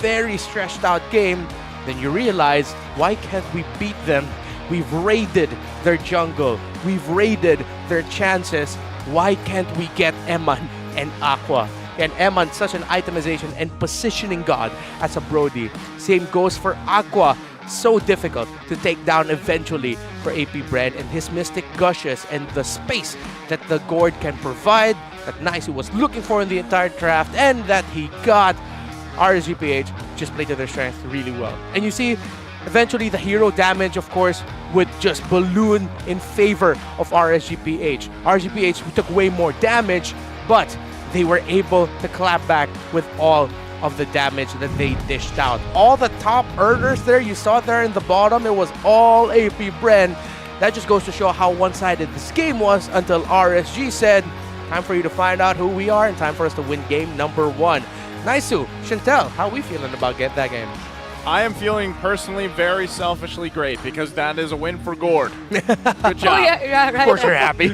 very stretched out game, then you realize, why can't we beat them? We've raided their jungle. We've raided their chances. Why can't we get Eman and Aqua? And Eman, such an itemization and positioning god as a Brody. Same goes for Aqua. So difficult to take down eventually for APBR and his Mystic Gushes and the space that the Gourd can provide that Nice was looking for in the entire draft and that he got. RSG PH just played to their strength really well. And you see, eventually the hero damage, of course, would just balloon in favor of RSG PH. RSG PH took way more damage, but they were able to clap back with all of the damage that they dished out. All the top earners there, you saw there in the bottom, it was all APBR. That just goes to show how one-sided this game was until RSG said, time for you to find out who we are and time for us to win game number 1. Naisu, Chantel, how are we feeling about that game? I am feeling personally very selfishly great because that is a win for Gourd. Good job. Oh, yeah, right. Of course you're happy.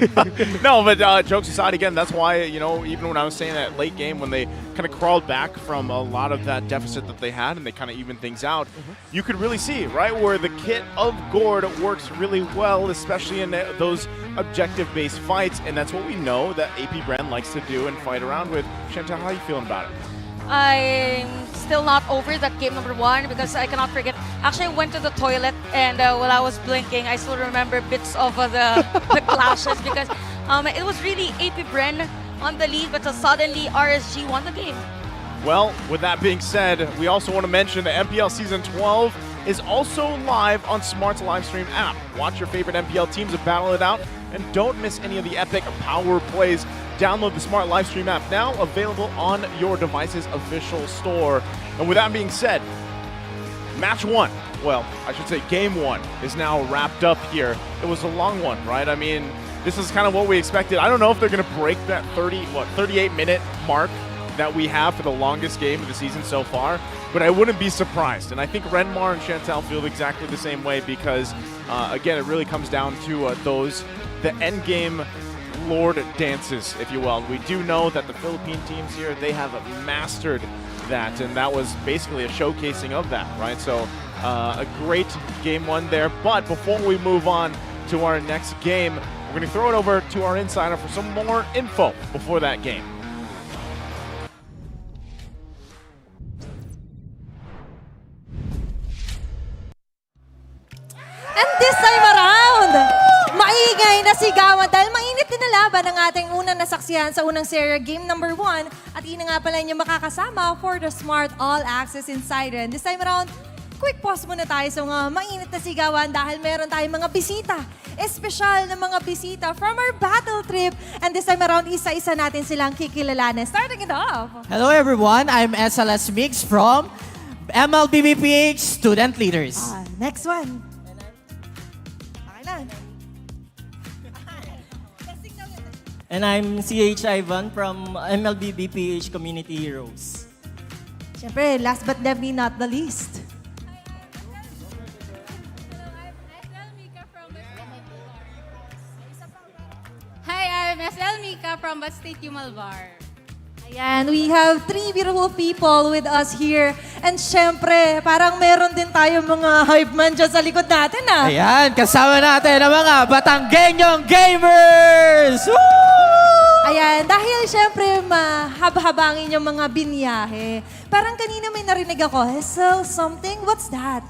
No, but jokes aside, again, that's why, you know, even when I was saying that late game when they kind of crawled back from a lot of that deficit that they had and they kind of evened things out, you could really see, right, where the kit of Gourd works really well, especially in those objective-based fights, and that's what we know that APBR likes to do and fight around with. Chantel, how are you feeling about it? I'm still not over that game number 1 because I cannot forget. Actually, I went to the toilet and while I was blinking, I still remember bits of the clashes because it was really APBR on the lead, but suddenly RSG won the game. Well, with that being said, we also want to mention that MPL Season 12 is also live on Smart's live stream app. Watch your favorite MPL teams and battle it out, and don't miss any of the epic power plays. Download the Smart Livestream app now, available on your device's official store. And with that being said, match 1, well, I should say game 1, is now wrapped up here. It was a long one, right? I mean, this is kind of what we expected. I don't know if they're going to break that 38-minute mark that we have for the longest game of the season so far, but I wouldn't be surprised. And I think Renmar and Chantel feel exactly the same way because, again, it really comes down to the end game Lord dances, if you will. We do know that the Philippine teams here, they have mastered that, and that was basically a showcasing of that, right? So a great game 1 there. But before we move on to our next game, we're going to throw it over to our insider for some more info before that game. And this time around, maingay na sigawan dahil mainit din na laban ang ating unang nasaksihan sa unang serye, game number 1. At yun na nga pala yung makakasama for the Smart All Access Insider. And this time around, quick pause muna tayo sa mga mainit na sigawan dahil meron tayong mga bisita. Espesyal na mga bisita from our battle trip. And this time around, isa-isa natin silang kikilalanin. Starting it off. Hello everyone, I'm SLS Mix from Mpl-Ph Student Leaders. Next one. Okay lang. And I'm CH Ivan from MLB-PH Community Heroes. Siyempre, last but definitely not the least. Hi, I'm SL Mika from State Umalbar. Ayan, we have 3 beautiful people with us here. And syempre, parang meron din tayo mga hype man dyan sa likod natin ah. Ayan, kasama natin ang mga Batanggenyong Gamers! Woo! Ayan, dahil syempre mahab-habangin yung mga binyahe. Parang kanina may narinig ako, Hazel something, what's that?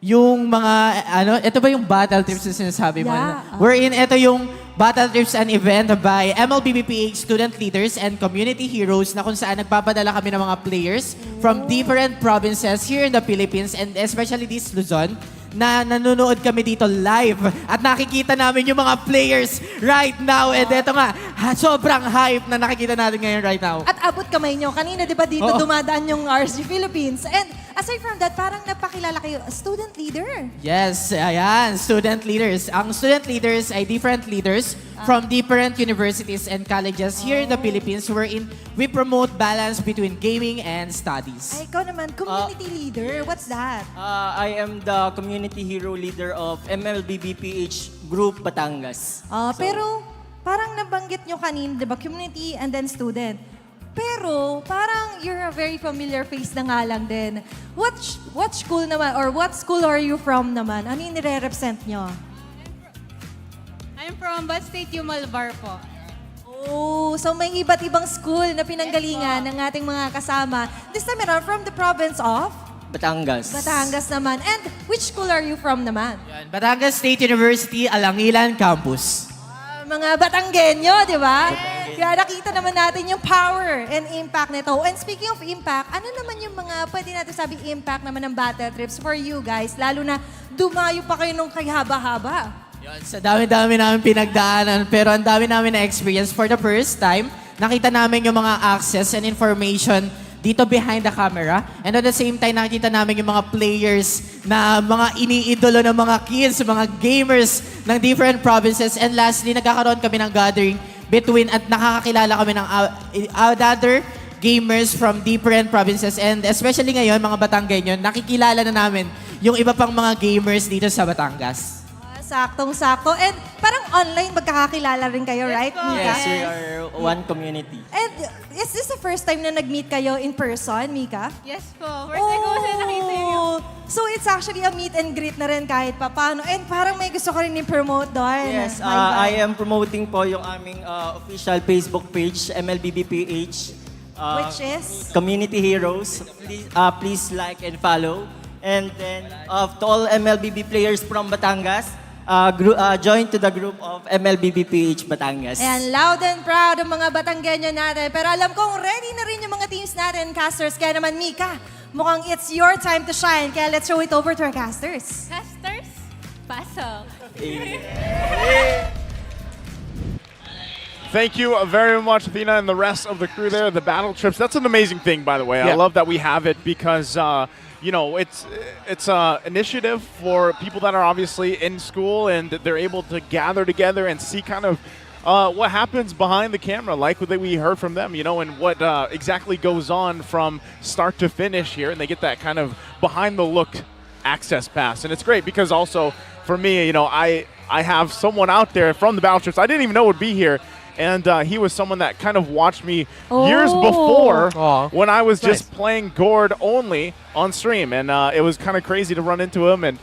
Yung mga, ito ba yung battle trips na sinasabi mo? Yeah. Wherein ito yung battle trips and event by MLB-PH Student Leaders and Community Heroes na kung saan nagpapadala kami ng mga players from different provinces here in the Philippines and especially this Luzon na nanonood kami dito live at nakikita namin yung mga players right now. And eto nga, sobrang hype na nakikita natin ngayon right now. At abot kamay nyo. Kanina di ba dito dumadaan yung RSG Philippines? And aside from that, parang napakilala kayo, student leader. Yes, ayan, student leaders. Ang student leaders ay different leaders from different universities and colleges here in the Philippines wherein we promote balance between gaming and studies. Ay, ikaw naman, community leader. What's that? I am the community hero leader of MLB-PH Group Batangas. Pero parang nabanggit nyo kanina, di ba? Community and then student. Pero parang you're a very familiar face na nga lang din. What school naman or what school are you from naman? Ano yung nire-represent nyo? I'm from Bat State Umalbar po. Oh, so may iba't ibang school na pinanggalingan ng ating mga kasama. This time around, from the province of? Batangas. Batangas naman. And which school are you from naman? Yan, Batangas State University, Alangilan Campus. Mga Batanggenyo, di ba? Kaya nakita naman natin yung power and impact nito. And speaking of impact, ano naman yung mga pwede natin sabi impact naman ng battle trips for you guys? Lalo na dumayo pa kayo nung kay haba-haba. Yun, sa dami-dami namin pinagdaanan, pero ang dami namin na experience for the first time. Nakita namin yung mga access and information dito behind the camera. And at the same time, nakita namin yung mga players na mga iniidolo ng mga kids, mga gamers ng different provinces. And lastly, nagkakaroon kami ng gathering between at nakakakilala kami ng other gamers from different provinces. And especially ngayon, mga Batanggenyo, nakikilala na namin yung iba pang mga gamers dito sa Batangas. Saktong-sakto. And parang online magkakakilala rin kayo, right, Mika? Yes, we are one community. And is this the first time na nag-meet kayo in person, Mika? Yes po. First time ko kasi nakita yung... Oh, so it's actually a meet and greet na rin kahit paano. And parang may gusto ko rin i-promote doon. Yes, Bye-bye. I am promoting po yung aming official Facebook page, MLBBPH. Which is? Community Heroes. Please like and follow. And then, to all MLBB players from Batangas, join to the group of MLBBPH Batangas. Ayan, loud and proud ang mga Batanggenyo natin. Pero alam kong ready na rin yung mga teams natin, casters. Kaya naman, Mika, mukhang it's your time to shine. Kaya let's throw it over to our casters. Casters, pasok. Thank you very much, Athena, and the rest of the crew there. The battle trips, that's an amazing thing, by the way. I Yeah. love that we have it because, you know, it's an initiative for people that are obviously in school and they're able to gather together and see kind of what happens behind the camera, like what we heard from them, you know, and what exactly goes on from start to finish here. And they get that kind of behind-the-look access pass. And it's great because also, for me, you know, I have someone out there from the battle trips I didn't even know would be here. And he was someone that kind of watched me years before when I was just playing Gourd only on stream. And it was kind of crazy to run into him and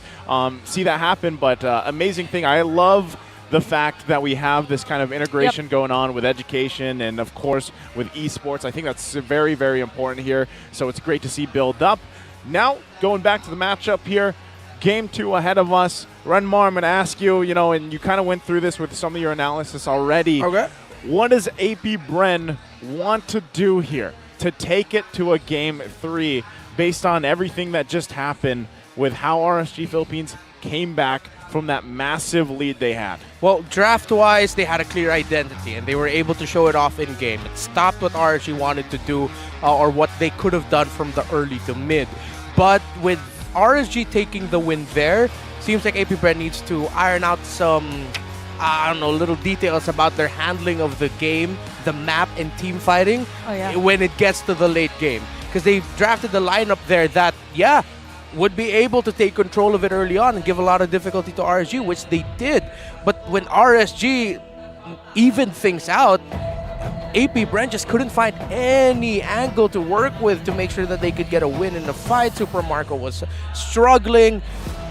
see that happen. But amazing thing. I love the fact that we have this kind of integration going on with education and, of course, with esports. I think that's very, very important here. So it's great to see build up. Now, going back to the matchup here. Game 2 ahead of us. Renmar, I'm going to ask you, you know, and you kind of went through this with some of your analysis already. Okay. What does AP Bren want to do here to take it to a Game 3 based on everything that just happened with how RSG Philippines came back from that massive lead they had? Well, draft-wise, they had a clear identity, and they were able to show it off in-game. It stopped what RSG wanted to do or what they could have done from the early to mid. But with RSG taking the win there, seems like AP Bren needs to iron out some, I don't know, little details about their handling of the game, the map, and team fighting when it gets to the late game. Because they drafted the lineup there that, would be able to take control of it early on and give a lot of difficulty to RSG, which they did. But when RSG evened things out, AP Bren just couldn't find any angle to work with to make sure that they could get a win in the fight. Super Marco was struggling.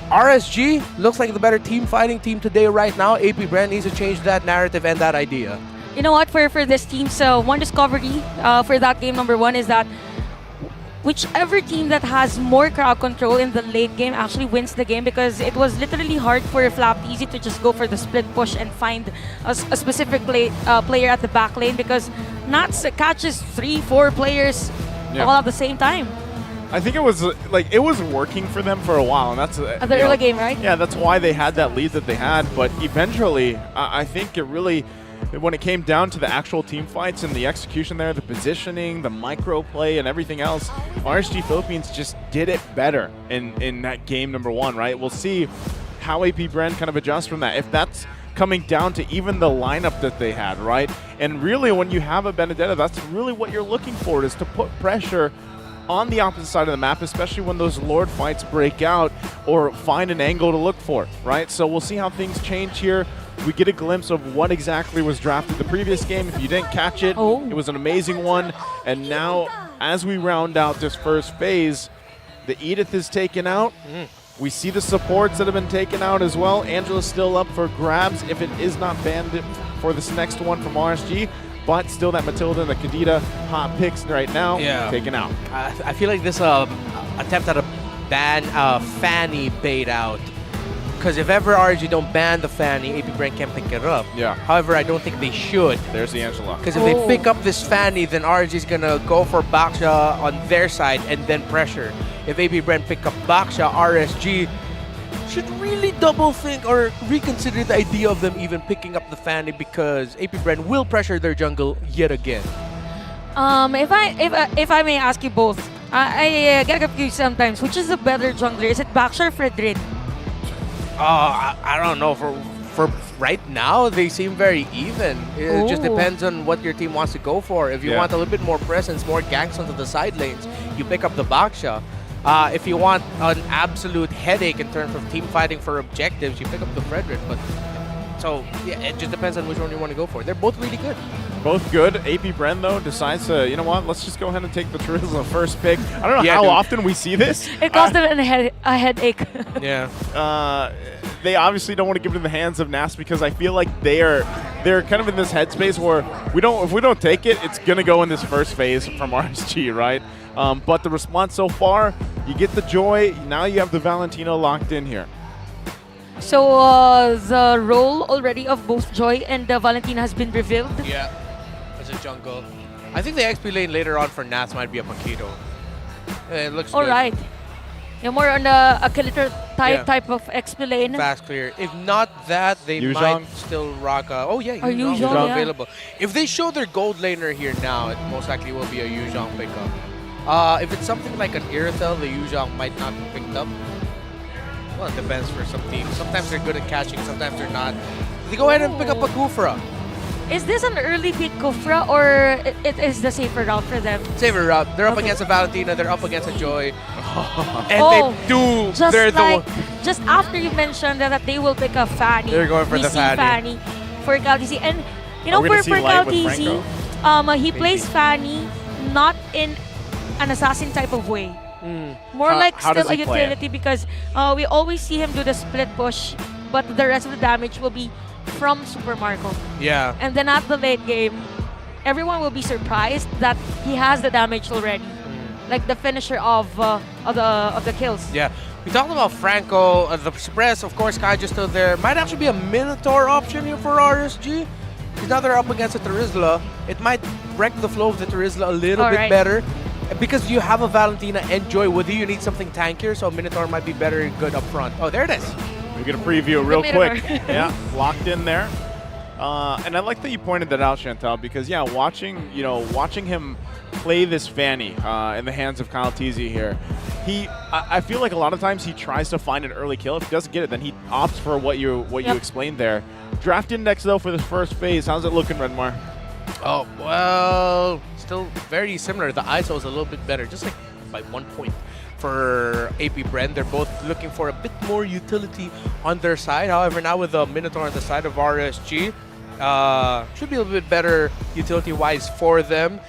RSG looks like the better team fighting team today right now. AP Bren needs to change that narrative and that idea. You know what, for this team, so one discovery for that game number 1 is that whichever team that has more crowd control in the late game actually wins the game, because it was literally hard for Flap Easy to just go for the split push and find a specific player at the back lane, because Nats catches 3-4 players all at the same time. I think it was working for them for a while, and that's At the early game, right? Yeah, that's why they had that lead that they had. But eventually, I think it really, when it came down to the actual team fights and the execution there, the positioning, the micro play, and everything else, RSG Philippines just did it better in that game number 1, right? We'll see how AP Bren kind of adjusts from that. If that's coming down to even the lineup that they had, right? And really, when you have a Benedetta, that's really what you're looking for, is to put pressure on the opposite side of the map, especially when those Lord fights break out or find an angle to look for, right? So we'll see how things change here we get a glimpse of what exactly was drafted the previous game. If you didn't catch it, it was an amazing one. And now, as we round out this first phase, the Edith is taken out. We see the supports that have been taken out as well. Angela's still up for grabs if it is not banned for this next one from RSG. But still that Matilda and the Kadita hot picks right now taken out. I feel like this attempt at a ban Fanny bait out. Because if ever RSG don't ban the Fanny, AP Brand can pick it up. Yeah. However, I don't think they should. There's the Angela. Because if they pick up this Fanny, then RSG is going to go for Baksha on their side and then pressure. If AP Brand pick up Baksha, RSG should really double think or reconsider the idea of them even picking up the Fanny, because AP Brand will pressure their jungle yet again. If I may ask you both, I get confused sometimes. Which is the better jungler? Is it Baksha or Fredrin? I don't know. For right now, they seem very even. It just depends on what your team wants to go for. If you want a little bit more presence, more ganks onto the side lanes, you pick up the Baksha. If you want an absolute headache in terms of team fighting for objectives, you pick up the Frederick. But so yeah, it just depends on which one you want to go for. They're both really good. Both good. AP Bren, though, decides to, you know what, let's just go ahead and take the Terizla first pick. I don't know how often we see this. It caused them a headache. Yeah. They obviously don't want to give it in the hands of Nas, because I feel like they're kind of in this headspace where if we don't take it, it's going to go in this first phase from RSG, right? But the response so far, you get the Joy. Now you have the Valentino locked in here. So the role already of both Joy and Valentina has been revealed. Yeah, as a jungle. I think the XP lane later on for Nats might be a Paquito. It looks good. Alright. Yeah, more on a killer type of XP lane. Fast clear. If not that, they might still rock a... Oh yeah, Yuzhong available. If they show their gold laner here now, it most likely will be a Yuzhong pickup. If it's something like an Irithel, the Yuzhong might not be picked up. Well, it depends for some teams. Sometimes they're good at catching, sometimes they're not. They go ahead and pick up a Kufra. Is this an early pick Kufra, or it is the safer route for them? Safer route. They're up against a Valentina, they're up against a Joy. And they do. Just after you mentioned that they will pick a Fanny. They're going for the Fanny. For CalTC. And you know, for CalTC, he plays Fanny not in an assassin type of way. More like still a utility, because we always see him do the split push, but the rest of the damage will be from Super Marco. Yeah. And then at the late game, everyone will be surprised that he has the damage already, like the finisher of the kills. Yeah. We talked about Franco, the suppress, of course, Kaiju's still there. Might actually be a Minotaur option here for RSG. Because now they're up against a Terizla. It might wreck the flow of the Terizla a little bit better. Because you have a Valentina and Joy with you, you need something tankier, so Minotaur might be better good up front. Oh, there it is. We get a preview real quick. Yeah, locked in there. And I like that you pointed that out, Chantal, because yeah, watching him play this Fanny in the hands of CalTC here, I feel like a lot of times he tries to find an early kill. If he doesn't get it, then he opts for what you explained there. Draft index though for this first phase, how's it looking, Redmar? Oh, well, still very similar. The ISO is a little bit better, just like by 1 point for AP Bren. They're both looking for a bit more utility on their side. However, now with the Minotaur on the side of RSG, should be a little bit better utility-wise for them.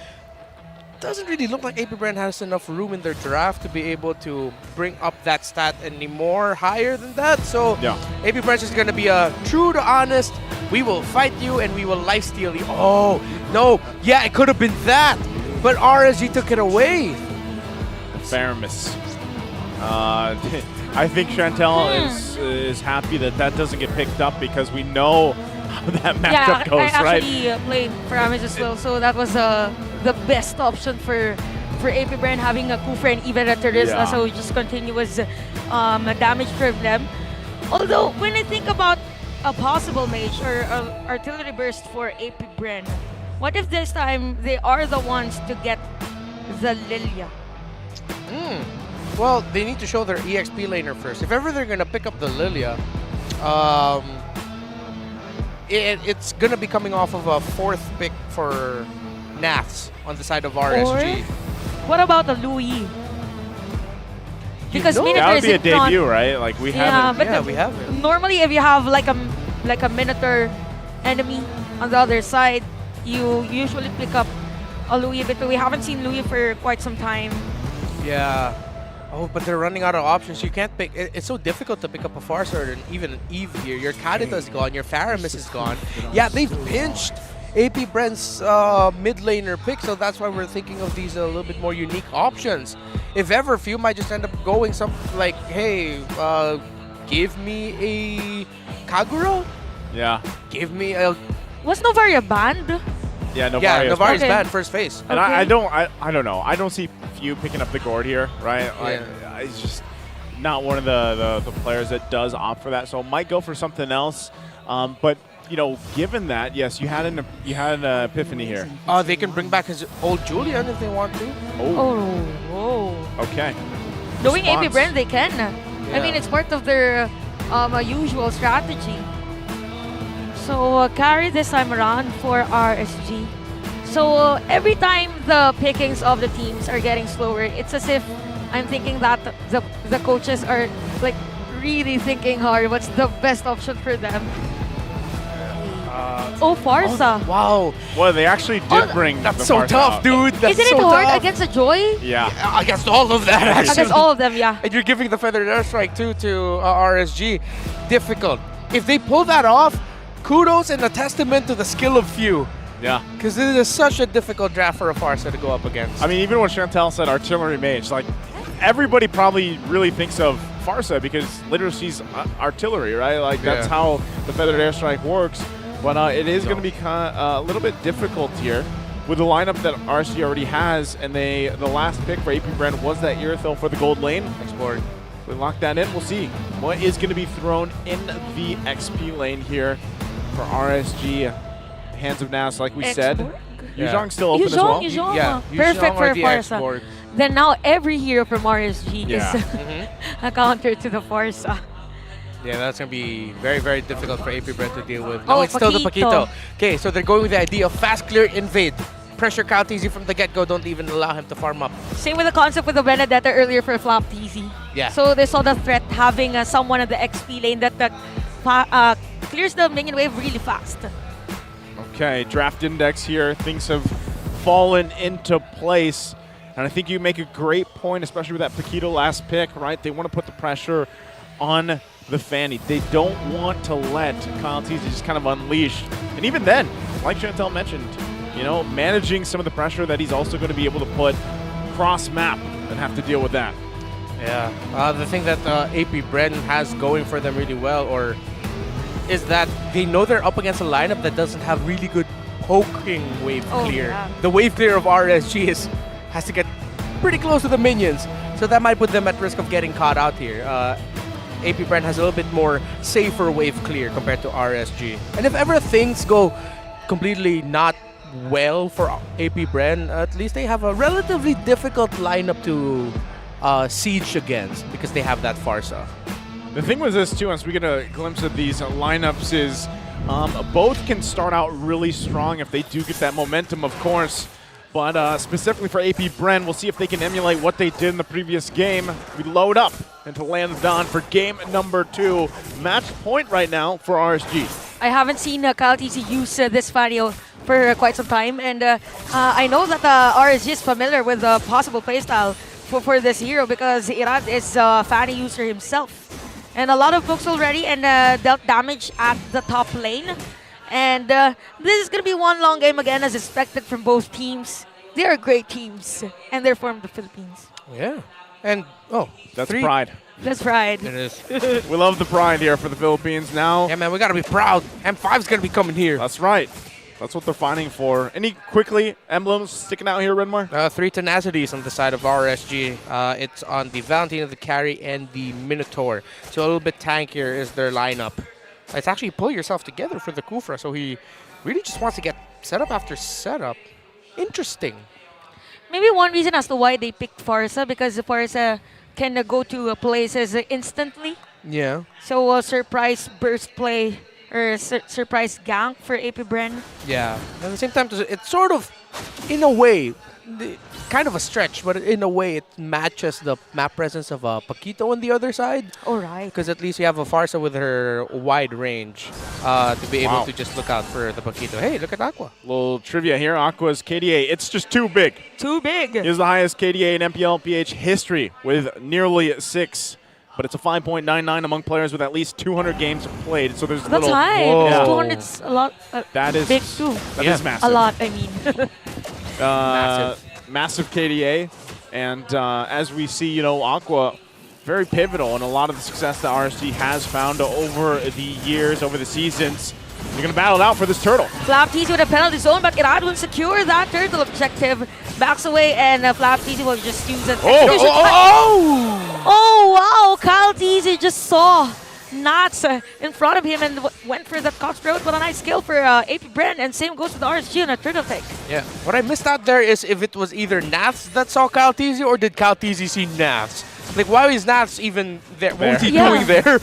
Doesn't really look like AP Bren has enough room in their draft to be able to bring up that stat anymore higher than that. So AP Bren is going to be a true to honest, we will fight you and we will lifesteal you. Oh, no. Yeah, it could have been that. But RSG took it away. Fairness. I think Chantal is happy that doesn't get picked up, because we know how that matchup goes, right? I actually played Paramis as well, so that was the best option for AP Bren, having a Kufra and even a Terizla, so just continuous damage for them. Although, when I think about a possible mage or artillery burst for AP Bren, what if this time they are the ones to get the Lilia? Well, they need to show their EXP laner first. If ever they're going to pick up the Lilia, it's going to be coming off of a 4th pick for Naths on the side of RSG. Or, what about a Louis? Because that would be a debut, right? Like we haven't. But we haven't. Normally, if you have like like a Minotaur enemy on the other side, you usually pick up a Louis, but we haven't seen Louis for quite some time. Yeah. Oh, but they're running out of options. You can't pick. It's so difficult to pick up a Farsight and even an Eve here. Your Kadita's gone. Your Faramis is gone. Yeah, they've pinched AP Brent's mid laner pick, so that's why we're thinking of these a little bit more unique options. If ever, few might just end up going something like, hey, give me a Kagura? Yeah. Give me a... Was Novaria banned? Yeah, Novaria. Yeah, Novaria's Okay. banned first phase. And Okay. I don't know. I don't see Few picking up the gourd here, right? Like, he's just not one of the players that does opt for that. So might go for something else. But you know, given that, yes, you had an epiphany here. They can bring back his old Julian if they want to. Oh. Okay. Knowing AP Response. Brand, they can. I mean, Yeah. it's part of their usual strategy. So carry this time around for RSG. So every time the pickings of the teams are getting slower, it's as if I'm thinking that the coaches are like really thinking hard what's the best option for them. Farsa. Wow. Well, they actually did bring That's the so Farsa tough, out. dude. That's Isn't it so hard tough. against a Joy? Yeah. Against all of that, actually. Against all of them, yeah. And you're giving the Feathered Airstrike too to RSG. Difficult. If they pull that off, kudos and a testament to the skill of Few. Yeah. Because this is such a difficult draft for a Farsa to go up against. I mean, even when Chantel said artillery mage, like everybody probably really thinks of Farsa because literally she's artillery, right? Like that's Yeah. how the Feathered Airstrike works. But it is going to be a little bit difficult here with the lineup that RSG already has, and the last pick for AP Brand was that Irithyll for the gold lane. Explored. We lock that in. We'll see what is going to be thrown in the XP lane here for RSG. Hands of Nas, like we said. Yeah. Yuzhong's still open as well. Yuzhong. Yeah, Perfect Yuzhong for or the Farsa. export. Then now every hero from RSG Yeah. is a counter to the Farsa. Yeah, that's going to be very, very difficult for AP Brent to deal with. No, Oh, it's still the Paquito. Paquito. Okay, so they're going with the idea of fast, clear, invade. Pressure count easy from the get-go. Don't even allow him to farm up. Same with the concept with the Benedetta earlier for Flop TZ. Yeah. So they saw the threat having someone at the XP lane that clears the minion wave really fast. Okay, draft index here. Things have fallen into place. And I think you make a great point, especially with that Paquito last pick, right? They want to put the pressure on the Fanny. They don't want to let Kyle TZ just kind of unleash. And even then, like Chantel mentioned, you know, managing some of the pressure that he's also going to be able to put cross-map and have to deal with that. Yeah. The thing that AP Bren has going for them really well is that they know they're up against a lineup that doesn't have really good poking wave clear. Yeah. The wave clear of RSG has to get pretty close to the minions, so that might put them at risk of getting caught out here. AP Bren has a little bit more safer wave clear compared to RSG. And if ever things go completely not well for AP Bren, at least they have a relatively difficult lineup to siege against because they have that Farsa. The thing with this, too, as we get a glimpse of these lineups, is both can start out really strong if they do get that momentum, of course. But specifically for AP Bren, we'll see if they can emulate what they did in the previous game. We load up into Land of Dawn for game number 2. Match point right now for RSG. I haven't seen Kyle TZ use this Fanny for quite some time, and I know that RSG is familiar with the possible playstyle for this hero because Iran is a Fanny user himself. And a lot of books already and dealt damage at the top lane. And this is going to be one long game again as expected from both teams. They are great teams, and they're from the Philippines. Yeah. And, That's three. pride. That's right. It is. We love the pride here for the Philippines now. Yeah, man, we got to be proud. M5's going to be coming here. That's right. That's what they're fighting for. Any quickly emblems sticking out here, Redmar? 3 tenacities on the side of RSG. It's on the Valentine of the Carry and the Minotaur. So a little bit tankier is their lineup. It's actually pull yourself together for the Kufra, so he really just wants to get setup after setup. Interesting. Maybe one reason as to why they picked Farsa, because Farsa can go to places instantly. Yeah. So a surprise burst play or surprise gank for AP Bren. Yeah. At the same time, it's sort of, in a way, kind of a stretch, but in a way it matches the map presence of Paquito on the other side. All right. Because at least you have a Farsa with her wide range to be able to just look out for the Paquito. Hey, look at Aqua. Little trivia here. Aqua's KDA, it's just too big. Too big. He is the highest KDA in Mpl-Ph history with nearly 6. But it's a 5.99 among players with at least 200 games played. So there's That's little. high. Whoa. 200's a lot. That is big too. That is massive. A lot, I mean. Massive KDA, and as we see, you know, Aqua very pivotal in a lot of the success that RSG has found over the years, over the seasons. You're gonna battle it out for this turtle. Flap-TZ with a penalty zone, but Irad will secure that turtle objective. Backs away, and Flap-TZ will just use it. Oh, wow! Kyle-TZ just saw Nats in front of him and went for the cutthroat, but a nice kill for APBR, and same goes with RSG on a turtle pick. Yeah. What I missed out there is if it was either Nats that saw Kyle-TZ or did Kyle-TZ see Nats? Like, why is Nats even there? What was he doing there?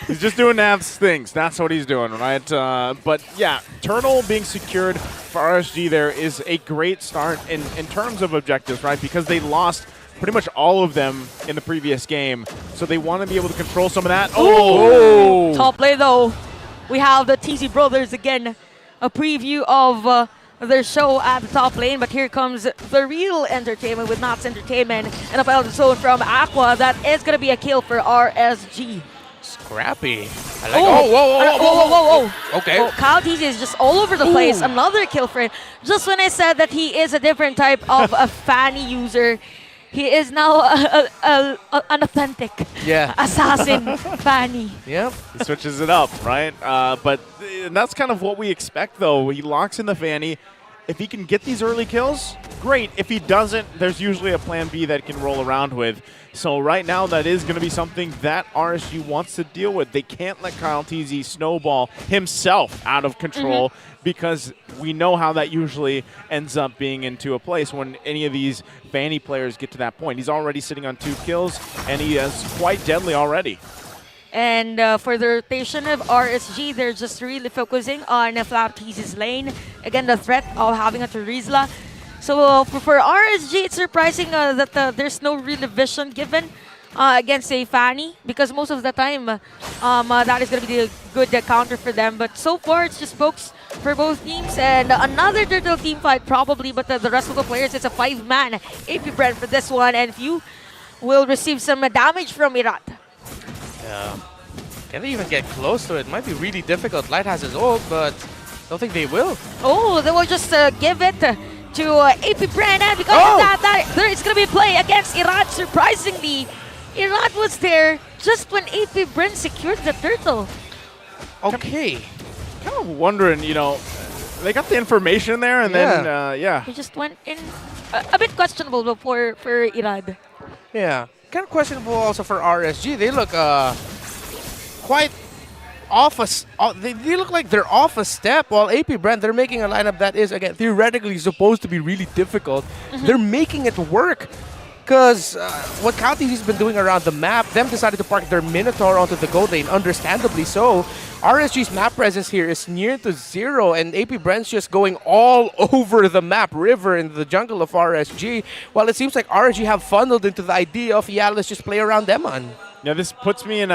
He's just doing Nav's things. That's what he's doing, right? But yeah, turtle being secured for RSG there is a great start in terms of objectives, right? Because they lost pretty much all of them in the previous game. So they want to be able to control some of that. Oh! Top play though. We have the TZ brothers again. A preview of their show at the top lane, but here comes the real entertainment with Knots Entertainment and a penalty zone from Aqua. That is going to be a kill for RSG. Scrappy. I like, whoa. Okay. Oh, Kyle-TZ is just all over the place. Another kill for him. Just when I said that he is a different type of a Fanny user, he is now an authentic assassin Fanny. Yep. He switches it up, right? But that's kind of what we expect, though. He locks in the Fanny. If he can get these early kills, great. If he doesn't, there's usually a plan B that can roll around with. So right now, that is going to be something that RSG wants to deal with. They can't let Kyle-TZ snowball himself out of control because we know how that usually ends up being into a place when any of these Fanny players get to that point. He's already sitting on 2 kills, and he is quite deadly already. And for the rotation of RSG, they're just really focusing on Flap-TZ's lane. Again, the threat of having a Terizla. So for RSG, it's surprising that there's no real vision given against a Fanny, because most of the time that is going to be a good counter for them. But so far, it's just folks for both teams, and another turtle team fight probably, but the rest of the players, it's a 5-man APBR for this one, and few will receive some damage from Irad. Yeah. Can they even get close to it? Might be really difficult. Light has his ult, but don't think they will. Oh, they will just give it to APBR, and because of that, there is going to be play against Irad. Surprisingly, Irad was there just when APBR secured the turtle. Okay. Kind of wondering, you know, they got the information there, and then, He just went in a bit questionable for Irad. Yeah. Kind of questionable also for RSG. They look quite off they look like they're off a step, while APBR, they're making a lineup that is, again, theoretically supposed to be really difficult. They're making it work. Because what Kyle-TZ has been doing around the map, them decided to park their Minotaur onto the gold lane, understandably so. RSG's map presence here is near to 0, and APBR's just going all over the map, river, in the jungle of RSG. While it seems like RSG have funneled into the idea of, yeah, let's just play around Demon. Yeah, this puts me in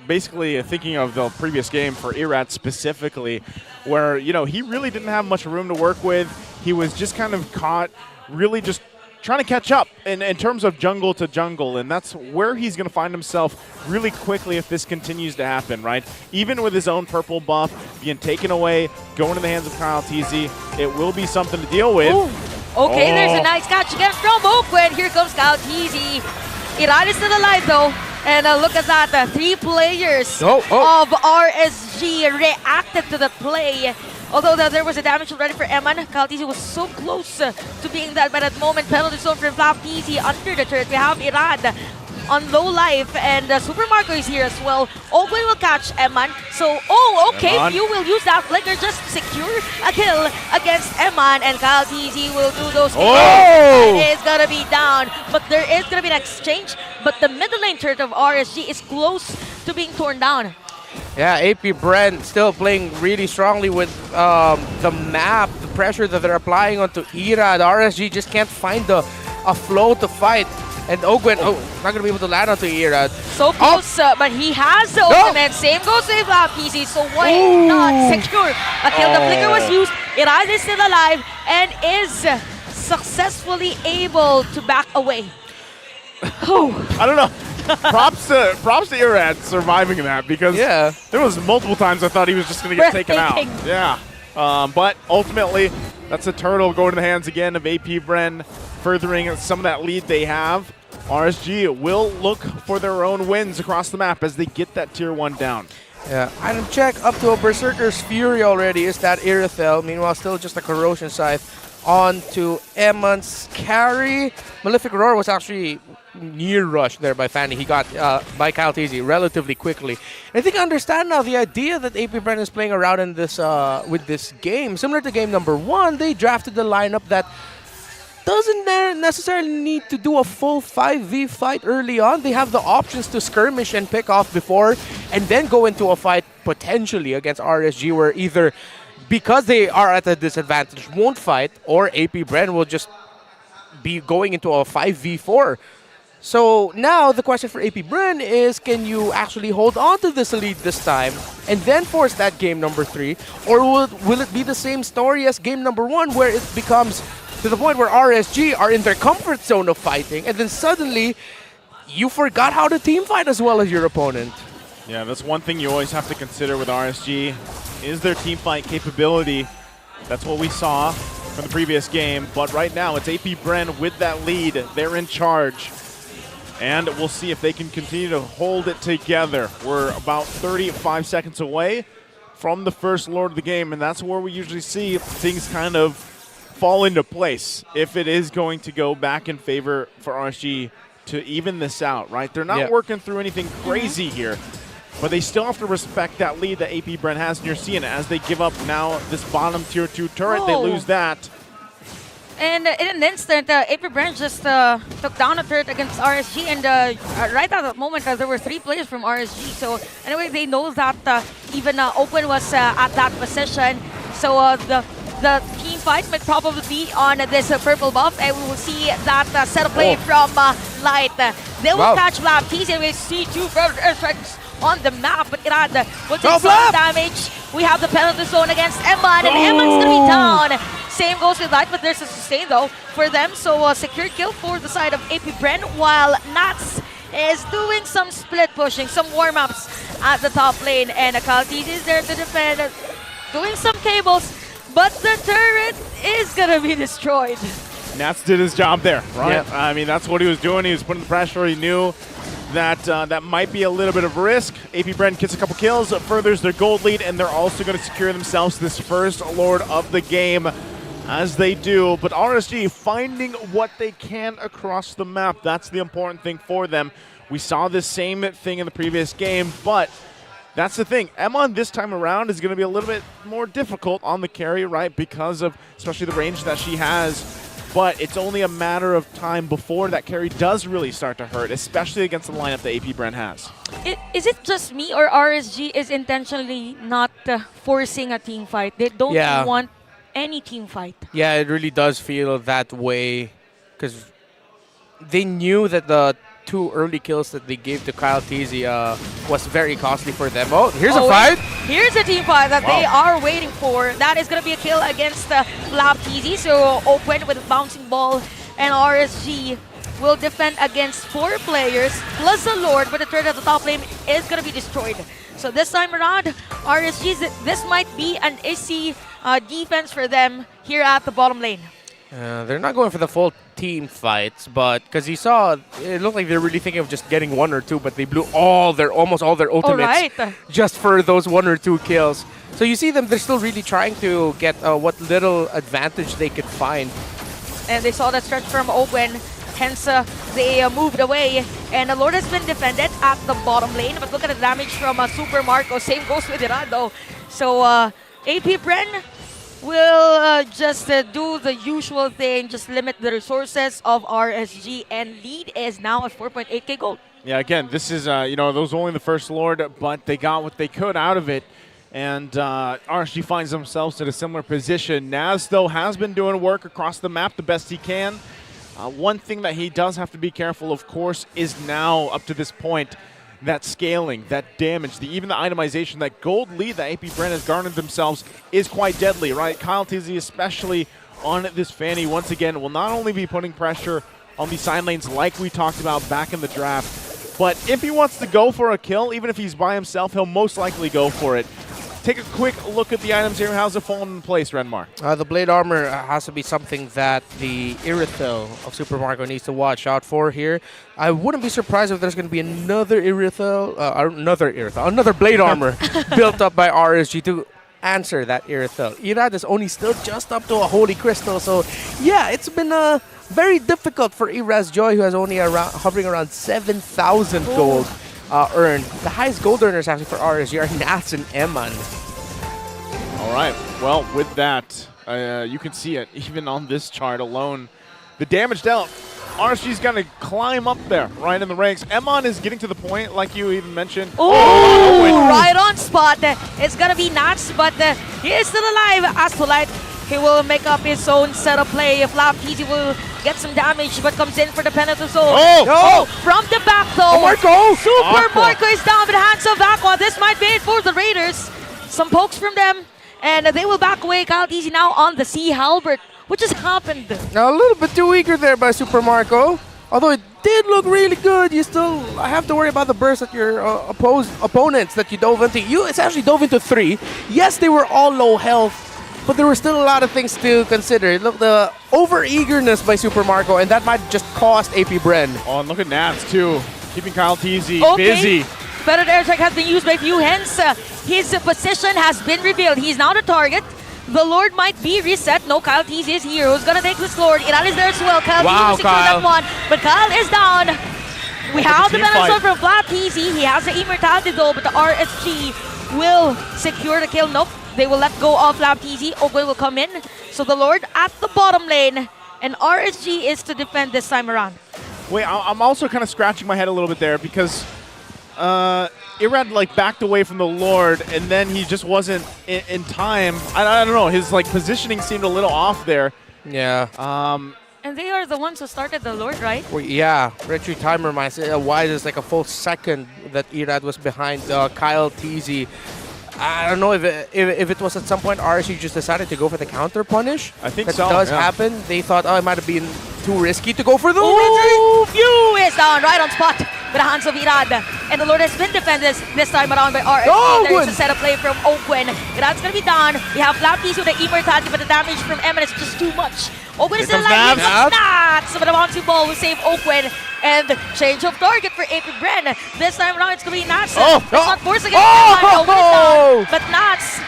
basically thinking of the previous game for Irad specifically, where, you know, he really didn't have much room to work with. He was just kind of caught really just trying to catch up in terms of jungle to jungle, and that's where he's going to find himself really quickly if this continues to happen, right? Even with his own purple buff being taken away, going to the hands of Kyle-TZ, it will be something to deal with. Ooh. Okay, there's a nice catch again from Oakwood, and here comes Kyle-TZ. Irad is still alive though, and look at that, 3 players of RSG reacted to the play. Although there was a damage already for Eman, Kyle-TZ was so close to being that by that moment. Penalty zone from Flap-TZ under the turret. We have Irad on low life, and Super Marco is here as well. Oakwood will catch Eman. So, you will use that flicker just to secure a kill against Eman, and Kyle-TZ will do those things. It is going to be down, but there is going to be an exchange, but the middle lane turret of RSG is close to being torn down. Yeah, AP Brent still playing really strongly with the map, the pressure that they're applying onto Ira. The RSG just can't find a flow to fight. And Ogwen, not going to be able to land onto Ira. So close, but he has the ultimate. Same goes with PC, so why not secure a kill? The flicker was used. Ira is still alive and is successfully able to back away. I don't know. Props to Irad surviving that, because there was multiple times I thought he was just going to get taken out. Yeah. But ultimately, that's a turtle going to the hands again of AP Bren, furthering some of that lead they have. RSG will look for their own wins across the map as they get that tier 1 down. Yeah, item check up to a Berserker's Fury already. Is that Irithel? Meanwhile, still just a Corrosion Scythe on to Emmon's carry. Malefic Roar was actually near rush there by Fanny. He got by Kyle Teasy relatively quickly. And I think I understand now the idea that AP Bren is playing around in this with this game. Similar to game number 1, they drafted the lineup that doesn't necessarily need to do a full 5v fight early on. They have the options to skirmish and pick off before and then go into a fight potentially against RSG, where either because they are at a disadvantage won't fight, or AP Bren will just be going into a 5v4. So now the question for AP Bren is, can you actually hold on to this lead this time and then force that game number 3? Or will it be the same story as game number 1, where it becomes to the point where RSG are in their comfort zone of fighting, and then suddenly you forgot how to team fight as well as your opponent? Yeah, that's one thing you always have to consider with RSG, is their team fight capability. That's what we saw from the previous game, but right now it's AP Bren with that lead. They're in charge, and we'll see if they can continue to hold it together. We're about 35 seconds away from the first Lord of the game, and that's where we usually see things kind of fall into place if it is going to go back in favor for RSG to even this out, right? They're not working through anything crazy here, but they still have to respect that lead that AP Bren has, and you're seeing it as they give up now this bottom tier 2 turret. They lose that. And in an instant, AP Bren just took down a turret against RSG, and right at that moment, there were 3 players from RSG. So anyway, they know that even Open was at that position. So the team fight might probably be on this purple buff, and we will see that set of play from Light. They will catch Blap. and we see 2 effects on the map, but Irad will take some damage. We have the penalty zone against Emman, and Emman's gonna be down. Same goes with Light, but there's a sustain though for them, so a secure kill for the side of AP Bren, while Nats is doing some split pushing, some warm-ups at the top lane, and Kaltis is there to defend, doing some cables, but the turret is gonna be destroyed. Nats did his job there, right? I mean, that's what he was doing. He was putting the pressure. He knew that that might be a little bit of risk. AP Bren gets a couple kills, furthers their gold lead, and they're also going to secure themselves this first Lord of the game, as they do. But RSG finding what they can across the map. That's the important thing for them. We saw this same thing in the previous game, but that's the thing. Emon this time around is going to be a little bit more difficult on the carry, right? Because of especially the range that she has. But it's only a matter of time before that carry does really start to hurt, especially against the lineup that AP Bren has. Is it just me, or RSG is intentionally not forcing a team fight? They don't want any team fight. Yeah, it really does feel that way, because they knew that the 2 early kills that they gave to Kyle Teasy was very costly for them. Oh, here's a fight. Here's a team fight that they are waiting for. That is going to be a kill against Flap Teasy. So Open with a bouncing ball, and RSG will defend against 4 players plus the Lord, but the turret at the top lane is going to be destroyed. So this time around, RSG, this might be an easy defense for them here at the bottom lane. They're not going for the full team fights, but because you saw, it looked like they're really thinking of just getting 1 or 2, but they blew almost all their ultimates just for those 1 or 2 kills. So you see them, they're still really trying to get what little advantage they could find. And they saw that stretch from Open, hence they moved away, and the Lord has been defended at the bottom lane. But look at the damage from Super Marco. Same goes with Irad though. So AP Bren will just do the usual thing, just limit the resources of RSG, and lead is now at 4.8k gold. Yeah, again, this is, those only the first Lord, but they got what they could out of it. And RSG finds themselves in a similar position. Naz, though, has been doing work across the map the best he can. One thing that he does have to be careful, of course, is now, up to this point, that scaling, that damage, even the itemization, that gold lead that AP Brand has garnered themselves is quite deadly, right? Kyle Tizzy, especially on this Fanny, once again, will not only be putting pressure on the side lanes like we talked about back in the draft, but if he wants to go for a kill, even if he's by himself, he'll most likely go for it. Take a quick look at the items here. How's it fallen in place, Renmar? The blade armor has to be something that the Irithel of Super Marco needs to watch out for here. I wouldn't be surprised if there's going to be another another blade armor built up by RSG to answer that Irithel. Irad is only still just up to a Holy Crystal, so yeah, it's been very difficult for Iraz Joy, who has only hovering around 7,000 gold. Earned. The highest gold earners actually for RSG are Nats and Eman. All right. Well, with that, you can see it even on this chart alone. The damage dealt. RSG's going to climb up there, right in the ranks. Eman is getting to the point, like you even mentioned. Oh, right on spot. It's going to be Nats, but he is still alive. Astolite, he will make up his own set of play. If Lapteezy will get some damage, but comes in for the penalty zone. From the back though. Super Marco is down with the hands of Aqua. This might be it for the Raiders. Some pokes from them, and they will back away. Kyle Tizzy now on the Sea Halbert. What just happened? Now a little bit too eager there by Super Marco. Although it did look really good, you still have to worry about the burst at your opponents that you dove into. You essentially dove into 3. Yes, they were all low health, but there were still a lot of things to consider. Look, the over-eagerness by Super Marco, and that might just cost AP Bren. Oh, and look at Nats, too. Keeping Kyle Tizzy busy. Better air strike has been used by few, hence his position has been revealed. He's now the target. The Lord might be reset. No, Kyle Tizzy is here. Who's going to take this Lord? Iran is there as well. Kyle Tizzy will secure that one, but Kyle is down. We have the benefit from Flat Tizzy. He has the immortality though, but the RSG will secure the kill. Nope. They will let go of Lapteezy. Ogwe will come in. So the Lord at the bottom lane. And RSG is to defend this time around. Wait, I'm also kind of scratching my head a little bit there because Irad backed away from the Lord and then he just wasn't in time. I don't know. His positioning seemed a little off there. Yeah. And they are the ones who started the Lord, right? Well, yeah. Retry timer reminds me. Why is a full second that Irad was behind Kyle Tizzy. I don't know if it was at some point RSG just decided to go for the counter punish. I think that so. That does happen. They thought, it might have been too risky to go for the View is down right on spot with the hands of Irad. And the Lord has been defended this time around by RSG. There is a set of play from Ogwen. Irad's going to be down. We have Lapteezy with the immortality, but the damage from Eman is just too much. Ogwen is still alive. Nats, but the bouncy ball will save Ogwen. And change of target for AP Bren. This time around, it's going to be Nats. It's not forcing it. But Nats,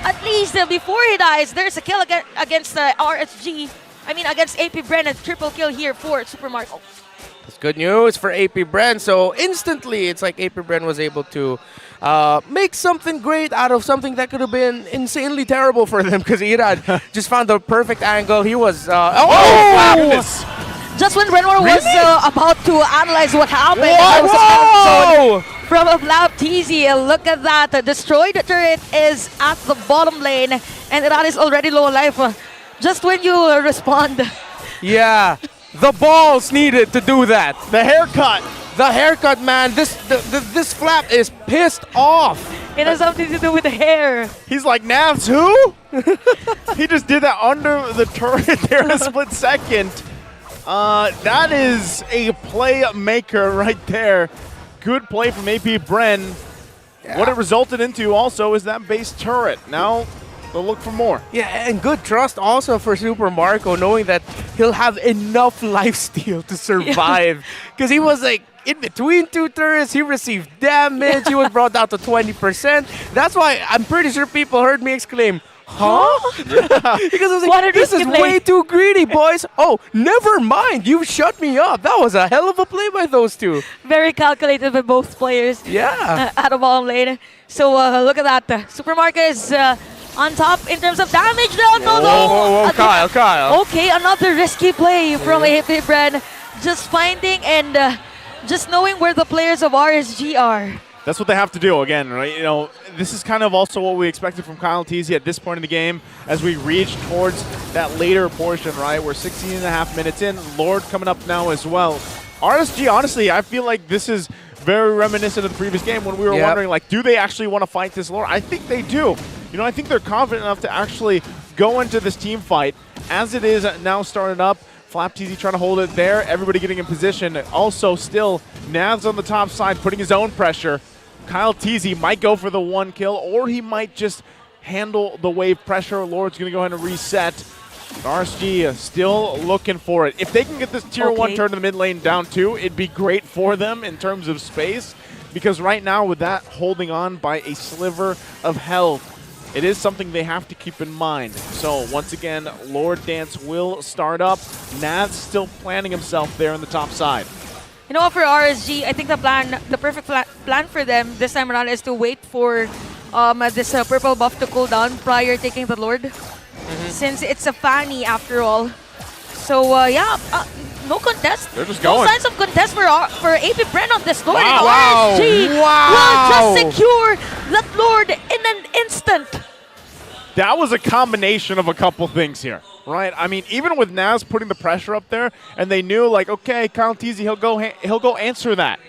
at least before he dies, there's a kill against RSG. Against AP Bren, a triple kill here for Super Marco. That's good news for AP Bren. So instantly, it's like AP Bren was able to make something great out of something that could have been insanely terrible for them because Irad just found the perfect angle. He was... goodness. Just when Renmar was about to analyze what happened, from a Lapteezy. Look at that. The destroyed turret is at the bottom lane, and Iran is already low on life. Just when you respond. Yeah, the balls needed to do that. The haircut. The haircut, man. This flap is pissed off. It has something to do with the hair. He's like, Navs, who? He just did that under the turret there in a split second. That is a playmaker right there. Good play from AP Bren. Yeah. What it resulted into also is that base turret. Now they'll look for more. Yeah, and good trust also for Super Marco, knowing that he'll have enough lifesteal to survive. Because he was in between 2 turrets, he received damage, he was brought down to 20%. That's why I'm pretty sure people heard me exclaim, huh? Because I was like, this is way too greedy, boys. Oh, never mind. You shut me up. That was a hell of a play by those two. Very calculated by both players. Yeah. At the bottom lane. So look at that. Super Marco is on top in terms of damage. No. Whoa, Kyle. Okay, another risky play from AP Bren. Just finding and just knowing where the players of RSG are. That's what they have to do again, right? You know, this is kind of also what we expected from Kyle Teasy at this point in the game as we reach towards that later portion, right? We're 16 and a half minutes in. Lord coming up now as well. RSG, honestly, I feel like this is very reminiscent of the previous game when we were wondering, like, do they actually want to fight this Lord? I think they do. You know, I think they're confident enough to actually go into this team fight. As it is now started up, Flap TZ trying to hold it there. Everybody getting in position. Also, still, Nav's on the top side, putting his own pressure. Kyle TZ might go for the 1 kill, or he might just handle the wave pressure. Lord's going to go ahead and reset. RSG is still looking for it. If they can get this tier 1 turn to the mid lane down 2, it'd be great for them in terms of space. Because right now, with that holding on by a sliver of health, it is something they have to keep in mind. So once again, Lord Dance will start up. Nav's still planning himself there on the top side. You know, for RSG, I think the perfect plan for them this time around is to wait for this purple buff to cool down prior taking the Lord. Since it's a Fanny after all. So yeah, no contest. They're just no going. signs of contest for AP Bren on this Lord. Wow. And RSG will just secure that Lord in an instant. That was a combination of a couple things here, right? I mean, even with Naz putting the pressure up there, and they knew, like, okay, Kyle TZ, he'll go answer that.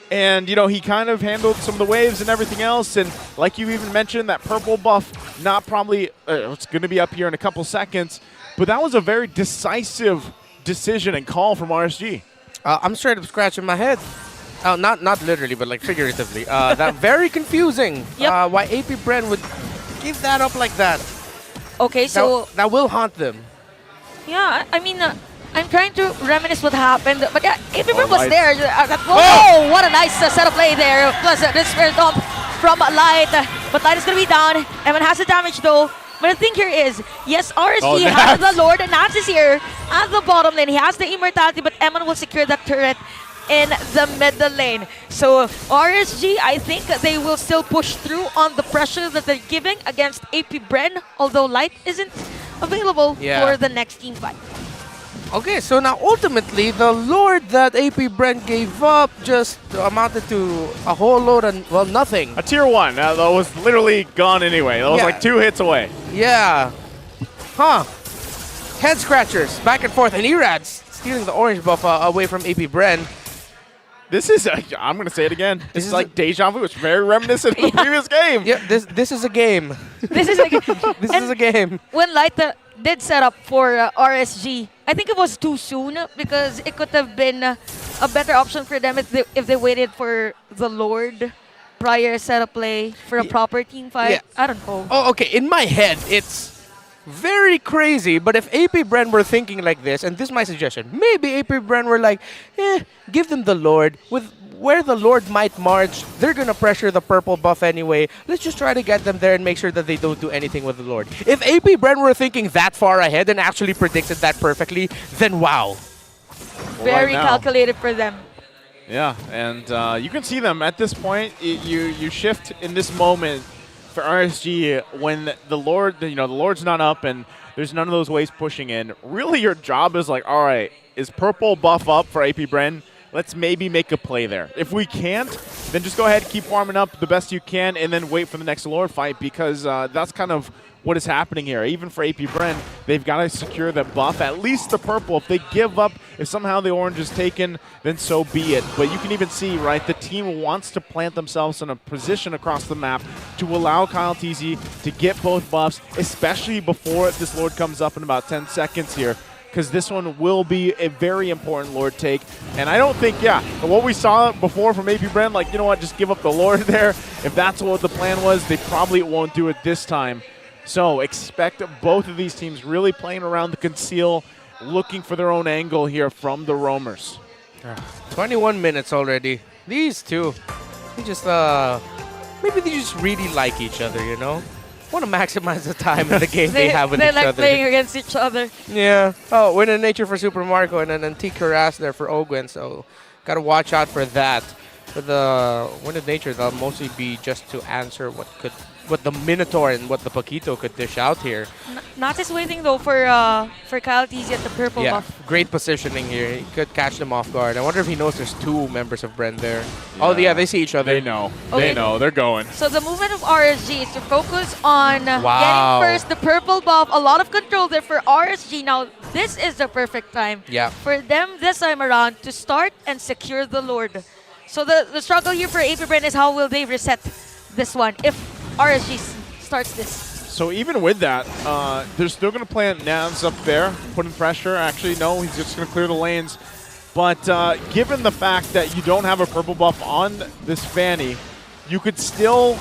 And, you know, he kind of handled some of the waves and everything else. And like you even mentioned, that purple buff, not probably, it's going to be up here in a couple seconds. But that was a very decisive decision and call from RSG. I'm straight up scratching my head. Not literally, but like figuratively. That very confusing. Yep. Why AP Bren would give that up like that. Okay, so that will haunt them. yeah, I mean, I'm trying to reminisce what happened, but yeah, AP Bren was Light. there. Oh, what a nice set of play there. Plus this spirit up from Light, but Light is gonna be down. Evan has the damage though. But the thing here is, yes, RSG has the Lord, and Nats is here at the bottom lane. He has the immortality, but Eman will secure that turret in the middle lane. So RSG, I think they will still push through on the pressure that they're giving against AP Bren, although Light isn't available for the next team fight. Okay, so now ultimately, the Lord that AP Bren gave up just amounted to a whole load of, well, nothing. A tier 1, that was literally gone anyway. That was like 2 hits away. Yeah. Huh. Head scratchers, back and forth, and Erad's stealing the orange buff away from AP Bren. This is, I'm going to say it again, this is like deja vu. It's very reminiscent of the previous game. Yeah, this is a game. This is like This is a game. when Light did set up for RSG, I think it was too soon because it could have been a better option for them if they waited for the Lord prior setup play for a proper team fight. Yeah. I don't know. Oh, okay. In my head, it's very crazy. But if AP Bren were thinking like this, and this is my suggestion, maybe AP Bren were like, give them the Lord. With where the Lord might march, they're going to pressure the purple buff anyway. Let's just try to get them there and make sure that they don't do anything with the Lord. If AP Bren were thinking that far ahead and actually predicted that perfectly, then wow. Very now. calculated for them. Yeah, and you can see them at this point. You shift in this moment for RSG when the Lord, the Lord's not up and there's none of those waves pushing in. Really, your job is like, all right, is purple buff up for AP Bren? Let's maybe make a play there. If we can't, then just go ahead, keep warming up the best you can, and then wait for the next Lord fight because that's kind of what is happening here. Even for AP Bren, they've got to secure the buff, at least the purple. If they give up, if somehow the orange is taken, then so be it. But you can even see, right, the team wants to plant themselves in a position across the map to allow Kyle TZ to get both buffs, especially before this Lord comes up in about 10 seconds here. Because this one will be a very important Lord take. And I don't think, what we saw before from AP Bren, like, you know what, just give up the Lord there. If that's what the plan was, they probably won't do it this time. So expect both of these teams really playing around the conceal, looking for their own angle here from the roamers. 21 minutes already. These two, they just, maybe they just really like each other, you know? Want to maximize the time in the game they have with each They like other. playing against each other. Yeah. Oh, Win in Nature for Super Marco and an Antique Harass there for Ogwen, so gotta watch out for that. For the Win in Nature, they'll mostly be just to answer what could what the Minotaur and what the Paquito could dish out here. Not is waiting though for Kyle TZ at the purple Yeah, buff. great positioning here. He could catch them off guard. I wonder if he knows there's two members of Bren there. Oh, yeah, they see each other. They know. Okay. They know. They're going. So the movement of RSG is to focus on Wow. getting first the purple buff. A lot of control there for RSG. Now, this is the perfect time Yeah. for them this time around to start and secure the Lord. So the struggle here for AP Bren is how will they reset this one if RSG starts this. So even with that, they're still going to plant Navs up there, putting pressure. Actually, no, he's just going to clear the lanes. But given the fact that you don't have a purple buff on this Fanny, you could still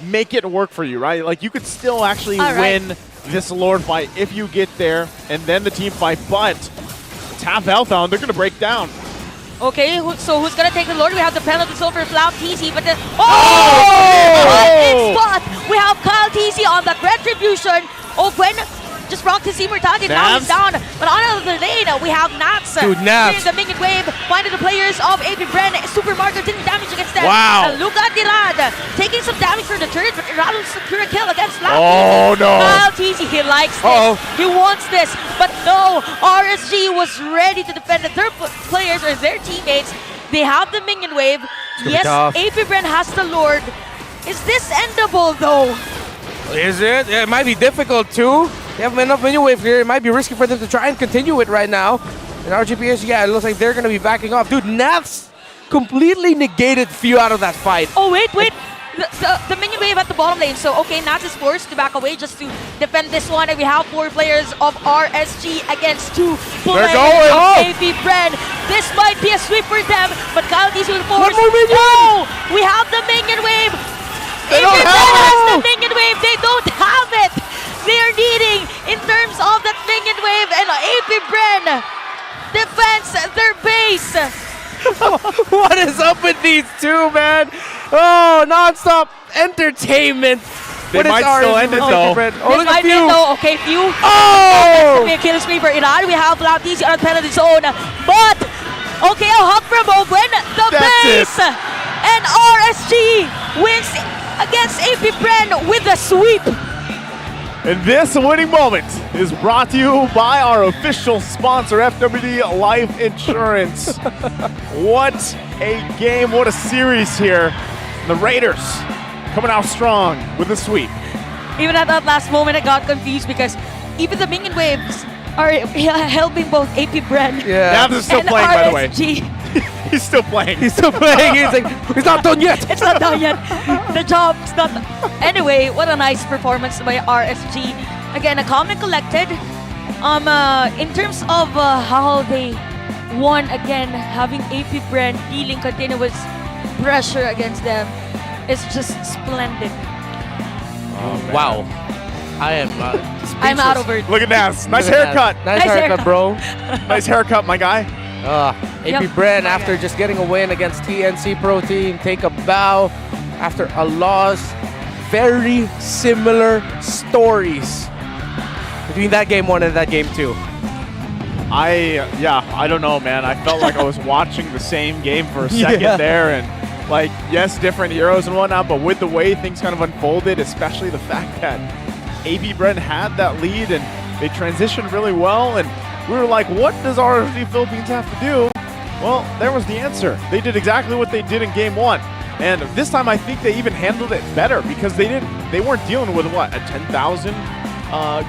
make it work for you, right? Like, you could still actually win this Lord fight if you get there and then the team fight. But it's half health on. They're going to break down. Okay, so who's gonna take the Lord? We have the penalty zone for Flout TC, but the spot. We have Kyle TC on that retribution. Oh, Gwen just rocked his immortality. Now he's down. But on the lane, we have Nats. Dude, Nats. The minion wave. Finding the players of AP Bren. Super Mario didn't damage against them. Wow. Luca Dirad taking some damage for the turret, but Irad will secure a kill against Flout. Oh, no. Kyle TC, he likes this. He wants this. But no, RSG was ready to defend their players or their teammates. They have the minion wave. Yes, tough. AP Bren has the Lord. Is this endable though? Is it? It might be difficult too. They have enough minion wave here. It might be risky for them to try and continue it right now. And RGPH, yeah, it looks like they're going to be backing off. Dude, Nats completely negated few out of that fight. Oh, wait. The minion wave at the bottom lane. So, okay, Nats is forced to back away just to defend this one. And we have 4 players of RSG against 2 players going. of AP Bren. This might be a sweep for them, but Kyle TC will force. One more minion. Oh, we have the minion wave. They don't AP have Bren has it. the minion wave. They don't have it. They are needing in terms of that minion wave, and AP Bren defends their base. What is up with these two, man? Oh, non-stop entertainment. They might still end it, though. Oh, look at Few. Few. Okay, Few. Oh! A kill screen for Iran. We have Flout TC on the penalty zone. But, okay, a hug from Ogwen. The That's base. it. And RSG wins against AP Bren with a sweep. And this winning moment is brought to you by our official sponsor, FWD Life Insurance. What a game, what a series here. The Raiders coming out strong with a sweep. Even at that last moment, I got confused because even the minion waves are helping both AP Bren Yeah. Navs is still and playing, by the way. RSG. He's still playing. He's still playing. He's like, he's not done yet. It's not done yet. The job's not done. Anyway, what a nice performance by RSG. Again, a calm and collected. In terms of how they won again, having AP Bren dealing continuous pressure against them is just splendid. Wow. I am I'm out of it. Look at Navs. Nice haircut. Nice Nice haircut, haircut. bro. Nice haircut, my guy. AP Yep. Bren, after just getting a win against TNC Pro Team, take a bow after a loss. Very similar stories between that game 1 and that game 2. I don't know, man. I felt like I was watching the same game for a second Yeah. there, and like, yes, different heroes and whatnot, but with the way things kind of unfolded, especially the fact that AP Bren had that lead and they transitioned really well, and we were like, what does RSG Philippines have to do? Well, there was the answer. They did exactly what they did in game 1. And this time I think they even handled it better because they weren't dealing with what, a 10,000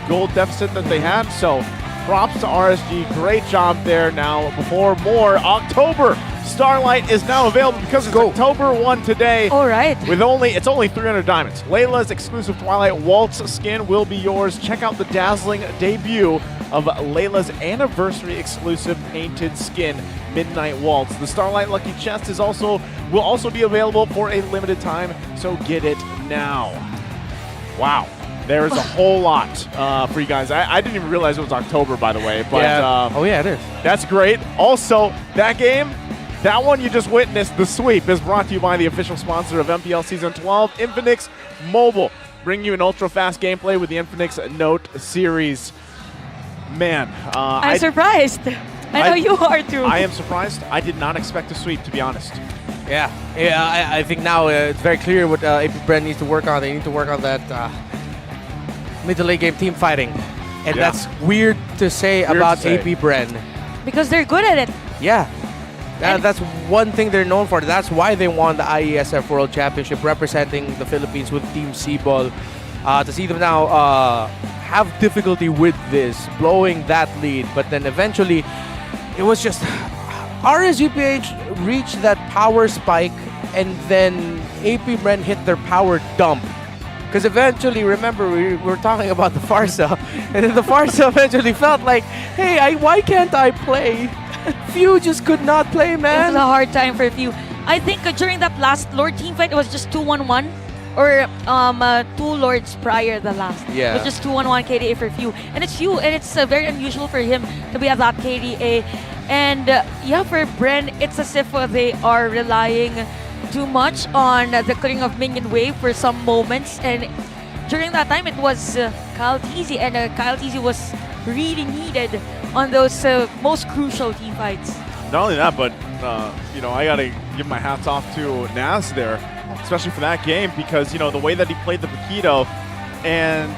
gold deficit that they had. So props to RSG, great job there. Now before more, October Starlight is now available because it's October 1 today. All right. With it's only 300 diamonds. Layla's exclusive Twilight Waltz skin will be yours. Check out the dazzling debut of Layla's anniversary exclusive painted skin, Midnight Waltz. The Starlight Lucky Chest will also be available for a limited time, so get it now. Wow. There's a whole lot for you guys. I didn't even realize it was October, by the way. But Oh, yeah, it is. that's great. Also, that game, that one you just witnessed, the sweep, is brought to you by the official sponsor of MPL Season 12, Infinix Mobile. Bring you an ultra-fast gameplay with the Infinix Note series. Man, I'm surprised. I know you are too. I am surprised. I did not expect a sweep, to be honest. I think now it's very clear what APBR needs to work on. They need to work on that mid to late game team fighting. And Yeah. that's weird to say Weird about to say. APBR. Because they're good at it. Yeah. And- That's one thing they're known for. That's why they won the IESF World Championship representing the Philippines with Team C-Ball. To see them now have difficulty with this, blowing that lead. But then eventually, it was just RSG PH reached that power spike and then APBR hit their power dump. Because eventually, remember, we were talking about the Farsa, and then the Farsa eventually felt like, hey, why can't I play? Few just could not play, It was man. a hard time for a few. I think during that last Lord team fight, it was just 2-1-1. Or 2 Lords prior the last. Yeah. It was just 2-1-1 KDA for Few. And it's Few, and it's very unusual for him to be at that KDA. And yeah, for Bren, it's as if they are relying too much on the clearing of minion wave for some moments. And during that time, it was Kyle Teasy, and Kyle Teasy was really needed on those most crucial team fights. Not only that, but I gotta give my hats off to Naz there, especially for that game, because the way that he played the Paquito, and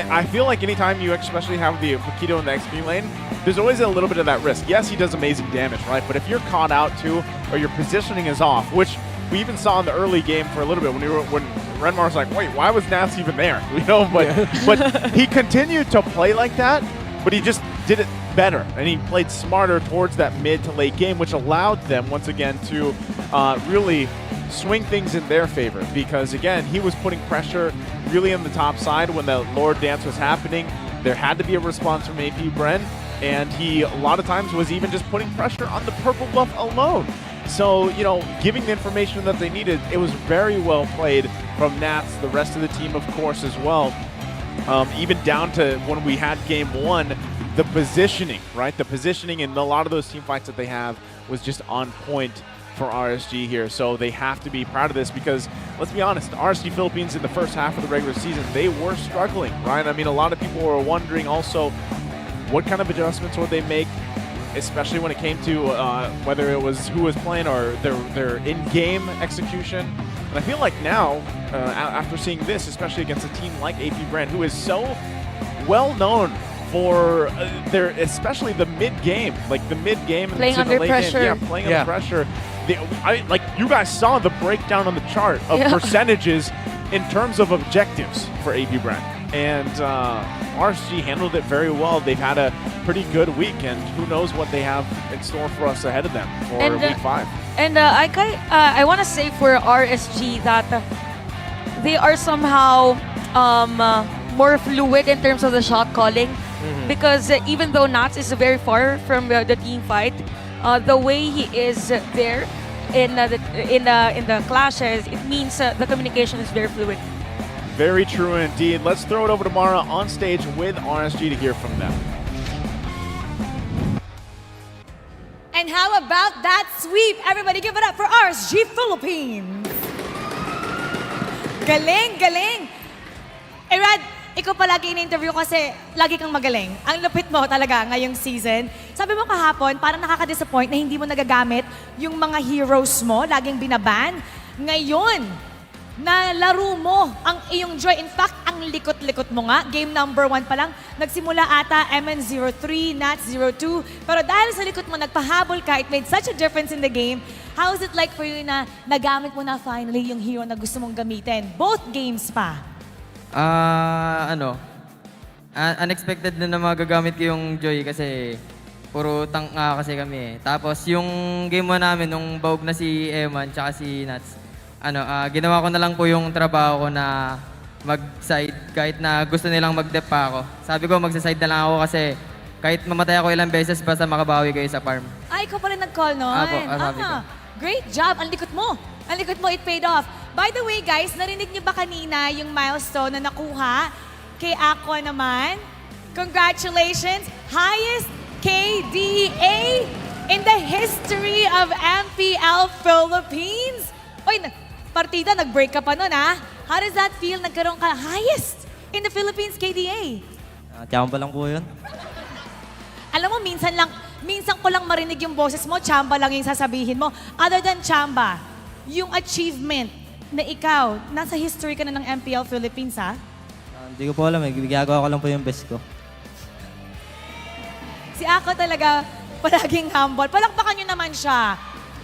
I feel like anytime you especially have the Paquito in the XP lane, there's always a little bit of that risk. Yes, he does amazing damage, right? But if you're caught out too, or your positioning is off, which we even saw in the early game for a little bit when Renmar was like, wait, why was Naz even there? But he continued to play like that, but he just did it better, and he played smarter towards that mid to late game, which allowed them once again to really swing things in their favor, because again, he was putting pressure really on the top side when the Lord dance was happening. There had to be a response from APBR, and he a lot of times was even just putting pressure on the purple buff alone. So, giving the information that they needed, it was very well played from Nats, the rest of the team, of course, as well. Even down to when we had game 1, the positioning, right? The positioning in a lot of those team fights that they have was just on point for RSG here. So they have to be proud of this, because let's be honest, RSG Philippines in the first half of the regular season, they were struggling, right? I mean, a lot of people were wondering also what kind of adjustments would they make, especially when it came to whether it was who was playing or their in-game execution. And I feel like now, after seeing this, especially against a team like APBR, who is so well known for especially the mid-game, like the mid-game and Playing to the under late pressure. game. Yeah, playing under pressure. Like you guys saw the breakdown on the chart of percentages in terms of objectives for APBR. And RSG handled it very well. They've had a pretty good week, and who knows what they have in store for us ahead of them for week 5. And I want to say for RSG that they are somehow more fluid in terms of the shot calling, because even though Nats is very far from the team fight, the way he is there in the clashes, it means the communication is very fluid. Very true indeed. Let's throw it over to Mara on stage with RSG to hear from them. And how about that sweep? Everybody give it up for RSG Philippines. Galing, galing. Rad, ikaw palagi in-interview kasi lagi kang magaling. Ang lupit mo talaga ngayong season. Sabi mo kahapon, parang nakaka-disappoint na hindi mo nagagamit yung mga heroes mo, laging binaban. Ngayon, nalaro mo ang iyong joy. In fact, ang likot-likot mo nga. Game number 1 pa lang, nagsimula ata MN03, NAT02. Pero dahil sa likot mo, nagpahabol ka, it made such a difference in the game. How is it like for you na nagamit mo na finally yung hero na gusto mong gamitin? Both games pa. Unexpected na magagamit ko yung Joy kasi puro tank nga kasi kami eh. Tapos yung game mo namin, nung baog na si Eman tsaka si Nats, ginawa ko na lang po yung trabaho ko na mag-side kahit na gusto nilang mag-dep pa ako. Sabi ko magsaside na lang ako kasi kahit mamatay ako ilang beses basta makabawi kayo sa farm. Ikaw pala nag-call nun. Apo, sabi ko. Great job. Ang likot mo. Ang likot mo, it paid off. By the way, guys, narinig niyo ba kanina yung milestone na nakuha kay Aqua naman? Congratulations! Highest KDA in the history of MPL Philippines. Oy, partida, nag-break ka pa nun, ha? How does that feel? Nagkaroon ka highest in the Philippines KDA. Tiyamba lang po yun. Alam mo, minsan ko lang marinig yung boses mo, chamba lang yung sasabihin mo. Other than chamba, yung achievement na ikaw, nasa history ka na ng MPL Philippines, ha? Hindi ko po alam eh. Ginagawa ko lang po yung best ko. Si Ako talaga palaging humble. Palakpakan nyo naman siya.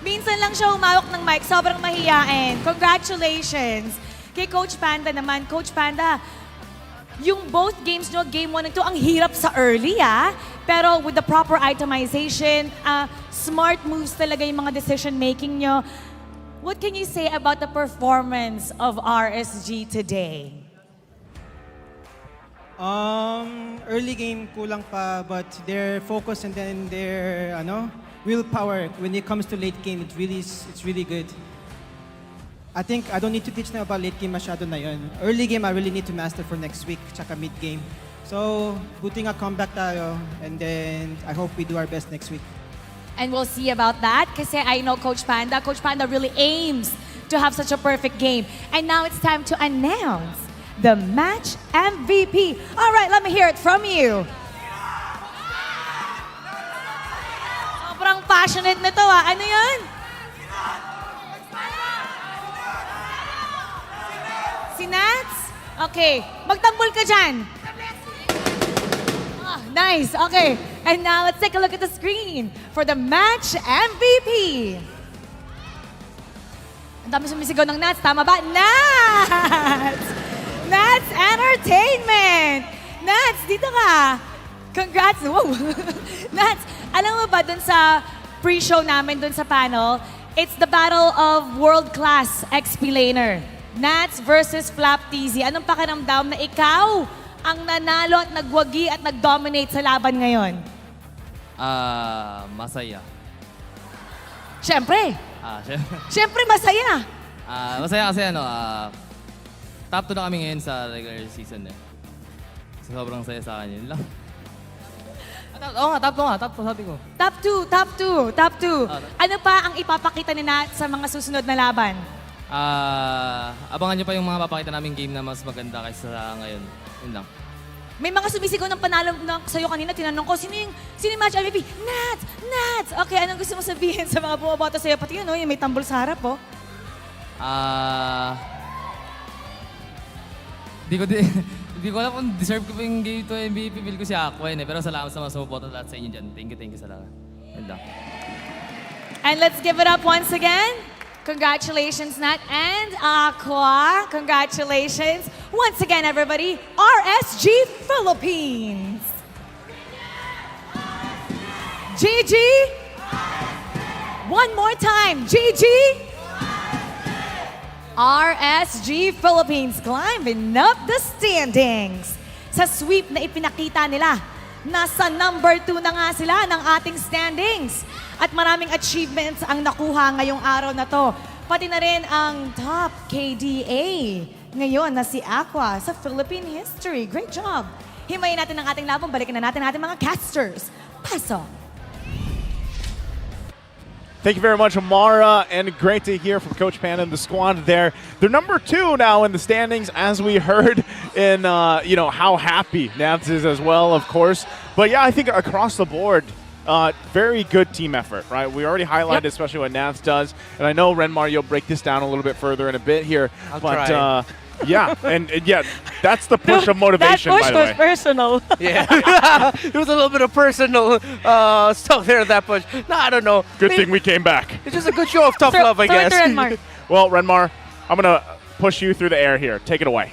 Minsan lang siya humawak ng mic, sobrang mahiyain. Congratulations! Kay Coach Panda naman. Coach Panda, yung both games nyo, game 1 and 2, ang hirap sa early, Pero with the proper itemization, smart moves talaga yung mga decision-making nyo. What can you say about the performance of RSG today? Early game kulang pa, but their focus and then their willpower when it comes to late game, it's really good. I think I don't need to teach them about late game masyado na yun. Early game I really need to master for next week, tsaka mid game. So, buti nga comeback tayo, and then I hope we do our best next week. And we'll see about that kasi I know Coach Panda really aims to have such a perfect game. And now it's time to announce the match MVP. All right, let me hear it from you. Sobrang passionate na to, Ano yun? Si Nats? Okay, magtambol ka dyan. Nice, okay. And now let's take a look at the screen for the match MVP. Ang dami sumisigaw ng Nats, tama ba? Nats! Nats Entertainment! Nats, dito ka. Congrats. Whoa. Nats, alam mo ba dun sa pre-show namin dun sa panel, it's the battle of world-class explainer. Nats versus Flap TZ. Anong pakiramdam na ikaw ang nanalo at nagwagi at nag-dominate sa laban ngayon? Masaya. Siyempre. Siyempre masaya. Masaya kasi top 2 na kami ngayon sa regular season Sobrang saya sa akin, yun lang. Top 2 sabi ko. Top 2. Ano pa ang ipapakita ni Nats sa mga susunod na laban? Abangan nyo pa yung mga papakita naming game na mas maganda kaysa ngayon. Yun lang. May mga sumisigaw ng panalo sa'yo kanina. Tinanong ko, sino yung match MVP? Nats! Okay, anong gusto mo sabihin sa mga bumaboto sa'yo? Pati yun, yung may tambol sa harap, Hindi ko alam kung deserve ko pa yung game to MVP. Feel ko si Aqua Pero salamat sa mga sumuporta lahat sa inyo dyan. Thank you sa lahat. Yun lang. And let's give it up once again. Congratulations, Nat and Aqua. Congratulations. Once again, everybody, RSG Philippines. GG. One more time. GG. RSG Philippines climbing up the standings. Sa sweep na ipinakita nila, nasa number 2 na nga sila ng ating standings. At maraming achievements ang nakuha ngayong araw na to. Pati na rin ang top KDA ngayon na si Aqua sa Philippine history. Great job! Himayin natin ang ating labang. Balikan na natin ang ating mga casters. Pasok! Thank you very much, Amara, and great to hear from Coach Panda and the squad there. They're number 2 now in the standings, as we heard in, how happy Nats is as well, of course. But yeah, I think across the board, very good team effort, right? We already highlighted especially what Nats does, and I know Renmar, you'll break this down a little bit further in a bit here. I'll try. Yeah, and that's the push of motivation, by the way. That push was personal. Yeah. It was a little bit of personal stuff there, that push. No, I don't know. Good thing we came back. It's just a good show of tough love, I guess. Renmar. Well, Renmar, I'm going to push you through the air here. Take it away.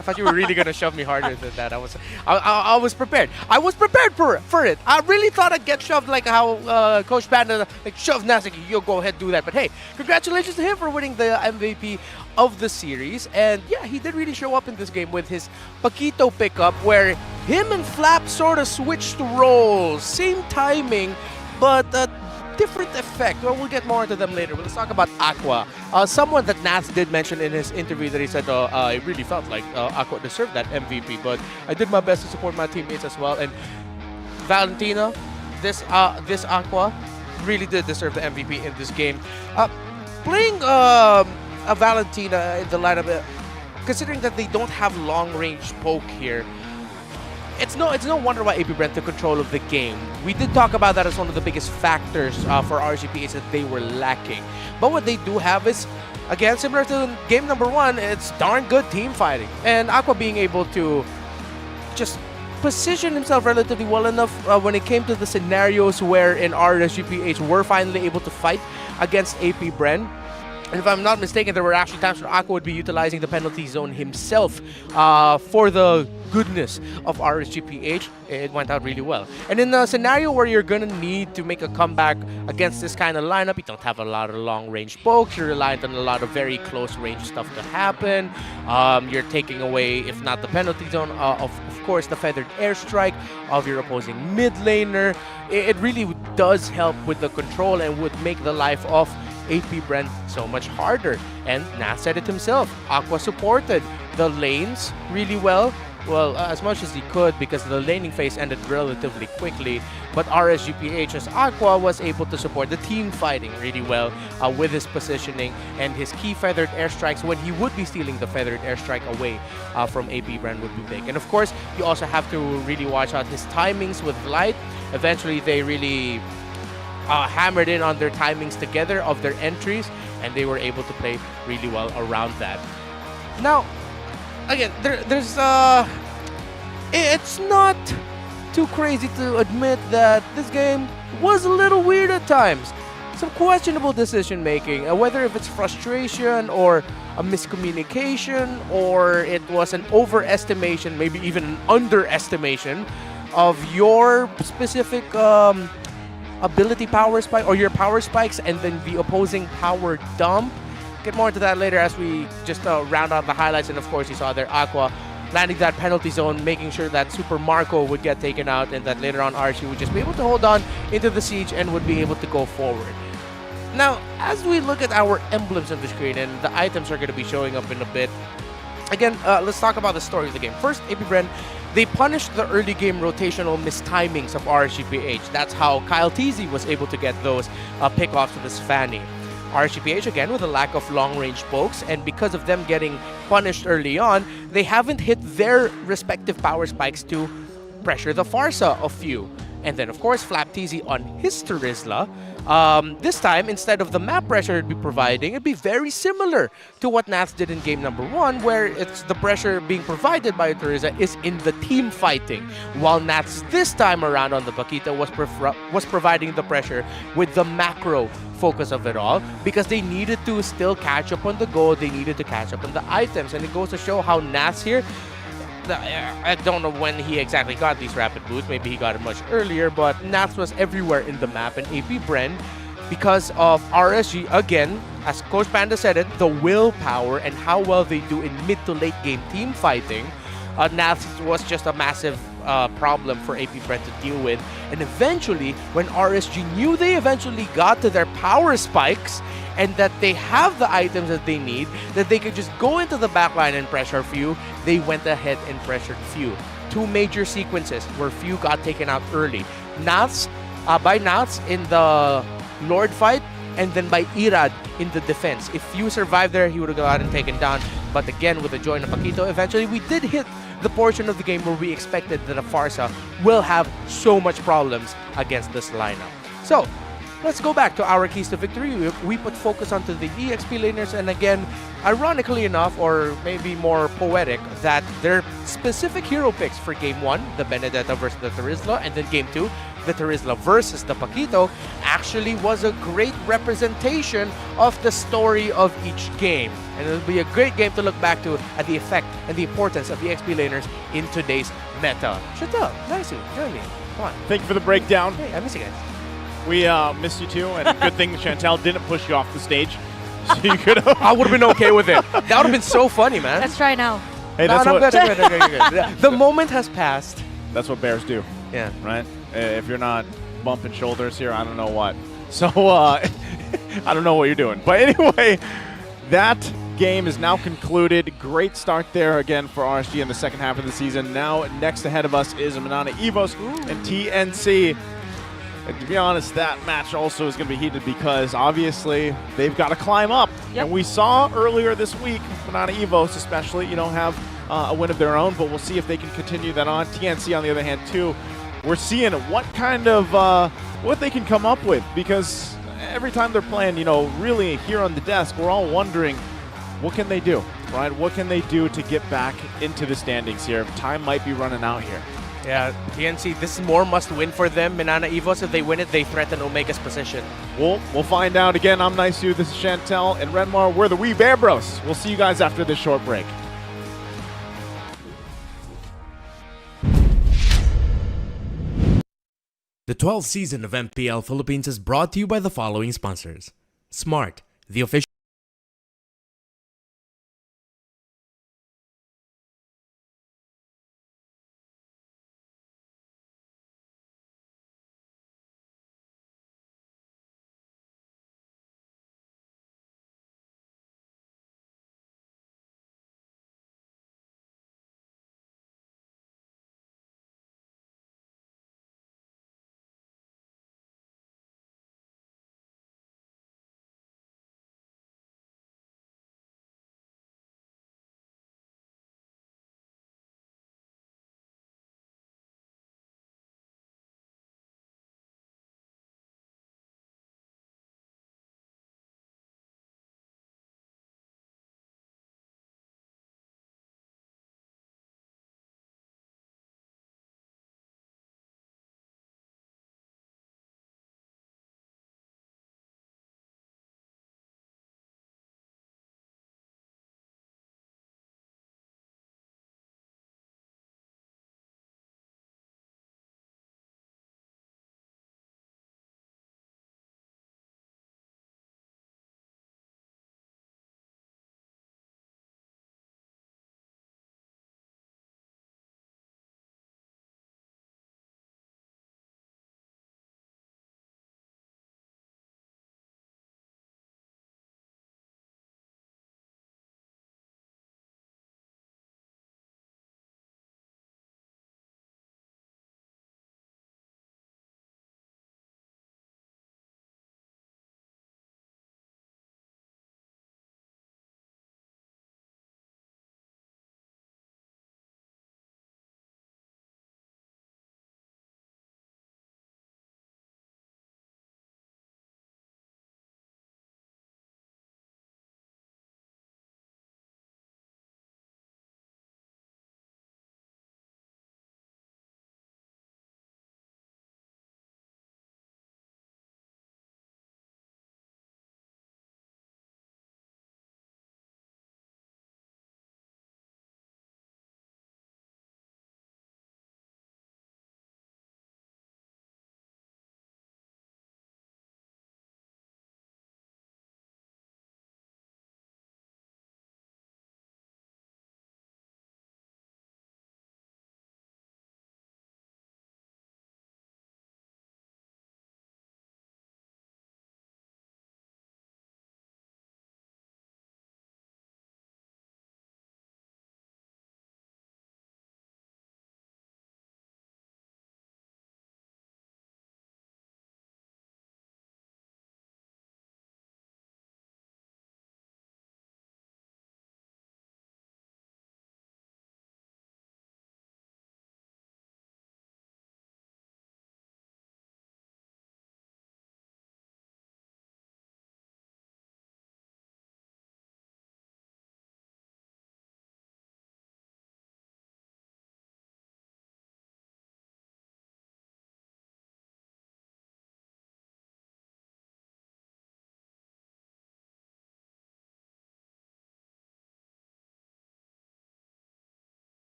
I thought you were really gonna shove me harder than that. I was prepared. I was prepared for it. I really thought I'd get shoved like how Coach Panda shoved Nats. Like, yo, go ahead, do that. But hey, congratulations to him for winning the MVP of the series. And yeah, he did really show up in this game with his Paquito pickup, where him and Flap sort of switched roles, same timing, but different effect. Well, we'll get more into them later. But let's talk about Aqua. Someone that Nats did mention in his interview that he said, I really felt like Aqua deserved that MVP, but I did my best to support my teammates as well. And Valentina, this Aqua really did deserve the MVP in this game. Playing a Valentina in the lineup, considering that they don't have long-range poke here, it's no wonder why AP Brent took control of the game. We did talk about that as one of the biggest factors for RSG PH that they were lacking. But what they do have is, again, similar to game number 1, it's darn good team fighting. And Aqua being able to just position himself relatively well enough when it came to the scenarios where in RSG PH were finally able to fight against AP Bren. And if I'm not mistaken, there were actually times where Aqua would be utilizing the penalty zone himself for the goodness of RSG PH. It went out really well. And in a scenario where you're going to need to make a comeback against this kind of lineup, you don't have a lot of long-range pokes. You're reliant on a lot of very close-range stuff to happen. You're taking away, if not the penalty zone, of course, the feathered airstrike of your opposing mid laner. It really does help with the control and would make the life of AP Brent so much harder. And Nath said it himself. Aqua supported the lanes really well. Well, as much as he could, because the laning phase ended relatively quickly. But RSG PH's Aqua was able to support the team fighting really well with his positioning and his key feathered airstrikes when he would be stealing the feathered airstrike away from AP Brand would be big. And of course, you also have to really watch out his timings with Light. Eventually, they really hammered in on their timings together of their entries, and they were able to play really well around that. Now, again, it's not too crazy to admit that this game was a little weird at times. Some questionable decision making, whether if it's frustration or a miscommunication, or it was an overestimation, maybe even an underestimation of your specific ability power spike or your power spikes, and then the opposing power dump. Get more into that later as we just round out the highlights. And of course, you saw there Aqua landing that penalty zone, making sure that Super Marco would get taken out, and that later on RSG would just be able to hold on into the siege and would be able to go forward. Now, as we look at our emblems on the screen, and the items are going to be showing up in a bit, again, let's talk about the story of the game. First, AP Bren, they punished the early game rotational mistimings of RSG PH. That's how Kyle TZ was able to get those pickoffs with his Fanny. RSG PH, again, with a lack of long-range pokes, and because of them getting punished early on, they haven't hit their respective power spikes to pressure the Farsa of few. And then, of course, Flap TZ on his Terizla. This time, instead of the map pressure it'd be providing, it'd be very similar to what Nath did in game number 1, where it's the pressure being provided by Terizla is in the team fighting, while Nath's this time around on the Paquito was providing the pressure with the macro focus of it all, because they needed to still catch up on the gold, they needed to catch up on the items, and it goes to show how Nath here, I don't know when he exactly got these rapid boosts. Maybe he got it much earlier, but Nath was everywhere in the map. And AP Bren, because of RSG, again, as Coach Panda said it, the willpower and how well they do in mid to late game team fighting, Nath was just a massive problem for AP Bren to deal with. And eventually, when RSG knew they eventually got to their power spikes, and that they have the items that they need, that they could just go into the backline and pressure Few, they went ahead and pressured Few. Two major sequences where Few got taken out early. By Naths in the Lord fight, and then by Irad in the defense. If Few survived there, he would have gotten taken down. But again, with the join of Paquito, eventually we did hit the portion of the game where we expected that a Farsa will have so much problems against this lineup. So, let's go back to our keys to victory. We put focus onto the EXP laners, and again, ironically enough, or maybe more poetic, that their specific hero picks for Game 1, the Benedetta versus the Terizla, and then Game 2, the Terizla versus the Paquito, actually was a great representation of the story of each game. And it'll be a great game to look back to at the effect and the importance of EXP laners in today's meta. Shut up. Nice. Join me. Come on. Thank you for the breakdown. Hey, I miss you guys. We missed you too, and good thing Chantel didn't push you off the stage. So you could have. I would have been okay with it. That would have been so funny, man. Let's try now. Hey, that's no, what. I'm good. The moment has passed. That's what bears do. Yeah. Right? If you're not bumping shoulders here, I don't know what. So, I don't know what you're doing. But anyway, that game is now concluded. Great start there again for RSG in the second half of the season. Now, next ahead of us is MNNE VS and TNC. And to be honest, that match also is going to be heated because obviously they've got to climb up. Yep. And we saw earlier this week, MNNE VS especially, have a win of their own, but we'll see if they can continue that on. TNC, on the other hand, too, we're seeing what kind of, what they can come up with, because every time they're playing, you know, really here on the desk, we're all wondering, what can they do, right? What can they do to get back into the standings here? Time might be running out here. Yeah, TNC, this is more must-win for them. MNNE EVOS, if they win it, they threaten Omega's position. We'll find out. Again, I'm Nice-U, this is Chantel, and Renmar, we're the Wee Bear Bros. We'll see you guys after this short break. The 12th season of MPL Philippines is brought to you by the following sponsors. Smart, the official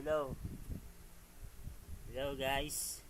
hello. Hello, guys.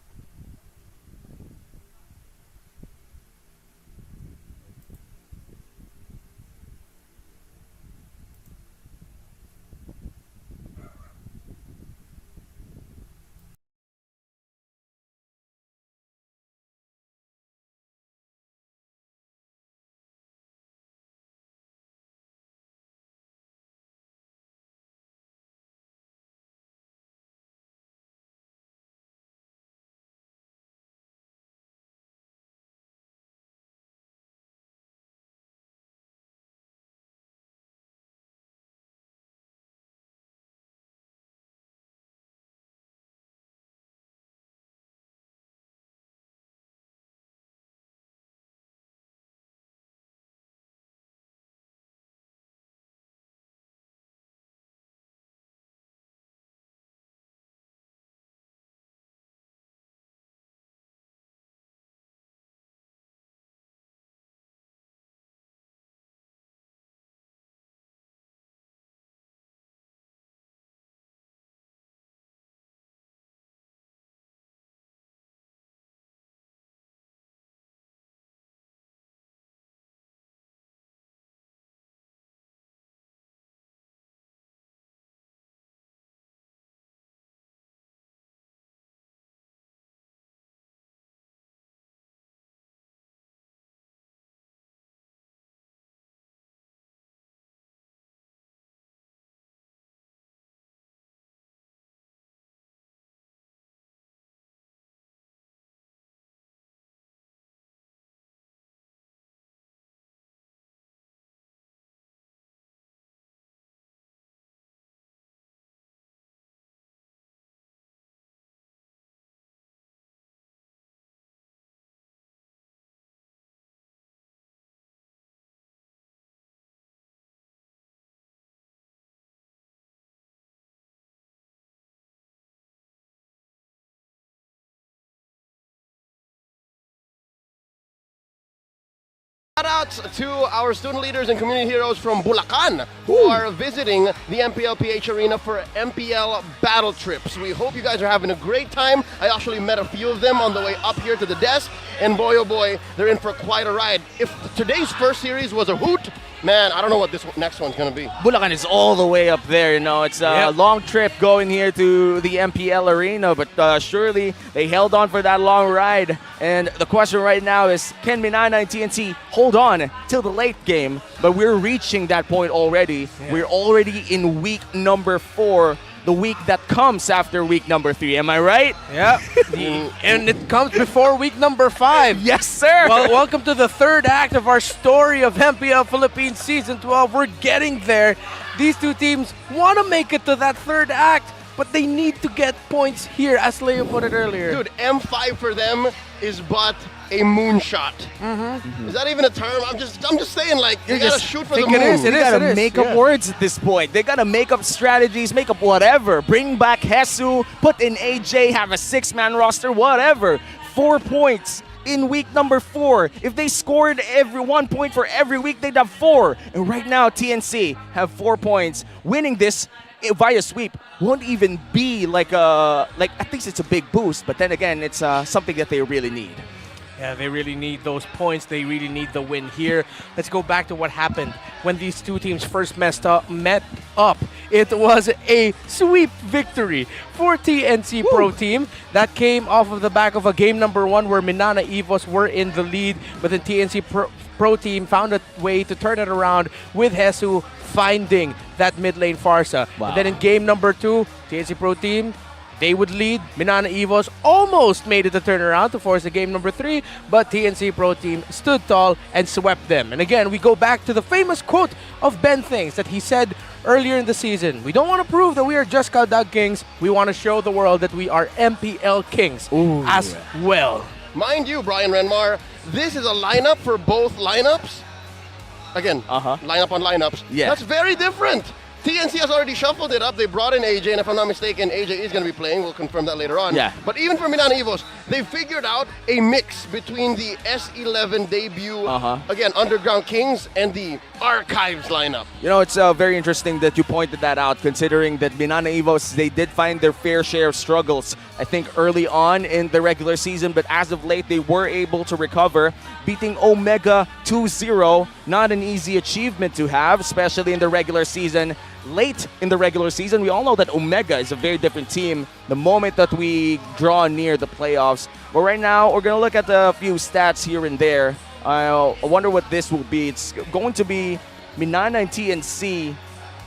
Shoutouts to our student leaders and community heroes from Bulacan who are visiting the Mpl-Ph arena for MPL battle trips. We hope you guys are having a great time. I actually met a few of them on the way up here to the desk, and boy oh boy, they're in for quite a ride. If today's first series was a hoot, man, I don't know what this next one's gonna be. Bulacan is all the way up there, you know. It's a long trip going here to the MPL arena, but surely they held on for that long ride. And the question right now is, can MNNE and TNC hold on till the late game? But we're reaching that point already. Yeah. We're already in week number 4. The week that comes after week number 3. Am I right? Yeah. And it comes before week number 5. Yes, sir. Well, welcome to the third act of our story of MPL Philippines Season 12. We're getting there. These two teams want to make it to that third act, but they need to get points here, as Leo put it earlier. Dude, M5 for them is but a moonshot. Is that even a term? I'm just saying, like, you gotta shoot for the moon. They gotta make up words at this point. They gotta make up strategies, make up whatever. Bring back Jesus, put in AJ, have a 6-man roster, whatever. 4 points in week number 4. If they scored every 1 point for every week, they'd have 4. And right now, TNC have 4 points. Winning this via sweep won't even be like at least it's a big boost, but then again, it's something that they really need. Yeah, they really need those points. They really need the win here. Let's go back to what happened when these two teams first met up. It was a sweep victory for TNC Pro Team. That came off of the back of a game number 1 where MNNE EVOS were in the lead, but then TNC Pro Team found a way to turn it around with Jesus finding that mid lane Farsa. Wow. And then in game number 2, TNC Pro Team, they would lead. MNNE EVOS almost made it to turn around to force the game number 3, but TNC Pro Team stood tall and swept them. And again, we go back to the famous quote of Ben Things that he said earlier in the season. We don't want to prove that we are just Kaldag Kings. We want to show the world that we are MPL Kings as well. Mind you, Brian Renmar, this is a lineup for both lineups. Again, lineup on lineups. Yeah. That's very different TNC has already shuffled it up. They brought in AJ, and if I'm not mistaken, AJ is going to be playing. We'll confirm that later on. Yeah. But even for MNNE VS, they figured out a mix between the S11 debut, again, Underground Kings, and the Archives lineup. You know, it's very interesting that you pointed that out, considering that MNNE VS, they did find their fair share of struggles, I think, early on in the regular season, but as of late, they were able to recover, beating Omega 2-0. Not an easy achievement to have, especially in the regular season. Late in the regular season, we all know that Omega is a very different team the moment that we draw near the playoffs. But right now, we're going to look at a few stats here and there. I wonder what this will be. It's going to be MNNE and TNC,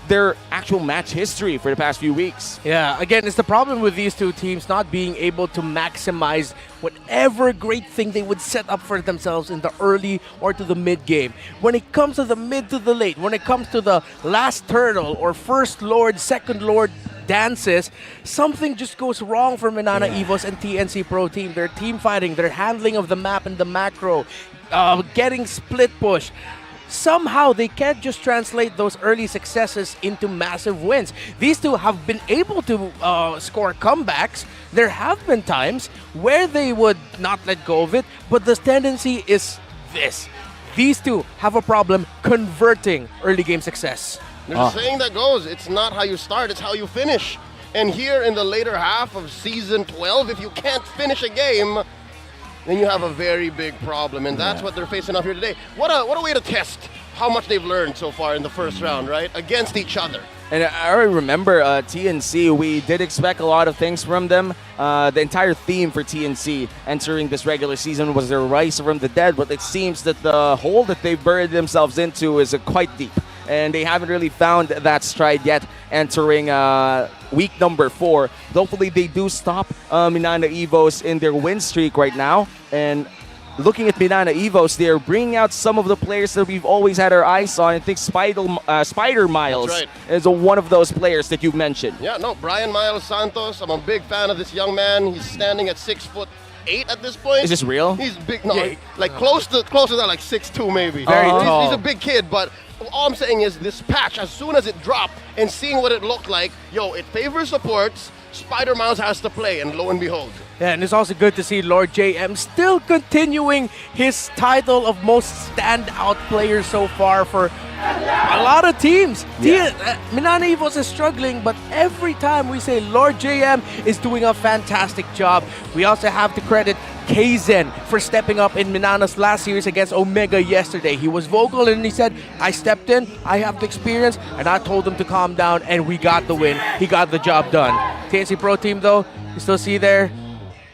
their actual match history for the past few weeks. Yeah, again, it's the problem with these two teams not being able to maximize whatever great thing they would set up for themselves in the early or to the mid game. When it comes to the mid to the late, when it comes to the last turtle or first lord, second lord dances, something just goes wrong for MNNE VS and TNC Pro Team. Their team fighting, their handling of the map and the macro, getting split push. Somehow they can't just translate those early successes into massive wins. These two have been able to score comebacks. There have been times where they would not let go of it, but the tendency is this. These two have a problem converting early game success. There's a saying that goes, it's not how you start, it's how you finish. And here in the later half of Season 12, if you can't finish a game, then you have a very big problem, and that's what they're facing up here today. What a way to test how much they've learned so far in the first round, right? Against each other. And I remember TNC, we did expect a lot of things from them. The entire theme for TNC entering this regular season was their rise from the dead, but it seems that the hole that they've buried themselves into is quite deep. And they haven't really found that stride yet entering week number 4. Hopefully they do stop MNNE VS in their win streak right now. And looking at MNNE VS, they're bringing out some of the players that we've always had our eyes on. I think Spider Miles is one of those players that you mentioned. Yeah, no, Brian Miles Santos. I'm a big fan of this young man. He's standing at 6'8" at this point. Is this real? He's big. No, like close to that, like 6'2" maybe. Very tall. He's a big kid, but all I'm saying is this patch, as soon as it dropped and seeing what it looked like, it favors supports. Spider Miles has to play, and lo and behold. Yeah, and it's also good to see Lord JM still continuing his title of most standout player so far for a lot of teams. MNNE VS is struggling, but every time we say Lord JM is doing a fantastic job. We also have to credit Kaizen for stepping up in MNNE's last series against Omega yesterday. He was vocal and he said, I stepped in, I have the experience, and I told him to calm down, and we got the win. He got the job done. TNC Pro Team, though, you still see there,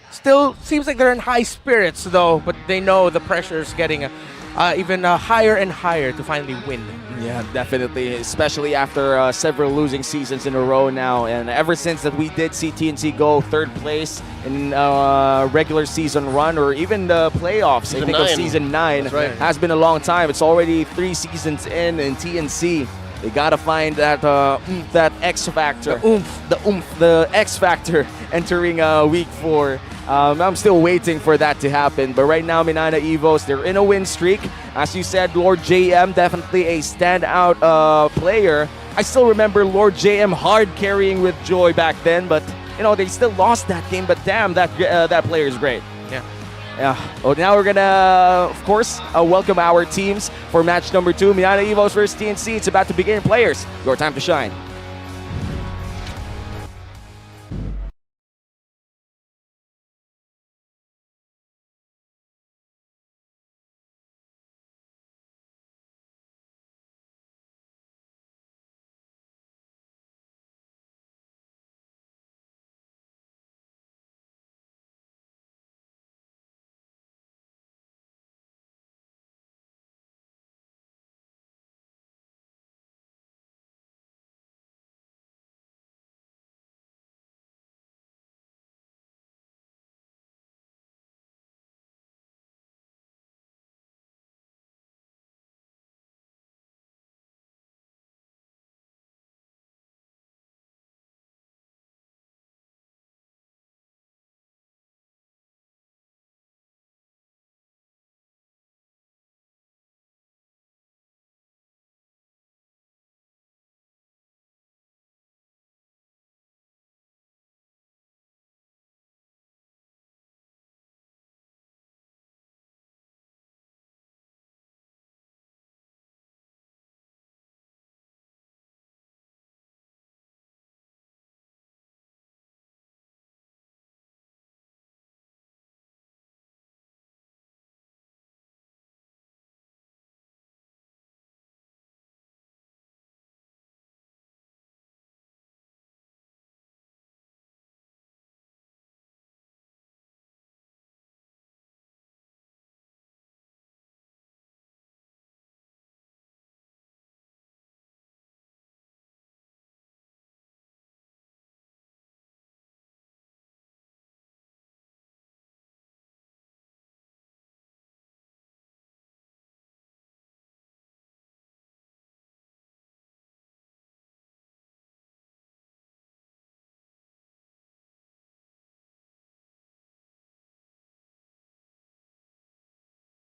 still seems like they're in high spirits, though, but they know the pressure is getting even higher and higher to finally win. Yeah, definitely, especially after several losing seasons in a row now. And ever since that we did see TNC go 3rd place in regular season run or even the playoffs, I think of Season 9, has been a long time. It's already 3 seasons in TNC. They gotta find that that X factor, the X factor entering week 4. I'm still waiting for that to happen, but right now MNNE VS, they're in a win streak. As you said, Lord JM definitely a standout player. I still remember Lord JM hard carrying with Joy back then, but they still lost that game. But damn, that player is great. Yeah. Well, now we're gonna, of course, welcome our teams for match number 2. MNNE VS versus TNC. It's about to begin. Players, your time to shine.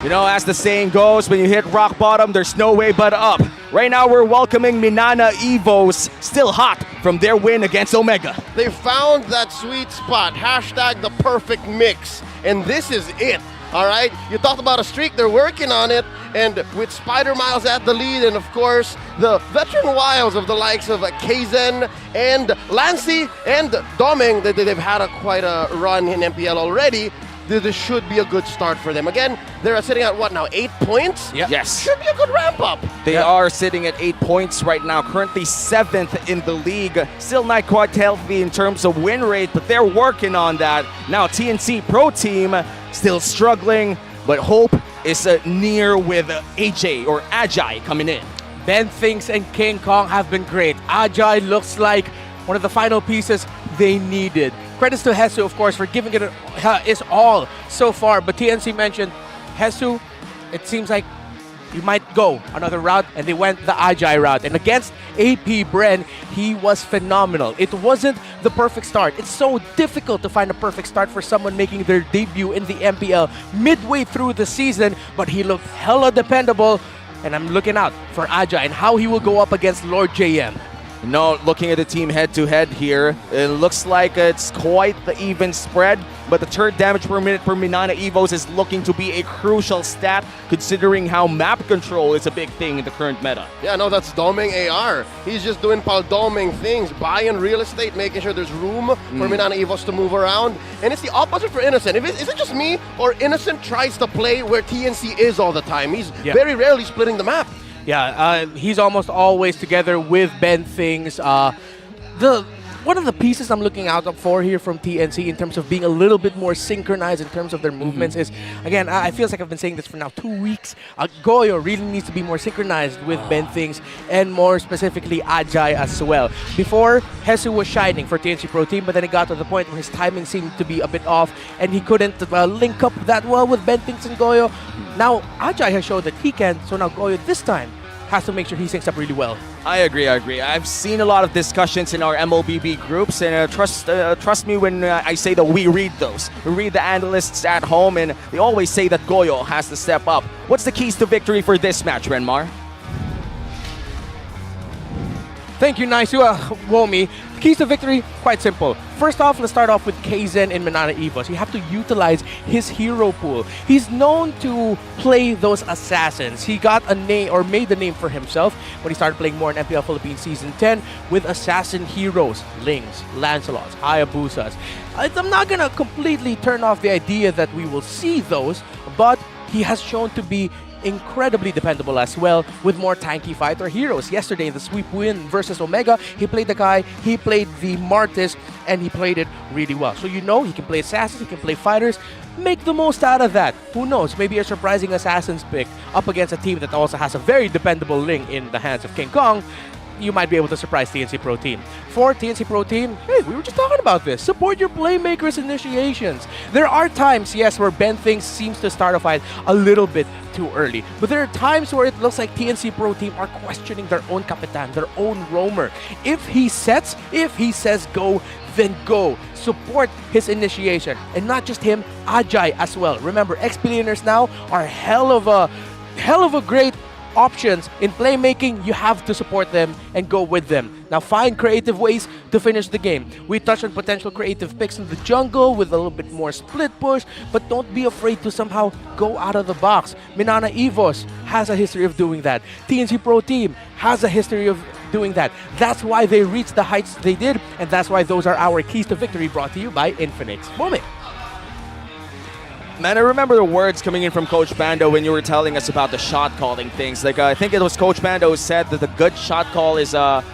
You know, as the saying goes, when you hit rock bottom, there's no way but up. Right now, we're welcoming MNNE EVOS, still hot from their win against Omega. They found that sweet spot, hashtag the perfect mix, and this is it. All right, you talked about a streak, they're working on it, and with Spider Miles at the lead, and of course, the veteran wiles of the likes of Kaizen and Lancey and Doming, they've had quite a run in MPL already. This should be a good start for them. Again, they're sitting at what now, 8 points? Yep. Yes. Should be a good ramp up. They are sitting at 8 points right now, currently 7th in the league. Still not quite healthy in terms of win rate, but they're working on that. Now TNC Pro Team still struggling, but hope is near with AJ or Ajay coming in. Ben Thinks and King Kong have been great. Ajay looks like one of the final pieces they needed. Credits to Hesu, of course, for giving it his all so far. But TNC mentioned Hesu, it seems like you might go another route, and they went the Ajay route. And against AP Bren, he was phenomenal. It wasn't the perfect start. It's so difficult to find a perfect start for someone making their debut in the MPL midway through the season, but he looked hella dependable. And I'm looking out for Ajay and how he will go up against Lord JM. No, looking at the team head-to-head here, it looks like it's quite the even spread, but the turret damage per minute per MNNE EVOS is looking to be a crucial stat, considering how map control is a big thing in the current meta. Yeah, no, that's Doming AR. He's just doing Doming things, buying real estate, making sure there's room for MNNE EVOS to move around. And it's the opposite for Innocent. Is it just me, or Innocent tries to play where TNC is all the time? He's very rarely splitting the map. Yeah, he's almost always together with Ben Things. One of the pieces I'm looking out for here from TNC in terms of being a little bit more synchronized in terms of their movements is, again, I feel like I've been saying this for now 2 weeks. Goyo really needs to be more synchronized with Ben Things, and more specifically Ajay as well. Before, Hesu was shining for TNC Pro Team, but then it got to the point where his timing seemed to be a bit off, and he couldn't link up that well with Ben Things and Goyo. Now, Ajay has showed that he can, so now Goyo this time has to make sure he syncs up really well. I agree. I've seen a lot of discussions in our MLBB groups, and trust me when I say that we read those. We read the analysts at home, and they always say that Goyo has to step up. What's the keys to victory for this match, Renmar? Thank you, Nice Womi. Keys to victory, quite simple. First off, let's start off with Kaizen in MNNE EVOS. You have to utilize his hero pool. He's known to play those assassins. He got a name, or made the name for himself, when he started playing more in MPL Philippines Season 10 with assassin heroes, Lings, Lancelots, Hayabusas. I'm not gonna completely turn off the idea that we will see those, but he has shown to be incredibly dependable as well with more tanky fighter heroes. Yesterday in the sweep win versus Omega, he played the guy, he played the Martis, and he played it really well. So you know he can play assassins, he can play fighters. Make the most out of that. Who knows, maybe a surprising assassins pick up against a team that also has a very dependable Ling in the hands of King Kong. You might be able to surprise TNC Pro Team. For TNC Pro Team, hey, we were just talking about this. Support your playmakers' initiations. There are times, yes, where Ben Things seems to start a fight a little bit too early. But there are times where it looks like TNC Pro Team are questioning their own Kapitan, their own roamer. If he sets, if he says go, then go. Support his initiation. And not just him, Ajay as well. Remember, ex-billionaires now are hell of a great options in playmaking. You have to support them and go with them. Now find creative ways to finish the game. We touched on potential creative picks in the jungle with a little bit more split push, but don't be afraid to somehow go out of the box. MNNE EVOS has a history of doing that. TNC Pro Team has a history of doing that. That's why they reached the heights they did, and that's why those are our keys to victory, brought to you by Infinix. Moment. Man, I remember the words coming in from Coach Bando when you were telling us about the shot calling things. Like, I think it was Coach Bando who said that the good shot call is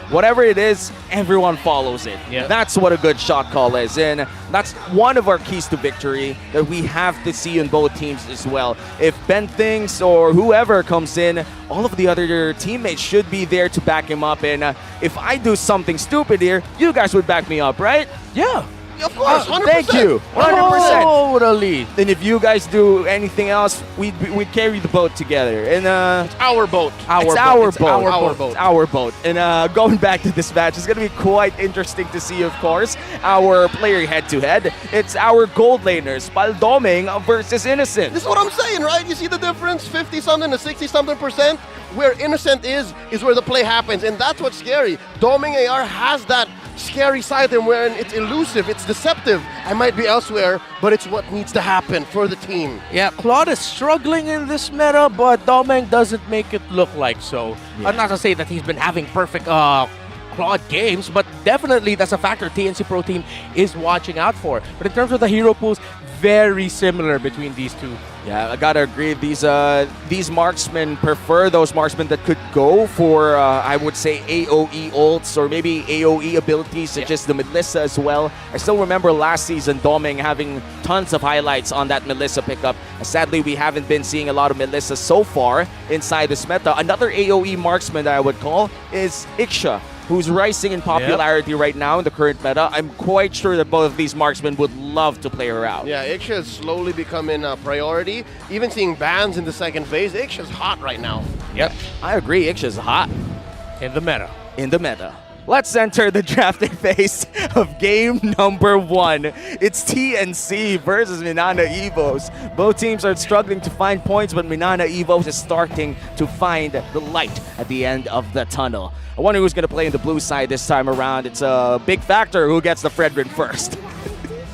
whatever it is, everyone follows it. Yeah. That's what a good shot call is. And that's one of our keys to victory that we have to see in both teams as well. If Ben Things or whoever comes in, all of the other teammates should be there to back him up. And if I do something stupid here, you guys would back me up, right? Yeah. Of course, 100%. Thank you. 100%. Totally. And if you guys do anything else, we'd carry the boat together. And It's our boat. It's our boat. Our boat. It's our boat. And going back to this match, it's going to be quite interesting to see, of course, our player head-to-head. It's our gold laners, Paldoming versus Innocent. This is what I'm saying, right? You see the difference? 50-something to 60-something%. Where Innocent is where the play happens. And that's what's scary. Doming AR has that scary side to him where it's elusive, it's deceptive. I might be elsewhere, but it's what needs to happen for the team. Yeah, Claude is struggling in this meta, but Domeng doesn't make it look like so. Yeah. Not to say that he's been having perfect Claude games, but definitely that's a factor TNC Pro Team is watching out for. But in terms of the hero pools, very similar between these two. Yeah, I gotta agree. These marksmen prefer those marksmen that could go for, I would say, AOE ults or maybe AOE abilities such as the Melissa as well. I still remember last season Doming having tons of highlights on that Melissa pickup. Sadly, we haven't been seeing a lot of Melissa so far inside this meta. Another AOE marksman that I would call is Iksha, who's rising in popularity right now in the current meta. I'm quite sure that both of these marksmen would love to play her out. Yeah, Iksha is slowly becoming a priority. Even seeing bans in the second phase, Iksha's hot right now. Yep, I agree. Iksha's hot. In the meta. In the meta. Let's enter the drafting phase of game number 1. It's TNC versus Minana Evos. Both teams are struggling to find points, but Minana Evos is starting to find the light at the end of the tunnel. I wonder who's going to play in the blue side this time around. It's a big factor who gets the Fredrin first.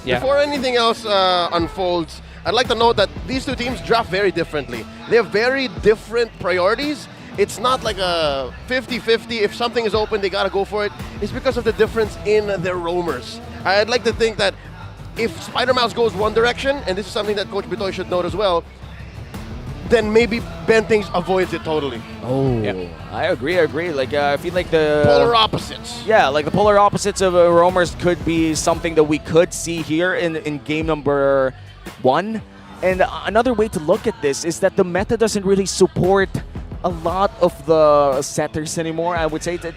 Yeah. Before anything else unfolds, I'd like to note that these two teams draft very differently. They have very different priorities. It's not like a 50-50. If something is open, they gotta go for it. It's because of the difference in their roamers. I'd like to think that if Spider Mouse goes one direction, and this is something that Coach Bitoy should note as well, then maybe Ben Things avoids it totally. Oh, yeah. I agree. Like, I feel like the polar opposites. Yeah, like the polar opposites of roamers could be something that we could see here in game number 1. And another way to look at this is that the meta doesn't really support a lot of the setters anymore. I would say that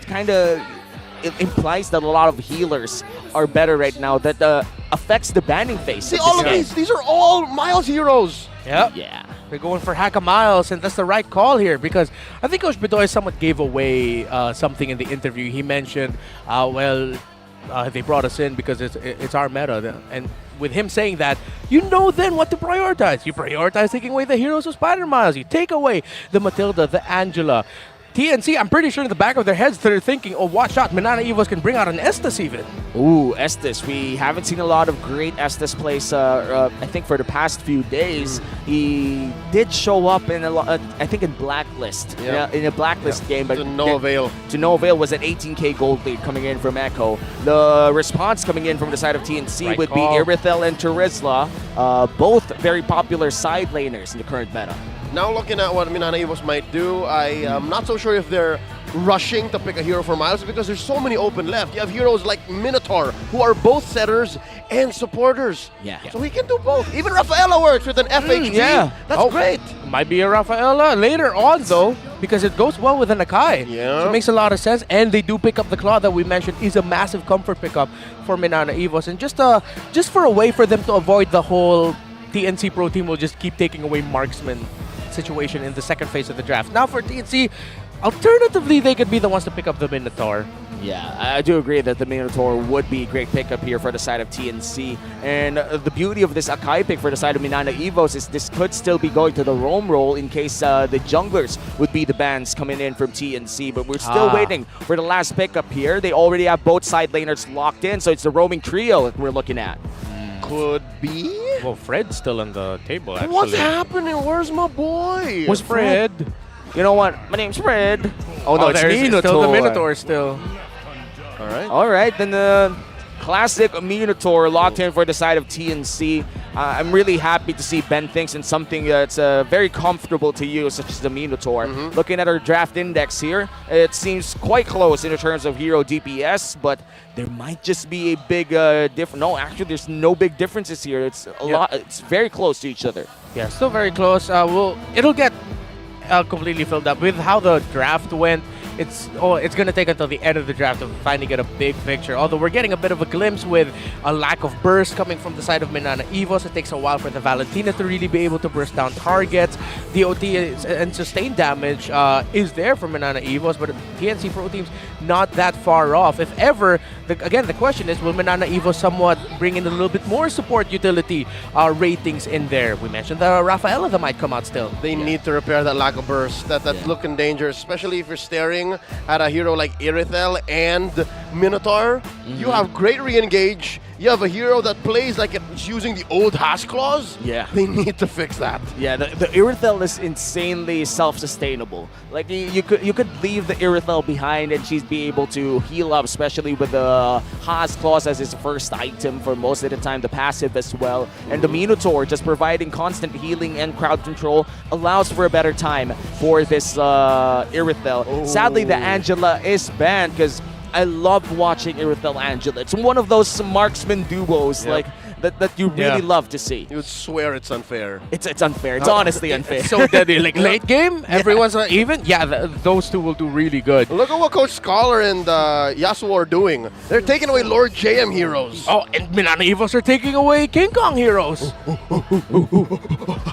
it implies that a lot of healers are better right now. That affects the banning phase. See, all of these are all Miles heroes. Yep. Yeah. They're going for Hack a Miles, and that's the right call here because I think Coach Bitoy somewhat gave away something in the interview. He mentioned, they brought us in because it's our meta. And with him saying that, you know then what to prioritize. You prioritize taking away the heroes of Spider-Miles. You take away the Matilda, the Angela. TNC, I'm pretty sure in the back of their heads they're thinking, oh, watch out, Minana Evos can bring out an Estes even. Ooh, Estes. We haven't seen a lot of great Estes plays, I think, for the past few days. He did show up in I think in Blacklist, in a Blacklist game. But to no avail. To no avail was an 18k gold lead coming in from Echo. The response coming in from the side of TNC would be Irithel and Terizla, both very popular side laners in the current meta. Now looking at what Minana Evos might do, I am not so sure if they're rushing to pick a hero for Miles because there's so many open left. You have heroes like Minotaur who are both setters and supporters. Yeah. So he can do both. Even Rafaela works with an FHG. That's great. Might be a Rafaela later on though because it goes well with an Akai. Yeah. So it makes a lot of sense. And they do pick up the Claw that we mentioned is a massive comfort pickup for Minana Evos. And just for a way for them to avoid the whole TNC Pro Team will just keep taking away marksman situation in the second phase of the draft. Now for TNC, alternatively, they could be the ones to pick up the Minotaur. Yeah, I do agree that the Minotaur would be a great pickup here for the side of TNC. And the beauty of this Akai pick for the side of Minana Evos is this could still be going to the roam role in case the junglers would be the bans coming in from TNC. But we're still waiting for the last pickup here. They already have both side laners locked in, so it's the roaming trio that we're looking at. Could be. Well, Fred's still on the table, actually. What's happening? Where's my boy? Where's Fred? You know what? My name's Fred. Oh, no, it's Minotaur. Still the Minotaur still. All right. All right, then the classic Minotaur locked in for the side of TNC. I'm really happy to see Ben thinks in something that's very comfortable to use, such as the Minotaur. Looking at our draft index here, it seems quite close in terms of hero DPS, but there might just be a big difference. No, actually, there's no big differences here. It's a lot. It's very close to each other. Yeah, still very close. It'll get completely filled up with how the draft went. it's gonna take until the end of the draft to finally get a big picture. Although we're getting a bit of a glimpse with a lack of burst coming from the side of MNNE EVOS. It takes a while for the Valentina to really be able to burst down targets. DOT and sustained damage is there for MNNE EVOS, but TNC Pro Team's not that far off. If ever, again, the question is, will MNNE EVOS somewhat bring in a little bit more support utility ratings in there? We mentioned that Rafaela that might come out still. They need to repair that lack of burst. That's looking dangerous, especially if you're staring at a hero like Irithel and Minotaur. You have great re-engage. You have a hero that plays like it's using the old hash claws. Yeah. They need to fix that. Yeah, the Irithel is insanely self-sustainable. Like you could leave the Irithel behind and she'd be able to heal up, especially with the Haas Claws as his first item for most of the time, the passive as well. And the Minotaur just providing constant healing and crowd control allows for a better time for this Irithel. Sadly, the Angela is banned because I love watching Irithel Angela. It's one of those marksman duos like that you really love to see. You would swear it's unfair. It's unfair. It's honestly unfair. It's so deadly. Like late game, everyone's not even. Yeah, those two will do really good. Look at what Coach Scholar and Yasuo are doing. They're taking away Lord JM heroes. Oh, and MNNE EVOS are taking away King Kong heroes.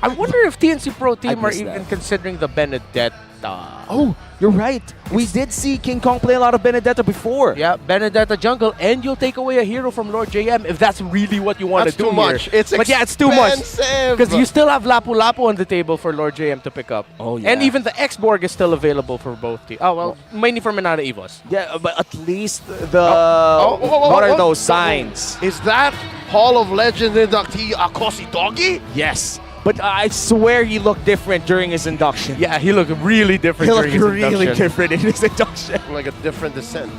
I wonder if TNC Pro Team are even considering the Benedetta. Oh, you're right. We did see King Kong play a lot of Benedetta before. Yeah, Benedetta jungle, and you'll take away a hero from Lord JM if that's really what you want to do. Too much. Here. But yeah, it's too much. Expensive. Because you still have Lapu Lapu on the table for Lord JM to pick up. Oh, yeah. And even the X-Borg is still available for both teams. Oh, well, mainly for MNNE EVOS. Yeah, but at least the... what are those signs? Is that Hall of Legends inductee Akosi Doggy? Yes. But I swear he looked different during his induction. Yeah, he looked really different during his induction. He looked really different in his induction. Like a different descent.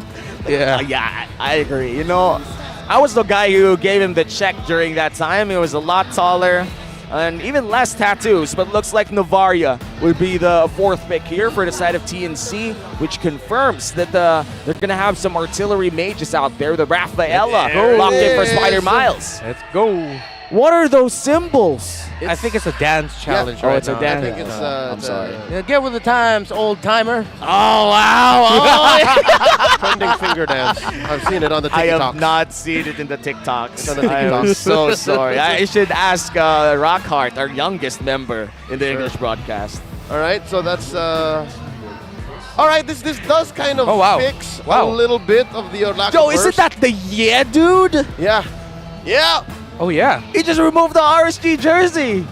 Yeah. Yeah, I agree. You know, I was the guy who gave him the check during that time. He was a lot taller and even less tattoos, but looks like Navaria would be the fourth pick here for the side of TNC, which confirms that they're going to have some artillery mages out there. The Rafaela locked in for Spider Miles. Let's go. What are those symbols? I think it's a dance challenge Oh, right it's now. a dance. I think it's, I'm sorry. Yeah, get with the times, old timer. Oh, wow. Trending finger dance. I've seen it on the TikToks. I have not seen it in the TikToks. It's on the I am TikToks. so sorry. I should ask Rockhart, our youngest member in the English broadcast. All right, so that's... all right, this does kind of fix a little bit of the lack Yo, of isn't burst. that the dude? Yeah. Yeah. Oh, yeah. He just removed the RSG jersey.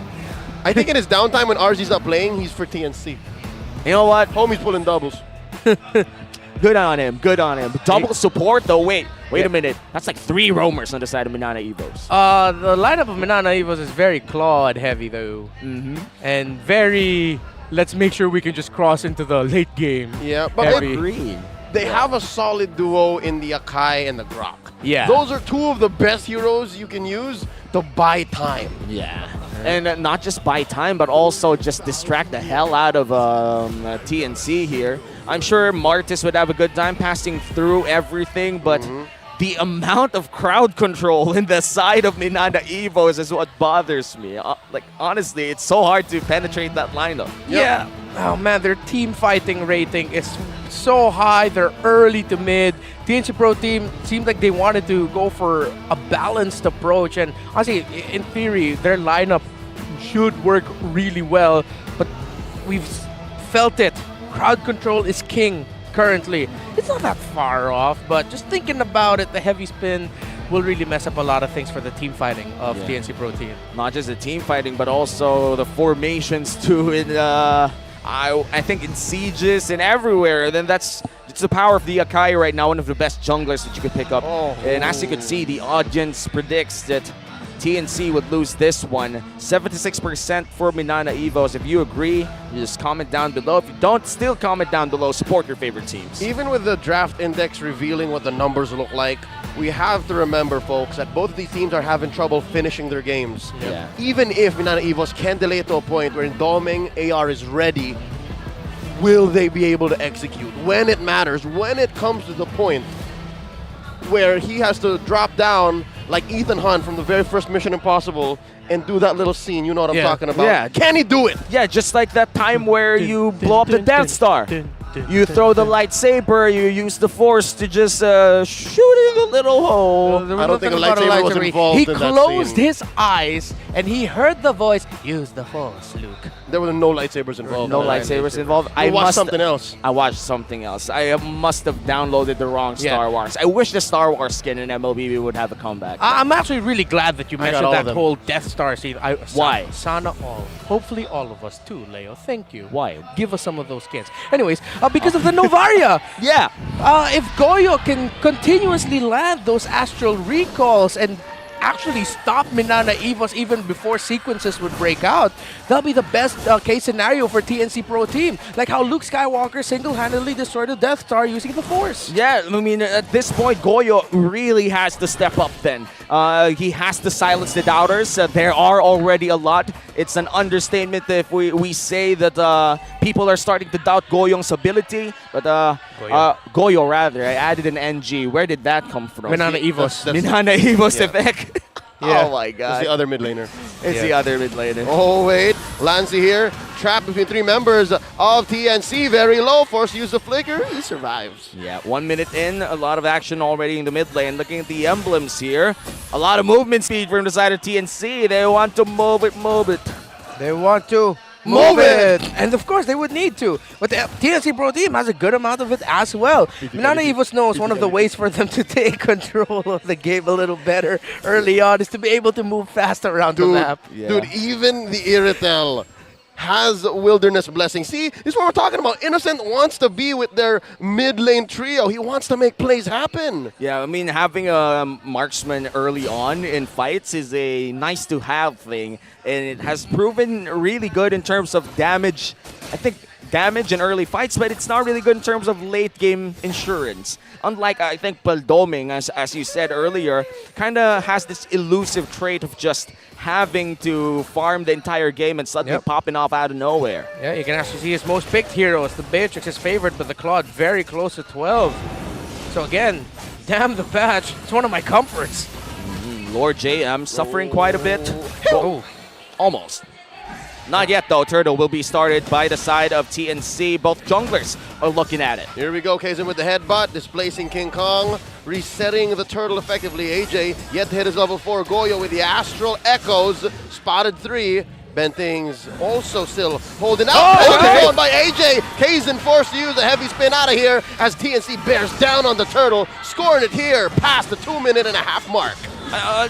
I think in his downtime when RG's not playing, he's for TNC. You know what? Homie's pulling doubles. Good on him. Good on him. Double support, though. Wait a minute. That's like 3 roamers on the side of MNNE EVOS. The lineup of MNNE EVOS is very clawed heavy, though. And very... Let's make sure we can just cross into the late game. Yeah, but heavy. They have a solid duo in the Akai and the Grok. Yeah. Those are two of the best heroes you can use to buy time. Yeah. And not just buy time, but also just distract the hell out of TNC here. I'm sure Martis would have a good time passing through everything, but the amount of crowd control in the side of MNNE EVOS is what bothers me. Like, honestly, it's so hard to penetrate that lineup. Yeah. Oh, man, their team fighting rating is so high. They're early to mid. TNC Pro Team seemed like they wanted to go for a balanced approach. And honestly, in theory, their lineup should work really well. But we've felt it. Crowd control is king currently. It's not that far off, but just thinking about it, the heavy spin will really mess up a lot of things for the team fighting of TNC Pro Team. Not just the team fighting, but also the formations too. In I think in sieges and everywhere. Then it's the power of the Akai right now, one of the best junglers that you could pick up. And as you can see, the audience predicts that TNC would lose this one. 76% for MNNE EVOS. If you agree, you just comment down below. If you don't, still comment down below. Support your favorite teams. Even with the draft index revealing what the numbers look like, we have to remember, folks, that both of these teams are having trouble finishing their games. Yeah. Even if MNNE EVOS can delay it to a point where Doming AR is ready, will they be able to execute? When it matters, when it comes to the point where he has to drop down like Ethan Hunt from the very first Mission Impossible and do that little scene, you know what I'm talking about? Yeah. Can he do it? Yeah, just like that time where you blow up the Death Star. You throw the lightsaber, you use the force to just shoot in the little hole. I don't think a lightsaber was involved He in that closed scene. his eyes and he heard the voice, use the force, Luke. There were no lightsabers involved. No lightsabers involved. I watched something else. I watched something else. I must have downloaded the wrong Star Wars. I wish the Star Wars skin in MLB would have a comeback. I'm actually really glad that you I got mentioned all of that them. whole Death Star scene. Why? Sana all. Hopefully all of us too, Leo. Thank you. Why? Give us some of those skins. Anyways, because of the Novaria. Yeah. If Goyo can continuously land those astral recalls and actually stop MNNE EVOS even before sequences would break out, that'll be the best case scenario for TNC Pro Team. Like how Luke Skywalker single-handedly destroyed the Death Star using the Force. Yeah, I mean, at this point, Goyo really has to step up then. He has to silence the doubters. There are already a lot. It's an understatement if we say that people are starting to doubt Goyong's ability. But Goyo, rather. I added an NG. Where did that come from? MNNE EVOS. MNNE EVOS effect. Yeah. Oh my god. It's the other mid laner. It's the other mid laner. Oh wait, Lancy here, trapped between 3 members of TNC, very low, forced to use the flicker, he survives. Yeah, 1 minute in, a lot of action already in the mid lane. Looking at the emblems here, a lot of movement speed from the side of TNC. They want to move it. They want to move it! And of course, they would need to. But the TNC Pro Team has a good amount of it as well. MNNE EVOS knows one of the ways for them to take control of the game a little better early on is to be able to move fast around the map. Dude, even the Iritel has Wilderness Blessing. See, this is what we're talking about. Innocent wants to be with their mid lane trio. He wants to make plays happen. Yeah, I mean, having a marksman early on in fights is a nice to have thing, and it has proven really good in terms of damage. I think damage in early fights, but it's not really good in terms of late game insurance. Unlike, I think, Paldoming, as you said earlier, kind of has this elusive trait of just having to farm the entire game and suddenly popping off out of nowhere. Yeah, you can actually see his most picked heroes. The Beatrix is favored, but the Claude very close to 12. So again, damn the patch. It's one of my comforts. Lord J, I'm suffering quite a bit. Almost. Not yet, though. Turtle will be started by the side of TNC. Both junglers are looking at it. Here we go, Kaizen with the headbutt, displacing King Kong, resetting the turtle effectively. AJ yet to hit his level 4. Goyo with the Astral Echoes, spotted 3. Benting's also still holding out. Going by AJ. Kaizen forced to use a heavy spin out of here as TNC bears down on the turtle, scoring it here past the 2.5-minute mark.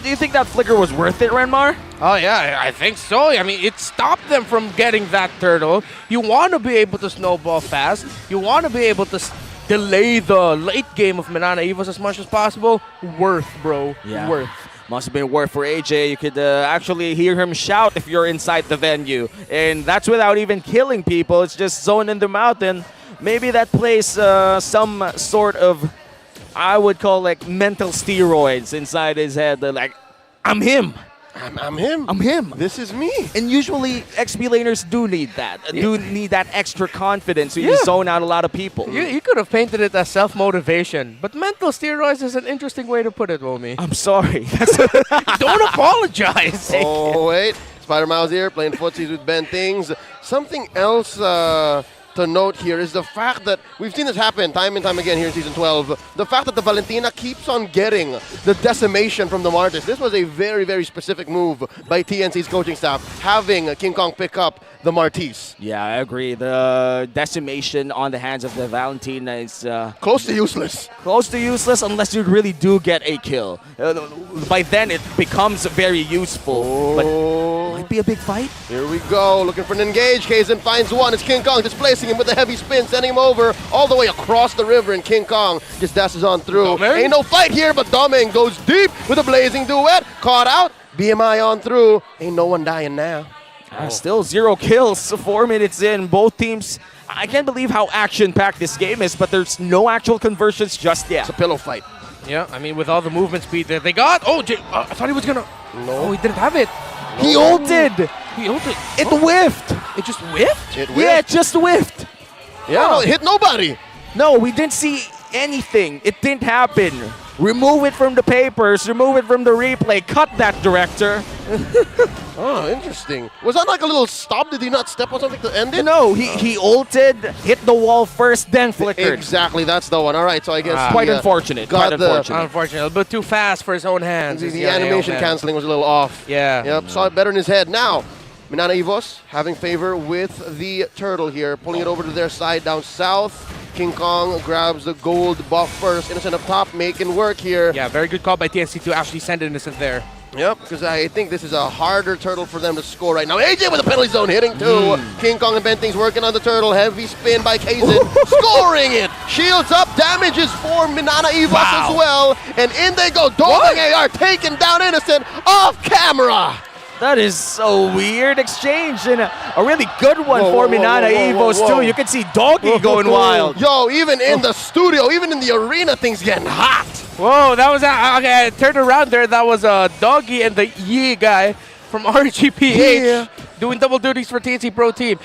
Do you think that flicker was worth it, Renmar? Oh yeah, I think so. I mean, it stopped them from getting that turtle. You want to be able to snowball fast. You want to be able to delay the late game of MNNE EVOS as much as possible. Worth, bro. Yeah. Worth. Must have been worth for AJ. You could actually hear him shout if you're inside the venue. And that's without even killing people. It's just zoning them out. And maybe that plays some sort of, I would call like mental steroids inside his head. They're like, I'm him. I'm him. I'm him. This is me. And usually XP laners do need that. Do need that extra confidence so you zone out a lot of people. You could have painted it as self-motivation, but mental steroids is an interesting way to put it, Womi. I'm sorry. Don't apologize. Oh, wait. Spider Mouse here playing footsies with Ben Things. Something else to note here is the fact that we've seen this happen time and time again here in Season 12. The fact that the Valentina keeps on getting the decimation from the Martis. This was a very, very specific move by TNC's coaching staff, having King Kong pick up the Martis. Yeah, I agree. The decimation on the hands of the Valentina is close to useless. Close to useless unless you really do get a kill. By then, it becomes very useful. But might be a big fight. Here we go, looking for an engage. Kaizen finds one. It's King Kong displacing him with a heavy spin, sending him over all the way across the river, and King Kong just dashes on through. Ain't no fight here, but Doming goes deep with a blazing duet. Caught out. BMI on through. Ain't no one dying now. Still 0 kills, 4 minutes in. Both teams, I can't believe how action-packed this game is, but there's no actual conversions just yet. It's a pillow fight. Yeah, I mean, with all the movement speed that they got. Oh, I thought he was gonna. No. Oh, he didn't have it. He ulted. He ulted. It whiffed. It just whiffed? It whiffed. Yeah, it just whiffed. Yeah, no, it hit nobody. No, we didn't see anything. It didn't happen. Remove it from the papers, remove it from the replay, cut that, director. Oh, interesting. Was that like a little stop? Did he not step on something to end it? No, he ulted, hit the wall first, then flickered. Exactly, that's the one. All right, so I guess quite unfortunate. Unfortunate, but too fast for his own hands. The animation canceling was a little off. Yeah. Yep, saw it better in his head. Now, MNNE VS having favor with the turtle here, pulling it over to their side down south. King Kong grabs the gold buff first. Innocent up top, making work here. Yeah, very good call by TNC to actually send Innocent there. Yep, because I think this is a harder turtle for them to score right now. AJ with the penalty zone hitting too. King Kong and Benting's working on the turtle. Heavy spin by Kazin, scoring it. Shields up, damages for MNNE VS as well. And in they go. Doming AR taking down Innocent off camera. That is so weird exchange and a really good one for MNNE VS too. You can see Doggy going wild. Yo, even in the studio, even in the arena, things getting hot. Whoa, that was okay. I turned around there. That was Doggy and the Yi guy from RGPH doing double duties for TNC Pro Team.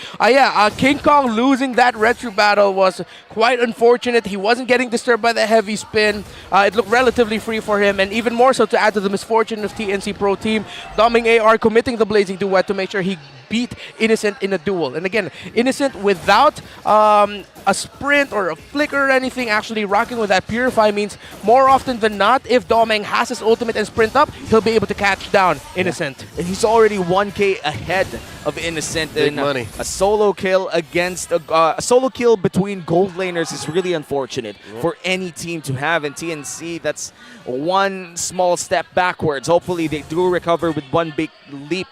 King Kong losing that retro battle was quite unfortunate. He wasn't getting disturbed by the heavy spin. It looked relatively free for him, and even more so to add to the misfortune of TNC Pro Team, Doming AR committing the Blazing Duet to make sure he beat Innocent in a duel. And again, Innocent without a sprint or a flicker or anything, actually rocking with that Purify means more often than not, if Doming has his ultimate and sprint up, he'll be able to catch down Innocent. And he's already 1K ahead of Innocent. Big money. A solo kill against a solo kill between gold laners is really unfortunate for any team to have. And TNC, that's one small step backwards. Hopefully they do recover with one big leap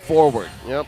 forward. Yep,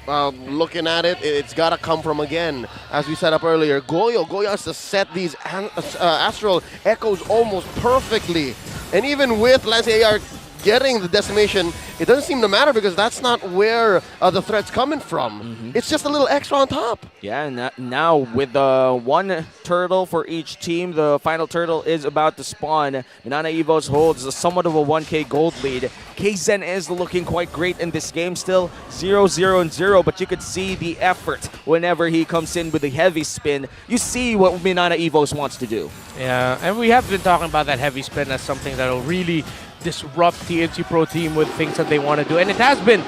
looking at it, it's got to come from, again, as we set up earlier, Goyo has to set these Astral Echoes almost perfectly. And even with Lance AR getting the decimation, it doesn't seem to matter because that's not where the threat's coming from. It's just a little extra on top. Yeah, and now with one turtle for each team, the final turtle is about to spawn. MNNE VS holds somewhat of a 1K gold lead. Kzen is looking quite great in this game still, 0-0-0, but you could see the effort whenever he comes in with the heavy spin. You see what MNNE VS wants to do. Yeah, and we have been talking about that heavy spin as something that will really disrupt TNC Pro Team with things that they want to do. And it has been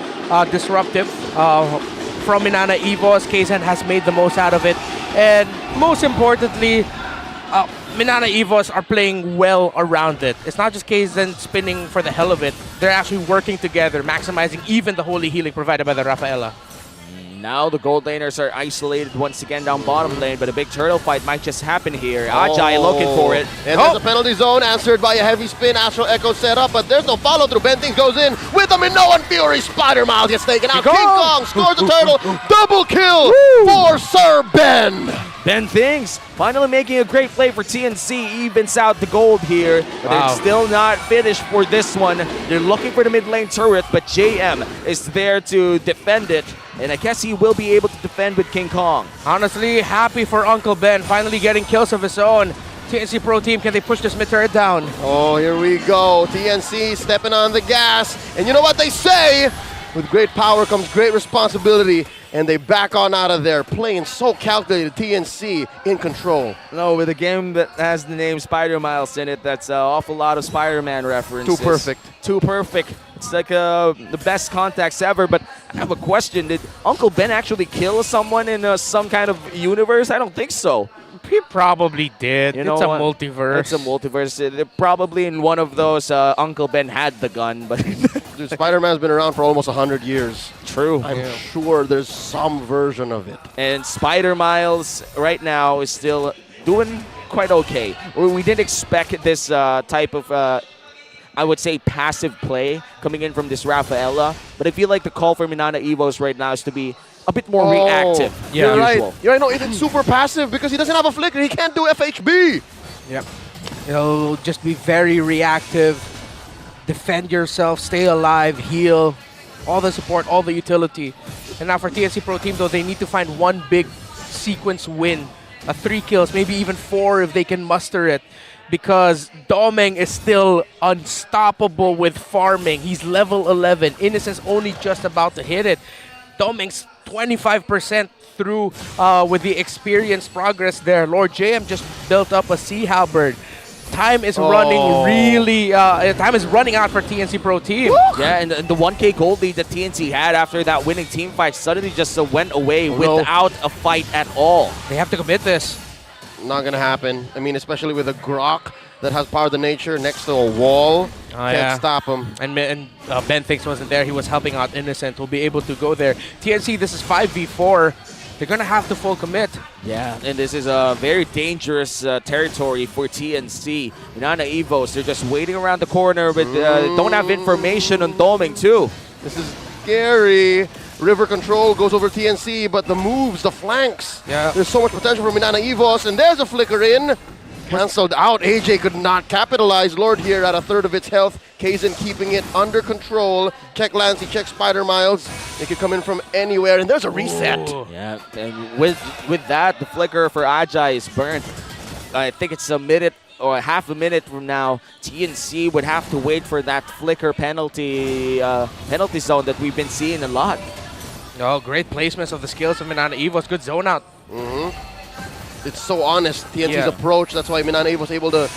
disruptive from MNNE VS. Kzen has made the most out of it. And most importantly, MNNE VS are playing well around it. It's not just Kzen spinning for the hell of it. They're actually working together, maximizing even the holy healing provided by the Rafaela. Now the gold laners are isolated once again down bottom lane, but a big turtle fight might just happen here. Ajay looking for it. And there's a penalty zone answered by a heavy spin. Astral Echo set up, but there's no follow through. Benting goes in with a Minoan Fury. Spider Miles gets taken out. King Kong scores a turtle. Double kill for Sir Ben. Ben Things finally making a great play for TNC, evens out the gold here. But they're still not finished for this one. They're looking for the mid lane turret, but JM is there to defend it. And I guess he will be able to defend with King Kong. Honestly, happy for Uncle Ben finally getting kills of his own. TNC Pro Team, can they push this mid turret down? Oh, here we go. TNC stepping on the gas. And you know what they say? With great power comes great responsibility. And they back on out of there, playing so calculated. TNC in control. No, with a game that has the name Spider Miles in it, that's an awful lot of Spider-Man references. Too perfect. Too perfect. It's like the best contacts ever, but I have a question. Did Uncle Ben actually kill someone in some kind of universe? I don't think so. He probably did. It's a multiverse. It's a multiverse. They're probably in one of those Uncle Ben had the gun, but dude, Spider-Man's been around for almost 100 years. True. I'm sure there's some version of it. And Spider Miles right now is still doing quite okay. We didn't expect this type of I would say passive play coming in from this Rafaela, but I feel like the call for MNNE VS right now is to be a bit more reactive. You're right. You're right. No, it's super passive because he doesn't have a flicker. He can't do FHB. Yep. It'll just be very reactive. Defend yourself, stay alive, heal, all the support, all the utility. And now for TNC Pro Team, though, they need to find one big sequence win. 3 kills, maybe even 4 if they can muster it. Because Doming is still unstoppable with farming. He's level 11. Innocent's only just about to hit it. Doming's 25% through with the experience progress there. Lord JM just built up a Sea Halberd. time is running really, time is running out for TNC Pro Team. Yeah, and the 1K gold lead that TNC had after that winning team fight suddenly just went away without a fight at all. They have to commit this. Not gonna happen. I mean, especially with a Grok that has Power of the Nature next to a wall. Can't stop him. And Ben Thinks wasn't there. He was helping out Innocent. Will be able to go there. TNC, this is 5v4. They're gonna have to full commit. Yeah, and this is a very dangerous territory for TNC. MNNE Evos, they're just waiting around the corner, but don't have information on Doming too. This is scary. River control goes over TNC, but the moves, the flanks. Yeah. There's so much potential for MNNE Evos, and there's a flicker in. Cancelled out. AJ could not capitalize. Lord here at a third of its health. Kaizen keeping it under control. Check Lancey, check Spider Miles. They could come in from anywhere, and there's a reset. Yeah, and with that, the flicker for Ajay is burnt. I think it's a minute or half a minute from now. TNC would have to wait for that flicker penalty zone that we've been seeing a lot. Oh, great placements of the skills of MNNE Evos. Good zone out. It's so honest, TNC's approach. That's why MNNE was able to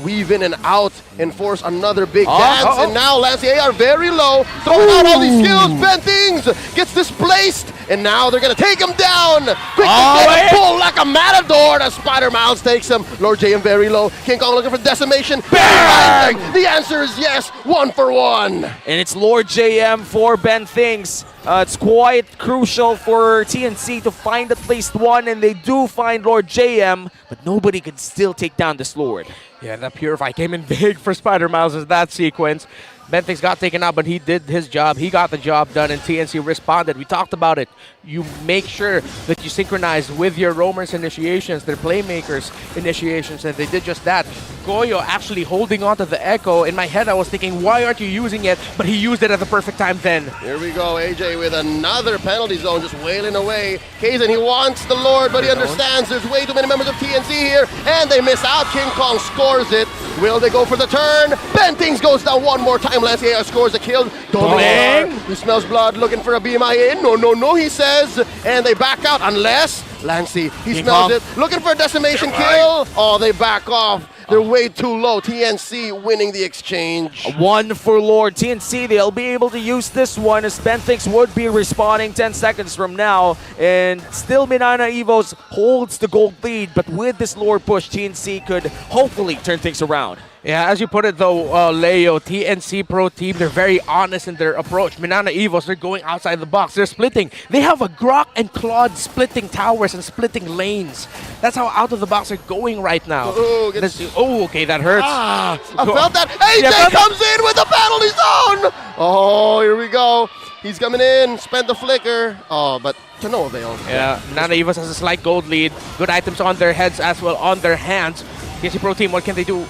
weave in and out and force another big dance. And now Lancey AR very low, throwing out all these skills. Ben Things gets displaced, and now they're going to take him down. Quick to pull like a matador. The Spider Mouse takes him. Lord JM very low. King Kong looking for decimation. Bang! The answer is yes, 1 for 1. And it's Lord JM for Ben Things. It's quite crucial for TNC to find at least one, and they do find Lord JM, but nobody can still take down this Lord. Yeah, that Purify came in big for Spider Miles in that sequence. Benthics got taken out, but he did his job. He got the job done, and TNC responded. We talked about it. You make sure that you synchronize with your roamers initiations, their playmakers initiations, and they did just that. Goyo actually holding on to the Echo. In my head, I was thinking, why aren't you using it? But he used it at the perfect time then. Here we go, AJ with another penalty zone, just wailing away. Kaizen, he wants the Lord, but he understands there's way too many members of TNC here, and they miss out. King Kong scores it. Will they go for the turn? Bentings goes down one more time. Lancey AR scores a kill. Doming. He smells blood, looking for a BMI in. No, no, no, he says. And they back out unless Lancey, he smells it. Looking for a decimation kill. Oh, they back off. They're way too low. TNC winning the exchange. 1 for Lord. TNC, they'll be able to use this one as Benthics would be respawning 10 seconds from now. And still MNNE Evos holds the gold lead, but with this Lord push, TNC could hopefully turn things around. Yeah, as you put it though, Leo, TNC Pro Team, they're very honest in their approach. MNNE Evos, they're going outside the box. They're splitting. They have a Grok and Claude splitting towers and splitting lanes. That's how out of the box they're going right now. Okay, that hurts. I felt that. AJ comes in with the penalty zone. Oh, here we go. He's coming in, spent the flicker. Oh, but to no avail. Yeah, MNNE Evos has a slight gold lead. Good items on their heads as well on their hands. TNC Pro Team, what can they do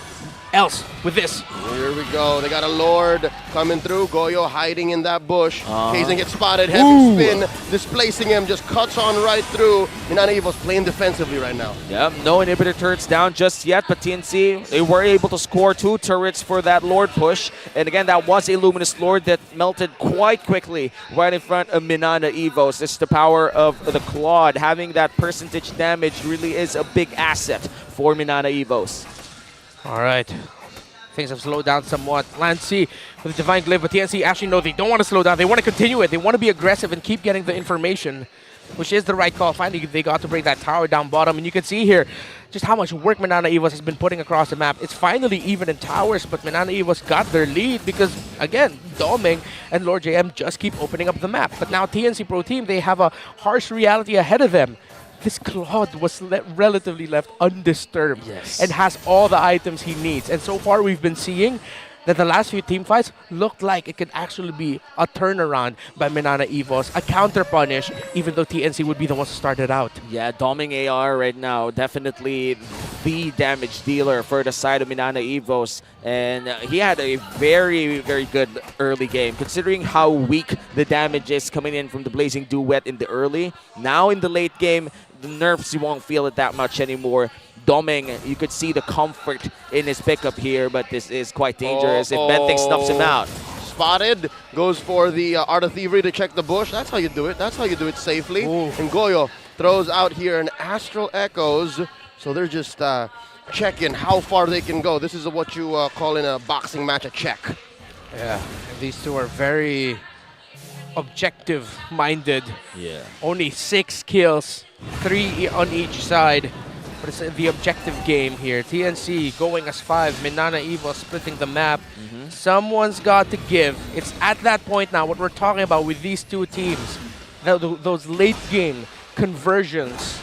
else with this? Here we go. They got a Lord coming through. Goyo hiding in that bush. Kaizen gets spotted. Heavy spin. Displacing him. Just cuts on right through. MNNE Evos playing defensively right now. Yep, no inhibitor turrets down just yet, but TNC, they were able to score 2 turrets for that Lord push. And again, that was a Luminous Lord that melted quite quickly right in front of MNNE Evos. It's the power of the Claude. Having that percentage damage really is a big asset for MNNE Evos. All right. Things have slowed down somewhat. Lancey with a Divine Glyph, but TNC actually no, they don't want to slow down. They want to continue it. They want to be aggressive and keep getting the information, which is the right call. Finally, they got to bring that tower down bottom, and you can see here just how much work MNNE Evos has been putting across the map. It's finally even in towers, but MNNE Evos got their lead because, again, Doming and Lord JM just keep opening up the map. But now TNC Pro Team, they have a harsh reality ahead of them. This Claude was relatively left undisturbed and has all the items he needs. And so far, we've been seeing that the last few team fights looked like it could actually be a turnaround by MNNE Evos, a counter punish, even though TNC would be the ones to start it out. Yeah, Doming AR right now, definitely the damage dealer for the side of MNNE Evos. And he had a very, very good early game, considering how weak the damage is coming in from the Blazing Duet in the early. Now in the late game, the nerfs, you won't feel it that much anymore. Doming, you could see the comfort in his pickup here, but this is quite dangerous if Benthic snuffs him out. Spotted, goes for the Art of Thievery to check the bush. That's how you do it. That's how you do it safely. And Goyo throws out here an Astral Echoes. So they're just check in how far they can go. This is what you call in a boxing match a check. Yeah, these two are very objective-minded. Yeah. Only 6 kills, 3 on each side. But it's the objective game here. TNC going as 5, MNNE VS splitting the map. Someone's got to give. It's at that point now, what we're talking about with these two teams. Those late-game conversions.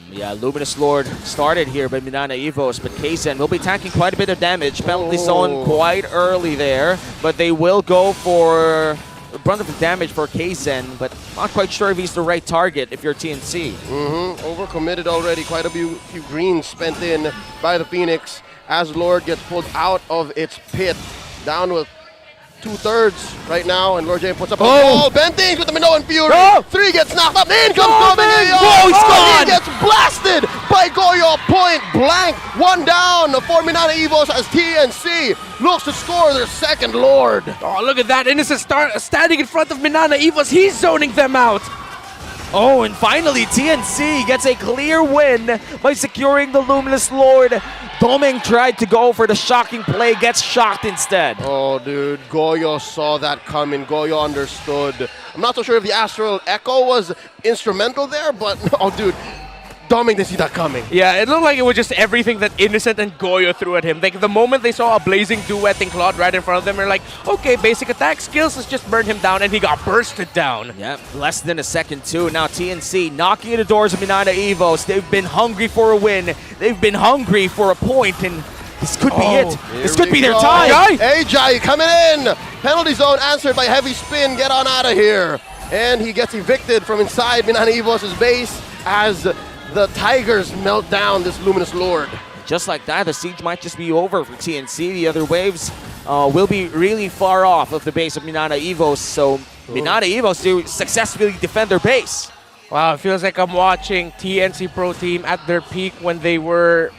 Yeah, Luminous Lord started here by MNNE VS, but Kaizen will be tanking quite a bit of damage. Penalty zone quite early there, but they will go for the brunt of the damage for Kaizen, but not quite sure if he's the right target if you're TNC. Overcommitted already. Quite a few greens spent in by the Phoenix as Lord gets pulled out of its pit. Down with 2/3 right now, and Lord J puts up a ball. Bentings with the Minoan Fury. 3 gets knocked up. In comes Goyo. He's gone. He gets blasted by Goyo. Point blank. 1 down for MNNE VS as TNC looks to score their second Lord. Oh, look at that. Innocent standing in front of MNNE VS. He's zoning them out. Oh, and finally TNC gets a clear win by securing the Luminous Lord. Doming tried to go for the shocking play, gets shocked instead. Oh, dude, Goyo saw that coming. Goyo understood. I'm not so sure if the Astral Echo was instrumental there, but, oh, dude, Doming didn't see that coming. Yeah, it looked like it was just everything that Innocent and Goyo threw at him. Like, the moment they saw a blazing duetting Claude right in front of them, they're like, okay, basic attack skills, let's just burn him down, and he got bursted down. Yep, less than a second too. Now TNC knocking at the doors of MNNE VS. They've been hungry for a win. They've been hungry for a point, and this could be it. This could be their time. AJ coming in. Penalty zone answered by heavy spin. Get on out of here. And he gets evicted from inside MNNE VS's base as the Tigers melt down this Luminous Lord. Just like that, the siege might just be over for TNC. The other waves will be really far off of the base of MNNE VS, so MNNE VS to successfully defend their base. Wow, it feels like I'm watching TNC Pro Team at their peak when they were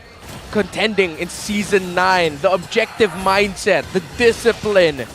contending in Season 9. The objective mindset, the discipline.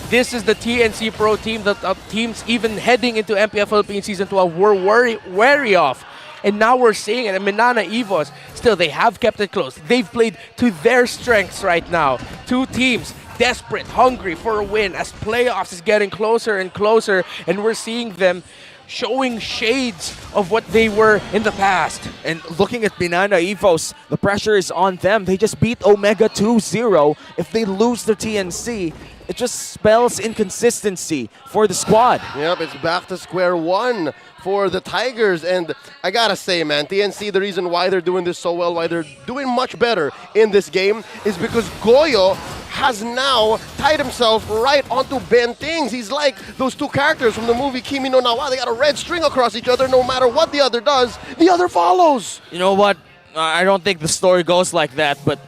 This is the TNC Pro Team that teams even heading into MPL Philippines Season 12 were wary of. And now we're seeing it. And MNNE VS, still, they have kept it close. They've played to their strengths right now. Two teams desperate, hungry for a win as playoffs is getting closer and closer. And we're seeing them showing shades of what they were in the past. And looking at MNNE VS, the pressure is on them. They just beat Omega 2-0. If they lose the TNC, it just spells inconsistency for the squad. Yep, it's back to square one for the Tigers. And I gotta say, man, TNC, the reason why they're doing this so well, why they're doing much better in this game, is because Goyo has now tied himself right onto Bentings. He's like those two characters from the movie Kimi no Na wa. They got a red string across each other. No matter what the other does, the other follows. You know what? I don't think the story goes like that, but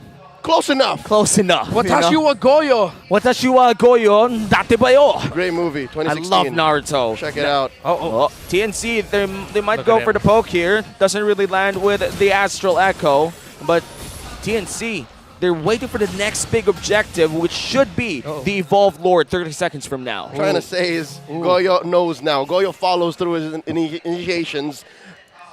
close enough. Close enough. Watashi wa Goyo. Watashi wa Goyo, dati ba yo? Great movie, 2016. I love Naruto. Check it out. TNC, they might go for the poke here. Doesn't really land with the Astral Echo, but TNC, they're waiting for the next big objective, which should be the Evolved Lord 30 seconds from now. Trying to say is Goyo knows now. Goyo follows through his initiations,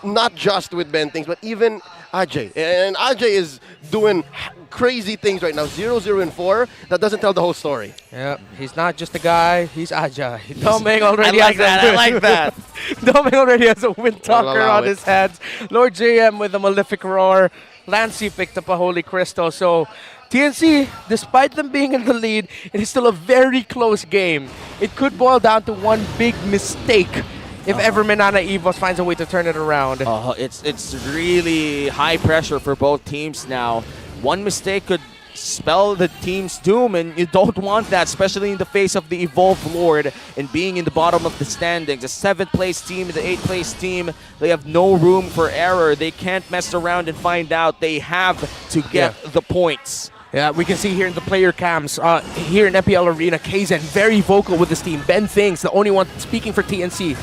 not just with Bentings, but even Ajay. And Ajay is doing crazy things right now. 0-0-4. That doesn't tell the whole story. Yeah, he's not just a guy, he's Ajay. Doming already I like that. Doming already has a Wind Talker on his hands. Lord JM with a Malefic Roar. Lancey picked up a Holy Crystal. So TNC, despite them being in the lead, it is still a very close game. It could boil down to one big mistake if ever MNNE VS finds a way to turn it around. It's really high pressure for both teams now. One mistake could spell the team's doom, and you don't want that, especially in the face of the Evolved Lord and being in the bottom of the standings. The 7th place team and the 8th place team, they have no room for error. They can't mess around and find out. They have to get the points. Yeah, we can see here in the player cams, here in MPL Arena, Kaizen very vocal with this team. Ben Things, the only one speaking for TNC.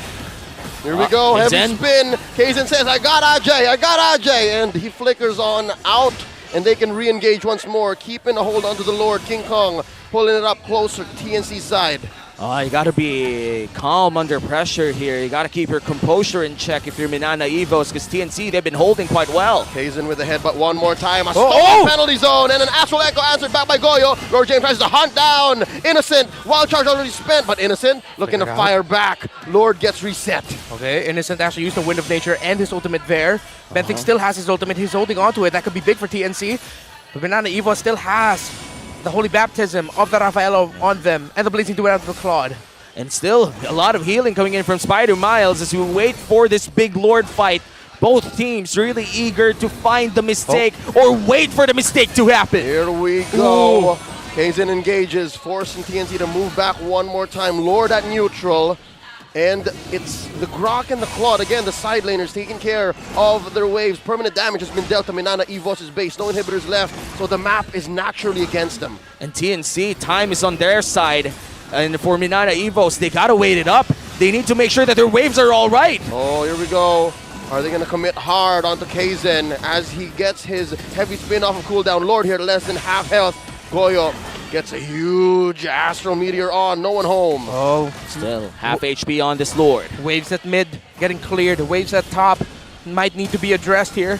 Here we go, heavy spin. Kaizen says, I got Ajay, and he flickers on out, and they can re-engage once more, keeping a hold onto the Lord. King Kong pulling it up closer to TNC's side. You gotta be calm under pressure here. You gotta keep your composure in check if you're MNNE Evos, because TNC, they've been holding quite well. Kaizen with the headbutt one more time. A stolen penalty zone and an Astral Echo answered back by Goyo. Lord James tries to hunt down Innocent. Wild Charge already spent, but Innocent looking to fire back. Lord gets reset. Okay, Innocent actually used the Wind of Nature and his ultimate there. Benthic still has his ultimate. He's holding on to it. That could be big for TNC. But MNNE Evos still has the Holy Baptism of the Rafaelo on them and the Blazing Duet of the Claude. And still, a lot of healing coming in from Spider Miles as we wait for this big Lord fight. Both teams really eager to find the mistake or wait for the mistake to happen. Here we go. Kaizen engages, forcing TNC to move back one more time. Lord at neutral. And it's the Grok and the Claude, again, the side laners taking care of their waves. Permanent damage has been dealt to MNNE Evos' base. No inhibitors left, so the map is naturally against them. And TNC, time is on their side. And for MNNE Evos, they gotta wait it up. They need to make sure that their waves are all right. Oh, here we go. Are they going to commit hard onto Kaizen as he gets his heavy spin off of cooldown? Lord here, less than half health. Goyo gets a huge Astral Meteor on, no one home. Still half HP on this Lord. Waves at mid, getting cleared. Waves at top might need to be addressed here.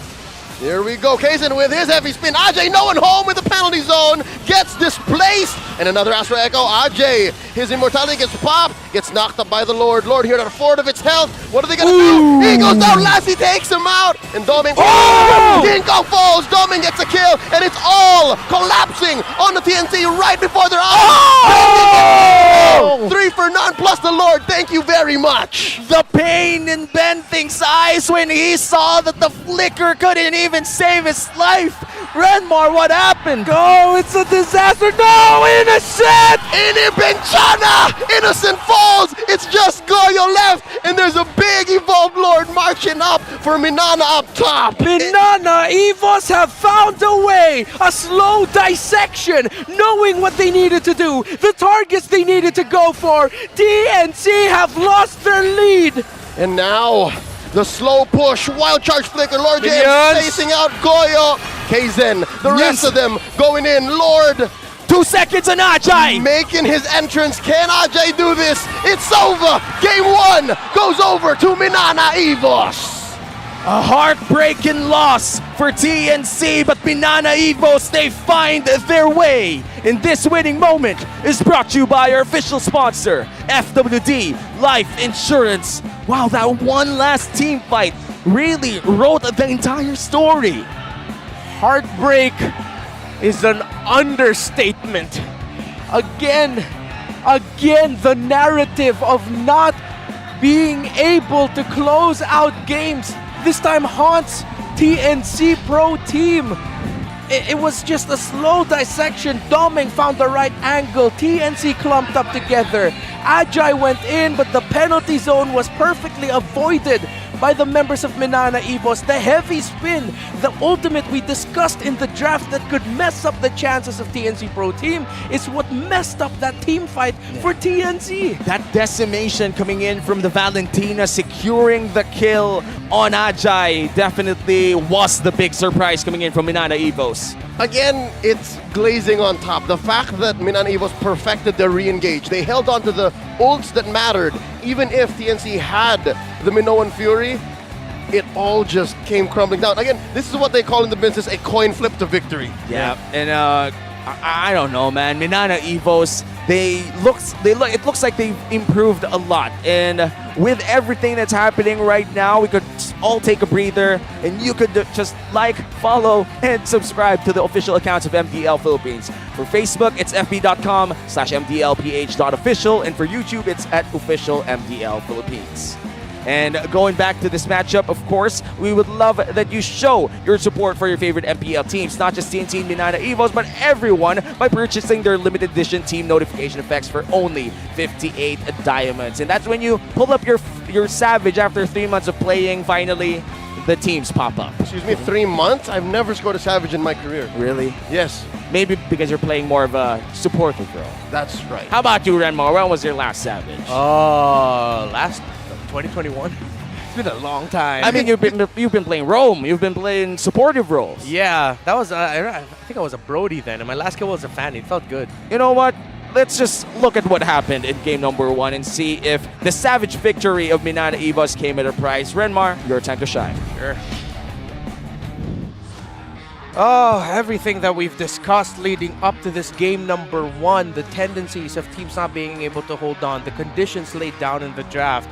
Here we go, Kaizen with his heavy spin. Ajay, no one home with the penalty zone, gets displaced. And another Astral Echo. Ajay, his immortality gets popped, gets knocked up by the Lord. Lord here at a fourth of its health. What are they gonna do? He goes down, Lassie takes him out. And Doming, King Kong falls, Doming gets a kill, and it's all collapsing on the TNC right before their eyes. 3 for none plus the Lord, thank you very much. The pain in Benthink's eyes when he saw that the flicker couldn't even save his life. Renmar, what happened? Go, it's a disaster. No, Innocent! Inibenchana! Innocent falls. It's just Goyo left, and there's a big evolved Lord marching up for MNNE up top. MNNE Evos have found a way, a slow dissection, knowing what they needed to do, the targets they needed to go for. TNC have lost their lead. And now, the slow push, wild charge flicker, Lord James facing out Goyo. Kaizen, the rest of them going in. Lord, 2 seconds on Ajay. Making his entrance. Can Ajay do this? It's over. Game 1 goes over to MNNE Evos. A heartbreaking loss for TNC, but MNNE Evos, they find their way. And this winning moment is brought to you by our official sponsor, FWD Life Insurance. Wow, that one last team fight really wrote the entire story. Heartbreak is an understatement. Again, the narrative of not being able to close out games this time haunts TNC Pro Team. It was just a slow dissection. Doming found the right angle. TNC clumped up together. Ajay went in, but the penalty zone was perfectly avoided by the members of MNNE Evos. The heavy spin, the ultimate we discussed in the draft that could mess up the chances of TNC Pro Team is what messed up that team fight for TNC. That decimation coming in from the Valentina, securing the kill on Ajay, definitely was the big surprise coming in from MNNE Evos. Again, it's glazing on top. The fact that MNNE Evos perfected their re-engage. They held on to the ults that mattered. Even if TNC had the Minoan Fury, it all just came crumbling down. Again, this is what they call in the business a coin flip to victory. Yeah, and I don't know, man. MNNE Evos, it looks like they've improved a lot. And with everything that's happening right now, we could all take a breather, and you could just like, follow, and subscribe to the official accounts of MDL Philippines. For Facebook, it's fb.com/mdlph.official, and for YouTube, it's at official MDL Philippines. And going back to this matchup, of course, we would love that you show your support for your favorite MPL teams, not just TNC and MNNE Evos, but everyone by purchasing their limited edition team notification effects for only 58 diamonds. And that's when you pull up your Savage after 3 months of playing, finally, the teams pop up. Excuse me, 3 months? I've never scored a Savage in my career. Really? Yes. Maybe because you're playing more of a supportive role. That's right. How about you, Renmar? When was your last Savage? Last 2021. It's been a long time. I mean, you've been playing Rome. You've been playing supportive roles. Yeah, that was I think I was a Brody then, and my last kill was a Fanny. It felt good. You know what? let's just look at what happened in game number 1 and see if the savage victory of MNNE EVOS came at a price. Renmar, your time to shine. Sure. Oh, everything that we've discussed leading up to this game number 1, the tendencies of teams not being able to hold on, the conditions laid down in the draft,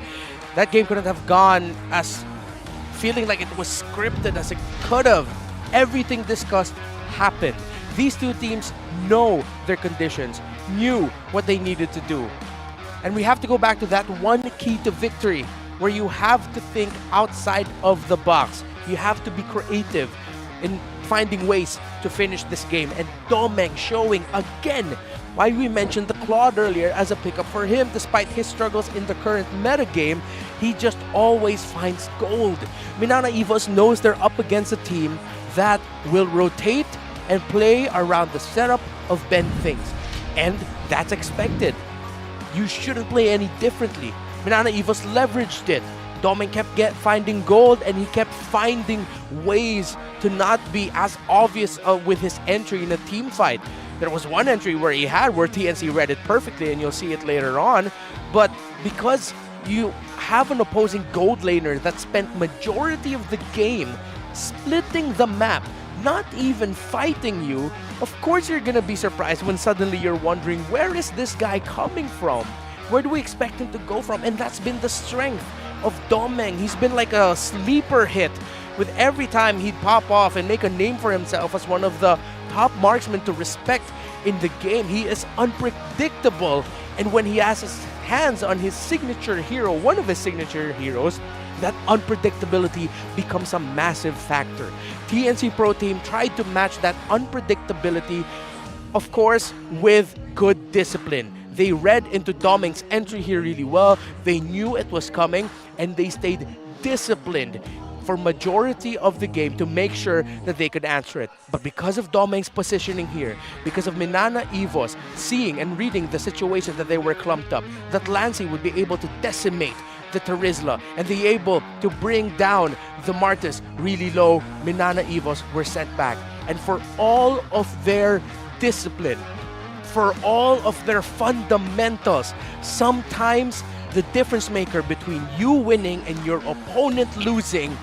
that game couldn't have gone as feeling like it was scripted as it could have. Everything discussed happened. These two teams know their conditions, knew what they needed to do. And we have to go back to that one key to victory, where you have to think outside of the box. You have to be creative in finding ways to finish this game. And Domeng showing again why we mentioned the Claude earlier as a pickup for him. Despite his struggles in the current meta game, he just always finds gold. MNNE EVOS knows they're up against a team that will rotate and play around the setup of Ben Things. And that's expected. You shouldn't play any differently. MNNE EVOS leveraged it. Domeng kept finding gold, and he kept finding ways to not be as obvious with his entry in a team fight. There was one entry where TNC read it perfectly, and you'll see it later on. But because you have an opposing gold laner that spent majority of the game splitting the map, not even fighting you, of course you're gonna be surprised when suddenly you're wondering, where is this guy coming from? Where do we expect him to go from? And that's been the strength of Domeng. He's been like a sleeper hit, with every time he'd pop off and make a name for himself as one of the top marksmen to respect in the game. He is unpredictable, and when he has his hands on his signature hero, one of his signature heroes, that unpredictability becomes a massive factor. TNC Pro Team tried to match that unpredictability, of course, with good discipline. They read into Domeng's entry here really well. They knew it was coming, and they stayed disciplined for majority of the game to make sure that they could answer it. But because of Domeng's positioning here, because of MNNE EVOS seeing and reading the situation that they were clumped up, that Lancy would be able to decimate the Terizla and be able to bring down the Martis really low, MNNE EVOS were sent back. And for all of their discipline, for all of their fundamentals, sometimes the difference maker between you winning and your opponent losing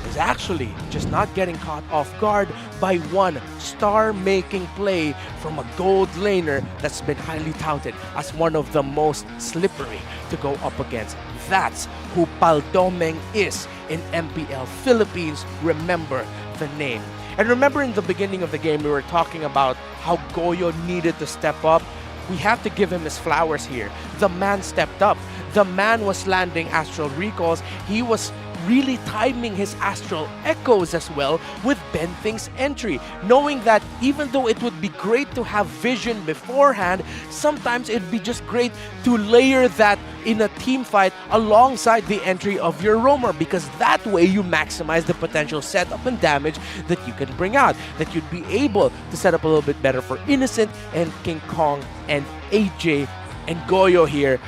is actually just not getting caught off guard by one star-making play from a gold laner that's been highly touted as one of the most slippery to go up against. That's who Domeng is in MPL Philippines. Remember the name. And remember, in the beginning of the game, we were talking about how Goyo needed to step up. We have to give him his flowers here. The man stepped up. The man was landing astral recalls. He was really timing his astral echoes as well with Ben Thing's entry, knowing that even though it would be great to have vision beforehand, sometimes it'd be just great to layer that in a team fight alongside the entry of your roamer, because that way you maximize the potential setup and damage that you can bring out, that you'd be able to set up a little bit better for Innocent and King Kong and AJ and Goyo here.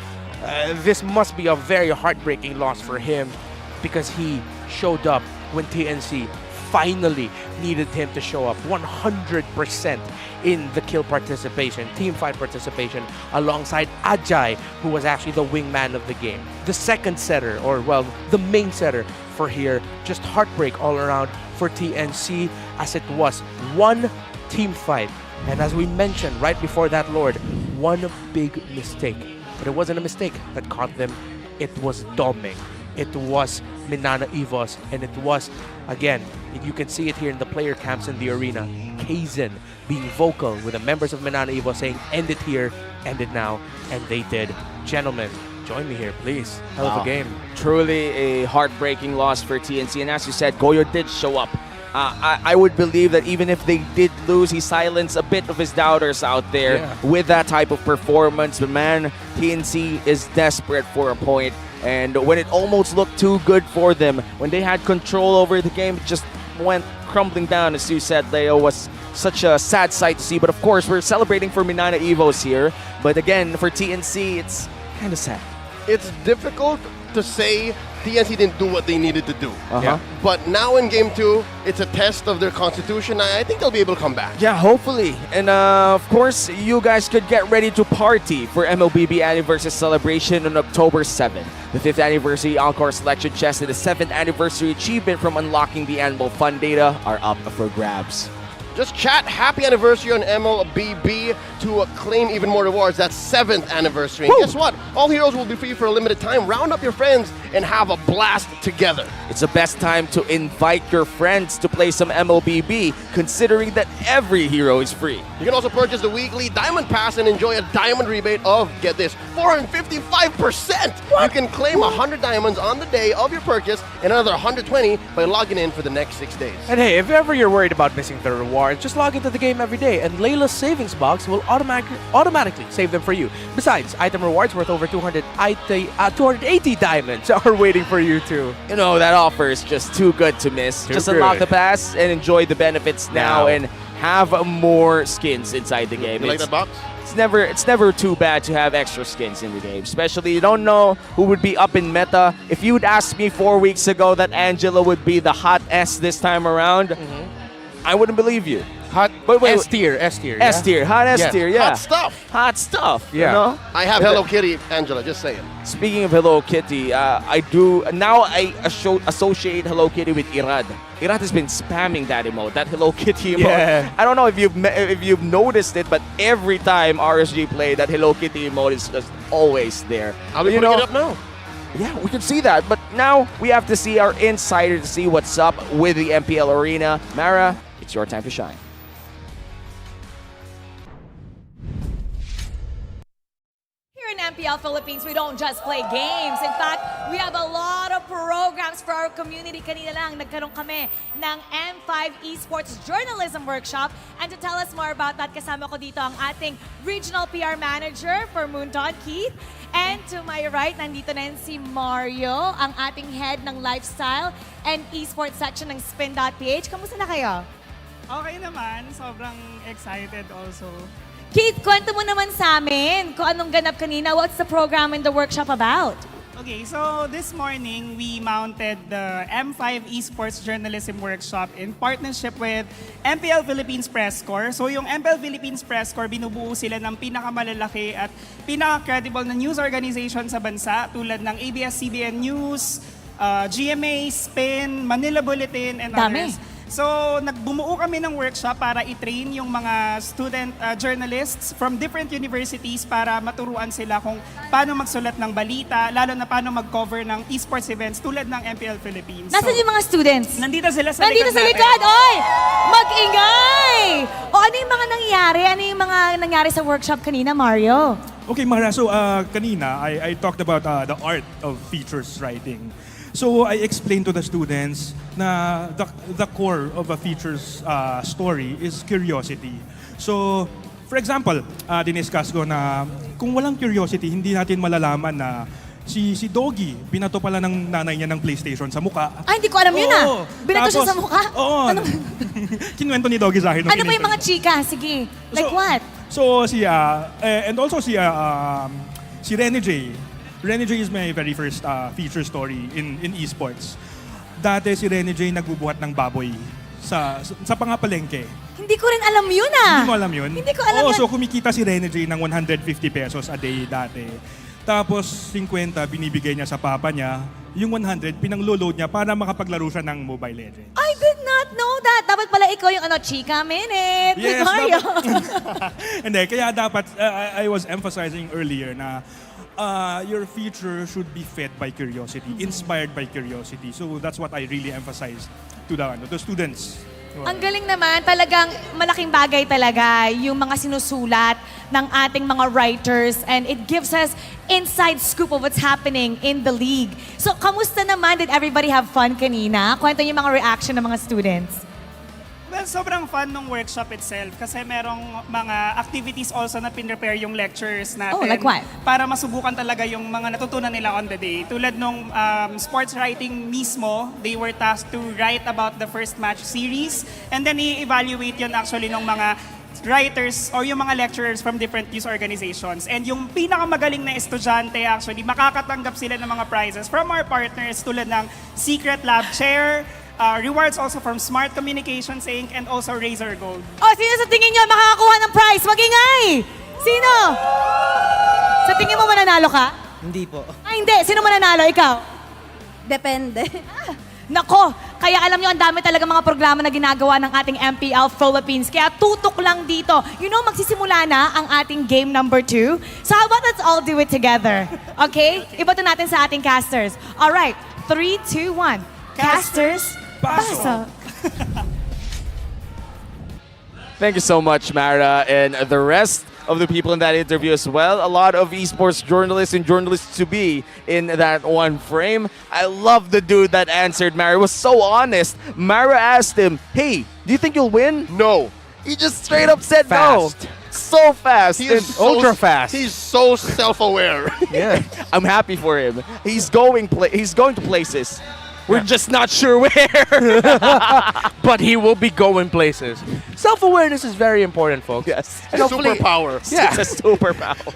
This must be a very heartbreaking loss for him, because he showed up when TNC finally needed him to show up 100% in the kill participation, team fight participation, alongside Ajay, who was actually the wingman of the game. The second setter, or well, the main setter for here. Just heartbreak all around for TNC, as it was one team fight. And as we mentioned right before that, Lord, one big mistake. But it wasn't a mistake that caught them. It was Domeng. It was MNNE EVOS, and it was, again, you can see it here in the player camps in the arena, Kaizen being vocal with the members of MNNE EVOS saying, end it here, end it now, and they did. Gentlemen, join me here, please. Hell of a game. Truly a heartbreaking loss for TNC, and as you said, Goyo did show up. I would believe that even if they did lose, he silenced a bit of his doubters out there with that type of performance. But man, TNC is desperate for a point. And when it almost looked too good for them, when they had control over the game, it just went crumbling down. As you said, Leo, was such a sad sight to see. But of course, we're celebrating for MNNE EVOS here. But again, for TNC, it's kind of sad. It's difficult to say TNC didn't do what they needed to do. But now in Game 2, it's a test of their constitution. I think they'll be able to come back. Yeah, hopefully. And of course, you guys could get ready to party for MLBB Anniversary Celebration on October 7th. The 5th Anniversary Encore Selection Chest and the 7th Anniversary Achievement from unlocking the Animal Fund data are up for grabs. Just chat happy anniversary on MLBB to claim even more rewards. That's 7th anniversary. And guess what? All heroes will be free for a limited time. Round up your friends and have a blast together. It's the best time to invite your friends to play some MLBB, considering that every hero is free. You can also purchase the weekly Diamond Pass and enjoy a diamond rebate of, get this, 455%. You can claim 100 diamonds on the day of your purchase and another 120 by logging in for the next 6 days. And hey, if ever you're worried about missing the rewards, just log into the game every day and Layla's savings box will automatically save them for you. Besides, item rewards worth over 280 diamonds are waiting for you too. You know, that offer is just too good to miss. Too just good. unlock the pass and enjoy the benefits now and have more skins inside the game. You like that box? It's never too bad to have extra skins in the game, especially you don't know who would be up in meta. If you would ask me 4 weeks ago that Angela would be the hot S this time around, I wouldn't believe you. Hot, but wait, S tier. Hot S tier, yeah. Hot stuff. You know? I have Hello Kitty, Angela, just saying. Speaking of Hello Kitty, I associate Hello Kitty with Irad. Irad has been spamming that emote, that Hello Kitty emote. Yeah. I don't know if you've noticed it, but every time RSG play, that Hello Kitty emote is just always there. I'll be putting it up now. Yeah, we can see that, but now we have to see our insider to see what's up with the MPL Arena. Mara, it's your time to shine. Here in MPL Philippines, we don't just play games. In fact, we have a lot of programs for our community. Kanina lang, nagkaroon kami ng M5 Esports Journalism Workshop. And to tell us more about that, kasama ko dito ang ating Regional PR Manager for Moonton, Keith. And to my right, nandito na si Mario, ang ating head ng Lifestyle and Esports section ng Spin.ph. Kamusta na kayo? Okay naman. Sobrang excited also. Keith, kwento mo naman sa amin kung anong ganap kanina. What's the program and the workshop about? Okay, so this morning, we mounted the M5 Esports Journalism Workshop in partnership with MPL Philippines Press Corps. So yung MPL Philippines Press Corps, binubuo sila ng pinakamalalaki at pinaka-credible na news organization sa bansa tulad ng ABS-CBN News, GMA, Spin, Manila Bulletin, and others. So, nagbumuo kami ng workshop para i-train yung mga student journalists from different universities para maturuan sila kung paano magsulat ng balita, lalo na paano mag-cover ng esports events tulad ng MPL Philippines. Nasaan yung mga students? Nandito sila sa Nandito sa likod! Oy! Mag-ingay! O ano yung mga nangyari? Ano yung mga nangyari sa workshop kanina, Mario? Okay, Mara. So, kanina, I talked about the art of features writing. So I explained to the students na the core of a features story is curiosity. So, for example, diniscuss ko na kung walang curiosity, hindi natin malalaman na si Doggy, binato pala ng nanay niya ng PlayStation sa mukha. Ay, hindi ko alam yun Binato siya sa mukha? Oo. Kinuwento ni Doggy sa akin. Ano ba yung mga chika? Sige. Like what? So, and also si Rene J. Rene J is my very first feature story in esports. Dati si Rene J nagbubuhat ng baboy sa pangapalengke. Hindi ko rin alam yun Hindi mo alam yun? Hindi ko alam yun. So kumikita si Rene J ng 150 pesos a day dati. Tapos 50 binibigay niya sa papa niya. Yung 100 pinang-load niya para makapaglaro siya ng Mobile Legends. I did not know that. Dapat pala ikaw yung Chika Minute with Mario. Hindi, kaya dapat, I was emphasizing earlier na your feature should be fed by curiosity, inspired by curiosity. So that's what I really emphasize to the students. Ang galing naman, talagang malaking bagay talaga yung mga sinusulat ng ating mga writers and it gives us inside scoop of what's happening in the league. So, kamusta naman? Did everybody have fun kanina? Kwento niyo yung mga reaction ng mga students. Well, sobrang fun ng workshop itself kasi merong mga activities also na pinrepare yung lectures natin. Oh, like what? Para masubukan talaga yung mga natutunan nila on the day. Tulad nung sports writing mismo, they were tasked to write about the first match series and then i-evaluate yun actually ng mga writers o yung mga lecturers from different youth organizations. And yung pinakamagaling na estudyante actually, makakatanggap sila ng mga prizes from our partners tulad ng Secret Lab Chair, rewards also from Smart Communications Inc. and also Razor Gold. Oh, sino sa tingin nyo makakakuha ng prize? Mag-ingay! Sino? Sa tingin mo mananalo ka? Hindi po. Ah, hindi. Sino mananalo? Ikaw? Depende. Nako, kaya alam nyo, ang dami talaga mga programa na ginagawa ng ating MPL Philippines. Kaya tutok lang dito. You know, magsisimula na ang ating game number 2. So how about let's all do it together? Okay? Ibato natin sa ating casters. Alright, 3, 2, 1. Casters, pasok! Thank you so much, Mara, and the rest of the people in that interview as well. A lot of esports journalists and journalists to be in that one frame. I love the dude that answered Mara. It was so honest. Mara asked him, hey, do you think you'll win? No. He just straight up said Fast. no. So fast. He is And ultra fast. He's so self-aware. yeah, I'm happy for him. He's going to places. We're just not sure where. But he will be going places. Self-awareness is very important, folks. Yes. And hopefully- Superpower. Yeah. It's a superpower.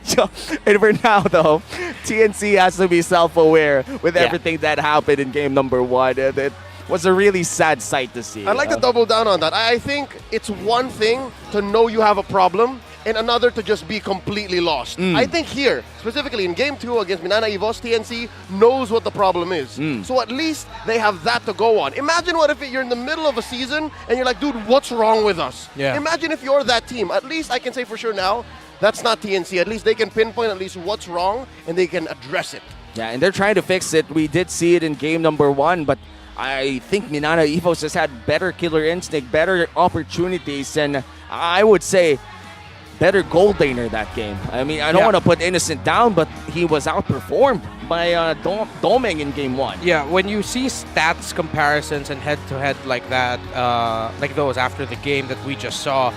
So, and for now, though, TNC has to be self-aware with everything that happened in game number 1. And it was a really sad sight to see. I'd like to double down on that. I think it's one thing to know you have a problem and another to just be completely lost. I think here, specifically in Game 2 against MNNE VS TNC, knows what the problem is. So at least they have that to go on. Imagine what if you're in the middle of a season and you're like, dude, what's wrong with us? Yeah. Imagine if you're that team. At least I can say for sure now, that's not TNC. At least they can pinpoint at least what's wrong and they can address it. Yeah, and they're trying to fix it. We did see it in game number 1, but I think MNNE VS has had better killer instinct, better opportunities, and I would say better goal laner that game. I mean, I don't want to put Innocent down, but he was outperformed by Domeng in game 1. Yeah, when you see stats comparisons and head-to-head like that, like those after the game that we just saw,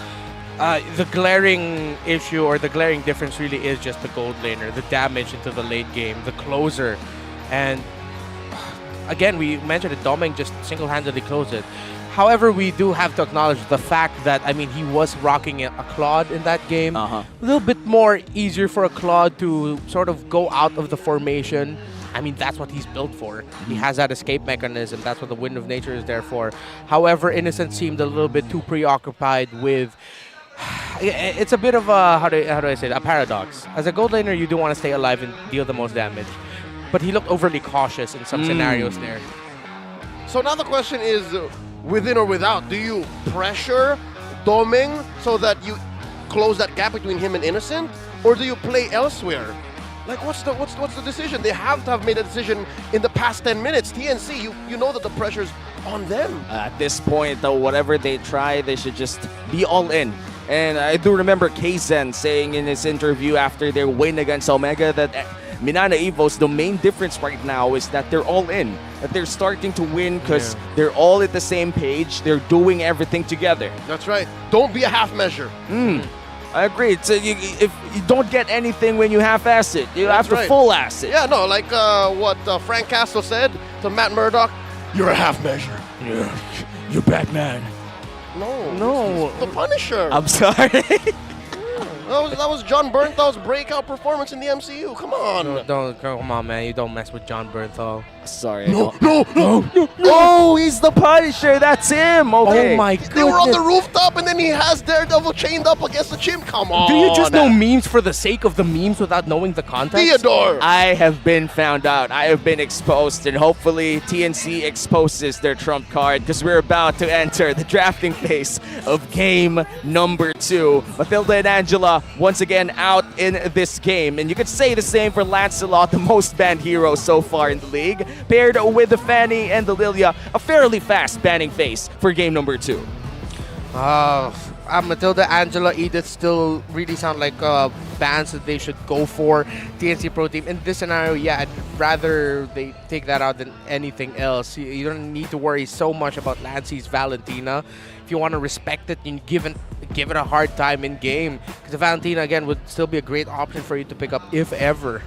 the glaring issue or the glaring difference really is just the gold laner, the damage into the late game, the closer. And again, we mentioned it, Domeng just single-handedly closed it. However, we do have to acknowledge the fact that, I mean, he was rocking a Claude in that game. A little bit more easier for a Claude to sort of go out of the formation. I mean, that's what he's built for. He has that escape mechanism. That's what the Wind of Nature is there for. However, Innocent seemed a little bit too preoccupied with... It's a bit of a, how do I say it, a paradox. As a gold laner, you do want to stay alive and deal the most damage. But he looked overly cautious in some scenarios there. So now the question is, within or without, do you pressure Domeng so that you close that gap between him and Innocent, or do you play elsewhere? Like, what's the decision? They have to have made a decision in the past 10 minutes. TNC, you know that the pressure's on them. At this point, though, whatever they try, they should just be all in. And I do remember Kaizen saying in his interview after their win against Omega that MNNE VS, the main difference right now is that they're all in. That they're starting to win because they're all at the same page. They're doing everything together. That's right. Don't be a half measure. I agree. So if you don't get anything when you half-ass it, you have to full-ass it. Yeah, no, like what Frank Castle said to Matt Murdock, you're a half measure. You're Batman. No. The Punisher. I'm sorry. That was John Bernthal's breakout performance in the MCU. Come on. Come on, man. You don't mess with John Bernthal. Sorry. No. Oh, he's the Punisher. That's him. Okay. Oh my goodness. They were on the rooftop and then he has Daredevil chained up against the chimp. Come on. Do you just know memes for the sake of the memes without knowing the context? Theodore. I have been found out. I have been exposed, and hopefully TNC exposes their trump card because we're about to enter the drafting phase of game number 2. Matilda and Angela once again out in this game, and you could say the same for Lancelot, the most banned hero so far in the league, paired with the Fanny and the Lilia, a fairly fast banning phase for game number 2. Matilda, Angela, Edith still really sound like bans that they should go for. TNC Pro Team, in this scenario, yeah, I'd rather they take that out than anything else. You don't need to worry so much about Lancey's Valentina. If you want to respect it, you give it a hard time in game. Because the Valentina, again, would still be a great option for you to pick up, if ever.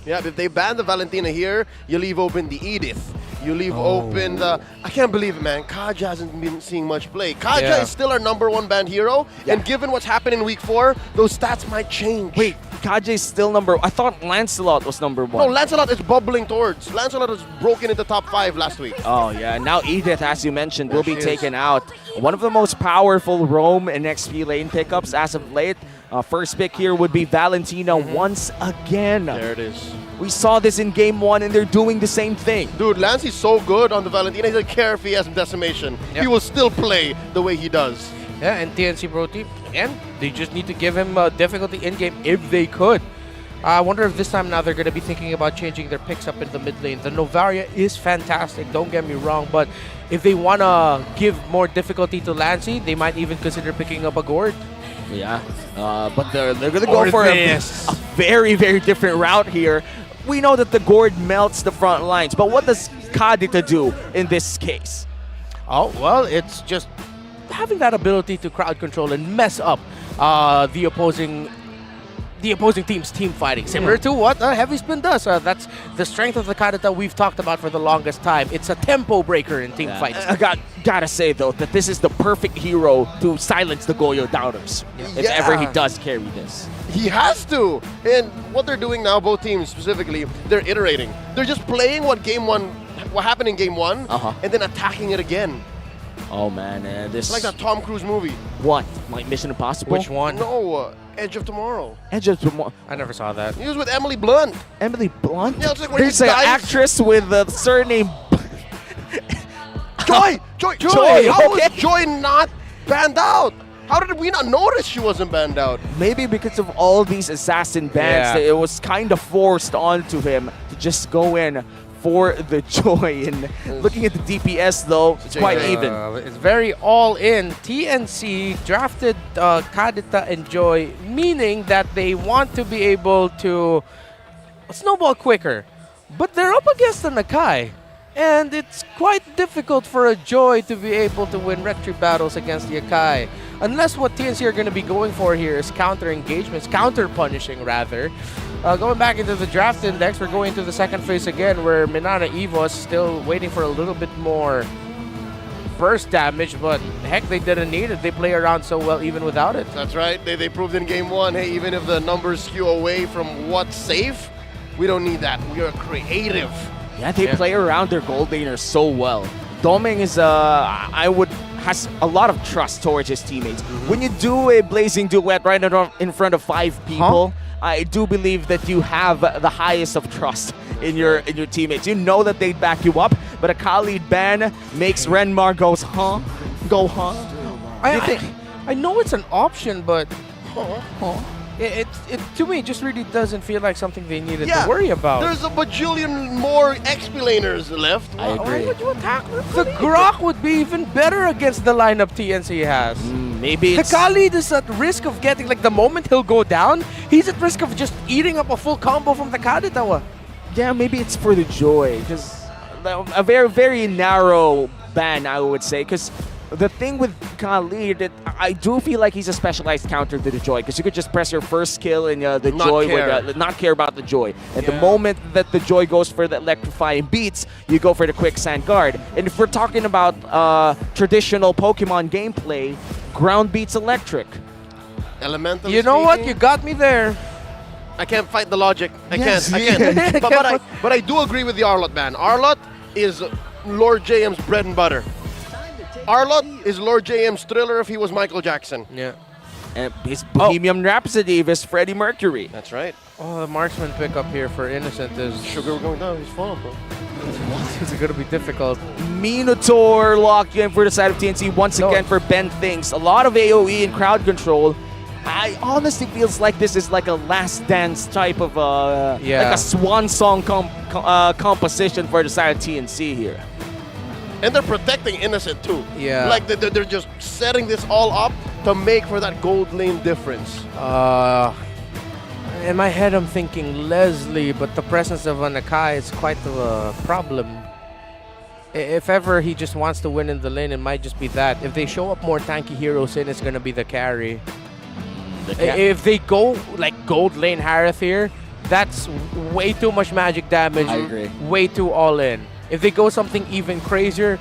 Yeah, if they ban the Valentina here, you leave open the Edith. You leave open the... I can't believe it, man. Kaja hasn't been seeing much play. Kaja is still our #1 banned hero, and given what's happened in Week 4, those stats might change. Wait, Kaja is still I thought Lancelot was #1. No, Lancelot is bubbling towards. Lancelot was broken into top 5 last week. Oh, yeah. Now Edith, as you mentioned, will be taken out. One of the most powerful roam and XP lane pickups as of late. First pick here would be Valentina once again. There it is. We saw this in Game 1, and they're doing the same thing. Dude, Lancey's so good on the Valentina. He doesn't care if he has decimation. He will still play the way he does. Yeah, and TNC Pro Team, again, they just need to give him difficulty in-game if they could. I wonder if this time now they're going to be thinking about changing their picks up in the mid lane. The Novaria is fantastic, don't get me wrong, but if they want to give more difficulty to Lancey, they might even consider picking up a Gord. Yeah, but they're going to go for a very, very different route here. We know that the Gord melts the front lines, but what does Kadita do in this case? Oh, well, it's just having that ability to crowd control and mess up the opposing team's team fighting. Similar to what Heavy Spin does. That's the strength of the Kadita we've talked about for the longest time. It's a tempo breaker in team fights. I gotta say, though, that this is the perfect hero to silence the Goyo downers. If ever he does carry this. He has to. And what they're doing now, both teams specifically, they're iterating. They're just playing what happened in Game 1, and then attacking it again. Oh, man. This It's like that Tom Cruise movie. What? Like Mission Impossible? Which one? No, Edge of Tomorrow. Edge of Tomorrow. I never saw that. He was with Emily Blunt. Emily Blunt? Yeah, it's like when There's he an dies. actress with the surname... Joy! How was Joy not banned out? How did we not notice she wasn't banned out? Maybe because of all these assassin bans, that it was kind of forced onto him to just go in for the Joy. And looking at the DPS, though, it's quite even. It's very all-in. TNC drafted Kadita and Joy, meaning that they want to be able to snowball quicker. But they're up against the Nakai. And it's quite difficult for a Joy to be able to win retry battles against the Akai. Unless what TNC are going to be going for here is counter-engagements, counter-punishing rather. Going back into the draft index, we're going to the second phase again where MNNE EVOS still waiting for a little bit more burst damage, but heck, they didn't need it. They play around so well even without it. That's right. They proved in Game 1, hey, even if the numbers skew away from what's safe, we don't need that. We are creative. Yeah, they play around their gold laners so well. Doming is, has a lot of trust towards his teammates. When you do a blazing duet right in front of 5 people, I do believe that you have the highest of trust in your teammates. You know that they'd back you up, but a Khalid ban makes Renmar goes, Go, I know it's an option, but it to me just really doesn't feel like something they needed to worry about. There's a bajillion more XP laners left. I agree. Why would you attack the Grok would be even better against the lineup TNC has. Maybe the Khalid is at risk of getting, like, the moment he'll go down, he's at risk of just eating up a full combo from the Kaditawa. Yeah, maybe it's for the Joy, because a very, very narrow ban, I would say, because the thing with Khalid, I do feel like he's a specialized counter to the Joy, because you could just press your first kill and the Joy would not care about the Joy. And the moment that the Joy goes for the electrifying beats, you go for the quicksand guard. And if we're talking about traditional Pokemon gameplay, ground beats electric. Elementally You know what? speaking, You got me there. I can't fight the logic. I Yes. can't. But I do agree with the Arlott ban. Arlott is Lord JM's bread and butter. Arlott is Lord JM's Thriller if he was Michael Jackson. Yeah. And his Bohemian Rhapsody is Freddie Mercury. That's right. Oh, the marksman pickup here for Innocent is... Sugar, we're going down. He's falling, bro. It's going to be difficult. Minotaur locked in for the side of TNC once again for Ben Things. A lot of AoE and crowd control. I honestly feels like this is like a last dance type of like a swan song composition for the side of TNC here. And they're protecting Innocent too. Yeah. Like they're just setting this all up to make for that gold lane difference. In my head, I'm thinking Leslie, but the presence of an Akai is quite a problem. If ever he just wants to win in the lane, it might just be that. If they show up more tanky heroes in, it's going to be the carry. If they go like gold lane Harith here, that's way too much magic damage. I agree. Way too all in. If they go something even crazier,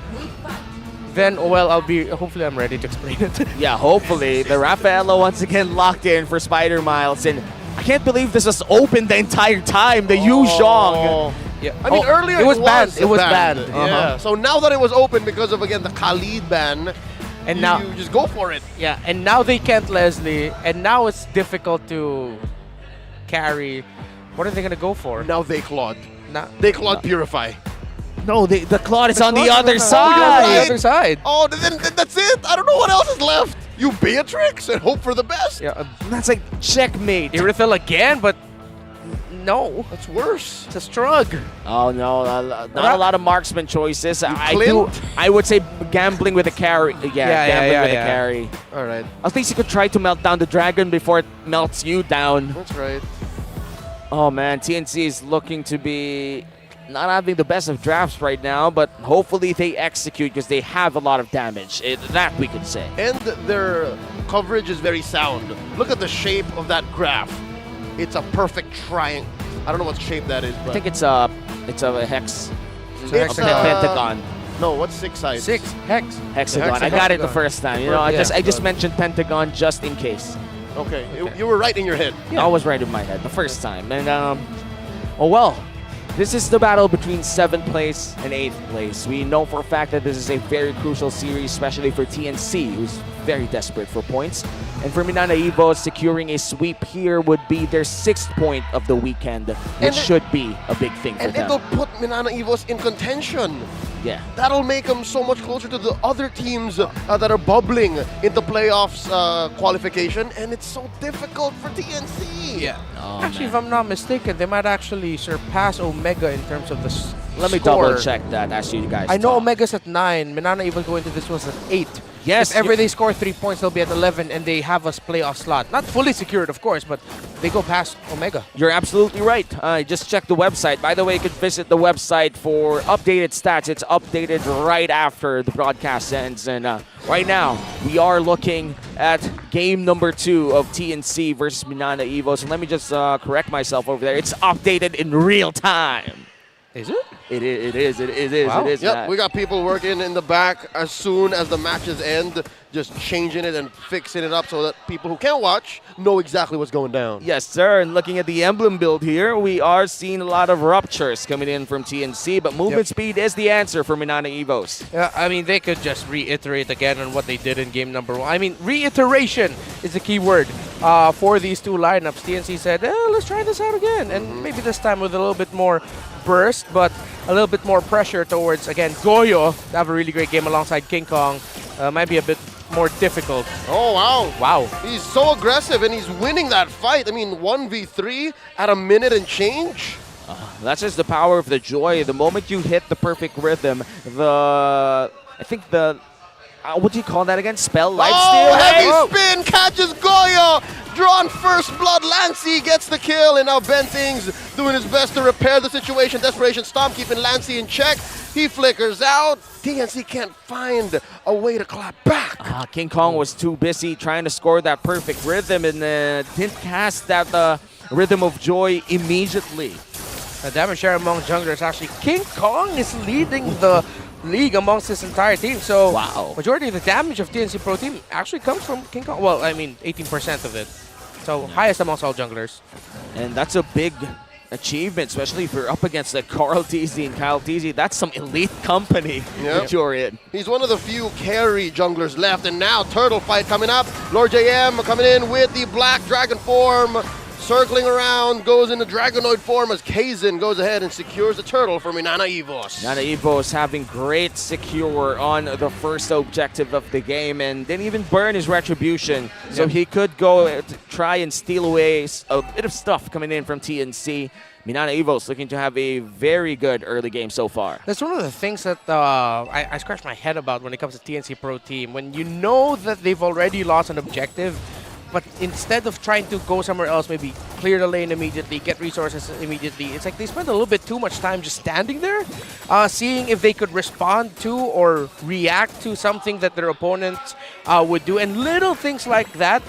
then, well, hopefully I'm ready to explain it. Yeah, hopefully. The Raffaello once again locked in for Spider Miles. And I can't believe this was open the entire time. The Yu Zhong. Yeah. I mean, earlier it was banned. It was banned. Yeah. So now that it was open because of, again, the Khalid ban, And now you just go for it. Yeah, and now they can't Leslie, and now it's difficult to carry. What are they gonna go for? Now they Claude. Now, They Claude Purify. No, the Claude is on the Claude other is side. on the other side. Oh, then that's it. I don't know what else is left. You Beatrix and hope for the best. Yeah, That's like checkmate. Irithel again, but no, That's worse. it's a strug. Oh no, not a lot of marksman choices. Clint? I would say gambling with a carry. Yeah, gambling with a carry. All right. At least you could try to melt down the dragon before it melts you down. That's right. Oh man, TNC is looking to be not having the best of drafts right now, but hopefully they execute because they have a lot of damage. That we could say. And their coverage is very sound. Look at the shape of that graph. It's a perfect triangle. I don't know what shape that is, I but think it's a hex. It's a pentagon. No, what's 6 sides? 6 hex. Hexagon. I got it the first time. You know, I just mentioned pentagon just in case. Okay, you were right in your head. I was right in my head the first time. And oh well. This is the battle between 7th place and 8th place. We know for a fact that this is a very crucial series, especially for TNC, who's very desperate for points. And for MNNE Evo, securing a sweep here would be their 6th point of the weekend, which should be a big thing for And them. it'll put MNNE Evos in contention. Yeah. That'll make them so much closer to the other teams that are bubbling into playoffs qualification, and it's so difficult for TNC. Yeah. Oh, Actually, man. if I'm not mistaken, they might actually surpass Omega in terms of the Let me score. double check that as you guys I know talk. Omega's at 9. MNNE even going into this was at 8. Yes. If ever they score 3 points, they'll be at 11, and they have a playoff slot. Not fully secured, of course, but they go past Omega. You're absolutely right. Just check the website. By the way, you could visit the website for updated stats. It's updated right after the broadcast ends. And right now, we are looking at game number 2 of TNC versus MNNE Evo. So let me just correct myself over there. It's updated in real time. Is it? It is. Wow. It is. Yep, we got people working in the back as soon as the matches end, just changing it and fixing it up so that people who can't watch know exactly what's going down. Yes, sir. And looking at the emblem build here, we are seeing a lot of ruptures coming in from TNC, but movement speed is the answer for MNNE Evos. Yeah, I mean, they could just reiterate again on what they did in game number 1. I mean, reiteration is the key word for these two lineups. TNC said, let's try this out again. And maybe this time with a little bit more burst, but a little bit more pressure towards, again, Goyo to have a really great game alongside King Kong. Might be a bit more difficult. Oh, wow. Wow. He's so aggressive, and he's winning that fight. I mean, 1v3 at a minute and change. That's just the power of the joy. The moment you hit the perfect rhythm, I think what do you call that again? Spell? Lifesteal? Heavy spin, catches Goyo. Drawn first blood, Lancey gets the kill, and now Bentings doing his best to repair the situation. Desperation Stomp keeping Lancey in check. He flickers out. TNC can't find a way to clap back. King Kong was too busy trying to score that perfect rhythm and didn't cast that rhythm of joy immediately. The damage share among junglers, actually, King Kong is leading the league amongst this entire team. So, majority of the damage of TNC Pro Team actually comes from King Kong. Well, I mean, 18% of it. So, highest amongst all junglers. And that's a big achievement, especially if you're up against Carl TZ and Kyle TZ. That's some elite company that you're in. He's one of the few carry junglers left, and now Turtle fight coming up. Lord JM coming in with the black dragon form. Circling around, goes into Dragonoid form as Kaizen goes ahead and secures the turtle for MNNE Evos. MNNE Evos having great secure on the first objective of the game and didn't even burn his retribution. So he could go to try and steal away a bit of stuff coming in from TNC. MNNE Evos looking to have a very good early game so far. That's one of the things that I scratch my head about when it comes to TNC Pro Team. When you know that they've already lost an objective, but instead of trying to go somewhere else, maybe clear the lane immediately, get resources immediately, it's like they spend a little bit too much time just standing there, seeing if they could respond to or react to something that their opponents would do. And little things like that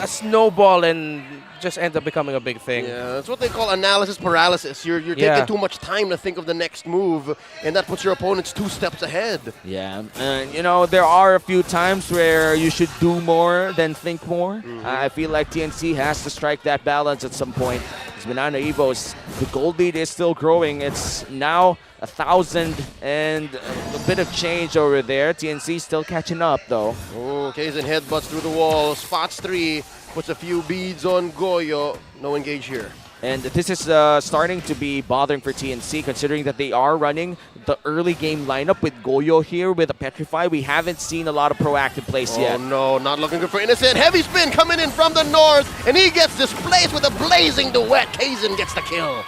snowball and just ends up becoming a big thing. Yeah, that's what they call analysis paralysis. You're taking too much time to think of the next move, and that puts your opponents 2 steps ahead. Yeah, and you know, there are a few times where you should do more than think more. I feel like TNC has to strike that balance at some point. Because MNNE EVOS, the gold lead is still growing. It's now 1,000 and a bit of change over there. TNC still catching up though. Oh, Kaizen headbutts through the wall, spots 3, puts a few beads on Goyo. No engage here. And this is starting to be bothering for TNC, considering that they are running the early game lineup with Goyo here with a Petrify. We haven't seen a lot of proactive plays yet. Oh no, not looking good for Innocent. Heavy spin coming in from the north, and he gets displaced with a blazing duet. Kaizen gets the kill.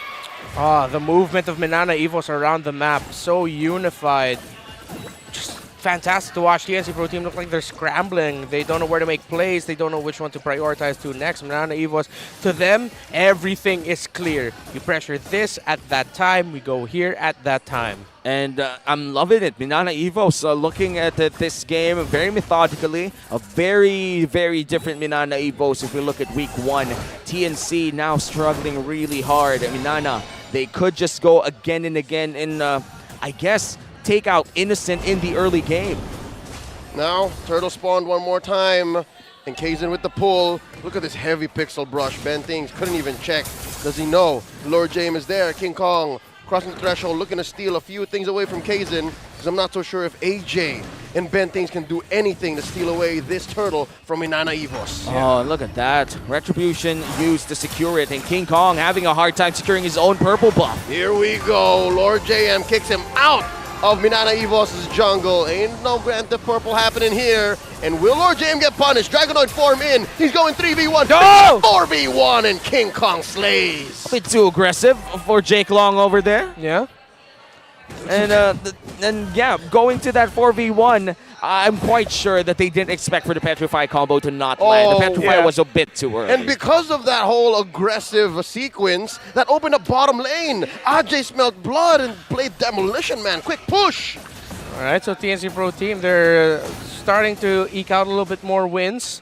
The movement of MNNE EVOS around the map, so unified. Just fantastic to watch. TNC Pro Team look like they're scrambling. They don't know where to make plays. They don't know which one to prioritize to next. MNNE EVOS, to them, everything is clear. You pressure this at that time, we go here at that time. And I'm loving it. MNNE EVOS looking at this game very methodically. A very, very different MNNE EVOS if we look at week 1. TNC now struggling really hard. MNNE, they could just go again and again and, I guess, take out Innocent in the early game. Now, Turtle spawned one more time, and Kaizen with the pull. Look at this heavy pixel brush. Ben Things couldn't even check. Does he know? Lord James is there. King Kong crossing the threshold, looking to steal a few things away from Kaizen, because I'm not so sure if AJ and Ben Things can do anything to steal away this turtle from MNNE EVOS. Oh, look at that. Retribution used to secure it, and King Kong having a hard time securing his own purple buff. Here we go. Lord JM kicks him out of MNNE EVOS' jungle. Ain't no Grand Theft Purple happening here. And will Lord JM get punished? Dragonoid form in. He's going 3v1. No! 4v1, and King Kong slays. A bit too aggressive for Jake Long over there. Yeah. And yeah, going to that 4v1, I'm quite sure that they didn't expect for the Petrify combo to not land. The Petrify was a bit too early. And because of that whole aggressive sequence, that opened up bottom lane. Ajay smelled blood and played Demolition Man. Quick push. All right, so TNC Pro Team, they're starting to eke out a little bit more wins.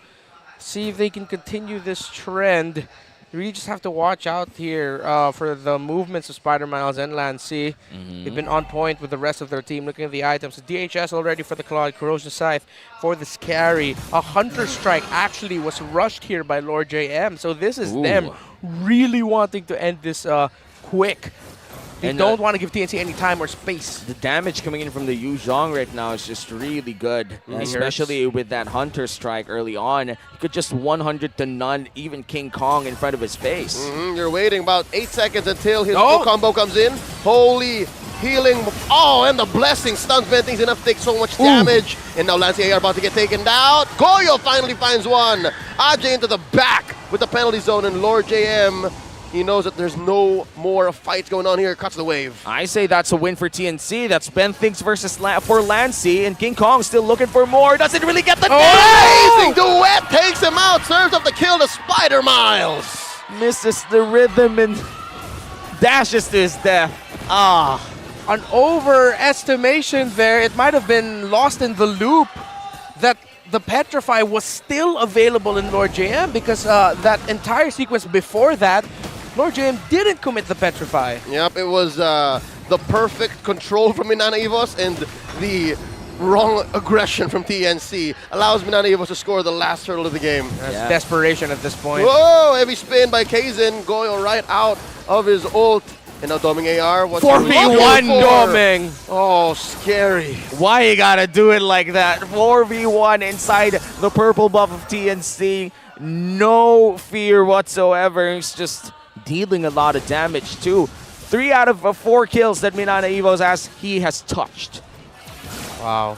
See if they can continue this trend. You really just have to watch out here for the movements of Spider-Miles and Lancy. They've been on point with the rest of their team. Looking at the items, the DHS already for the Claw, Corrosion Scythe for the Scary. A Hunter Strike actually was rushed here by Lord JM. So this is them really wanting to end this quick. They don't want to give TNC any time or space. The damage coming in from the Yu Zhong right now is just really good, especially with that Hunter Strike early on. He could just 100 to none, even King Kong in front of his face. You're waiting about 8 seconds until his full combo comes in. Holy healing. Oh, and the blessing stuns Ben Things enough to take so much damage. And now Lancy AR about to get taken down. Goyo finally finds one. Ajay into the back with the penalty zone, and Lord JM, he knows that there's no more fights going on here. Cuts the wave. I say that's a win for TNC. That's Ben Things versus for Lancy, and King Kong still looking for more. Doesn't really get the amazing duet takes him out. Serves up the kill to Spider Miles. Misses the rhythm and dashes to his death. An overestimation there. It might have been lost in the loop that the Petrify was still available in Lord JM, because that entire sequence before that, Lord JM didn't commit the Petrify. Yep, it was the perfect control from MNNE EVOS, and the wrong aggression from TNC allows MNNE EVOS to score the last turtle of the game. That's desperation at this point. Whoa, heavy spin by Kaizen, going right out of his ult. And now Doming AR, what's 4v1 Doming. Oh, scary. Why you gotta do it like that? 4v1 inside the purple buff of TNC. No fear whatsoever. He's just dealing a lot of damage too. 3 out of 4 kills that MNNE EVOS he has touched. Wow.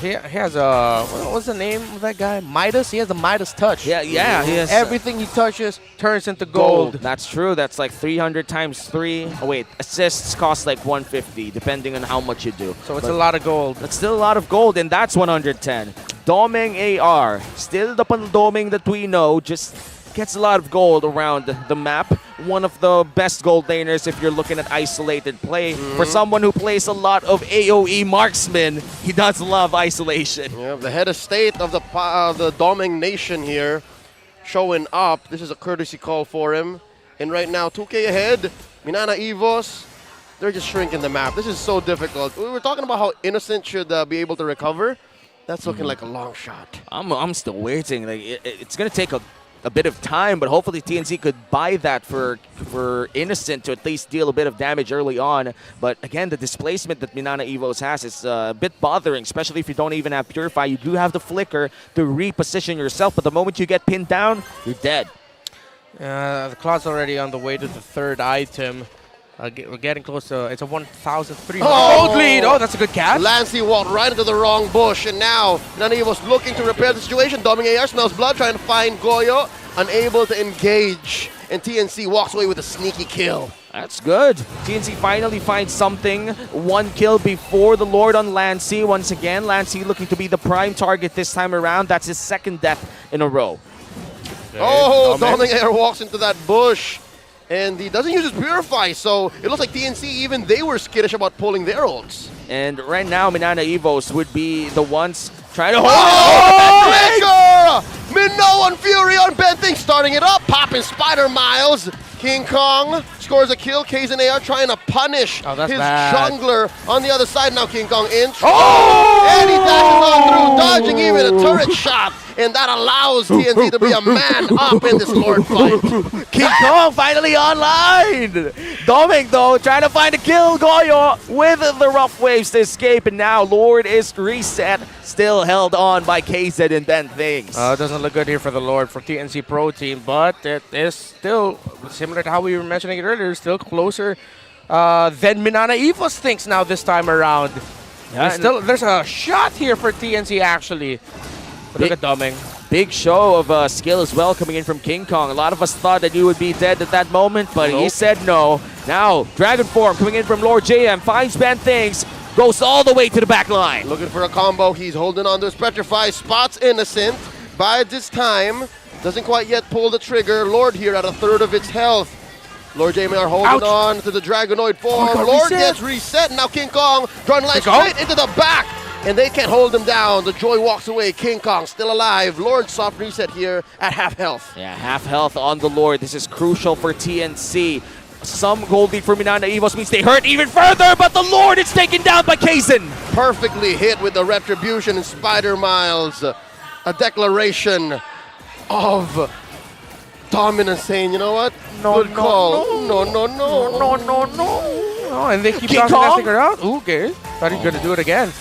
He has a, what's the name of that guy? Midas? He has the Midas touch. Yeah, he has. Everything he touches turns into gold. That's true. That's like 300 times 3. Oh wait, assists cost like 150 depending on how much you do. So it's a lot of gold. That's still a lot of gold, and that's 110. Doming AR, still the Doming that we know, just gets a lot of gold around the map. One of the best gold laners if you're looking at isolated play. For someone who plays a lot of AoE marksman, he does love isolation. Yeah, the head of state of the Doming Nation here. showing up. This is a courtesy call for him. And right now, 2K ahead. MNNE EVOS, they're just shrinking the map. This is so difficult. We were talking about how Innocent should be able to recover. That's looking like a long shot. I'm still waiting. Like it's gonna take a bit of time, but hopefully TNC could buy that for Innocent to at least deal a bit of damage early on. But again, the displacement that MNNE EVOS has is a bit bothering, especially if you don't even have Purify. You do have the Flicker to reposition yourself, but the moment you get pinned down, you're dead. The Cloud's already on the way to the third item. We're getting close to, it's a 1,300 gold lead. Oh, that's a good catch. Lancey walked right into the wrong bush, and now MNNE was looking to repair the situation. Doming AR smells blood, trying to find Goyo, unable to engage, and TNC walks away with a sneaky kill. That's good. TNC finally finds something. 1 kill before the Lord on Lancey. Once again, Lancey looking to be the prime target this time around. That's his second death in a row. Oh, Doming AR walks into that bush. And he doesn't use his Purify, so it looks like TNC, even they were skittish about pulling their ults. And right now, MNNE EVOS would be the ones trying to hold Flicker! Minnow on Fury on Benting, starting it up, popping Spider Miles. King Kong scores a kill. K's and AR trying to punish his jungler on the other side. Now King Kong in. And he dashes on through, dodging even a turret shot. And that allows TNC to be a man up in this Lord fight. King Kong finally online! Doming, though, trying to find a kill. Goyo with the rough waves to escape. And now Lord is reset. Still held on by KZ and Ben Things. It doesn't look good here for the Lord, for TNC Pro Team, but it is still, similar to how we were mentioning it earlier, still closer than MNNE EVOS thinks now this time around. Yeah, there's a shot here for TNC, actually. But look at Doming. Big show of skill as well coming in from King Kong. A lot of us thought that he would be dead at that moment, but he said no. Now, Dragon Form coming in from Lord JM, finds Ben Things, goes all the way to the back line. Looking for a combo. He's holding on to his Petrify, spots Innocent. By this time, doesn't quite yet pull the trigger. Lord here at a third of its health. Lord JMR holding on to the Dragonoid form. Lord gets reset. Now King Kong drawing line straight into the back. And they can't hold him down. The Joy walks away. King Kong still alive. Lord soft reset here at half health. Yeah, half health on the Lord. This is crucial for TNC. Some gold lead for MNNE EVOS means they hurt even further, but the Lord is taken down by Kazin. Perfectly hit with the Retribution and Spider Miles. A declaration of dominance, saying, you know what? Good call. No. Oh, and they keep tossing that figure out. Okay. Thought he was going to do it again.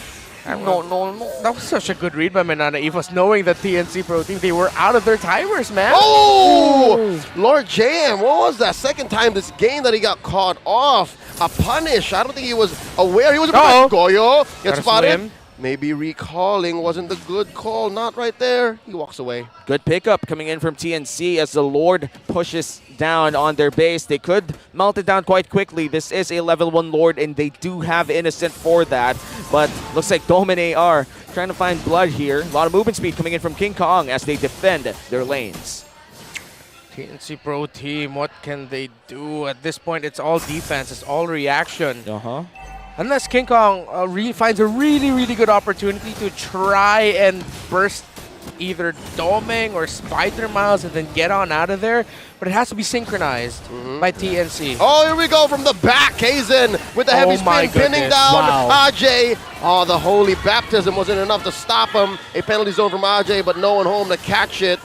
No. That was such a good read by MNNE EVOS, knowing that TNC Pro Team, they were out of their timers, man. Oh! Lord JM, what was that? Second time this game that he got caught off. A punish. I don't think he was aware. He was Goyo gets spotted. Maybe recalling wasn't the good call. Not right there. He walks away. Good pickup coming in from TNC as the Lord pushes down on their base. They could melt it down quite quickly. This is a level 1 Lord, and they do have Innocent for that. But looks like Dome and AR trying to find blood here. A lot of movement speed coming in from King Kong as they defend their lanes. TNC Pro Team, what can they do? At this point, it's all defense. It's all reaction. Unless King Kong finds a really, really good opportunity to try and burst either Doming or Spider Miles and then get on out of there. But it has to be synchronized by TNC. Oh, here we go from the back. Kazin with the heavy spin, pinning down Ajay. Oh, the Holy Baptism wasn't enough to stop him. A penalty zone from Ajay, but no one home to catch it.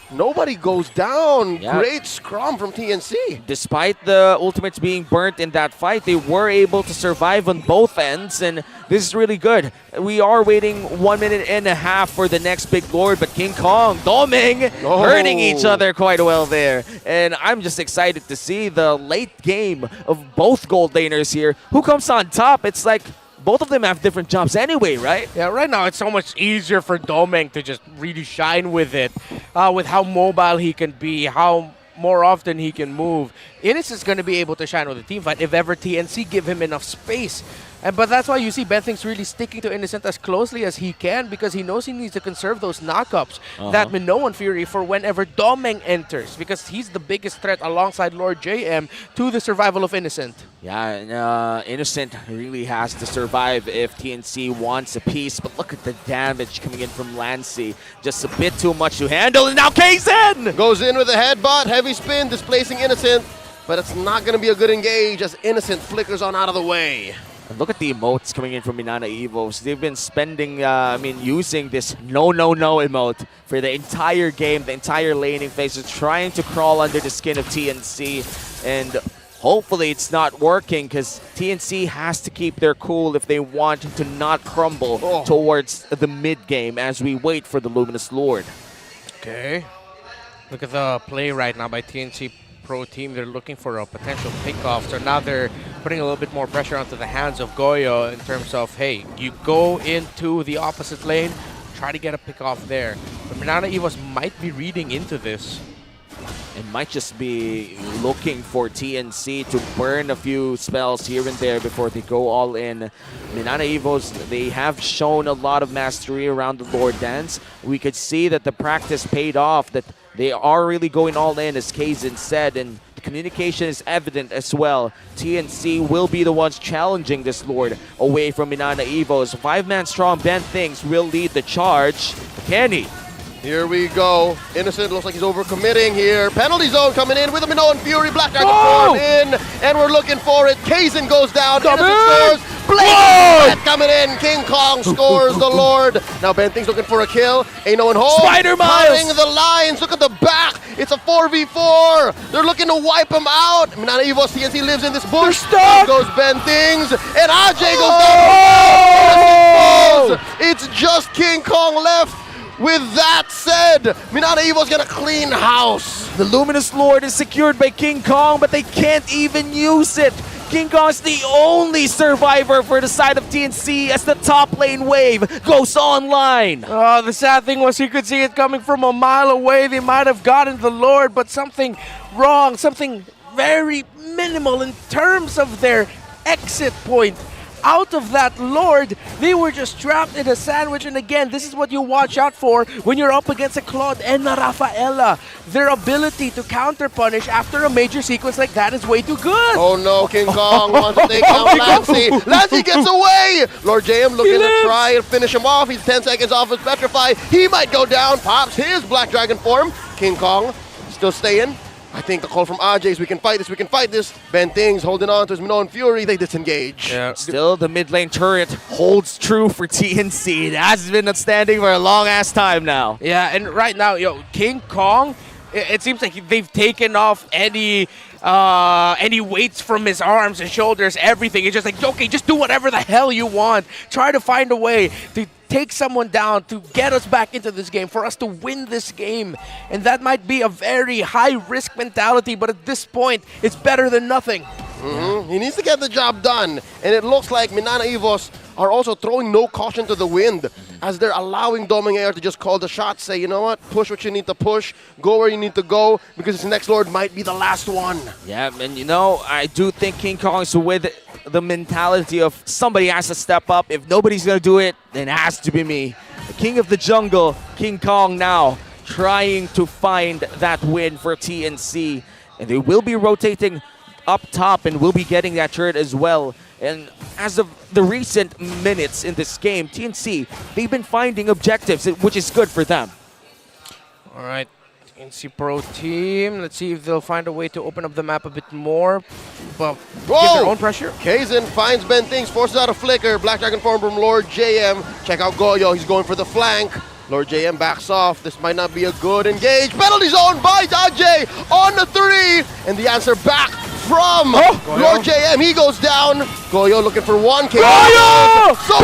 Nobody goes down. Yeah. Great scrum from TNC. Despite the ultimates being burnt in that fight, they were able to survive on both ends, and this is really good. We are waiting 1.5 minutes for the next big Lord, but King Kong, Doming, hurting each other quite well there. And I'm just excited to see the late game of both gold laners here. Who comes on top? It's like both of them have different jobs anyway, right? Yeah, right now it's so much easier for Doming to just really shine with it, with how mobile he can be, how more often he can move. Innocent's going to be able to shine with the team fight if ever TNC give him enough space. But that's why you see Benthing's really sticking to Innocent as closely as he can because he knows he needs to conserve those knockups that Minoan Fury for whenever Domeng enters because he's the biggest threat alongside Lord JM to the survival of Innocent. Yeah, and, Innocent really has to survive if TNC wants a piece, but look at the damage coming in from Lancy. Just a bit too much to handle, and now Kaizen! Goes in with a headbutt, heavy spin, displacing Innocent, but it's not going to be a good engage as Innocent flickers on out of the way. And look at the emotes coming in from MNNE Evos. They've been spending, using this no emote for the entire game, the entire laning phase, trying to crawl under the skin of TNC. And hopefully it's not working because TNC has to keep their cool if they want to not crumble towards the mid game as we wait for the Luminous Lord. Okay. Look at the play right now by TNC Pro Team. They're looking for a potential pickoff. So now they're putting a little bit more pressure onto the hands of Goyo in terms of, hey, you go into the opposite lane, try to get a pickoff there. But MNNE Evos might be reading into this. It might just be looking for TNC to burn a few spells here and there before they go all in. MNNE Evos, they have shown a lot of mastery around the Lord Dance. We could see that the practice paid off, that they are really going all in, as Kaizen said, and the communication is evident as well. TNC will be the ones challenging this Lord away from MNNE Evos. 5-man strong Benthings will lead the charge. Can he? Here we go. Innocent looks like he's overcommitting here. Penalty zone coming in with a Minoan Fury. Black Dragon form in, and we're looking for it. Kaizen goes down. Innocent scores. Blake coming in. King Kong scores the Lord. Now Benthing's looking for a kill. Ain't no one home. Spider Miles! Cutting the lines. Look at the back. It's a 4v4. They're looking to wipe him out. MNNE Evos TNC lives in this bush. There goes Benthings. And Ajay goes down. It's just King Kong left. With that said, MNNE Evo's gonna clean house. The Luminous Lord is secured by King Kong, but they can't even use it. King Kong's the only survivor for the side of TNC as the top lane wave goes online. Oh, the sad thing was you could see it coming from a mile away. They might have gotten the Lord, but something wrong, something very minimal in terms of their exit point. Out of that Lord, they were just trapped in a sandwich. And again, this is what you watch out for when you're up against a Claude and a Rafaela. Their ability to counter-punish after a major sequence like that is way too good. Oh no, King Kong wants to take down Lancy. Lancy gets away! Lord JM looking to try and finish him off. He's 10 seconds off his Petrify. He might go down, pops his Black Dragon form. King Kong still staying. I think the call from Ajay is we can fight this, we can fight this. Benthings holding on to his Minoan Fury, they disengage. Yeah. Still, the mid lane turret holds true for TNC. It has been outstanding for a long ass time now. Yeah, and right now, King Kong, it seems like they've taken off any weights from his arms and shoulders, everything. It's just like, okay, just do whatever the hell you want. Try to find a way to take someone down, to get us back into this game, for us to win this game. And that might be a very high-risk mentality, but at this point, it's better than nothing. He needs to get the job done. And it looks like MNNE Evos are also throwing no caution to the wind as they're allowing Domeng Air to just call the shots, say, you know what, push what you need to push, go where you need to go, because this next Lord might be the last one. Yeah, and I do think King Kong is with the mentality of somebody has to step up. If nobody's going to do it, then it has to be me. The king of the jungle, King Kong now trying to find that win for TNC. And they will be rotating up top and will be getting that turret as well. And as of the recent minutes in this game, TNC, they've been finding objectives, which is good for them. All right, TNC Pro Team. Let's see if they'll find a way to open up the map a bit more. But give their own pressure. Kaizen finds Benthings, forces out a flicker. Black Dragon form from Lord JM. Check out Goyo, he's going for the flank. Lord JM backs off. This might not be a good engage. Penalty zone by Ajay on the 3. And the answer back from Lord JM. He goes down. Goyo looking for one. Goyo! So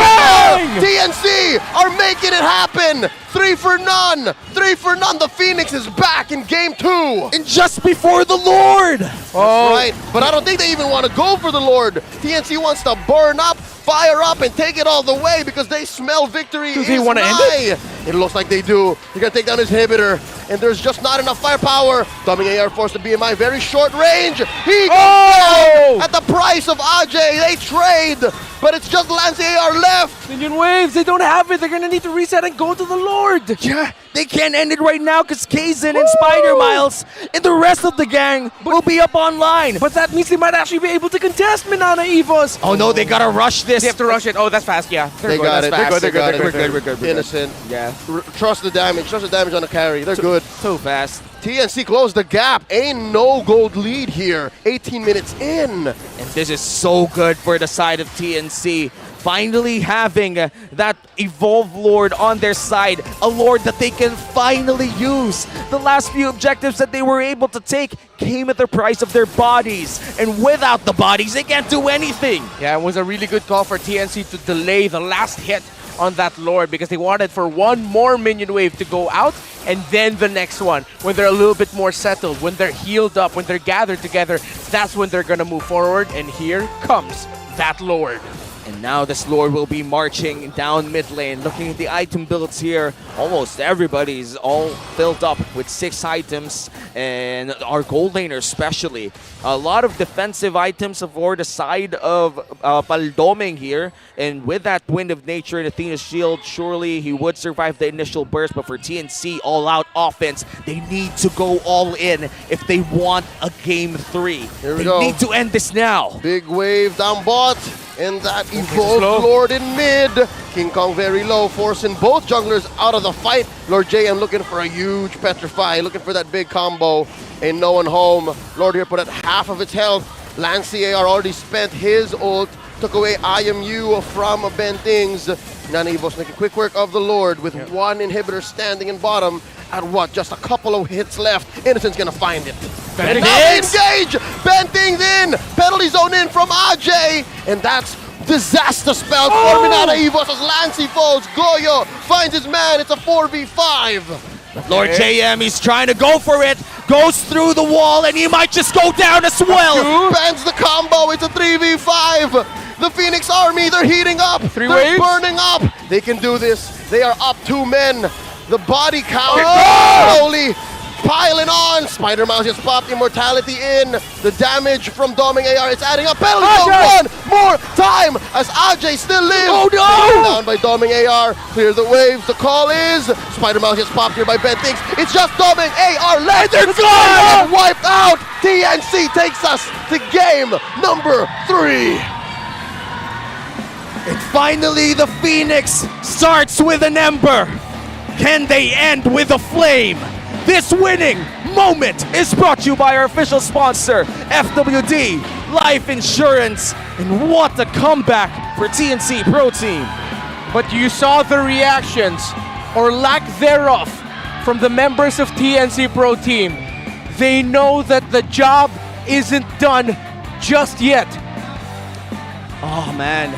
TNC are making it happen. 3 for none. 3 for none. The Phoenix is back in game 2. And just before the Lord. That's right. But I don't think they even want to go for the Lord. TNC wants to burn up, fire up, and take it all the way because they smell victory. Do they want to end it? It looks like they do. They're going to take down his inhibitor, and there's just not enough firepower. Domeng Air forced to BMI, very short range. He goes down at the price of Ajay. They trade. but it's just Lance AR left. Minion waves, they don't have it. They're gonna need to reset and go to the Lord. Yeah, they can't end it right now because Kaizen and Spider Miles and the rest of the gang will be up online. But that means they might actually be able to contest MNNE EVOS. Oh no, they gotta rush this. They have to rush it. Oh, that's fast, yeah. They got it. We're good. Innocent. Yeah. Trust the damage. Trust the damage on the carry. They're good. So fast. TNC closed the gap. A no gold lead here. 18 minutes in. And this is so good for the side of TNC. Finally having that Evolve Lord on their side. A Lord that they can finally use. The last few objectives that they were able to take came at the price of their bodies. And without the bodies, they can't do anything. Yeah, it was a really good call for TNC to delay the last hit on that Lord because they wanted for one more minion wave to go out and then the next one when they're a little bit more settled, when they're healed up, when they're gathered together, that's when they're gonna move forward. And here comes that Lord. And now this Lord will be marching down mid lane. Looking at the item builds here, almost everybody's all filled up with 6 items, and our gold laner especially. A lot of defensive items for the side of Paldoming here, and with that Wind of Nature and Athena's Shield, surely he would survive the initial burst, but for TNC, all-out offense, they need to go all in if they want a Game 3. Here we They go. need to end this now. Big wave down bot. And that Evolved Lord in mid. King Kong very low, forcing both junglers out of the fight. Lord JM looking for a huge Petrify, looking for that big combo. Ain't no one home. Lord here put at half of its health. Lance AR already spent his ult. Took away IMU from Bentings. MNNE EVOS making quick work of the Lord with one inhibitor standing in bottom. At what? Just a couple of hits left. Innocent's gonna find it. And now they engage! Bentings in! Penalty zone in from Ajay! And that's disaster spell for MNNE EVOS as Lancey falls. Goyo finds his man. It's a 4v5. Lord JM, he's trying to go for it. Goes through the wall and he might just go down as well. Bans the combo. It's a 3v5. The Phoenix Army, they're heating up. They're waves? burning up. They can do this. They are up 2 men. The body count slowly piling on. Spider Mouse just popped immortality in. The damage from Doming AR is adding up. Penalty zone one more time as Ajay still lives. Oh no! Taken down by Doming AR. Clear the waves. The call is Spider Mouse just popped here by Bentings. It's just Doming AR left. They're gone! Wiped out. TNC takes us to game number 3. And finally, the Phoenix starts with an ember. Can they end with a flame? This winning moment is brought to you by our official sponsor, FWD Life Insurance. And what a comeback for TNC Pro Team. But you saw the reactions, or lack thereof, from the members of TNC Pro Team. They know that the job isn't done just yet. Oh man,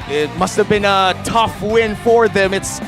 it must have been a tough win for them. It's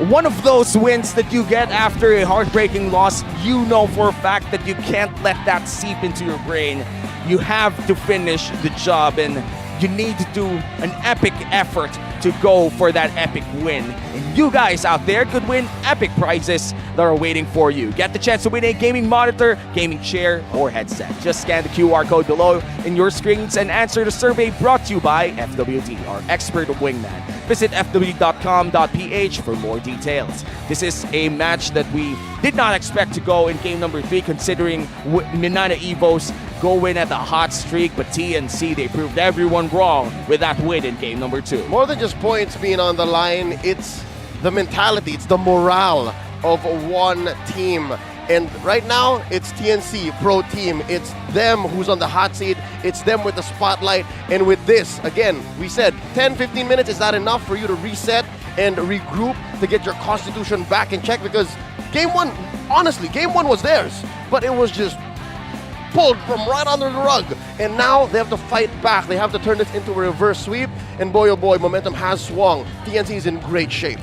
one of those wins that you get after a heartbreaking loss. You know for a fact that you can't let that seep into your brain. You have to finish the job and you need to do an epic effort to go for that epic win. And you guys out there could win epic prizes that are waiting for you. Get the chance to win a gaming monitor, gaming chair, or headset. Just scan the QR code below in your screens and answer the survey brought to you by FWD, our expert wingman. Visit fwd.com.ph for more details. This is a match that we did not expect to go in game number 3, considering MNNE EVOS go in at the hot streak, but TNC, they proved everyone wrong with that win in game number 2. More than just points being on the line, it's the mentality, it's the morale of one team. And right now, it's TNC Pro Team. It's them who's on the hot seat. It's them with the spotlight. And with this, again, we said 10-15 minutes, is that enough for you to reset and regroup to get your constitution back in check? Because game 1, honestly, game 1 was theirs, but it was just pulled from right under the rug. And now they have to fight back. They have to turn this into a reverse sweep. And boy, oh boy, momentum has swung. TNC is in great shape.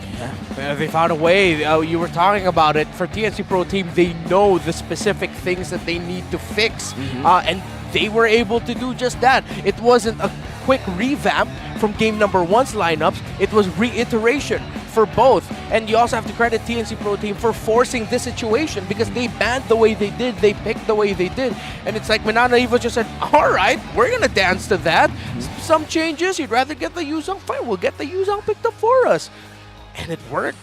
They found a way. You were talking about it. For TNC Pro Team, they know the specific things that they need to fix. And they were able to do just that. It wasn't a quick revamp from game number 1's lineups. It was reiteration for both. And you also have to credit TNC Pro Team for forcing this situation because they banned the way they did, they picked the way they did. And it's like MNNE VS just said, all right, we're going to dance to that. Some changes, you'd rather get the Yuzong, fine, we'll get the Yuzong picked up for us. And it worked.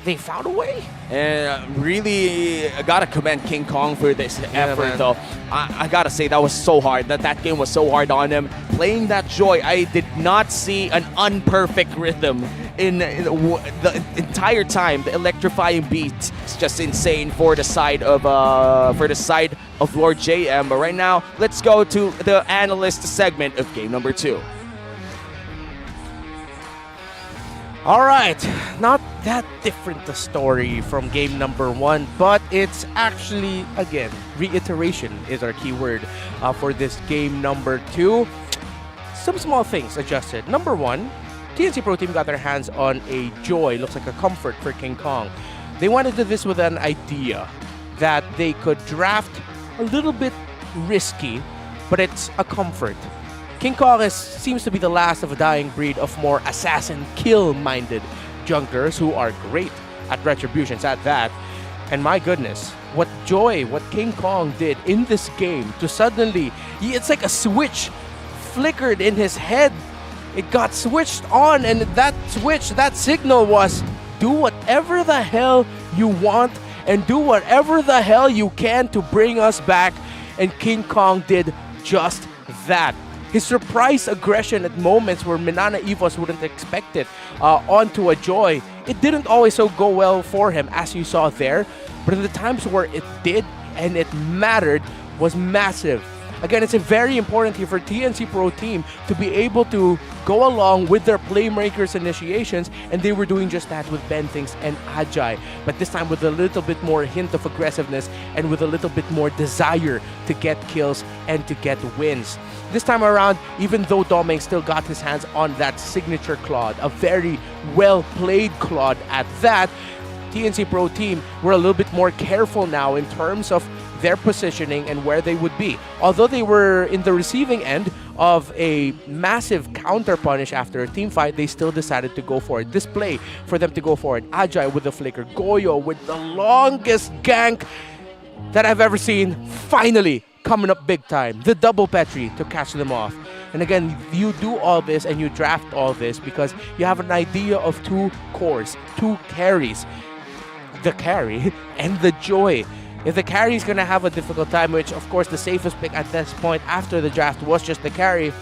They found a way. And really, I gotta commend King Kong for this effort, though. I gotta say, that was so hard. That game was so hard on him. Playing that Joy, I did not see an unperfect rhythm in the entire time. The electrifying beat is just insane for the side of Lord JM. But right now, let's go to the analyst segment of game number 2. All right, not that different a story from game number 1, but it's actually, again, reiteration is our key word for this game number 2. Some small things adjusted. Number 1, TNC Pro Team got their hands on a Joy, looks like a comfort for King Kong. They went into this with an idea that they could draft a little bit risky, but it's a comfort. King Kong seems to be the last of a dying breed of more assassin kill-minded junglers who are great at retributions at that. And my goodness, what King Kong did in this game to suddenly, it's like a switch flickered in his head. It got switched on, and that switch, that signal was, do whatever the hell you want and do whatever the hell you can to bring us back. And King Kong did just that. His surprise aggression at moments where MNNE VS wouldn't expect it onto a Joy, it didn't always so go well for him, as you saw there. But in the times where it did and it mattered was massive. Again, it's very important here for TNC Pro Team to be able to go along with their playmakers' initiations, and they were doing just that with Benthings and Ajay. But this time with a little bit more hint of aggressiveness and with a little bit more desire to get kills and to get wins. This time around, even though Domeng still got his hands on that signature Claude, a very well-played Claude at that, TNC Pro Team were a little bit more careful now in terms of their positioning and where they would be. Although they were in the receiving end of a massive counter punish after a team fight, they still decided to go for it. This play for them to go for it. Ajay with the flicker, Goyo with the longest gank that I've ever seen, finally coming up big time. The double Petri to catch them off. And again, you do all this and you draft all this because you have an idea of 2 cores, 2 carries. The carry and the Joy. If the carry is going to have a difficult time, which of course the safest pick at this point after the draft was just the carry,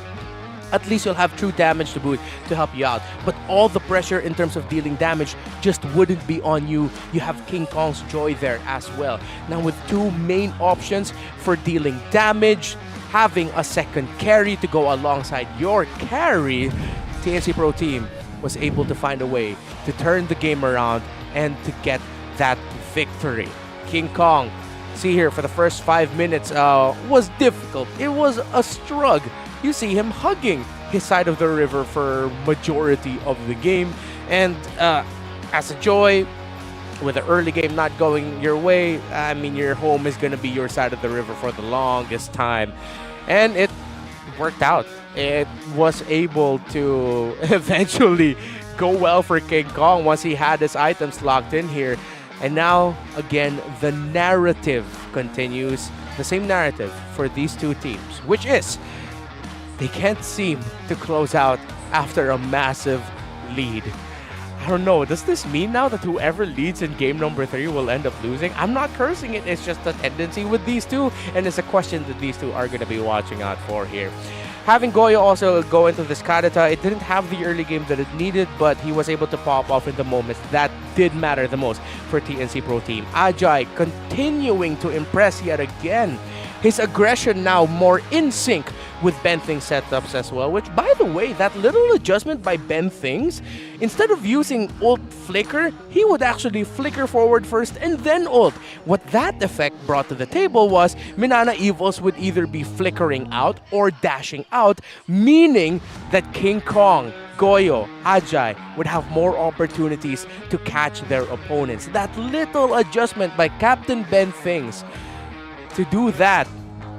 at least you'll have true damage to boot to help you out. But all the pressure in terms of dealing damage just wouldn't be on you. You have King Kong's Joy there as well. Now with 2 main options for dealing damage, having a second carry to go alongside your carry, TNC Pro Team was able to find a way to turn the game around and to get that victory. King Kong, see here, for the first 5 minutes was difficult. It was a struggle. You see him hugging his side of the river for majority of the game. And as a Joy, with the early game not going your way, I mean, your home is going to be your side of the river for the longest time. And it worked out. It was able to eventually go well for King Kong once he had his items locked in here. And now, again, the narrative continues. The same narrative for these 2 teams, which is they can't seem to close out after a massive lead. I don't know, does this mean now that whoever leads in game number 3 will end up losing? I'm not cursing it, it's just a tendency with these 2, and it's a question that these 2 are going to be watching out for here. Having Goyo also go into this Karata, it didn't have the early game that it needed, but he was able to pop off in the moments that did matter the most for TNC Pro Team. Ajay continuing to impress yet again. His aggression now more in sync with Benthings setups as well, which, by the way, that little adjustment by Benthings, instead of using ult flicker, he would actually flicker forward first and then ult. What that effect brought to the table was MNNE VS would either be flickering out or dashing out, meaning that King Kong, Goyo, Ajay would have more opportunities to catch their opponents. That little adjustment by Captain Benthings to do that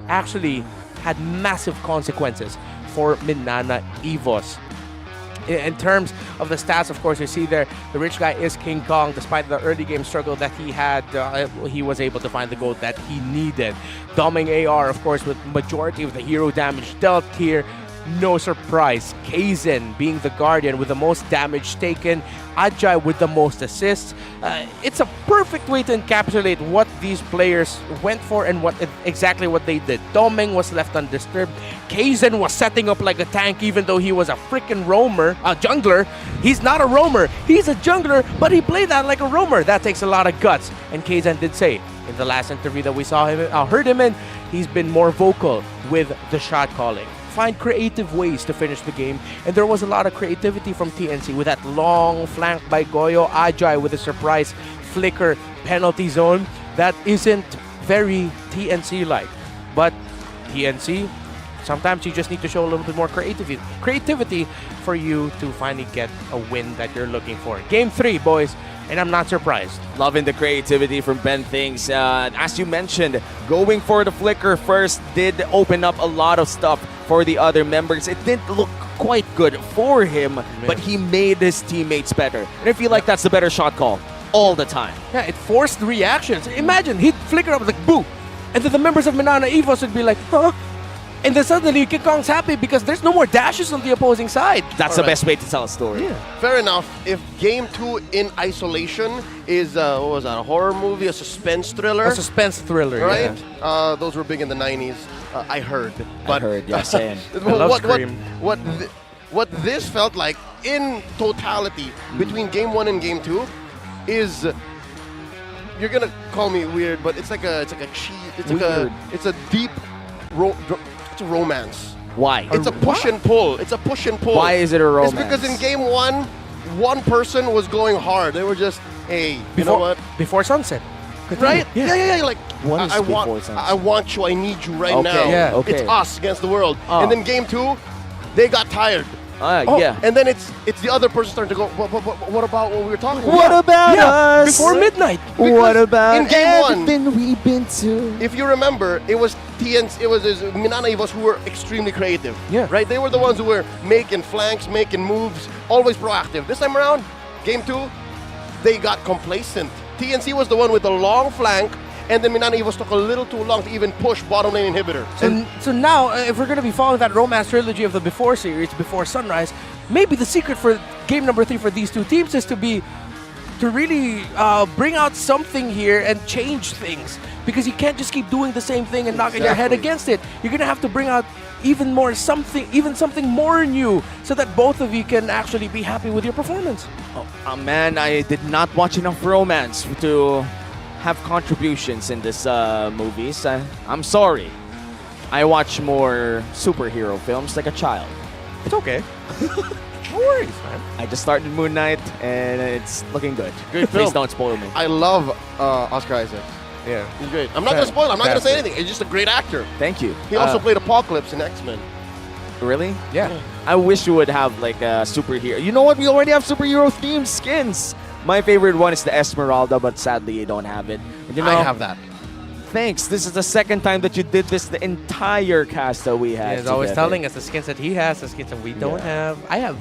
actually had massive consequences for MNNE VS. in terms of the stats, of course, you see there, the rich guy is King Kong. Despite the early game struggle that he had, he was able to find the gold that he needed. Doming AR, of course, with majority of the hero damage dealt here. No surprise. Kaizen being the Guardian with the most damage taken. Ajay with the most assists. It's a perfect way to encapsulate what these players went for and exactly what they did. Doming was left undisturbed. Kaizen was setting up like a tank even though he was a freaking jungler. He's not a roamer. He's a jungler, but he played that like a roamer. That takes a lot of guts. And Kaizen did say in the last interview that we heard him in, he's been more vocal with the shot calling. Find creative ways to finish the game, and there was a lot of creativity from TNC with that long flank by Goyo. Ajay with a surprise flicker penalty zone that isn't very TNC-like, but TNC, sometimes you just need to show a little bit more creativity for you to finally get a win that you're looking for. Game 3, boys, and I'm not surprised. Loving the creativity from Ben Things. As you mentioned, going for the flicker first did open up a lot of stuff for the other members. It didn't look quite good for him, but he made his teammates better. And I feel like that's the better shot call all the time. Yeah, it forced reactions. Imagine, he'd flicker up like, boo! And then the members of MNNE VS would be like, huh? And then suddenly King Kong's happy because there's no more dashes on the opposing side. That's the best way to tell a story. Yeah. Fair enough. If game 2 in isolation is, what was that, a horror movie, a suspense thriller? A suspense thriller, right? yeah. Those were big in the 90s. I heard. But I heard, yeah, same. What this felt like in totality between game 1 and game 2 is, you're gonna call me weird, but it's like a cheese. It's a deep it's a romance. Why? It's a push and pull. It's a push and pull. Why is it a romance? It's because in game 1, one person was going hard. They were just, hey, you know what? Before sunset. Right? Yeah. Like, What is I before sunset? want you. I need you right now. Yeah. Okay. It's us against the world. And then game 2, they got tired. Yeah. And then it's the other person starting to go, what about what we were talking about? What about us? Before midnight. What about in game 1, everything we've been to? if you remember, it was MNNE VS who were extremely creative. Yeah. Right? They were the ones who were making flanks, making moves, always proactive. This time around, game 2, they got complacent. TNC was the one with the long flank, and then MNNE VS took a little too long to even push bottom lane inhibitor. So now, if we're going to be following that romance trilogy of the Before series, Before Sunrise, maybe the secret for game number 3 for these two teams is to really bring out something here and change things. Because you can't just keep doing the same thing and knocking your head against it. You're going to have to bring out even something more new, so that both of you can actually be happy with your performance. Oh man, I did not watch enough romance to have contributions in this movies. I'm sorry. I watch more superhero films like a child. It's okay. No worries, man. I just started Moon Knight and it's looking good. Good Please film. don't spoil me. I love Oscar Isaac. Yeah. He's great. I'm not going to spoil. I'm not going to say anything. He's just a great actor. Thank you. He also played Apocalypse in X-Men. Really? Yeah. I wish you would have like a superhero. You know what? We already have superhero themed skins. My favorite one is the Esmeralda, but sadly you don't have it. You know, I have that. Thanks. This is the second time that you did this. The entire cast that we had. He's always together. telling us the skins that he has, the skins that we don't have. I have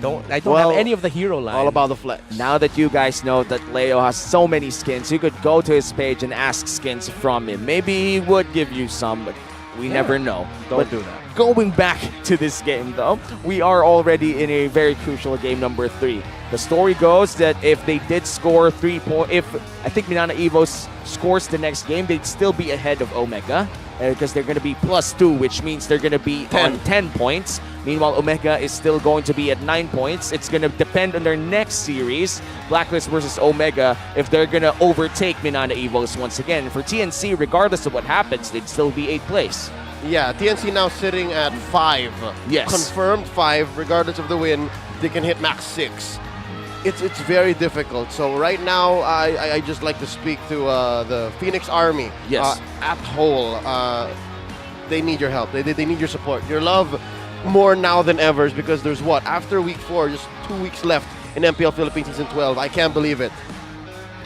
don't have Well, any of the hero line. All about the flex. Now that you guys know that Leo has so many skins, you could go to his page and ask skins from him. Maybe he would give you some, but we never know. Don't do that. Going back to this game though, we are already in a very crucial game number 3. The story goes that if they did score 3 points, if I think MNNE VS scores the next game, they'd still be ahead of Omega because they're going to be +2, which means they're going to be on 10 points. Meanwhile, Omega is still going to be at 9 points. It's going to depend on their next series, Blacklist versus Omega, if they're going to overtake MNNE VS once again. For TNC, regardless of what happens, they'd still be 8th place. Yeah, TNC now sitting at 5. Yes. Confirmed 5, regardless of the win. They can hit max 6. It's very difficult. So right now, I just like to speak to the Phoenix Army. Yes. At whole, they need your help. They need your support. Your love more now than ever, is because there's what? After week 4, just 2 weeks left in MPL Philippines Season 12. I can't believe it.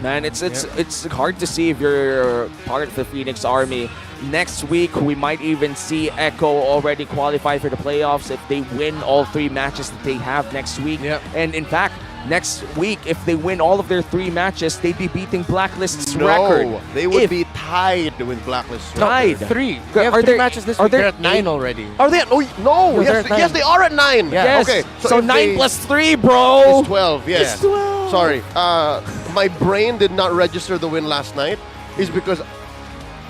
Man, it's hard to see if you're part of the Phoenix Army next week, we might even see Echo already qualify for the playoffs if they win all 3 matches that they have next week. And in fact, next week, if they win all of their 3 matches, they'd be beating Blacklist's record. No, they would be tied with Blacklist. Tied. 3. They have 3 matches this week. They're at 9 already. Are they at, no, they're at 9. yes, they are at 9. Yes. Okay. So if 9 plus 3, bro. It's 12, yeah. It's 12. Sorry. My brain did not register the win last night is because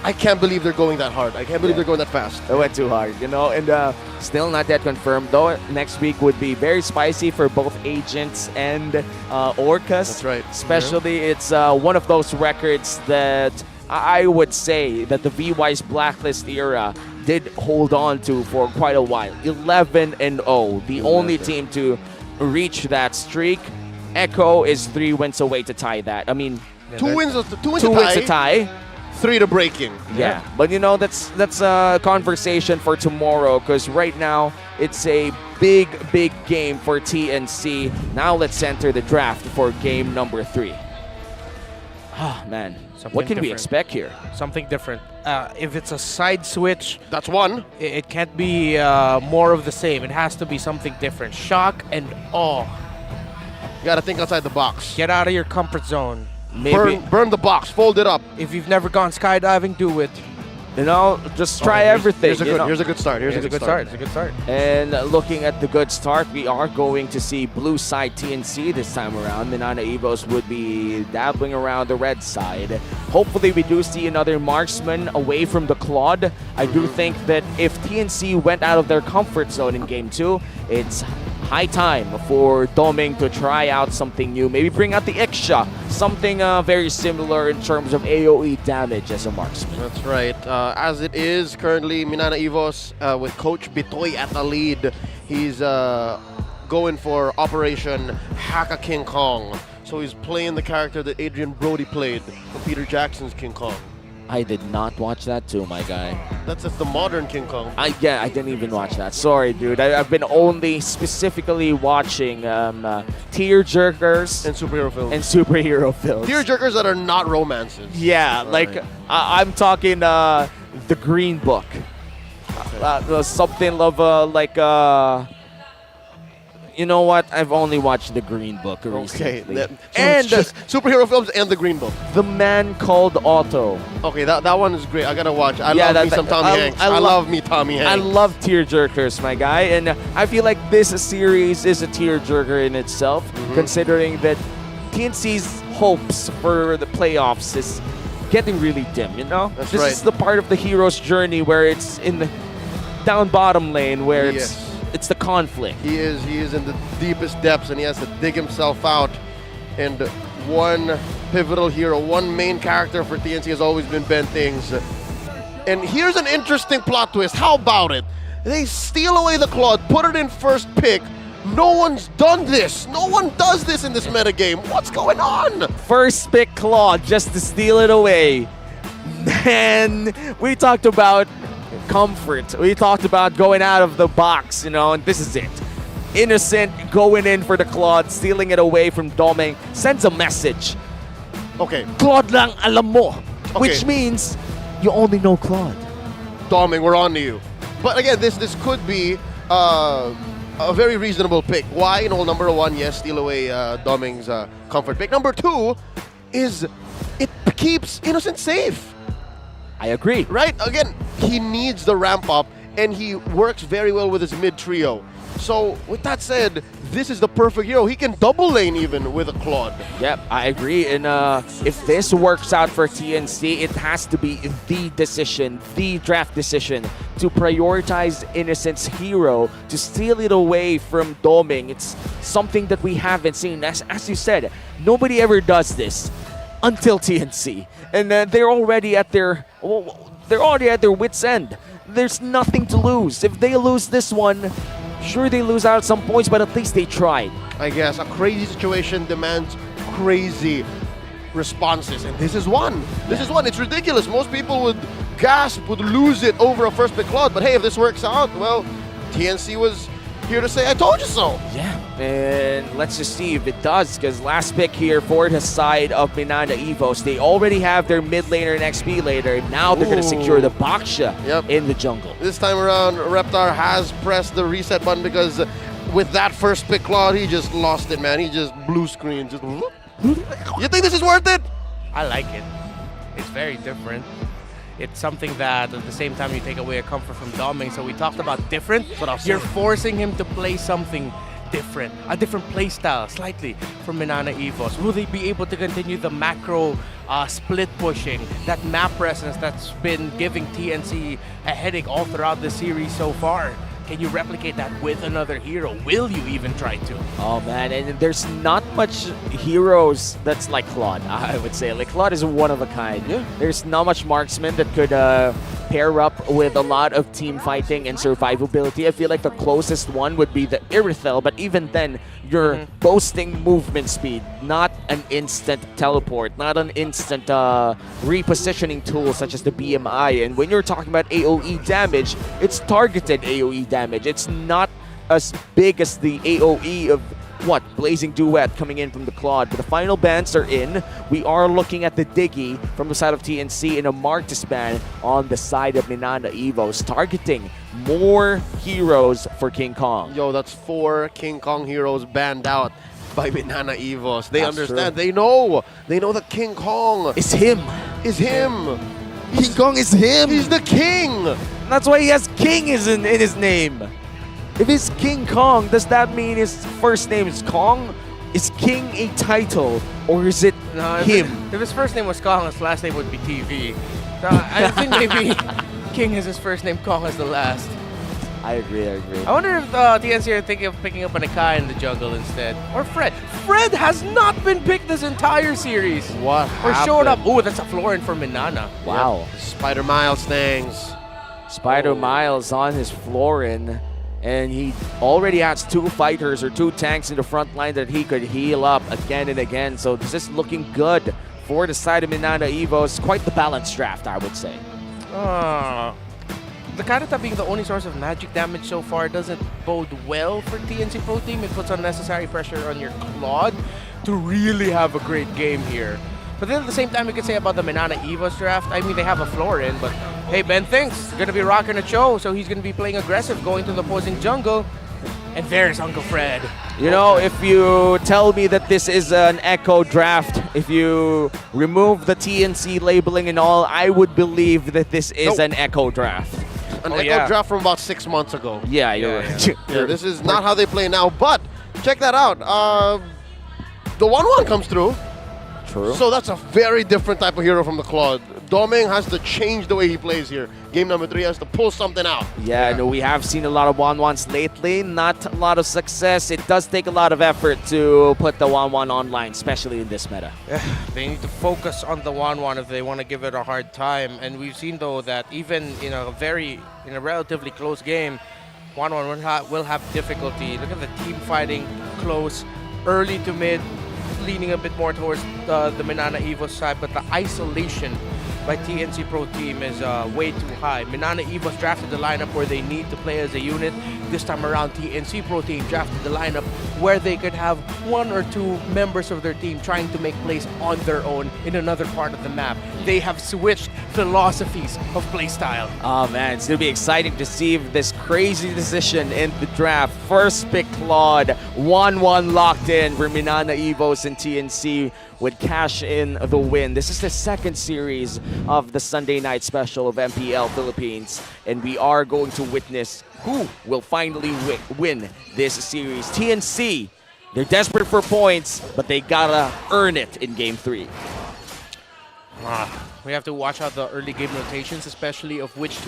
I can't believe they're going that hard. I can't believe they're going that fast. They went too hard, you know, and still not yet confirmed, though. Next week would be very spicy for both Agents and Orcas. That's right. Especially, it's one of those records that I would say that the VY's Blacklist era did hold on to for quite a while. 11-0, the only team to reach that streak. Echo is 3 wins away to tie that. I mean, 2 wins to tie. 3 to breaking. Yeah, but you know, that's a conversation for tomorrow, because right now it's a big game for TNC. Now let's enter the draft for game number 3. Ah, man. What can we expect here? Something different. If it's a side switch, that's one. It can't be more of the same. It has to be something different. Shock and awe. You gotta think outside the box. Get out of your comfort zone. Burn the box, fold it up. If you've never gone skydiving, do it. You know, just try everything. Here's a good start. Here's a good start. It's a good start. And looking at the good start, we are going to see blue side TNC this time around. MNNE VS would be dabbling around the red side. Hopefully, we do see another marksman away from the Claude. I do think that if TNC went out of their comfort zone in Game 2, it's high time for Doming to try out something new. Maybe bring out the Iksha, something very similar in terms of AoE damage as a marksman. That's right. As it is currently, MNNE VS with Coach Bitoy at the lead. He's going for Operation Haka King Kong. So he's playing the character that Adrian Brody played from Peter Jackson's King Kong. I did not watch that too, my guy. That's the modern King Kong. I didn't even watch that. Sorry, dude. I've been only specifically watching tearjerkers and superhero films. Tearjerkers that are not romances. Yeah, like I'm talking the Green Book. Something of you know what? I've only watched the Green Book recently. Okay, and just superhero films and the Green Book. The Man Called Otto. Okay, that one is great. I gotta watch. I love me some Tommy Hanks. I love me Tommy Hanks. I love tearjerkers, my guy, and I feel like this series is a tearjerker in itself, considering that TNC's hopes for the playoffs is getting really dim. You know, That's this right. is the part of the hero's journey where it's in the down bottom lane, where it's the conflict. He is in the deepest depths, and he has to dig himself out. And one pivotal hero, one main character for TNC has always been Ben Things. And here's an interesting plot twist. How about it? They steal away the Claude, put it in first pick. No one's done this. No one does this in this metagame. What's going on? First pick Claude just to steal it away. Man, we talked about comfort. We talked about going out of the box, you know, and this is it. Innocent going in for the Claude, stealing it away from Doming, sends a message. Okay. Claude lang alam mo. Which means you only know Claude. Doming, we're on to you. But again, this could be a very reasonable pick. Why? You know, number 1, yes, steal away Doming's comfort pick. Number 2 is it keeps Innocent safe. I agree. Right? Again, he needs the ramp up, and he works very well with his mid trio. So, with that said, this is the perfect hero. He can double lane even with a Claude. Yep, I agree. And if this works out for TNC, it has to be the decision, the draft decision, to prioritize Innocent's hero, to steal it away from Doming. It's something that we haven't seen. As you said, nobody ever does this until TNC. And they're already at their wits' end. There's nothing to lose. If they lose this one, sure they lose out some points, but at least they tried. I guess a crazy situation demands crazy responses, and this is one. This is one. It's ridiculous. Most people would gasp, would lose it over a first pick Claude. But hey, if this works out, well, TNC was here to say, I told you so. Yeah, and let's just see if it does, because last pick here for the side of MNNE EVOS, they already have their mid laner and XP laner. Now they're going to secure the Baksha in the jungle. This time around, Reptar has pressed the reset button because with that first pick, Claude, he just lost it, man. He just blue screen. Just you think this is worth it? I like it. It's very different. It's something that at the same time you take away a comfort from Doming. So we talked about different, but you're forcing him to play something different, a different play style slightly from MNNE EVOS. Will they be able to continue the macro split pushing, that map presence that's been giving TNC a headache all throughout the series so far? Can you replicate that with another hero? Will you even try to? Oh man, and there's not much heroes that's like Claude, I would say. Like Claude is one of a kind. Yeah. There's not much marksman that could pair up with a lot of team fighting and survivability. I feel like the closest one would be the Irithel, but even then, you're boasting movement speed, not an instant teleport, not an instant repositioning tool such as the BMI. And when you're talking about AoE damage, it's targeted AoE damage. It's not as big as the AoE of Blazing Duet coming in from the Claude. But the final bans are in. We are looking at the Diggy from the side of TNC in a Marcus ban on the side of MNNE EVOS, targeting more heroes for King Kong. Yo, that's 4 King Kong heroes banned out by MNNE EVOS. They That's understand. true. They know. They know that King Kong It's him. is him. King Kong is him. He's the king. That's why he has King in his name. If it's King Kong, does that mean his first name is Kong? Is King a title, or is it him? If his first name was Kong, his last name would be TV. So I think maybe King is his first name, Kong is the last. I agree. I wonder if TNC are thinking of picking up an Akai in the jungle instead. Or Fred. Fred has not been picked this entire series. What Or showed up. happened? Ooh, that's a Florin for Minana. Wow. Yep. Spider Miles things. Spider Miles on his Florin, and he already has 2 fighters or 2 tanks in the front line that he could heal up again and again. So this is looking good for the side of MNNE EVOS. Quite the balanced draft, I would say. The Karata being the only source of magic damage so far doesn't bode well for TNC Pro Team. It puts unnecessary pressure on your Claude to really have a great game here. But then at the same time, we could say about the MNNE EVOS draft, I mean, they have a Florin, but hey, Ben thinks going to be rocking a show, so he's going to be playing aggressive, going to the opposing jungle. And there's Uncle Fred. You know, if you tell me that this is an Echo draft, if you remove the TNC labeling and all, I would believe that this is an Echo draft. An Echo draft from about 6 months ago. Yeah, you're right. Yeah, this is not how they play now, but check that out. The 1-1 comes through. True. So that's a very different type of hero from the Claude. Doming has to change the way he plays here. Game number 3 has to pull something out. Yeah, no, we have seen a lot of 1-1s lately. Not a lot of success. It does take a lot of effort to put the 1-1 online, especially in this meta. They need to focus on the 1-1 if they want to give it a hard time. And we've seen, though, that even in a relatively close game, 1-1 will have difficulty. Look at the team fighting close, early to mid, leaning a bit more towards the MNNE EVOS side, but the isolation by TNC Pro Team is way too high. MNNE EVOS drafted the lineup where they need to play as a unit. This time around, TNC Pro Team drafted the lineup where they could have 1 or 2 members of their team trying to make plays on their own in another part of the map. They have switched philosophies of playstyle. Oh man, it's going to be exciting to see if this crazy decision in the draft. First pick Claude, 1-1 locked in for MNNE EVOS and TNC would cash in the win. This is the 2nd series of the Sunday night special of MPL Philippines, and we are going to witness who will finally win this series. TNC, they're desperate for points, but they gotta earn it in Game 3. We have to watch out the early game rotations, especially of which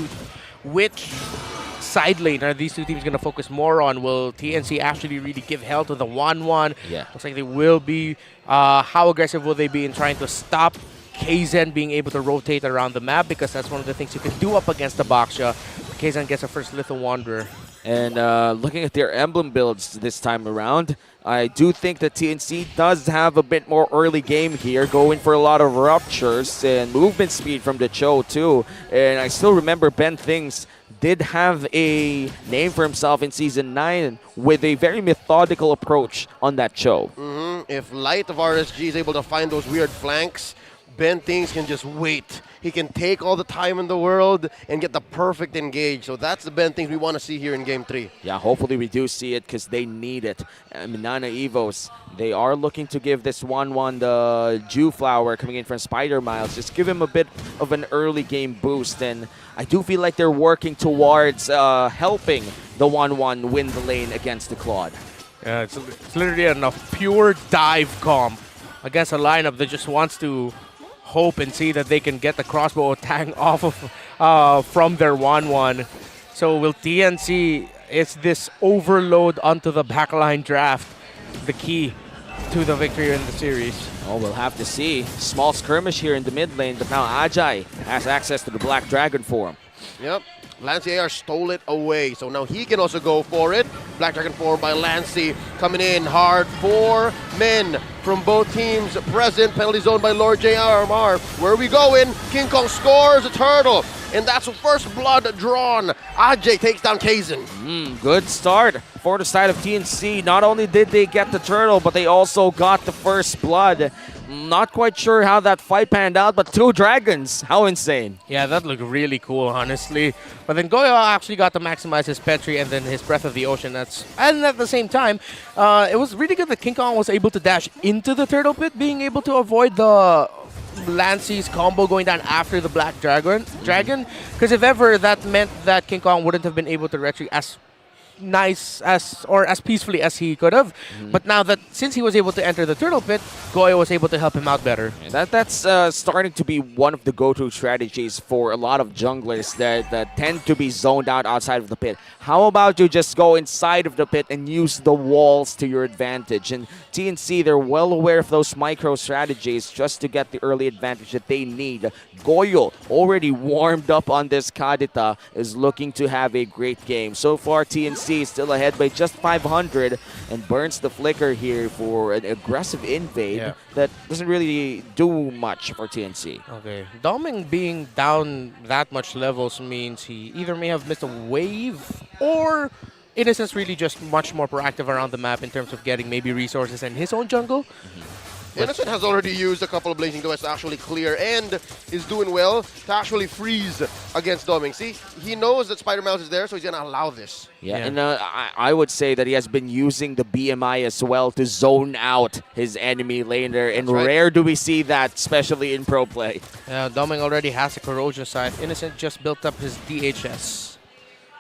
side lane are these 2 teams going to focus more on. Will TNC actually really give hell to the 1-1? Yeah. Looks like they will be. How aggressive will they be in trying to stop Kaizen being able to rotate around the map? Because that's one of the things you can do up against the Baksha. Kaizen gets a first Lethal Wanderer. And looking at their emblem builds this time around, I do think that TNC does have a bit more early game here, going for a lot of ruptures and movement speed from the Cho too. And I still remember Ben Things did have a name for himself in Season 9 with a very methodical approach on that show. If Light of RSG is able to find those weird flanks, Ben Things can just wait. He can take all the time in the world and get the perfect engage. So that's the Ben Things we want to see here in Game 3. Yeah, hopefully we do see it because they need it. MNNE VS, they are looking to give this 1-1 the Dew Flower coming in from Spider Miles. Just give him a bit of an early game boost. And I do feel like they're working towards helping the 1-1 win the lane against the Claude. Yeah, it's literally a pure dive comp against a lineup that just wants to hope and see that they can get the crossbow tang off of from their 1-1. So will TNC, is this overload onto the backline draft the key to the victory in the series? Oh, we'll have to see. Small skirmish here in the mid lane, but now Ajay has access to the Black Dragon form. Yep. Lancey AR stole it away, so now he can also go for it. Black Dragon formed by Lancey coming in hard. 4 men from both teams present. Penalty zone by Lord JRMR. Where are we going? King Kong scores a turtle, and that's the first blood drawn. Ajay takes down Kaizen. Good start for the side of TNC. Not only did they get the turtle, but they also got the first blood. Not quite sure how that fight panned out, but 2 dragons. How insane. Yeah, that looked really cool, honestly. But then Goyo actually got to maximize his Petri and then his Breath of the Ocean. And at the same time, it was really good that King Kong was able to dash into the turtle pit, being able to avoid the Lancey's combo going down after the Black Dragon. Because if ever, that meant that King Kong wouldn't have been able to retreat as nice as peacefully as he could have. But now that since he was able to enter the turtle pit, Goyo was able to help him out better. Yeah, that's starting to be one of the go-to strategies for a lot of junglers that tend to be zoned out outside of the pit. How about you just go inside of the pit and use the walls to your advantage? And TNC, they're well aware of those micro strategies just to get the early advantage that they need. Goyo, already warmed up on this Kadita, is looking to have a great game. So far, TNC is still ahead by just 500 and burns the flicker here for an aggressive invade that doesn't really do much for TNC. Okay. Doming being down that much levels means he either may have missed a wave or Innocent's really just much more proactive around the map in terms of getting maybe resources in his own jungle. Innocent has already used a couple of Blazing Duets to actually clear and is doing well to actually freeze against Doming. See, he knows that Spider Mouse is there, so he's going to allow this. And I would say that he has been using the BMI as well to zone out his enemy laner, and rare do we see that, especially in pro play. Doming already has a Corrosion side. Innocent just built up his DHS.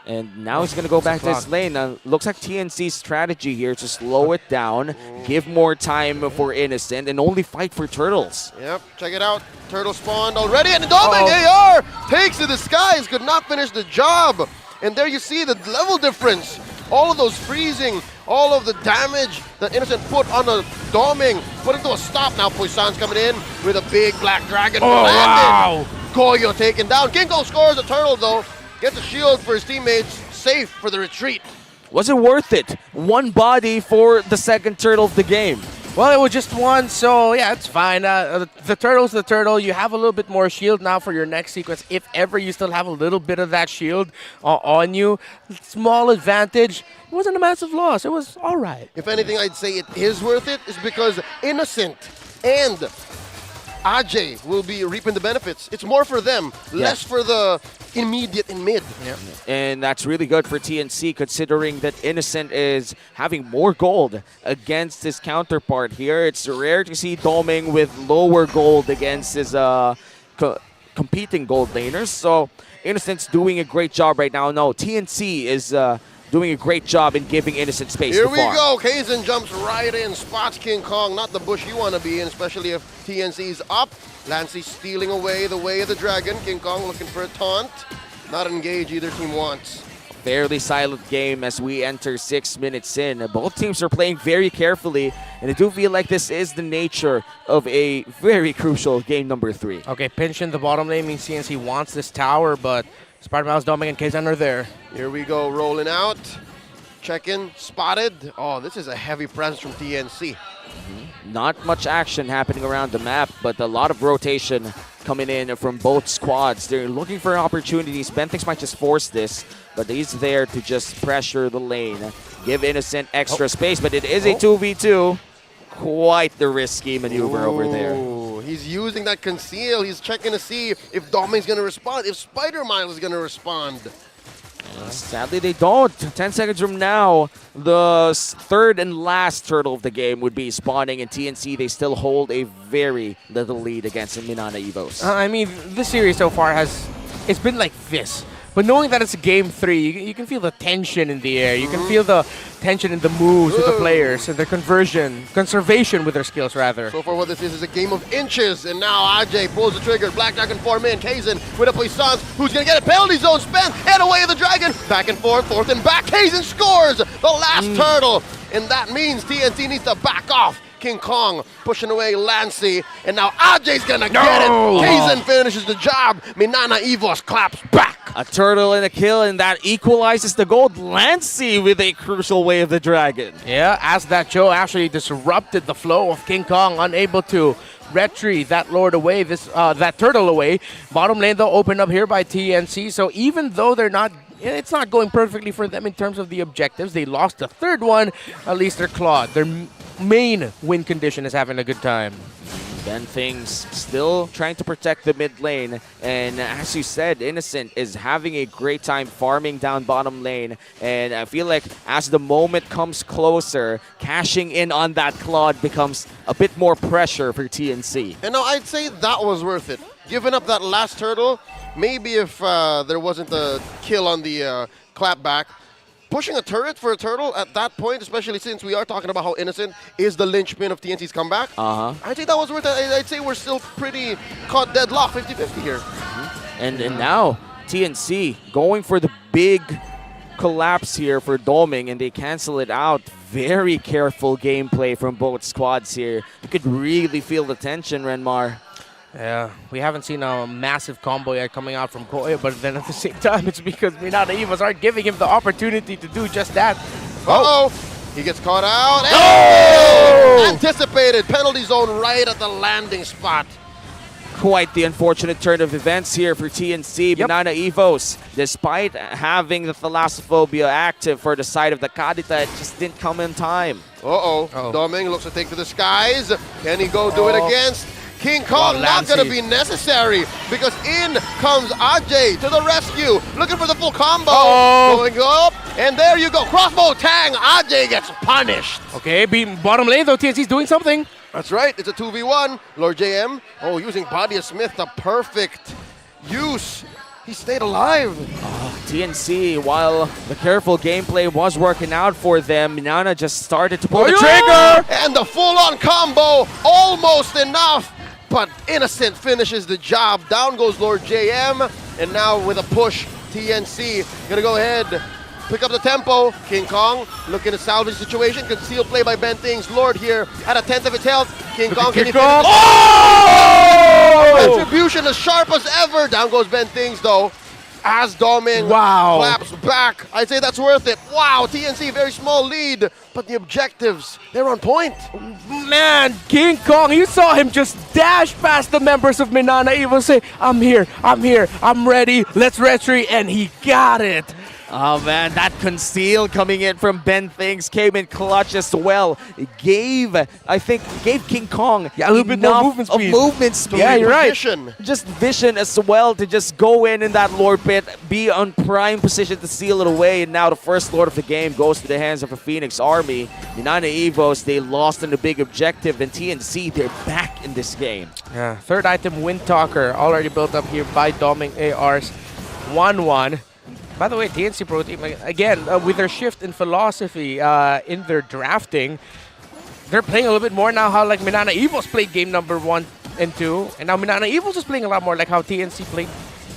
And now he's going to go back to his lane. Looks like TNC's strategy here to slow it down, give more time for Innocent, and only fight for turtles. Yep, check it out. Turtle spawned already, and Doming AR takes to the skies, could not finish the job. And there you see the level difference. All of those freezing, all of the damage that Innocent put on the Doming, put into a stop. Now Poison's coming in with a big Black Dragon. Wow! Goyo taken down. King Kong scores a turtle, though. Gets a shield for his teammates, safe for the retreat. Was it worth it? 1 body for the second turtle of the game. Well, it was just 1, so yeah, it's fine. The turtle's the turtle. You have a little bit more shield now for your next sequence. If ever you still have a little bit of that shield on you, small advantage. It wasn't a massive loss. It was all right. If anything, I'd say it is worth it, is because Innocent and Ajay will be reaping the benefits. It's more for them, less for the immediate in mid. And that's really good for TNC, considering that Innocent is having more gold against his counterpart here. It's rare to see Doming with lower gold against his competing gold laners. So Innocent's doing a great job right now. No, TNC is doing a great job in giving Innocent space Here to we farm. go. Kaizen jumps right in, spots King Kong. Not the bush you want to be in, especially if TNC's up. Lancey stealing away the way of the dragon. King Kong looking for a taunt. Not engage either team wants. Fairly silent game as we enter 6 minutes in. Both teams are playing very carefully, and I do feel like this is the nature of a very crucial game number 3. Okay, pinch in the bottom lane means CNC wants this tower, but Spider-Mouse, Doming, and Kaizen are there. Here we go, rolling out. Check-in, spotted. Oh, this is a heavy presence from TNC. Not much action happening around the map, but a lot of rotation coming in from both squads. They're looking for opportunities. Bentix might just force this, but he's there to just pressure the lane. Give Innocent extra space, but it is a 2v2. Quite the risky maneuver over there. He's using that conceal. He's checking to see if Doming's going to respond, if Spider-Mile is going to respond. Sadly, they don't. 10 seconds from now, the third and last turtle of the game would be spawning, and TNC, they still hold a very little lead against MNNE EVOS. I mean, this series so far it's been like this. But knowing that it's game 3, you can feel the tension in the air. You can feel the tension in the moves with the players and their conservation with their skills, rather. So far what this is a game of inches, and now Ajay pulls the trigger. Black Dragon 4 in, Kaizen with a Puissance, who's going to get a penalty zone spent, and away the Dragon. Back and forth, fourth and back, Kaizen scores the last turtle, and that means TNC needs to back off. King Kong pushing away Lancy, and now Ajay's gonna get it. Kaizen finishes the job. MNNE EVOS claps back. A turtle and a kill, and that equalizes the gold. Lancy with a crucial way of the Dragon. Yeah, as that Joe actually disrupted the flow of King Kong, unable to retrieve that Lord away, that turtle away. Bottom lane though opened up here by TNC, so even though it's not going perfectly for them in terms of the objectives, they lost the third one, at least they're clawed. Their main win condition is having a good time. Then things still trying to protect the mid lane, and as you said, Innocent is having a great time farming down bottom lane, and I feel like as the moment comes closer, cashing in on that Claude becomes a bit more pressure for TNC. And now I'd say that was worth it. Giving up that last turtle, maybe if there wasn't a kill on the clapback, pushing a turret for a turtle at that point, especially since we are talking about how Innocent is the linchpin of TNC's comeback, I think that was worth it. I'd say we're still pretty caught deadlock, 50-50 here. And now TNC going for the big collapse here for Doming, and they cancel it out. Very careful gameplay from both squads here. You could really feel the tension, Renmar. Yeah, we haven't seen a massive combo yet coming out from Koya, but then at the same time, it's because MNNE EVOS aren't giving him the opportunity to do just that. Uh-oh! He gets caught out. Oh! Anticipated penalty zone right at the landing spot. Quite the unfortunate turn of events here for TNC. MNNE EVOS, despite having the Thalassophobia active for the side of the Kadita, it just didn't come in time. Doming looks to take to the skies. Can he go do it against King Kong? Not going to be necessary, because in comes Ajay to the rescue, looking for the full combo. Going up, and there you go. Crossbow tang. Ajay gets punished. Okay, bottom lane though, TNC's doing something. That's right, it's a 2v1. Lord JM, using Body of Smith, the perfect use. He stayed alive. TNC, while the careful gameplay was working out for them, MNNE just started to pull the trigger. And the full-on combo, almost enough. But Innocent finishes the job. Down goes Lord JM. And now with a push, TNC gonna go ahead, pick up the tempo. King Kong looking to salvage the situation. Concealed play by Bentings. Lord here at a tenth of its health. King Kong, can he finish? Retribution as sharp as ever. Down goes Bentings though, as Doming claps back. I'd say that's worth it. Wow, TNC, very small lead, but the objectives, they're on point. Man, King Kong, you saw him just dash past the members of MNNE EVOS, say, I'm here, I'm ready, let's retreat, and he got it. Oh man, that conceal coming in from Bentings came in clutch as well. It gave King Kong a little bit more movement speed. Yeah, you're right. Vision. Just vision as well to just go in that Lord pit, be on prime position to seal it away. And now the first Lord of the game goes to the hands of a Phoenix Army. MNNE EVOS, they lost on the big objective, and TNC, they're back in this game. Yeah, third item, Wind Talker, already built up here by Doming ARs. 1-1. By the way, TNC Pro Team, again, with their shift in philosophy in their drafting, they're playing a little bit more now how like MNNE EVOS played game number 1 and 2. And now MNNE EVOS is playing a lot more like how TNC played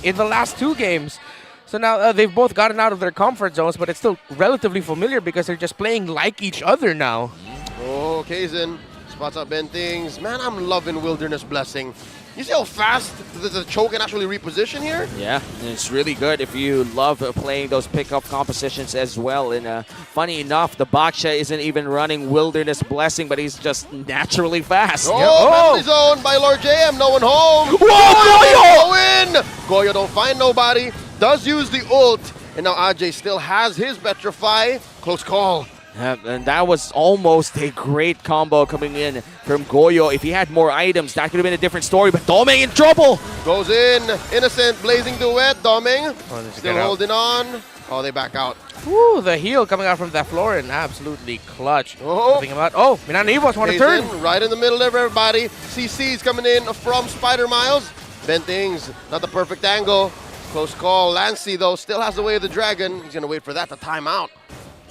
in the last 2 games. So now they've both gotten out of their comfort zones, but it's still relatively familiar because they're just playing like each other now. Oh, Kaizen spots up Bentings. Man, I'm loving Wilderness Blessing. You see how fast the choke can actually reposition here? Yeah, and it's really good if you love playing those pickup compositions as well. And funny enough, the Baksha isn't even running Wilderness Blessing, but he's just naturally fast. Penalty zone by Lord JM, no one home. Whoa, Goyo! Go in! Goyo don't find nobody, does use the ult, and now Ajay still has his Petrify. Close call. Yeah, and that was almost a great combo coming in from Goyo. If he had more items, that could have been a different story, but Doming in trouble! Goes in, Innocent, blazing duet, Doming, still holding on. Oh, they back out. Ooh, the heal coming out from that Florin, absolutely clutch. Thinking about, MNNE VS want to turn. Right in the middle of everybody. CC's coming in from Spider Miles. Bentings, not the perfect angle. Close call. Lancy, though, still has the way of the dragon. He's going to wait for that to time out.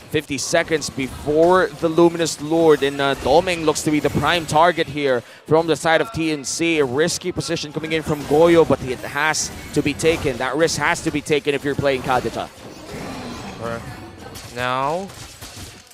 50 seconds before the Luminous Lord, and Doming looks to be the prime target here from the side of TNC. A risky position coming in from Goyo, but it has to be taken. That risk has to be taken if you're playing Kadita. Now,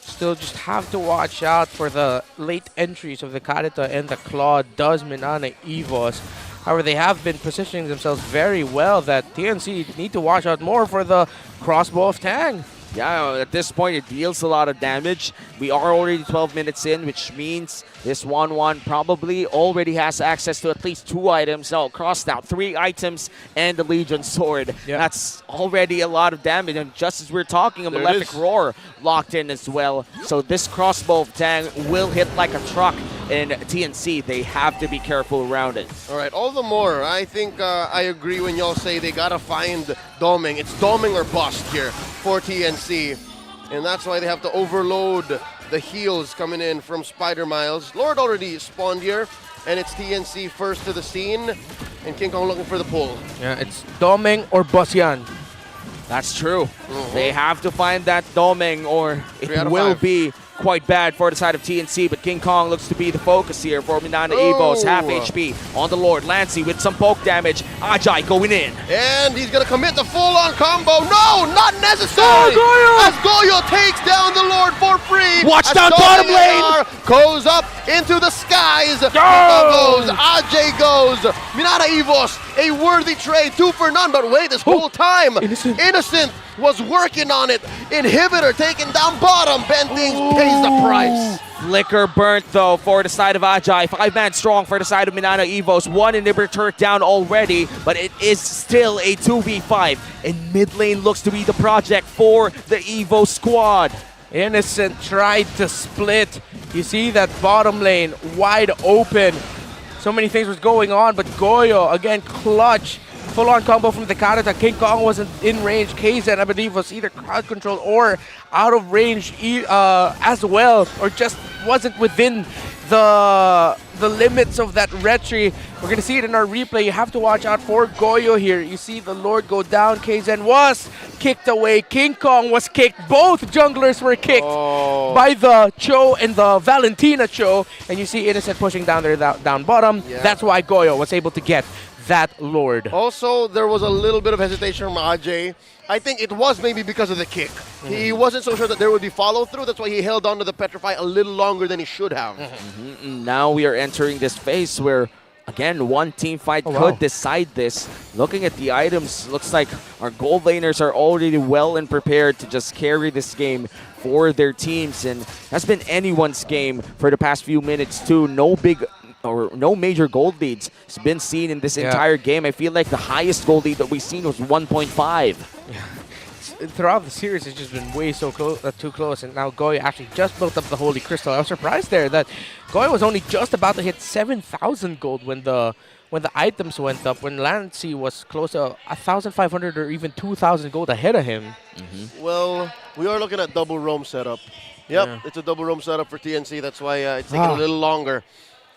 still just have to watch out for the late entries of the Kadita and the Claw. Does MNNE VS. However, they have been positioning themselves very well that TNC need to watch out more for the crossbow of Tang. Yeah, at this point, it deals a lot of damage. We are already 12 minutes in, which means this 1-1 probably already has access to at least 2 items. No, crossed out 3 items and the Legion Sword. Yep. That's already a lot of damage. And just as we're talking, a Malefic Roar locked in as well. So this crossbow of Tang will hit like a truck. In TNC, they have to be careful around it. All right, all the more. I think I agree when y'all say they got to find Doming. It's Doming or bust here for TNC. And that's why they have to overload the heals coming in from Spider Miles. Lord already spawned here, and it's TNC first to the scene, and King Kong looking for the pull. Yeah, it's Doming or bust yan. That's true. They have to find that Doming, or it will be quite bad for the side of TNC, but King Kong looks to be the focus here for MNNE VS. Half HP on the Lord. Lancy with some poke damage. Ajay going in. And he's going to commit the full-on combo. No, not necessary. As Goyo takes down the Lord for free. Watch down bottom lane. Goes up into the skies. Goes. Ajay goes. MNNE VS, a worthy trade. 2 for none, but wait, this whole time, Innocent was working on it. Inhibitor taking down bottom. Bentings pays the price. Flicker burnt though for the side of Ajay. 5-man strong for the side of MNNE VS. 1 inhibitor down already, but it is still a 2v5. And mid lane looks to be the project for the Evo squad. Innocent tried to split. You see that bottom lane wide open. So many things was going on, but Goyo again clutch. Full-on combo from the Kadita. King Kong wasn't in range. KZ, I believe, was either crowd control or out of range as well, or just wasn't within the limits of that retry. We're gonna see it in our replay. You have to watch out for Goyo here. You see the Lord go down. KZ was kicked away. King Kong was kicked. Both junglers were kicked by the Cho and the Valentina Cho. And you see Innocent pushing down there down bottom. Yeah. That's why Goyo was able to get that Lord. Also, there was a little bit of hesitation from Ajay. I think it was maybe because of the kick. He wasn't so sure that there would be follow-through. That's why he held on to the Petrify a little longer than he should have. Now we are entering this phase where, again, one team fight could decide this. Looking at the items, looks like our gold laners are already well and prepared to just carry this game for their teams. And that's been anyone's game for the past few minutes too. No major gold leads has been seen in this entire game. I feel like the highest gold lead that we've seen was 1.5. Throughout the series, it's just been way so close, too close, and now Goyo actually just built up the Holy Crystal. I was surprised there that Goyo was only just about to hit 7,000 gold when the items went up, when Lancy was close to 1,500 or even 2,000 gold ahead of him. Well, we are looking at double roam setup. Yep, it's a double roam setup for TNC. That's why it's taking a little longer.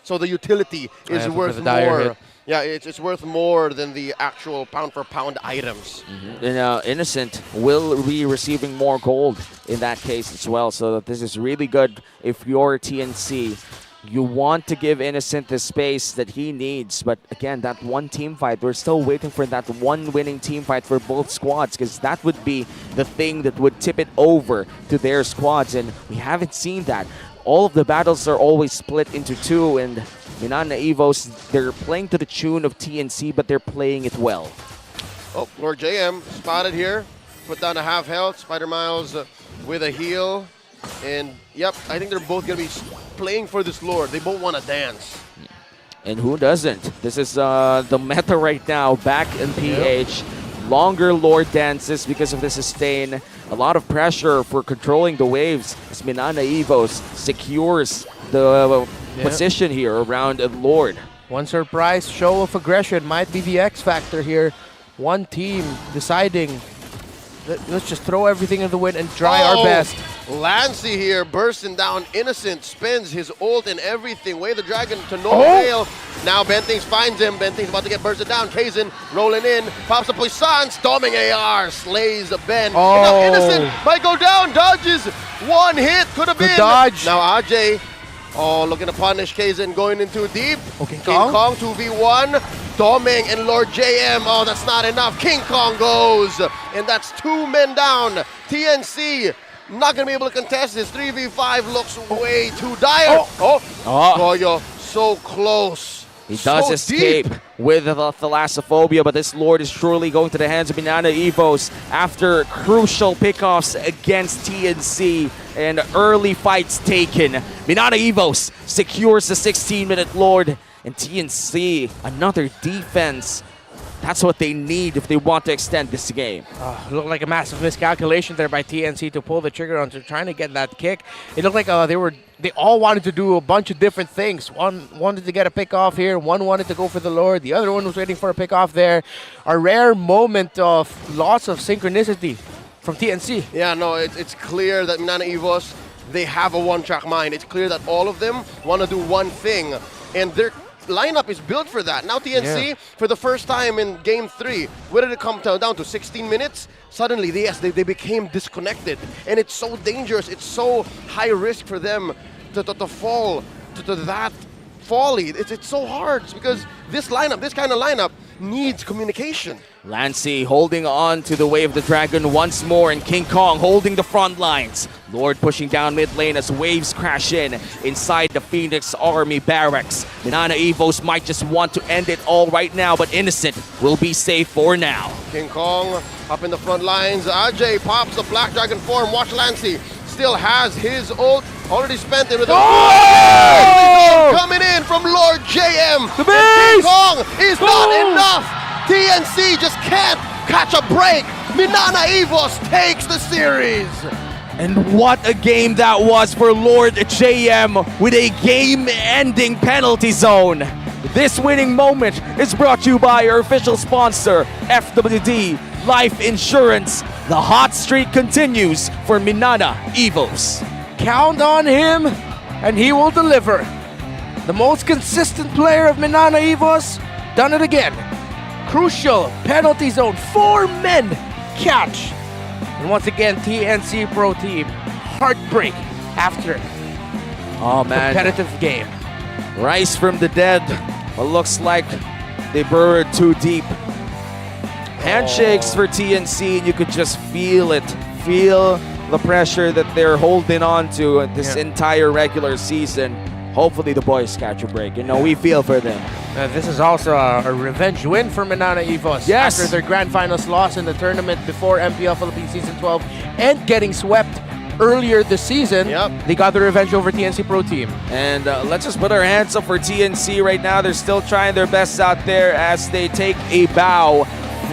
So the utility is worth more. Yeah, it's worth more than the actual pound-for-pound items. And Innocent will be receiving more gold in that case as well. So this is really good if you're TNC. You want to give Innocent the space that he needs. But again, that one team fight, we're still waiting for that one winning team fight for both squads, because that would be the thing that would tip it over to their squads. And we haven't seen that. all of the battles are always split into two, and MNNE EVOS, they're playing to the tune of TNC, but they're playing it well. Oh, Lord JM spotted here. Put down a half health. Spider Miles with a heal. And, yep, I think they're both going to be playing for this Lord. They both want to dance. And who doesn't? This is the meta right now. Back in PH. Longer Lord dances because of the sustain. A lot of pressure for controlling the waves as MNNE EVOS secures the position here around Lord. One surprise show of aggression might be the X factor here. One team deciding, let's just throw everything in the wind and try our best. Lancey here bursting down Innocent, spins his ult and everything. Way the dragon to no avail. Now Bentings finds him. Bentings about to get bursted down. Kaizen rolling in, pops a Poison, storming AR, slays Ben. Now Innocent might go down, dodges. One hit, could have been. Dodge. Now Ajay, looking to punish Kaizen, going into deep. King Kong 2v1. Doming and Lord JM. Oh, that's not enough. King Kong goes. And that's 2 men down. TNC not going to be able to contest this. 3v5 looks way too dire. Goyo, so close. He does escape with the Thalassophobia, but this Lord is surely going to the hands of MNNE EVOS after crucial pickoffs against TNC and early fights taken. MNNE EVOS secures the 16-minute Lord, and TNC, another defense. That's what they need if they want to extend this game. Looked like a massive miscalculation there by TNC to pull the trigger onto trying to get that kick. It looked like they all wanted to do a bunch of different things. One wanted to get a pick off here, one wanted to go for the Lord, the other one was waiting for a pick off there. A rare moment of loss of synchronicity from TNC. Yeah, no, it's clear that MNNE EVOS, they have a one-track mind. It's clear that all of them want to do one thing, and their lineup is built for that. Now TNC, for the first time in Game 3, where did it come down to? 16 minutes? Suddenly, they became disconnected. And it's so dangerous. It's so high risk for them to fall to that folly. It's so hard because this kind of lineup needs communication. Lancey holding on to the way of the dragon once more, and King Kong holding the front lines. Lord pushing down mid lane as waves crash in inside the Phoenix Army barracks. MNNE EVOS might just want to end it all right now, but Innocent will be safe for now. King Kong up in the front lines. Ajay pops the Black Dragon form. Watch Lancey. Still has his ult. Already spent it with a coming in from Lord JM. The King Kong is not enough. TNC just can't catch a break. MNNE EVOS takes the series. And what a game that was for Lord JM with a game-ending penalty zone. This winning moment is brought to you by our official sponsor, FWD Life Insurance. The hot streak continues for MNNE EVOS. Count on him, and he will deliver. The most consistent player of MNNE EVOS, done it again. Crucial penalty zone, 4 men catch. And once again, TNC Pro Team, heartbreak after competitive game. Rise from the dead. It looks like they burrowed too deep. Handshakes for TNC, and you could just feel it. Feel the pressure that they're holding on to this entire regular season. Hopefully the boys catch a break. You know, we feel for them. This is also a revenge win for MNNE EVOS. Yes. After their grand finals loss in the tournament before MPL Philippines Season 12 and getting swept earlier this season, they got the revenge over TNC Pro Team. And let's just put our hands up for TNC right now. They're still trying their best out there as they take a bow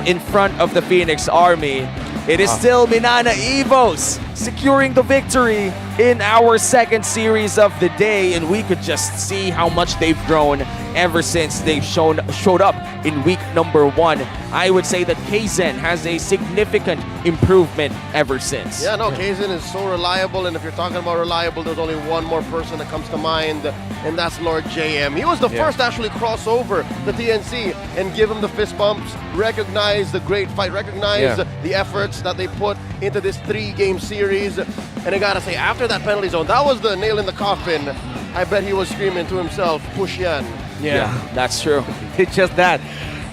in front of the Phoenix Army. It is still MNNE EVOS securing the victory in our second series of the day, and we could just see how much they've grown ever since they've showed up in week number 1. I would say that Kaizen has a significant improvement ever since. Yeah, no, Kaizen is so reliable, and if you're talking about reliable, there's only one more person that comes to mind, and that's Lord JM. He was the first to actually cross over the TNC and give him the fist bumps, recognize the great fight, recognize the efforts that they put into this 3-game series. And I gotta say, after that penalty zone, that was the nail in the coffin. I bet he was screaming to himself, push yan. Yeah, that's true. It's just that.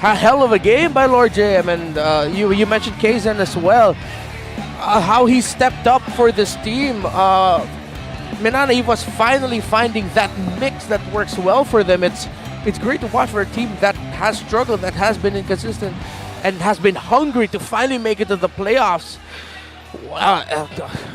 A hell of a game by Lord JM, and you mentioned Kaizen as well. How he stepped up for this team. MNNE was finally finding that mix that works well for them. It's great to watch for a team that has struggled, that has been inconsistent, and has been hungry to finally make it to the playoffs.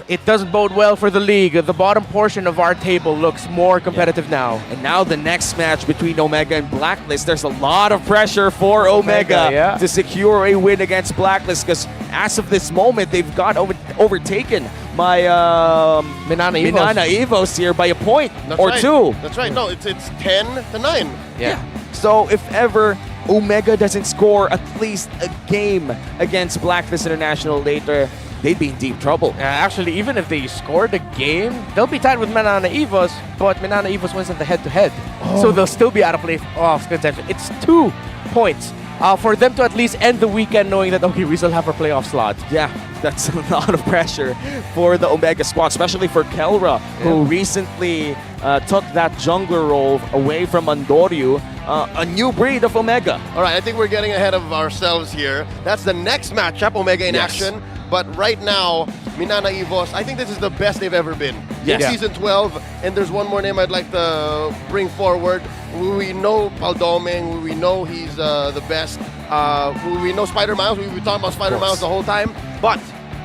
It doesn't bode well for the league. The bottom portion of our table looks more competitive now. And now the next match between Omega and Blacklist, there's a lot of pressure for Omega to secure a win against Blacklist, because as of this moment, they've got overtaken by MNNE EVOS here by a point or right. two. That's right. No, it's 10-9. Yeah. So if ever Omega doesn't score at least a game against Blacklist International later, they'd be in deep trouble. Actually, even if they scored a game, they'll be tied with MNNE EVOS, but MNNE EVOS wins at the head-to-head. So they'll still be out of playoff contention. It's 2 points for them to at least end the weekend knowing that, okay, we still have our playoff slot. Yeah, that's a lot of pressure for the Omega squad, especially for Kelra, who recently took that jungler role away from Andoryu, a new breed of Omega. All right, I think we're getting ahead of ourselves here. That's the next matchup, Omega in action. But right now, MNNE EVOS, I think this is the best they've ever been in Season 12. And there's one more name I'd like to bring forward. We know Paldoming, we know he's the best. We know Spider Miles, we've been talking about Spider Miles the whole time. But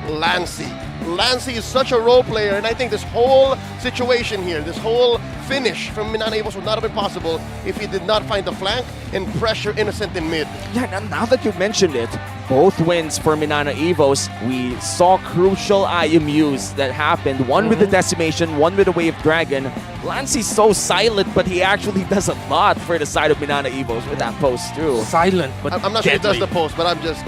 Lancey is such a role player, and I think this whole situation here, this whole finish from MNNE EVOS would not have been possible if he did not find the flank and pressure Innocent in mid. Yeah, now that you mentioned it, both wins for MNNE EVOS, we saw crucial IMUs that happened. One with the Decimation, one with the Wave Dragon. Lancey's so silent, but he actually does a lot for the side of MNNE EVOS with that post too. Silent, but I'm not sure he does the post, but I'm just...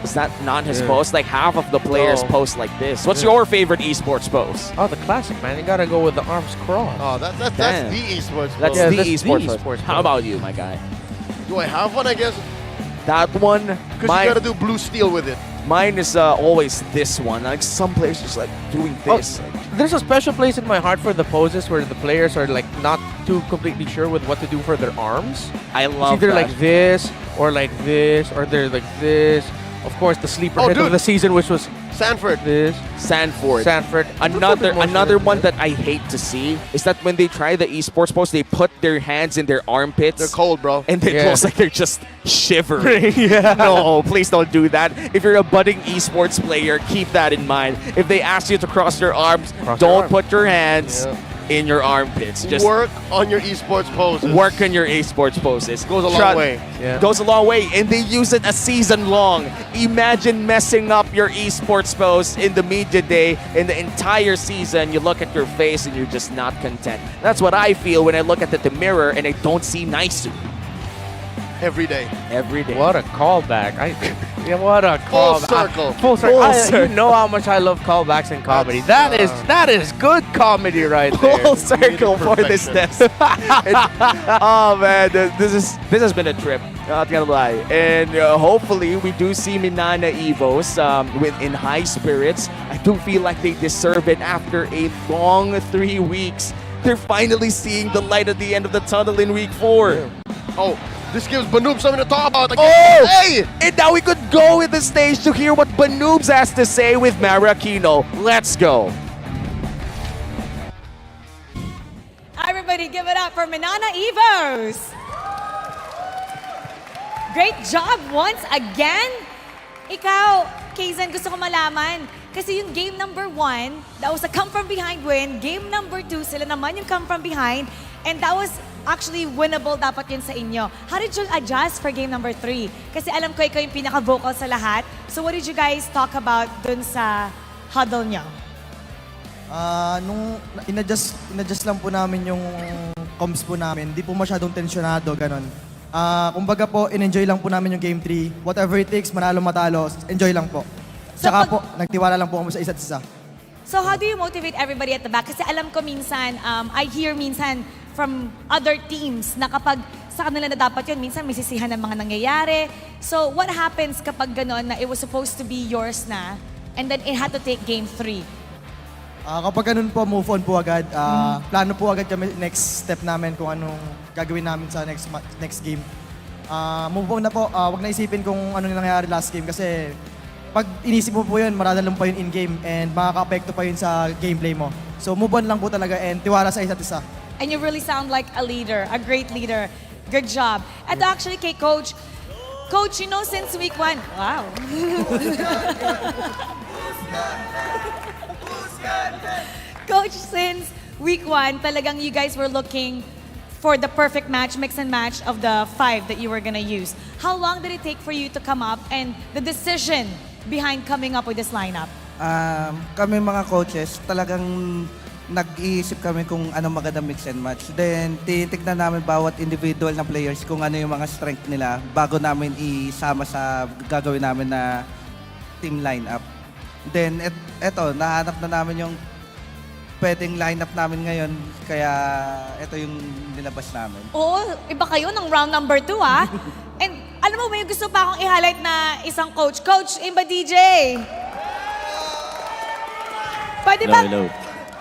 Is that not his post? Like half of the players post like this. What's your favorite esports post? Oh, the classic, man. You gotta go with the arms crossed. Oh, that's the esports post. That's the esports post. How about you, my guy? Do I have one, I guess? That one? Because you gotta do blue steel with it. Mine is always this one. Like some players just like doing this. There's a special place in my heart for the poses where the players are like not too completely sure with what to do for their arms. I love it's either that. like this, or they're like this. Of course, the sleeper hit of the season, which was Sanford. Sanford. Another one that I hate to see is that when they try the esports post, they put their hands in their armpits. They're cold, bro. And it looks like they're just shivering. No, please don't do that. If you're a budding esports player, keep that in mind. If they ask you to cross your arms, don't put your hands in your armpits. Just work on your esports poses. Work on your esports poses. Goes a long way. Goes a long way, and they use it a season long. Imagine messing up your esports pose in the media day in the entire season. You look at your face and you're just not content. That's what I feel when I look at the mirror and I don't see Naisu. Every day. What a callback. What a Full callback. circle. You know how much I love callbacks in comedy. That is good comedy right there. Full circle for this test. Oh man, this has been a trip. Not gonna lie. And hopefully we do see MNNE EVOS in high spirits. I do feel like they deserve it after a long 3 weeks. They're finally seeing the light at the end of the tunnel in week 4. Oh. This gives Banoob something to talk about. Hey! And now we could go with the stage to hear what Banoobs has to say with Mara Aquino. Let's go. Everybody give it up for MNNE EVOS. Great job once again. Ikaw, Kaysen, gusto ko malaman. Kasi yung game number 1, that was a come from behind win. Game number 2, sila naman yung come from behind. And that was actually winnable dapat yun sa inyo. How did you adjust for game number 3? Kasi alam ko ikaw yung pinaka-vocal sa lahat. So what did you guys talk about dun sa huddle nyo? Nung in-adjust lang po namin yung comms po namin, di po masyadong tensyonado, ganon. Kumbaga po, in-enjoy lang po namin yung game 3. Whatever it takes, manalo, matalo, enjoy lang po. Tsaka po, nagtiwala lang po kami sa isa't isa. So how do you motivate everybody at the back? Kasi alam ko minsan, I hear minsan from other teams na kapag sa kanila na dapat yun, minsan may sisihan ng mga nangyayari. So what happens kapag gano'n na it was supposed to be yours na and then it had to take game 3? Kapag ganun po, move on po agad. Plano po agad kami next step namin kung anong gagawin namin sa next game. Move on na po. Wag na isipin kung ano yung nangyayari last game kasi pag inisip mo po yun, maradalong pa yun in-game and makaka-apekto pa yun sa gameplay mo. So move on lang po talaga and tiwala sa isa't isa. And you really sound like a leader, a great leader. Good job. At actually kay Coach, Coach, you know since week 1, wow. Coach, since week 1, talagang you guys were looking for the perfect match, mix and match of the 5 that you were gonna use. How long did it take for you to come up and the decision behind coming up with this lineup? Kami mga coaches, talagang nag-iisip kami kung anong magandang mix and match. Then, titignan namin bawat individual na players kung ano yung mga strength nila bago namin isama sa gagawin namin na team lineup. Then, eto, nahanap na namin yung pwedeng lineup namin ngayon, kaya ito yung nilabas namin. Oo, iba kayo ng round number 2, ah. And alam mo, may gusto pa akong i-highlight na isang coach. Coach Imba DJ. Pwede ba? Hello.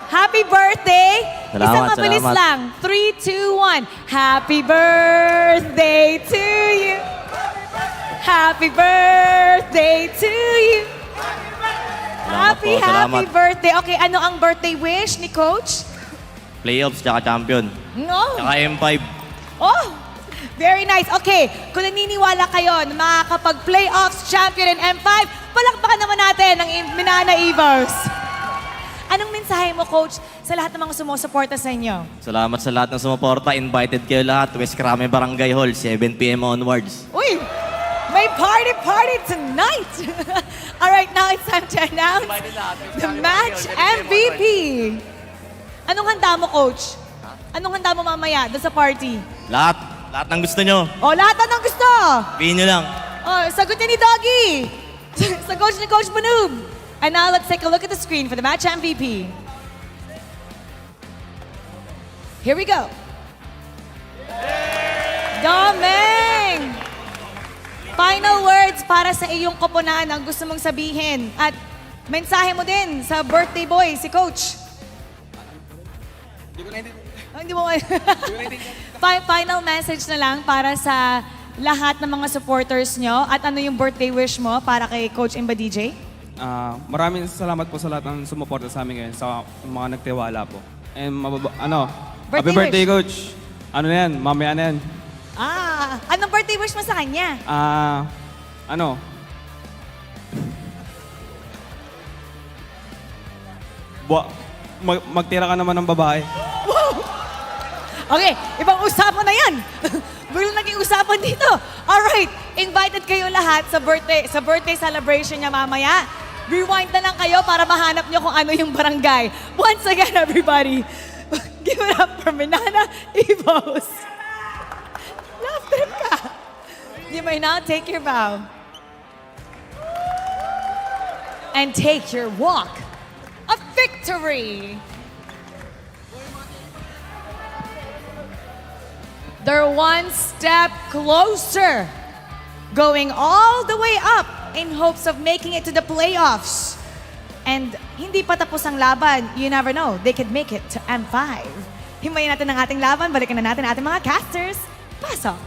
Happy birthday! Salamat, Isang mabilis salamat. lang. 3, 2, 1. Happy birthday to you. Happy birthday to you. Happy birthday. Okay, ano ang birthday wish ni Coach? Playoffs tsaka champion. No. Tsaka M5. Oh, very nice. Okay, kung naniniwala kayo na makakapag-playoffs champion in M5, palakpakan naman natin ang MNNE VS. Anong mensahe mo, Coach, sa lahat ng mga sumusuporta sa inyo? Salamat sa lahat ng sumuporta. Invited kayo lahat. West Crame Barangay Hall, 7 p.m. onwards. Uy! May party tonight! All right, now it's time to announce the match MVP. Anong handa mo, Coach? Anong handa mo mamaya doon sa party? Lahat. Lahat ng gusto nyo. Oh, lahat na ng gusto! Sabihin nyo lang. Oh, sagot niya ni Doggy! Sagot ni Coach Banoob. And now let's take a look at the screen for the match MVP. Here we go. Domeng! Final words para sa iyong koponan ang gusto mong sabihin. At mensahe mo din sa birthday boy, si Coach. Hindi mo Final message na lang para sa lahat ng mga supporters nyo. At ano yung birthday wish mo para kay Coach Imba DJ? Maraming salamat po sa lahat ng sumuporta sa amin ngayon, sa mga nagtiwala po. And happy birthday, Coach. Ano na yan? Mamaya na yan. Anong birthday wish mo sa kanya? Magtira ka naman ng babae. Okay, ibang usapan na yan. Biglang naging usapan dito. Alright, invited kayo lahat sa birthday celebration niya mamaya. Rewind na lang kayo para mahanap nyo kung ano yung barangay. Once again, everybody, give it up for MNNE VS. Laugh trip ka. You may now take your bow. And take your walk of victory. They're one step closer, going all the way up in hopes of making it to the playoffs. And hindi pa tapos ang laban. You never know. They could make it to M5. Himayin natin ang ating laban. Balikan na natin ang ating mga casters. Pasok.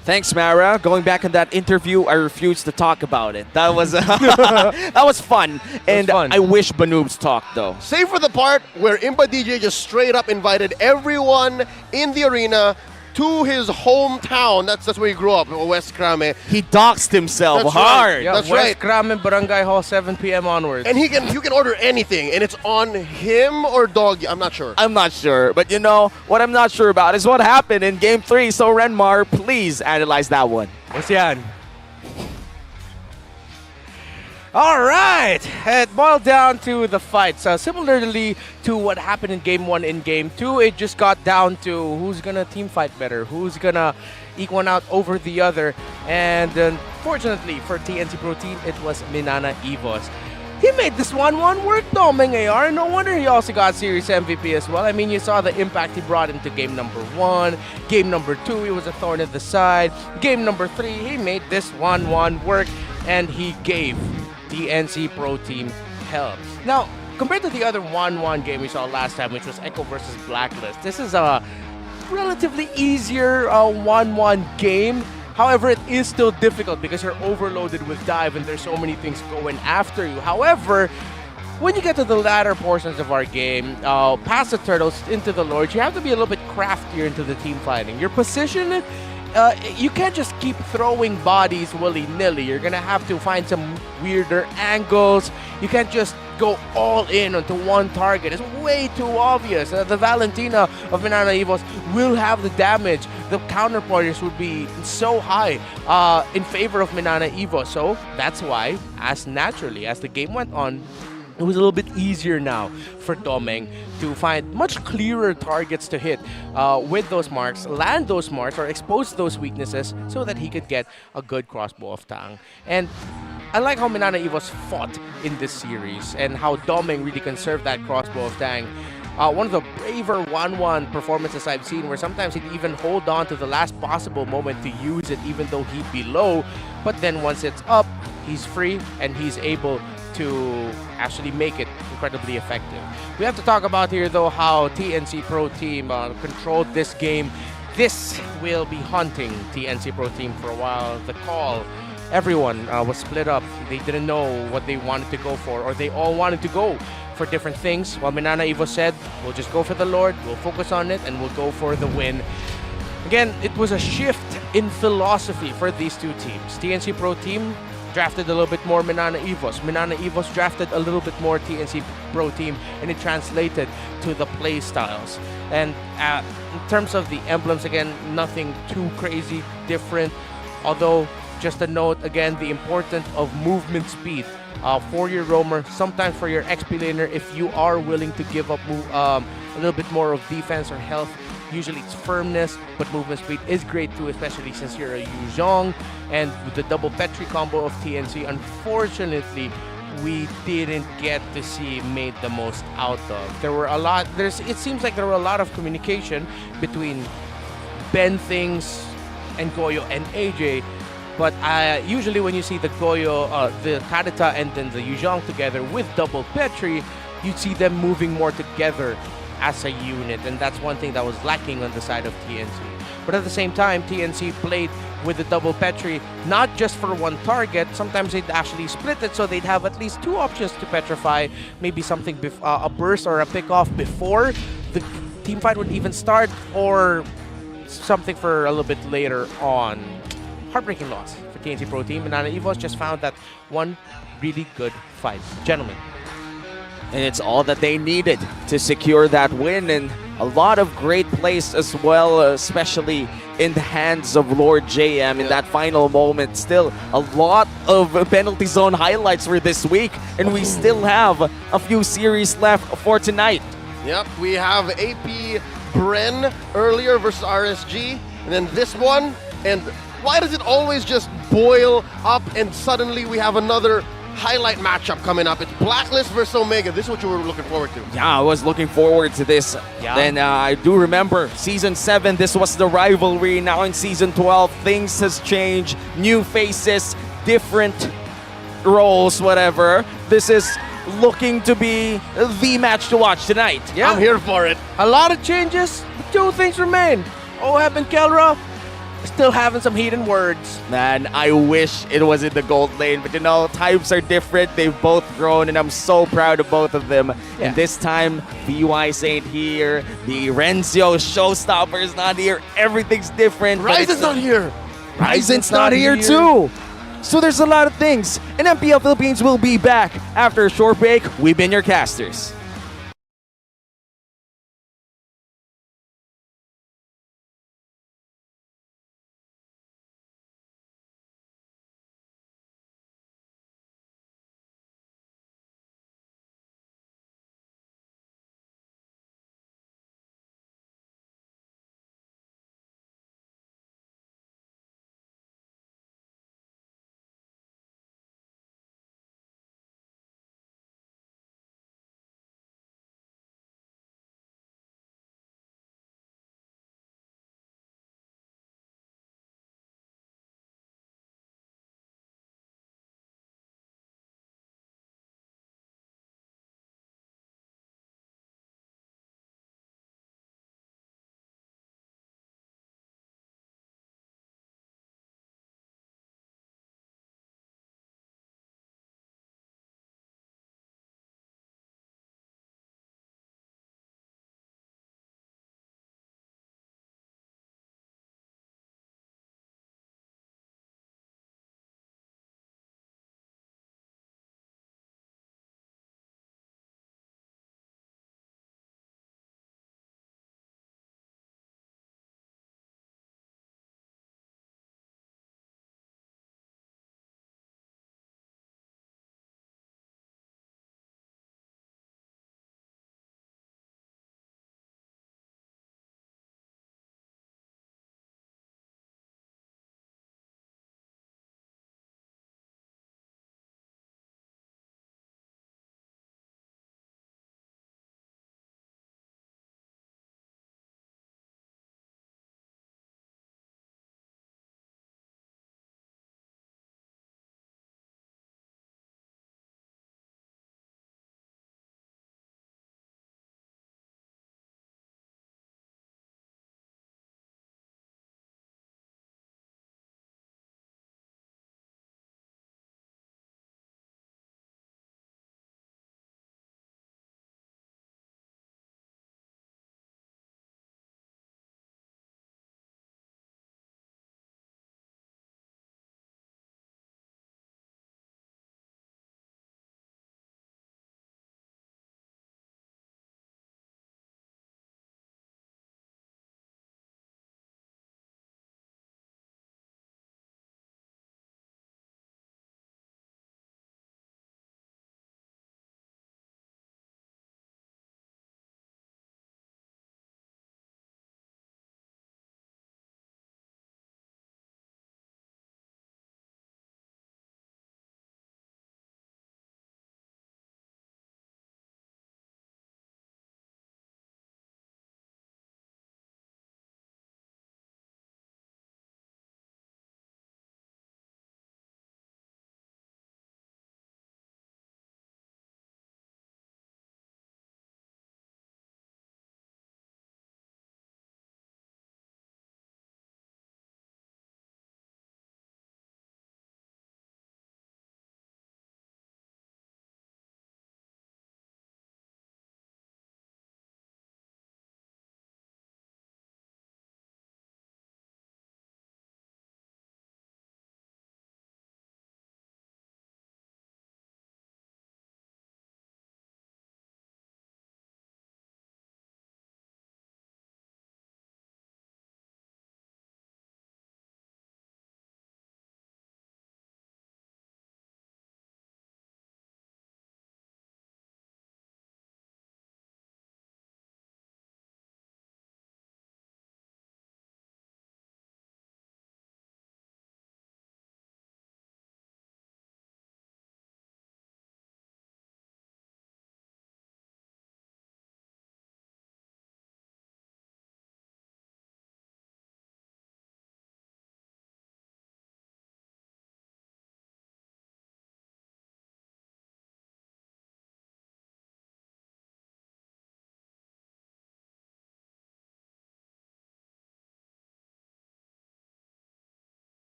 Thanks, Mara. Going back in that interview, I refused to talk about it. That was that was fun. I wish Banoobs talked, though. Save for the part where Imba DJ just straight up invited everyone in the arena to his hometown. That's where he grew up, West Crame. He doxed himself hard. Yeah, That's West right. Crame Barangay Hall, 7 p.m. onwards. And you can order anything, and it's on him or Doggy. I'm not sure. I'm not sure. But you know, what I'm not sure about is what happened in Game 3. So, Renmar, please analyze that one. What's yan? All right, it boiled down to the fight. So similarly to what happened in Game 1 in Game 2, it just got down to who's gonna team fight better, who's gonna eke one out over the other. And unfortunately for TNC Pro Team, it was MNNE VS. He made this 1-1 work though, Meng AR. No wonder he also got Series MVP as well. I mean, you saw the impact he brought into Game number 1. Game number 2, he was a thorn in the side. Game number 3, he made this 1-1 work, and he gave the NC Pro Team hell. Now, compared to the other 1-1 game we saw last time, which was Echo versus Blacklist, this is a relatively easier 1-1 game. However, it is still difficult because you're overloaded with dive and there's so many things going after you. However, when you get to the latter portions of our game, past the turtles into the lords, you have to be a little bit craftier into the team fighting. Your position, you can't just keep throwing bodies willy-nilly. You're gonna have to find some weirder angles. You can't just go all in onto one target. It's way too obvious. The Valentina of MNNE VS will have the damage. The counter pointers would be so high in favor of MNNE VS. So that's why, as naturally as the game went on, it was a little bit easier now for Domeng to find much clearer targets to hit with those marks, land those marks, or expose those weaknesses so that he could get a good crossbow of Tang. And I like how MNNE VS fought in this series and how Domeng really conserved that crossbow of Tang. One of the braver 1-1 performances I've seen, where sometimes he'd even hold on to the last possible moment to use it even though he'd be low, but then once it's up, he's free and he's able to actually make it incredibly effective. We have to talk about here though how TNC Pro Team controlled this game. This will be haunting TNC Pro Team for a while. The call, everyone was split up. They didn't know what they wanted to go for, or they all wanted to go for different things. While MNNE VS said, we'll just go for the Lord, we'll focus on it, and we'll go for the win. Again, it was a shift in philosophy for these two teams. TNC Pro Team drafted a little bit more MNNE VS. MNNE VS drafted a little bit more TNC Pro Team, and it translated to the play styles. And in terms of the emblems, again, nothing too crazy different. Although, just a note, again, the importance of movement speed for your roamer, sometimes for your XP laner, if you are willing to give up a little bit more of defense or health. Usually it's firmness, but movement speed is great too, especially since you're a Yu Zhong. And with the double Petri combo of TNC, unfortunately, we didn't get to see made the most out of. There were a lot, it seems like there were a lot of communication between Ben Things and Goyo and AJ, but usually when you see the Goyo, the Kadita and then the Yu Zhong together with double Petri, you'd see them moving more together as a unit, and that's one thing that was lacking on the side of TNC. But at the same time, TNC played with the double Petri, not just for one target. Sometimes they'd actually split it, so they'd have at least two options to petrify, maybe something, a burst or a pick-off before the team fight would even start, or something for a little bit later on. Heartbreaking loss for TNC Pro Team, and MNNE VS just found that one really good fight. Gentlemen. And it's all that they needed to secure that win, and a lot of great plays as well, especially in the hands of Lord JM in that final moment. Still, a lot of penalty zone highlights for this week, and we still have a few series left for tonight. Yep, we have AP Bren earlier versus RSG, and then this one, and why does it always just boil up and suddenly we have another highlight matchup coming up? It's Blacklist versus Omega. This is what you were looking forward to. Yeah, I was looking forward to this. Yeah. Then I do remember Season 7, this was the rivalry. Now in Season 12, things has changed. New faces, different roles, whatever. This is looking to be the match to watch tonight. Yeah. I'm here for it. A lot of changes, but two things remain. Oheb and Kelra still having some hidden words. Man, I wish it was in the gold lane, but you know, times are different. They've both grown, and I'm so proud of both of them. Yeah. And this time, VY's ain't here. The Renzio showstopper is not here. Everything's different. Ryzen's not here. Ryzen's not here too. So there's a lot of things. And MPL Philippines will be back after a short break. We've been your casters.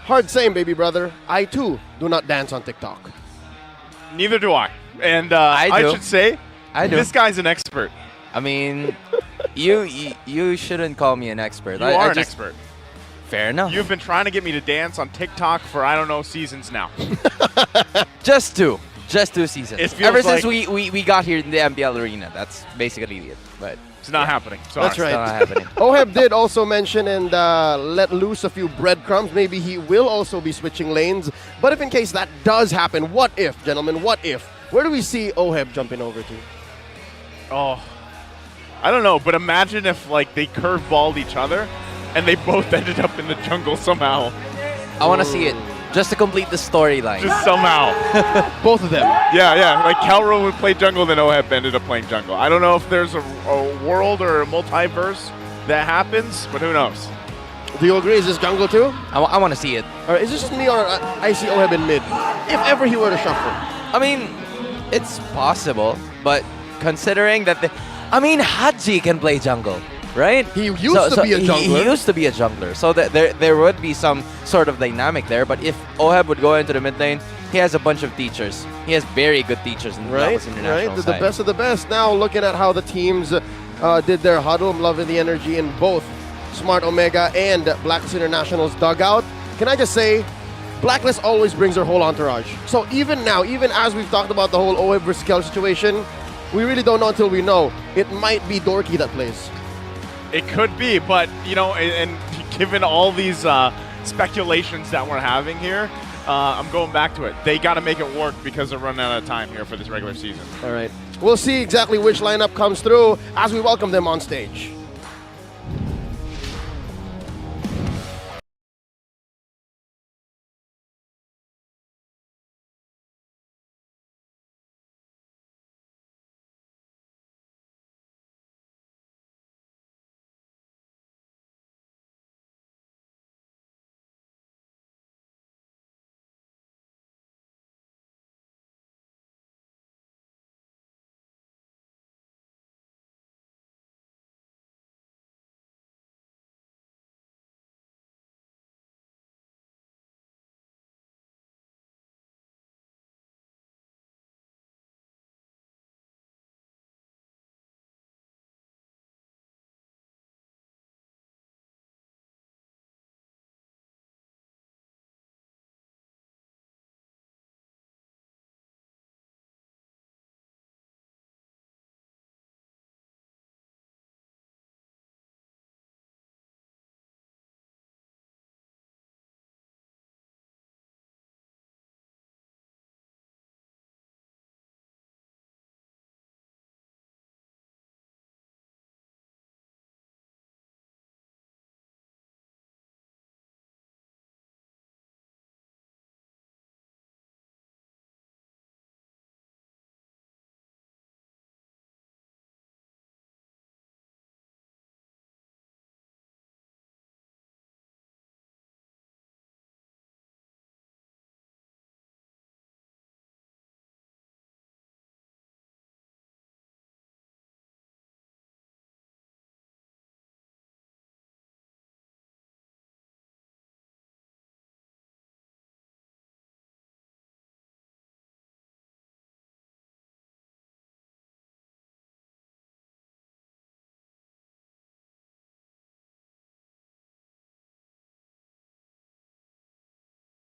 Hard same, baby brother. I too do not dance on TikTok. Neither do I. And I do. should say, I do. this guy's an expert. I mean, you shouldn't call me an expert. You are an expert. Fair enough. You've been trying to get me to dance on TikTok for, I don't know, seasons now. Just two seasons. It feels Ever since like- we got here in the MPL arena. That's basically it. But it's not happening. Sorry. That's right. It's not happening. Oheb did also mention and let loose a few breadcrumbs. Maybe he will also be switching lanes. But if in case that does happen, what if, gentlemen, what if? Where do we see Oheb jumping over to? Oh, I don't know, but imagine if like they curveballed each other and they both ended up in the jungle somehow. I want to see it. Just to complete the storyline. Just somehow. Both of them. Yeah. Like Calro would play jungle, then Oheb ended up playing jungle. I don't know if there's a world or a multiverse that happens, but who knows? Do you agree? Is this jungle too? I want to see it. Or is this just me, or I see Oheb in mid? If ever he were to shuffle. I mean, it's possible, but considering that Haji can play jungle, right? He used to be a jungler. He used to be a jungler, so that there would be some sort of dynamic there. But if Oheb would go into the mid lane, he has a bunch of teachers. He has very good teachers in the BLACKLIST International The side. best of the best. Now looking at how the teams did their huddle, I'm loving the energy in both Smart Omega and BLACKLIST International's dugout. Can I just say, BLACKLIST always brings their whole entourage. So even now, even as we've talked about the whole Oheb versus Kel situation, we really don't know until we know. It might be Dorky that plays. It could be, but you know, and given all these speculations that we're having here, I'm going back to it. They got to make it work because they're running out of time here for this regular season. All right. We'll see exactly which lineup comes through as we welcome them on stage.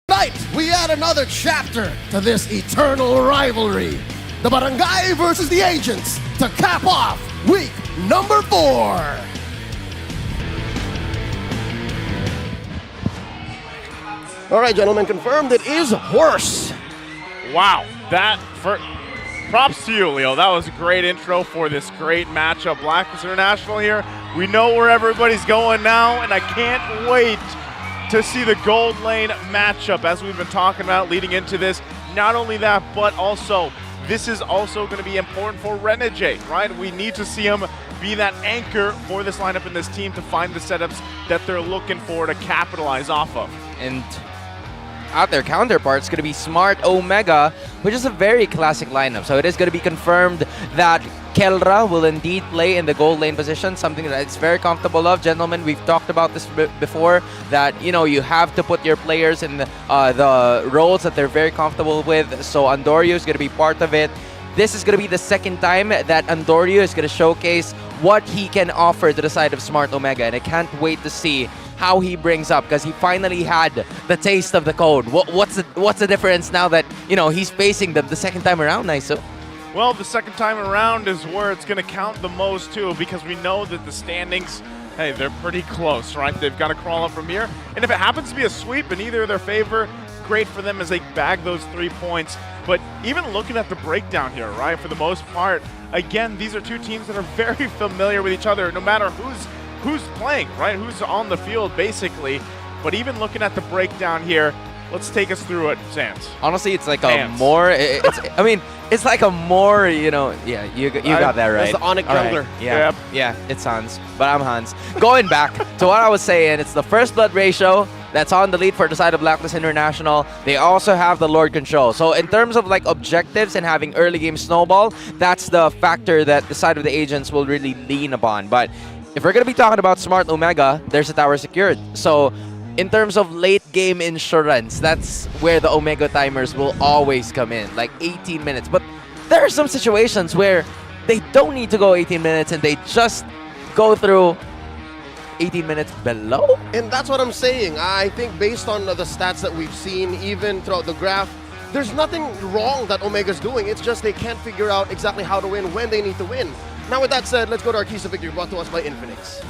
Tonight, we add another chapter to this eternal rivalry. The Barangay versus the Agents to cap off week number 4. All right, gentlemen, confirmed it is Horse. Wow, props to you, Leo. That was a great intro for this great matchup. BLACKLIST International here. We know where everybody's going now, and I can't wait to see the gold lane matchup as we've been talking about leading into this. Not only that, but also this is also going to be important for Renegade, right? We need to see him be that anchor for this lineup and this team to find the setups that they're looking for to capitalize off of. And out their counterpart's going to be Smart Omega, which is a very classic lineup. So it is going to be confirmed that Kelra will indeed play in the gold lane position, something that it's very comfortable of. Gentlemen, we've talked about this before, that, you know, you have to put your players in the roles that they're very comfortable with. So Andorio is going to be part of it. This is going to be the second time that Andorio is going to showcase what he can offer to the side of Smart Omega, and I can't wait to see how he brings up, because he finally had the taste of the code. What's the difference now that, you know, he's facing them the second time around, Naiso? Well, the second time around is where it's going to count the most, too, because we know that the standings, hey, they're pretty close, right? They've got to crawl up from here. And if it happens to be a sweep in either of their favor, great for them as they bag those 3 points. But even looking at the breakdown here, right, for the most part, again, these are two teams that are very familiar with each other, no matter who's playing, right? Who's on the field, basically. But even looking at the breakdown here, let's take us through it, Sans. Honestly, it's like a more, I mean, it's like a more, you know, yeah, you got that right. That's the Onyx jungler. Yeah, yeah, it's Hans, but I'm Hans. Going back to what I was saying, it's the first blood ratio that's on the lead for the side of BLACKLIST International. They also have the Lord Control. So in terms of like objectives and having early game snowball, that's the factor that the side of the agents will really lean upon. But if we're going to be talking about Smart Omega, there's a tower secured. So in terms of late game insurance, that's where the Omega timers will always come in, like 18 minutes. But there are some situations where they don't need to go 18 minutes and they just go through 18 minutes below. And that's what I'm saying. I think based on the stats that we've seen, even throughout the graph, there's nothing wrong that Omega's doing. It's just they can't figure out exactly how to win when they need to win. Now with that said, let's go to our keys to victory brought to us by Infinix.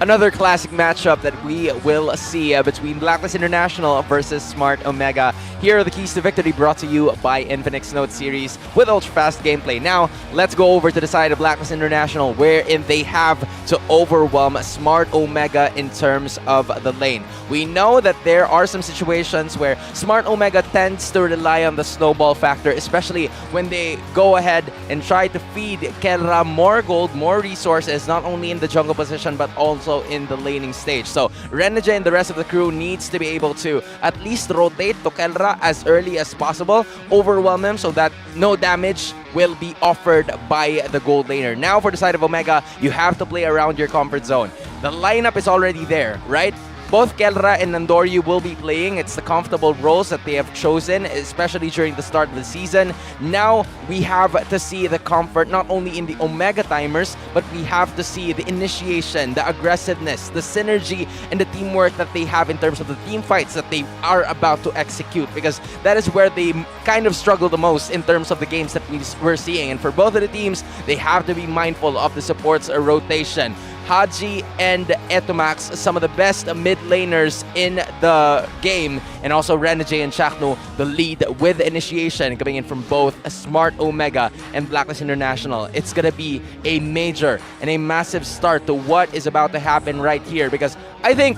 Another classic matchup that we will see between BLACKLIST International versus Smart Omega. Here are the keys to victory brought to you by Infinix Note Series with ultra-fast gameplay. Now, let's go over to the side of BLACKLIST International, wherein they have to overwhelm Smart Omega in terms of the lane. We know that there are some situations where Smart Omega tends to rely on the snowball factor, especially when they go ahead and try to feed Kelra more gold, more resources, not only in the jungle position, but also in the laning stage. So Renegade and the rest of the crew needs to be able to at least rotate to Kelra as early as possible, overwhelm him so that no damage will be offered by the gold laner. Now for the side of Omega, you have to play around your comfort zone. The lineup is already there, right? Both Kelra and Nandoryu will be playing. It's the comfortable roles that they have chosen, especially during the start of the season. Now, we have to see the comfort not only in the Omega timers, but we have to see the initiation, the aggressiveness, the synergy, and the teamwork that they have in terms of the team fights that they are about to execute, because that is where they kind of struggle the most in terms of the games that we're seeing. And for both of the teams, they have to be mindful of the supports rotation. Haji and Etomax, some of the best mid laners in the game, and also Renegade and Chakno, the lead with initiation coming in from both Smart Omega and BLACKLIST International. It's gonna be a major and a massive start to what is about to happen right here, because I think,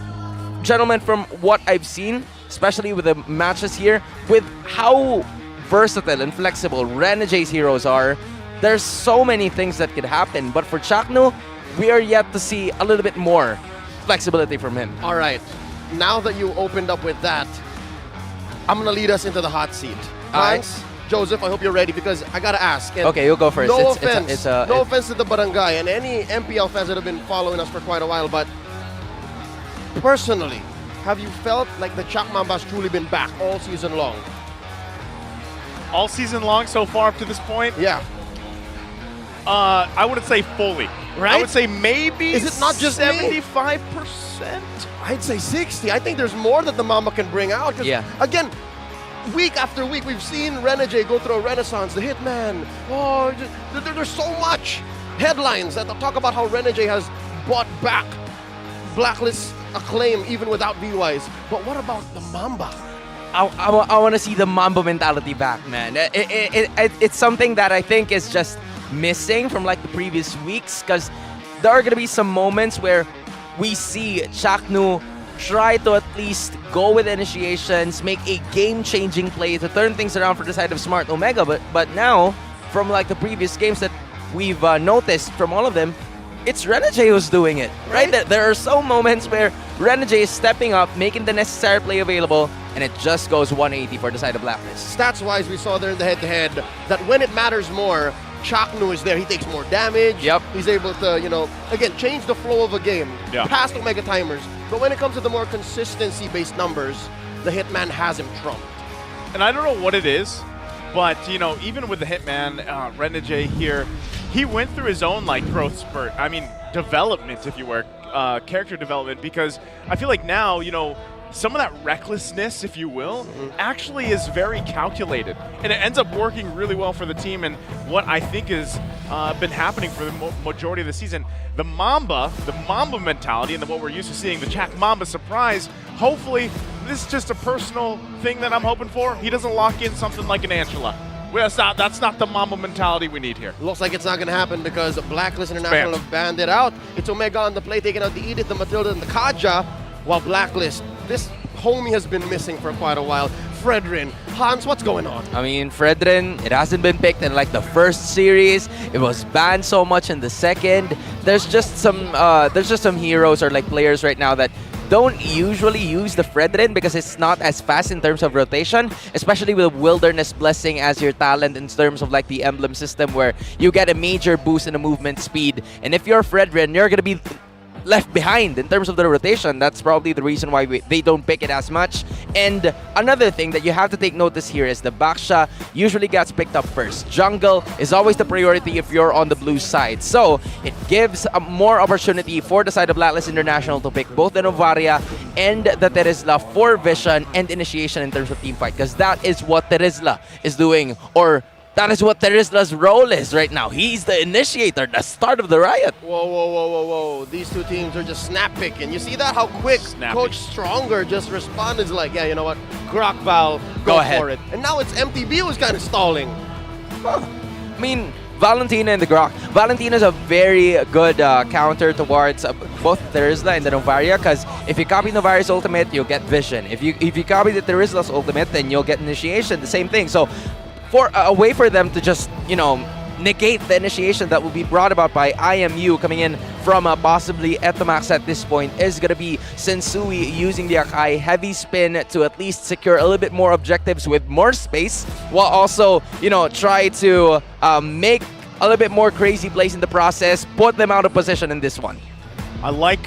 gentlemen, from what I've seen, especially with the matches here, with how versatile and flexible Renegade's heroes are, there's so many things that could happen. But for Chakno, we are yet to see a little bit more flexibility from him. All right. Now that you opened up with that, I'm going to lead us into the hot seat. Hans, Joseph, I hope you're ready, because I got to ask. Okay, you'll go first. No offense to the barangay and any MPL fans that have been following us for quite a while, but personally, have you felt like the Chak Mamba's truly been back all season long? All season long so far up to this point? Yeah. I wouldn't say fully. Right? I would say maybe is it not just 75%? I'd say 60. I think there's more that the Mamba can bring out. Yeah. Again, week after week, we've seen Renegade go through a renaissance, the Hitman. Oh, there's so much headlines that talk about how Renegade has bought back BLACKLIST acclaim even without VYs. But what about the Mamba? I want to see the Mamba mentality back, man. It's something that I think is just missing from like the previous weeks, because there are going to be some moments where we see Chaknu try to at least go with initiations, make a game-changing play to turn things around for the side of Smart Omega. But now, from like the previous games that we've noticed from all of them, it's Renegade who's doing it, right? There are some moments where Renegade is stepping up, making the necessary play available, and it just goes 180 for the side of Blacklist. Stats-wise, we saw there in the head-to-head that when it matters more, Chaknu is there. He takes more damage. Yep. He's able to, again, change the flow of a game past Omega timers. But when it comes to the more consistency-based numbers, the Hitman has him trumped. And I don't know what it is, but, even with the Hitman, Renegade here, he went through his own, growth spurt. I mean, development, if you were, character development, because I feel like now, some of that recklessness, if you will, actually is very calculated. And it ends up working really well for the team. And what I think has been happening for the majority of the season, the Mamba mentality, and what we're used to seeing, the Chak Mamba surprise, hopefully this is just a personal thing that I'm hoping for. He doesn't lock in something like an Angela. That's not the Mamba mentality we need here. Looks like it's not going to happen because Blacklist International have banned it out. It's Omega on the play, taking out the Edith, the Matilda, and the Kaja, while Blacklist, this homie has been missing for quite a while. Fredrin, Hans, what's going on? I mean, Fredrin, it hasn't been picked in the first series. It was banned so much in the second. There's just some heroes or players right now that don't usually use the Fredrin because it's not as fast in terms of rotation, especially with Wilderness Blessing as your talent in terms of the emblem system where you get a major boost in the movement speed. And if you're Fredrin, you're going to be left behind in terms of the rotation. That's probably the reason why they don't pick it as much. And another thing that you have to take notice here is the Baksha usually gets picked up first. Jungle is always the priority if you're on the blue side. So it gives more opportunity for the side of Blacklist International to pick both the Novaria and the Terizla for vision and initiation in terms of team fight, because that is what Terizla is doing, or that is what Terizla's role is right now. He's the initiator, the start of the riot. Whoa. These two teams are just snap picking. You see that? How quick Coach Stronger just responded like, yeah, you know what? Grok Val, go ahead for it. And now it's MTB who's kind of stalling. I mean, Valentina and the Grok. Valentina is a very good counter towards both Terizla and the Novaria, because if you copy Novaria's ultimate, you'll get vision. If you copy the Terizla's ultimate, then you'll get initiation, the same thing. So for a way for them to just, negate the initiation that will be brought about by IMU coming in from possibly Etomax at this point is going to be Sensui using the Akai heavy spin to at least secure a little bit more objectives with more space, while also, try to make a little bit more crazy plays in the process, put them out of position in this one. I like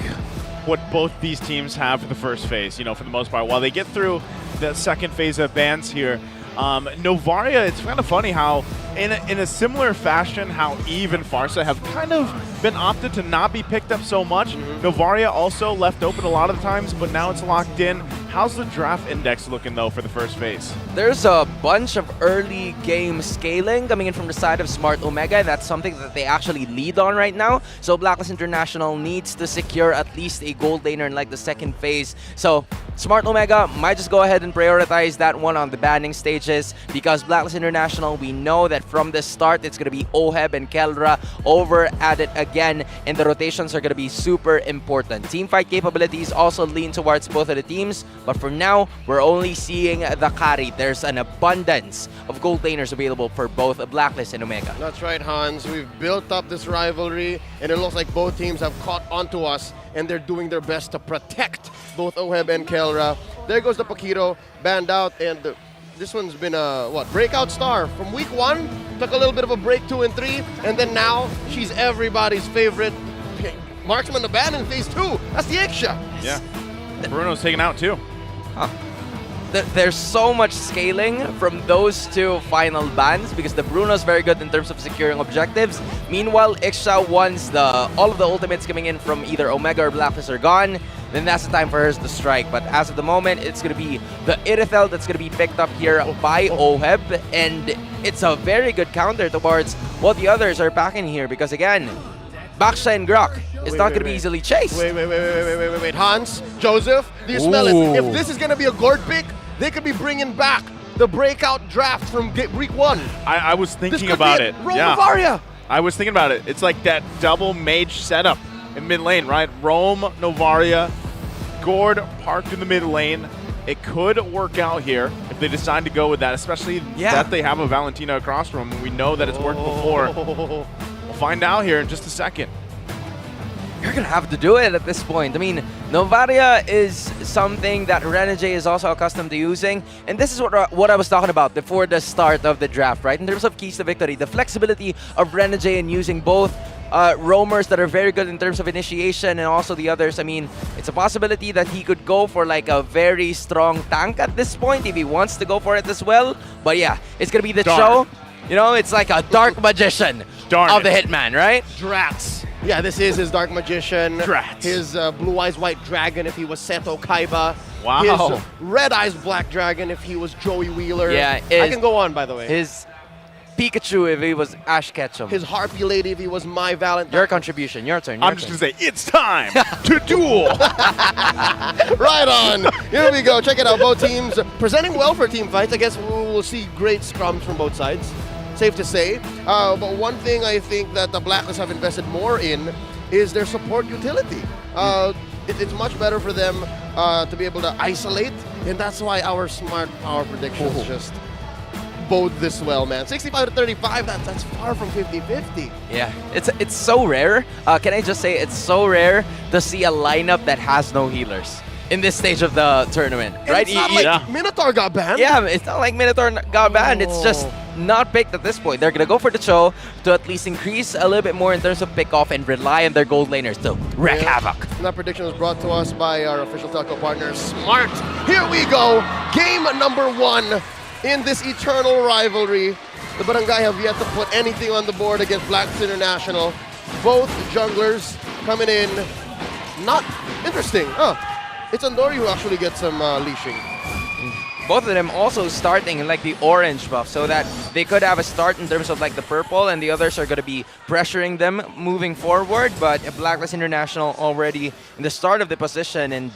what both these teams have for the first phase, for the most part. While they get through the second phase of bans here, Novaria, it's kind of funny how, in a similar fashion, how Eve and Farsa have kind of been opted to not be picked up so much. Novaria also left open a lot of the times, but now it's locked in. How's the draft index looking, though, for the first phase? There's a bunch of early game scaling coming in from the side of Smart Omega. That's something that they actually lead on right now. So Blacklist International needs to secure at least a gold laner in the second phase. So Smart Omega might just go ahead and prioritize that one on the banning stages, because Blacklist International, we know that from the start, it's going to be Oheb and Kelra over at it again, and the rotations are going to be super important. Teamfight capabilities also lean towards both of the teams, but for now, we're only seeing the carry. There's an abundance of gold laners available for both Blacklist and Omega. That's right, Hans. We've built up this rivalry, and it looks like both teams have caught onto us, and they're doing their best to protect both Oheb and Kelra. There goes the Paquito, banned out, and this one's been a, breakout star. From week 1, took a little bit of a break 2 and 3, and then now she's everybody's favorite marksman to ban in phase 2. That's the Iksha. Yeah. Bruno's taken out too. Huh. There's so much scaling from those two final bans, because the Bruno's very good in terms of securing objectives. Meanwhile, Iksha, once all of the ultimates coming in from either Omega or Blacklist are gone, then that's the time for her to strike. But as of the moment, it's going to be the Irithel that's going to be picked up here by Oheb, and it's a very good counter towards what the others are packing here, because again, Baksha and Grok is not going to be easily chased. Wait. Hans, Joseph, do you smell it? If this is going to be a gourd pick, they could be bringing back the breakout draft from week 1. I was thinking about it. Novaria. I was thinking about it. It's like that double mage setup in mid lane, right? Rome, Novaria, Gord parked in the mid lane. It could work out here if they decide to go with that, especially that they have a Valentina across from them. We know that it's worked before. We'll find out here in just a second. you're gonna have to do it at this point. I mean, Novaria is something that Renegade is also accustomed to using, and this is what I was talking about before the start of the draft, right? In terms of keys to victory, the flexibility of Renegade in using both roamers that are very good in terms of initiation and also the others. I mean, it's a possibility that he could go for like a very strong tank at this point if he wants to go for it as well. But yeah, it's gonna be the show. You know, it's like a dark magician of the Hitman, right? Drats. Yeah, this is his Dark Magician. Drats. His Blue Eyes White Dragon if he was Seto Kaiba. Wow. His Red Eyes Black Dragon if he was Joey Wheeler. Yeah, I can go on, by the way. His Pikachu if he was Ash Ketchum. His Harpy Lady if he was My Valentine. Your contribution, your turn. I'm just going to say, it's time to duel. Right on. Here we go. Check it out. Both teams presenting well for team fights. I guess we'll see great scrums from both sides. Safe to say. But one thing I think that the Blacklist have invested more in is their support utility. It's much better for them to be able to isolate, and that's why our smart power predictions just bode this well, man. 65 to 35, that's far from 50-50. Yeah, it's so rare. Can I just say it's so rare to see a lineup that has no healers in this stage of the tournament, And right? it's not like Minotaur got banned. Yeah, it's not like Minotaur got banned. It's just not picked at this point. They're going to go for the Cho to at least increase a little bit more in terms of pick-off and rely on their gold laners to wreak havoc. And that prediction was brought to us by our official telco partner, Smart. Here we go. Game number 1 in this eternal rivalry. The Barangay have yet to put anything on the board against Blacklist International. Both junglers coming in not interesting. It's Andori who actually gets some leashing. Both of them also starting in like the orange buff so that they could have a start in terms of like the purple, and the others are going to be pressuring them moving forward. But Blacklist International already in the start of the position, and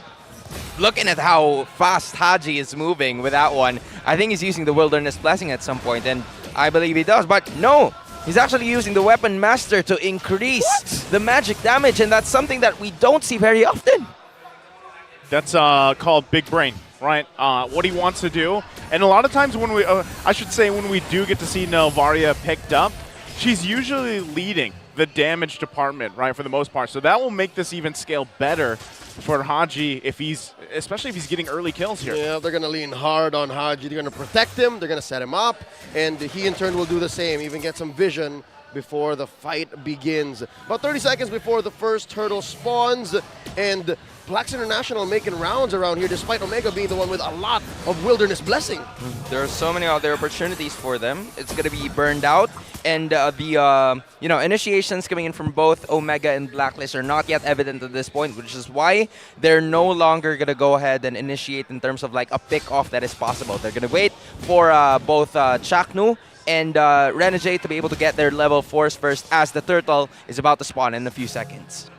looking at how fast Haji is moving with that one, I think he's using the Wilderness Blessing at some point, and I believe he does. But no, he's actually using the Weapon Master to increase the magic damage, and that's something that we don't see very often. That's called Big Brain, right? What he wants to do. And a lot of times when we, I should say when we do get to see Novaria picked up, she's usually leading the damage department, right, for the most part. So that will make this even scale better for Haji especially if he's getting early kills here. Yeah, they're going to lean hard on Haji. They're going to protect him. They're going to set him up. And he in turn will do the same, even get some vision before the fight begins. About 30 seconds before the first turtle spawns, and Blacks International making rounds around here despite Omega being the one with a lot of Wilderness Blessing. There are so many other opportunities for them. It's going to be burned out, and the initiations coming in from both Omega and Blacklist are not yet evident at this point, which is why they're no longer going to go ahead and initiate in terms of like a pick-off that is possible. They're going to wait for both Chaknu and Renegade to be able to get their level 4s first, as the turtle is about to spawn in a few seconds.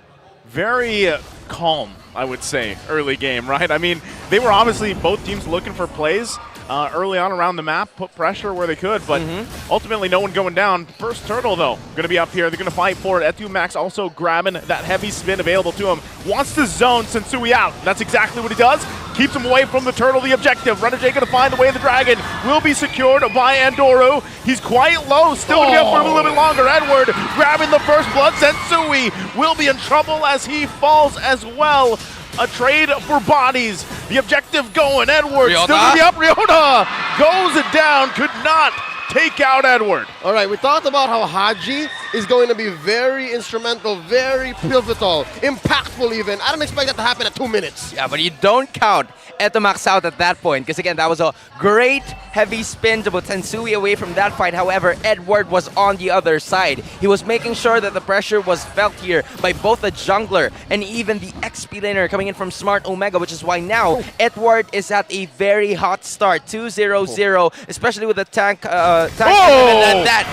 Very calm, I would say, early game, right? I mean, they were obviously both teams looking for plays early on around the map, put pressure where they could, but ultimately no one going down. First turtle, though, going to be up here. They're going to fight for it. Etu Max also grabbing that heavy spin available to him. Wants to zone Sensui out. That's exactly what he does. Keeps him away from the turtle, the objective. Renegade going to find the way of the dragon. Will be secured by Andoru. He's quite low, still going to be up for a little bit longer. Edward grabbing the first blood. Sensui will be in trouble as he falls as well. A trade for bodies. The objective going. Edward still going to be up. Ryota goes it down. Could not take out Edward. All right, we talked about how Haji is going to be very instrumental, very pivotal, impactful even. I don't expect that to happen at 2 minutes. Yeah, but you don't count Etomax out at that point, because again, that was a great heavy spin to put Sensui away from that fight. However, Edward was on the other side. He was making sure that the pressure was felt here by both the jungler and even the XP laner coming in from Smart Omega, which is why now Edward is at a very hot start, 2-0-0, especially with the tank. That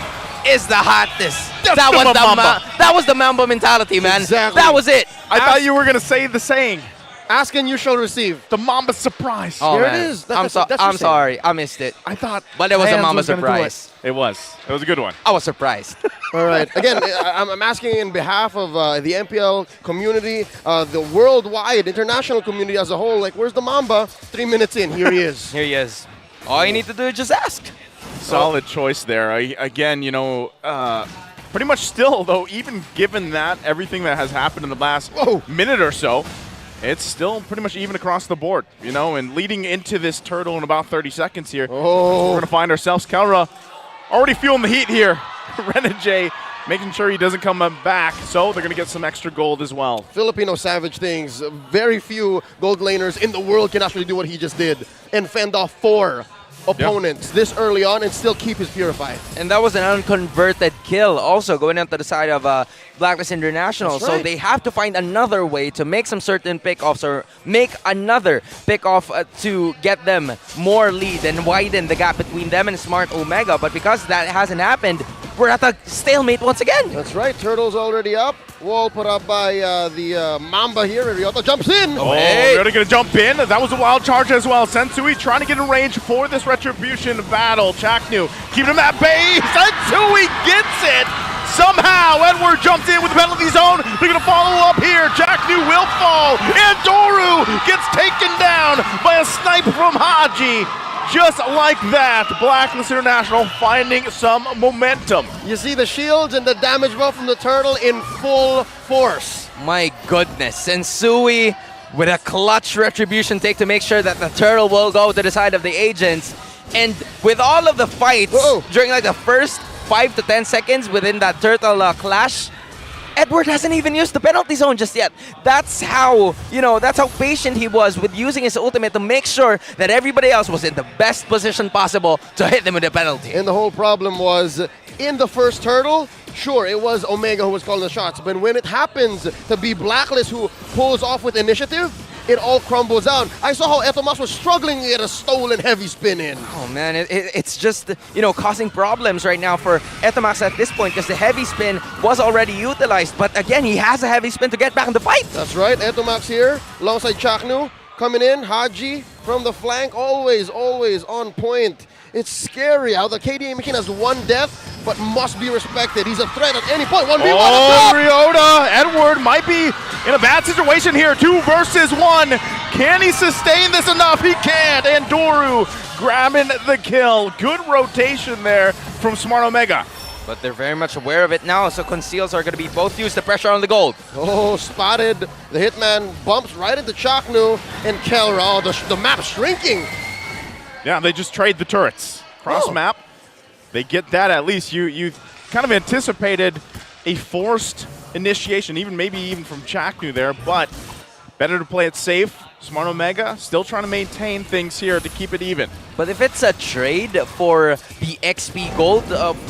is the hotness. That was the Mamba mentality, man. Exactly. That was it. I thought you were going to say the saying. Ask and you shall receive. The Mamba surprise. Oh, Here man. it is. I'm sorry. I missed it. I thought. But it was a Hands Mamba was gonna do surprise. It was. It was a good one. I was surprised. All right. Again, I'm asking in behalf of the MPL community, the worldwide, international community as a whole, like, where's the Mamba? 3 minutes in, here he is. Here he is. All you need to do is just ask. Solid choice there. Again, Pretty much still, though, even given that, everything that has happened in the last minute or so, it's still pretty much even across the board, you know, and leading into this turtle in about 30 seconds here, we're going to find ourselves Kelra already feeling the heat here. Renegade making sure he doesn't come back, so they're going to get some extra gold as well. Filipino savage things. Very few gold laners in the world can actually do what he just did and fend off 4 opponents this early on and still keep his purified. And that was an unconverted kill also going out to the side of BLACKLIST International. That's So right. they have to find another way to make some certain pickoffs or make another pickoff to get them more lead and widen the gap between them and Smart Omega. But because that hasn't happened, we're at a stalemate once again. That's right. Turtle's already up. Wall put up by the Mamba here. Ryota jumps in. Oh, Ryota going to jump in. That was a wild charge as well. Sensui trying to get in range for this Retribution battle. Chaknu keeping him at bay. Sensui gets it. Somehow, Edward jumps in with the penalty zone. They're going to follow up here. Chaknu will fall. And Doru gets taken down by a snipe from Haji. Just like that, BLACKLIST International finding some momentum. You see the shields and the damage buff from the turtle in full force. My goodness, Sensui with a clutch retribution take to make sure that the turtle will go to the side of the agents. And with all of the fights during like the first 5 to 10 seconds within that turtle clash, Edward hasn't even used the penalty zone just yet. That's how, that's how patient he was with using his ultimate to make sure that everybody else was in the best position possible to hit them with the penalty. And the whole problem was, in the first turtle, sure, it was Omega who was calling the shots, but when it happens to be BLACKLIST who pulls off with initiative, it all crumbles down. I saw how Etomas was struggling to get a stolen heavy spin in. Oh man, it's just, causing problems right now for Etomas at this point because the heavy spin was already utilized. But again, he has a heavy spin to get back in the fight. That's right, Etomax here, alongside Chaknu, coming in, Haji from the flank, always on point. It's scary how the KDA machine has 1 death, but must be respected. He's a threat at any point. 1v1 Oh, Ryota! Edward might be in a bad situation here. 2 versus 1. Can he sustain this enough? He can't. And Doru grabbing the kill. Good rotation there from Smart Omega. But they're very much aware of it now, so conceals are going to be both used to pressure on the gold. Oh, spotted. The Hitman bumps right into Chaknu and Kelra. Oh, the map's shrinking. Yeah, they just trade the turrets. Cross map. They get that at least. You kind of anticipated a forced initiation, maybe even from Chaknu there, but better to play it safe. Smart Omega still trying to maintain things here to keep it even. But if it's a trade for the XP gold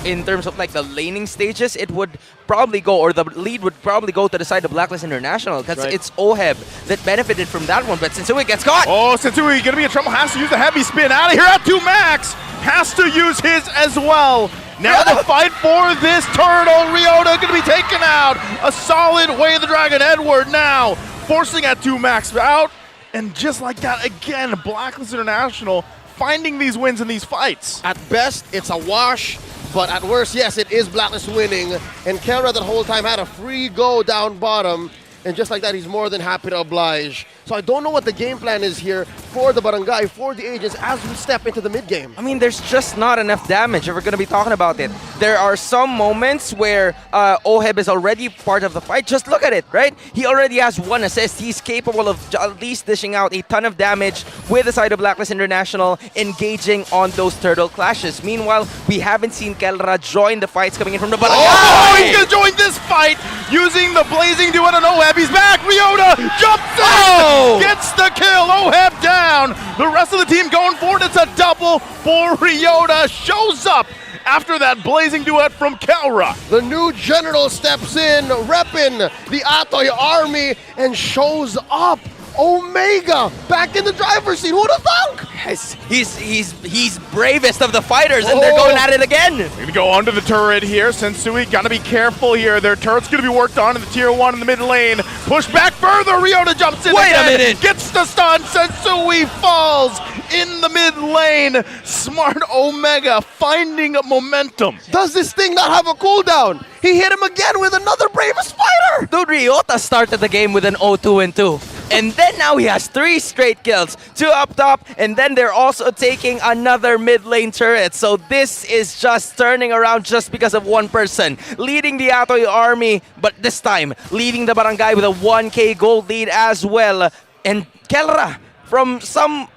in terms of like the laning stages, it would probably go, or the lead would probably go to the side of BLACKLIST International because it's Oheb that benefited from that one. But Sensui gets caught. Oh, Sensui going to be in trouble. Has to use the heavy spin out of here at 2 max. Has to use his as well. Now the fight for this turtle. Ryota going to be taken out. A solid Way of the Dragon. Edward now forcing at 2 max out. And just like that, again, BLACKLIST International finding these wins in these fights. At best, it's a wash, but at worst, yes, it is BLACKLIST winning. And Kelra that whole time had a free go down bottom. And just like that, he's more than happy to oblige. So I don't know what the game plan is here for the Barangay, for the agents, as we step into the mid-game. I mean, there's just not enough damage if we're going to be talking about it. There are some moments where Oheb is already part of the fight. Just look at it, right? He already has 1 assist. He's capable of at least dishing out a ton of damage with the side of BLACKLIST International, engaging on those turtle clashes. Meanwhile, we haven't seen Kelra join the fights coming in from the Barangay. Oh, he's going to join this fight using the Blazing Duet on Oheb. He's back. Ryota jumps in. Gets the kill. Oheb down. The rest of the team going for it. It's a double for Ryota. Shows up after that Blazing Duet from Kelra. The new general steps in, repping the Atoy army, and shows up. Omega back in the driver's seat. Who'd have thunk? Yes, he's bravest of the fighters, and they're going at it again. They're going to go under the turret here. Sensui got to be careful here. Their turret's going to be worked on in the tier 1 in the mid lane. Push back further. Ryota jumps in Wait again. a minute. Gets the stun. Sensui falls in the mid lane. Smart Omega finding momentum. Does this thing not have a cooldown? He hit him again with another bravest fighter. Dude, Ryota started the game with an 0-2-2. And then now he has 3 straight kills. 2 up top, and then they're also taking another mid lane turret. So this is just turning around just because of one person. Leading the Atoy army, but this time, leading the barangay with a 1k gold lead as well. And Kelra, from at some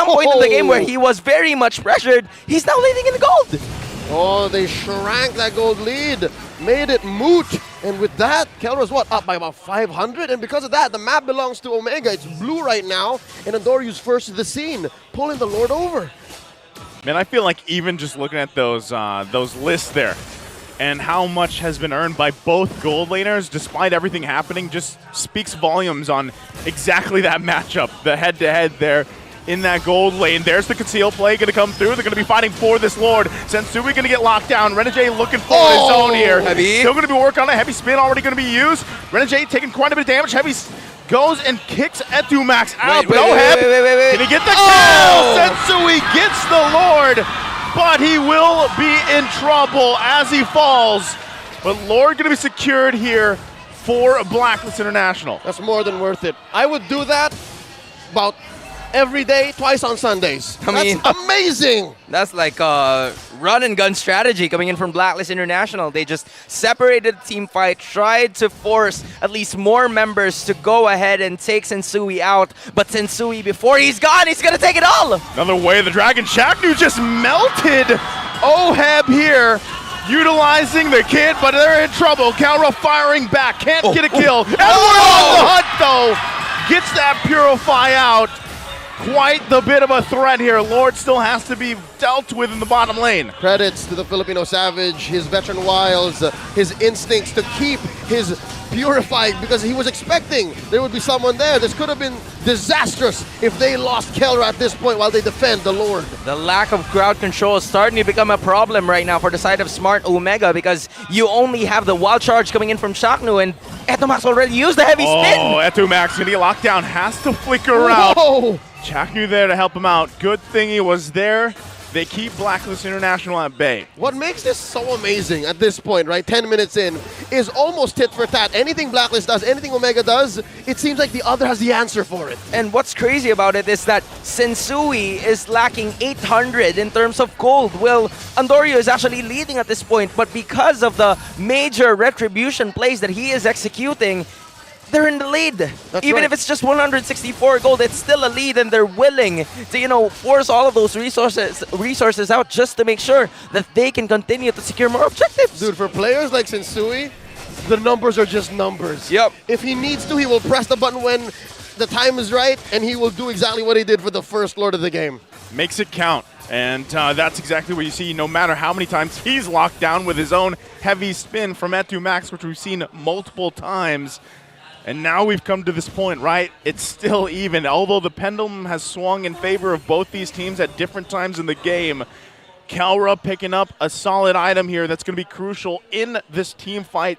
point in the game where he was very much pressured, he's now leading in the gold. Oh, they shrank that gold lead, made it moot. And with that, Kelra's up by about 500. And because of that, the map belongs to Omega. It's blue right now. And Andoryu's first to the scene, pulling the Lord over. Man, I feel like even just looking at those lists there and how much has been earned by both gold laners despite everything happening just speaks volumes on exactly that matchup, the head-to-head there in that gold lane. There's the conceal play going to come through. They're going to be fighting for this Lord. Sensui going to get locked down. Renegade looking for his own here. Heavy. Still going to be working on it. Heavy spin already going to be used. Renegade taking quite a bit of damage. Heavy goes and kicks Etumax out. Wait. Can he get the kill? Sensui gets the Lord, but he will be in trouble as he falls. But Lord going to be secured here for Blacklist International. That's more than worth it. I would do that about every day, twice on Sundays. That's amazing. That's like a run and gun strategy coming in from Blacklist International. They just separated the team fight, tried to force at least more members to go ahead and take Sensui out. But Sensui, before he's gone, he's going to take it all. Another way of the Dragon. Shaknu just melted Oheb here, utilizing the kid, but they're in trouble. Kelra firing back, can't get a kill. Edward on the hunt, though, gets that Purify out. Quite the bit of a threat here. Lord still has to be dealt with in the bottom lane. Credits to the Filipino Savage, his veteran wiles, his instincts to keep his Purify, because he was expecting there would be someone there. This could have been disastrous if they lost Kelra at this point while they defend the Lord. The lack of crowd control is starting to become a problem right now for the side of Smart Omega, because you only have the wild charge coming in from Shaknu, and Etumax already used the heavy spin. Oh, Etumax gonna get locked down, has to flicker out. Shaknu there to help him out. Good thing he was there. They keep Blacklist International at bay. What makes this so amazing at this point, right, 10 minutes in, is almost tit for tat. Anything Blacklist does, anything Omega does, it seems like the other has the answer for it. And what's crazy about it is that Sensui is lacking 800 in terms of gold. Well, Andorio is actually leading at this point, but because of the major retribution plays that he is executing, they're in the lead. Even if it's just 164 gold, it's still a lead, and they're willing to, force all of those resources out just to make sure that they can continue to secure more objectives. Dude, for players like Sensui, the numbers are just numbers. Yep. If he needs to, he will press the button when the time is right, and he will do exactly what he did for the first Lord of the game. Makes it count. And that's exactly what you see, no matter how many times he's locked down with his own heavy spin from Etumax, which we've seen multiple times. And now we've come to this point, right? It's still even. Although the pendulum has swung in favor of both these teams at different times in the game, Kelra picking up a solid item here that's going to be crucial in this team fight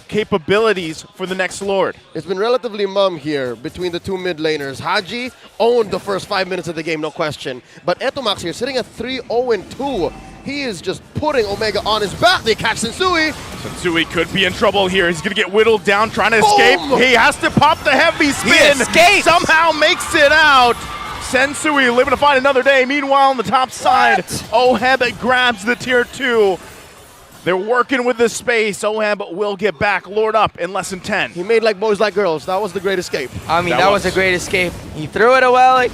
capabilities for the next Lord. It's been relatively mum here between the two mid laners. Haji owned the first 5 minutes of the game, no question. But Etumax here sitting at 3-0-2. He is just putting Omega on his back. They catch Sensui. Sensui could be in trouble here. He's going to get whittled down, trying to escape. He has to pop the heavy spin. Somehow makes it out. Sensui living to fight another day. Meanwhile, on the top side, Oheb grabs the tier 2. They're working with the space. Oheb will get back. Lord up in less than 10. He made like boys like girls. That was the great escape. I mean, that was a great escape. He threw it away,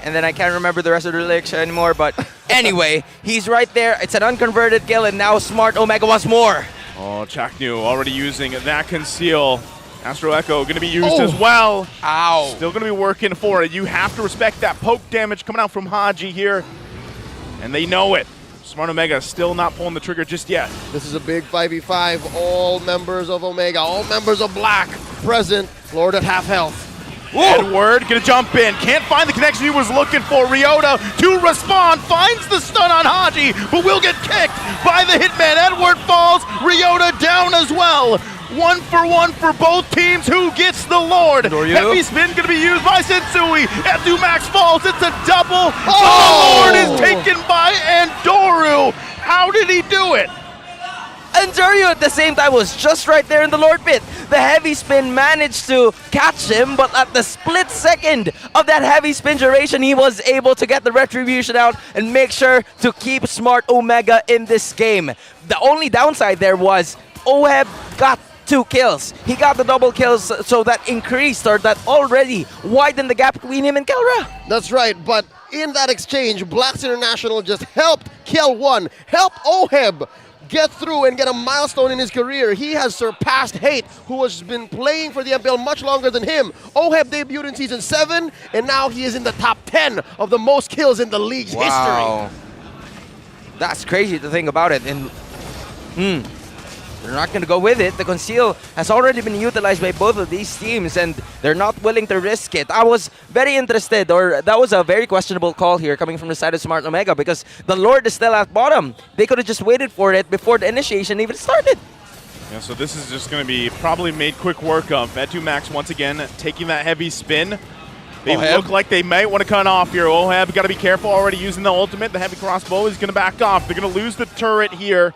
and then I can't remember the rest of the lyrics anymore, but anyway, he's right there. It's an unconverted kill, and now Smart Omega wants more. Oh, Chaknu already using that conceal. Astro Echo going to be used as well. Ow. Still going to be working for it. You have to respect that poke damage coming out from Haji here, and they know it. Smart Omega still not pulling the trigger just yet. This is a big 5v5. All members of Omega, all members of Black present. Lord at half health. Edward gonna jump in. Can't find the connection he was looking for. Ryota to respond. Finds the stun on Haji, but will get kicked by the hitman. Edward falls. Ryota down as well. 1-for-1 for both teams. Who gets the Lord? Heavy spin gonna be used by Sensui. Etumax falls. It's a double. The Lord is taken by Andoru. How did he do it? And Dario at the same time was just right there in the Lord Pit. The heavy spin managed to catch him, but at the split second of that heavy spin duration, he was able to get the retribution out and make sure to keep Smart Omega in this game. The only downside there was Oheb got 2 kills. He got the double kills, so that increased, or that already widened the gap between him and Kelra. That's right, but in that exchange, Blacks International just helped Kel1, helped Oheb get through and get a milestone in his career. He has surpassed Hate, who has been playing for the MPL much longer than him. Oheb debuted in Season 7, and now he is in the top 10 of the most kills in the league's history. That's crazy to think about it. And they're not going to go with it. The conceal has already been utilized by both of these teams, and they're not willing to risk it. I was very interested, or that was a very questionable call here coming from the side of Smart Omega, because the Lord is still at bottom. They could have just waited for it before the initiation even started. Yeah, so this is just going to be probably made quick work of. Vetumax once again taking that heavy spin. They look like they might want to cut off here. Oheb, got to be careful, already using the ultimate. The heavy crossbow is going to back off. They're going to lose the turret here.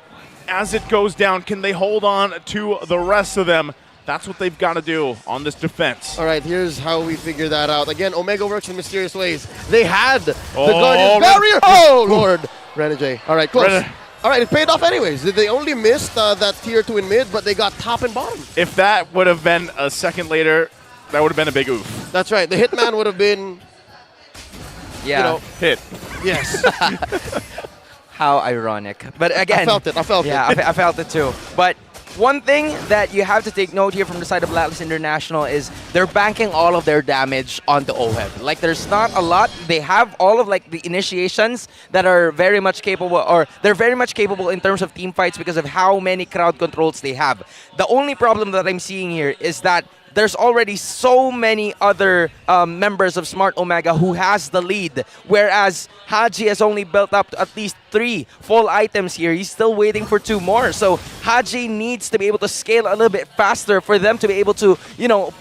As it goes down, can they hold on to the rest of them? That's what they've got to do on this defense. All right, here's how we figure that out. Again, Omega works in mysterious ways. They had the Guardian barrier. Oh, Lord. Renegade. All right, close. All right, it paid off anyways. They only missed that tier 2 in mid, but they got top and bottom. If that would have been a second later, that would have been a big oof. That's right. The Hitman would have been, hit. Yes. How ironic. But again, I felt it. Yeah, I felt it too. But one thing that you have to take note here from the side of BLACKLIST International is they're banking all of their damage onto Oheb. Like, there's not a lot. They have all of like the initiations that are very much capable, or they're very much capable in terms of team fights because of how many crowd controls they have. The only problem that I'm seeing here is that there's already so many other members of Smart Omega who has the lead, whereas Haji has only built up at least 3 full items here. He's still waiting for 2 more. So Haji needs to be able to scale a little bit faster for them to be able to,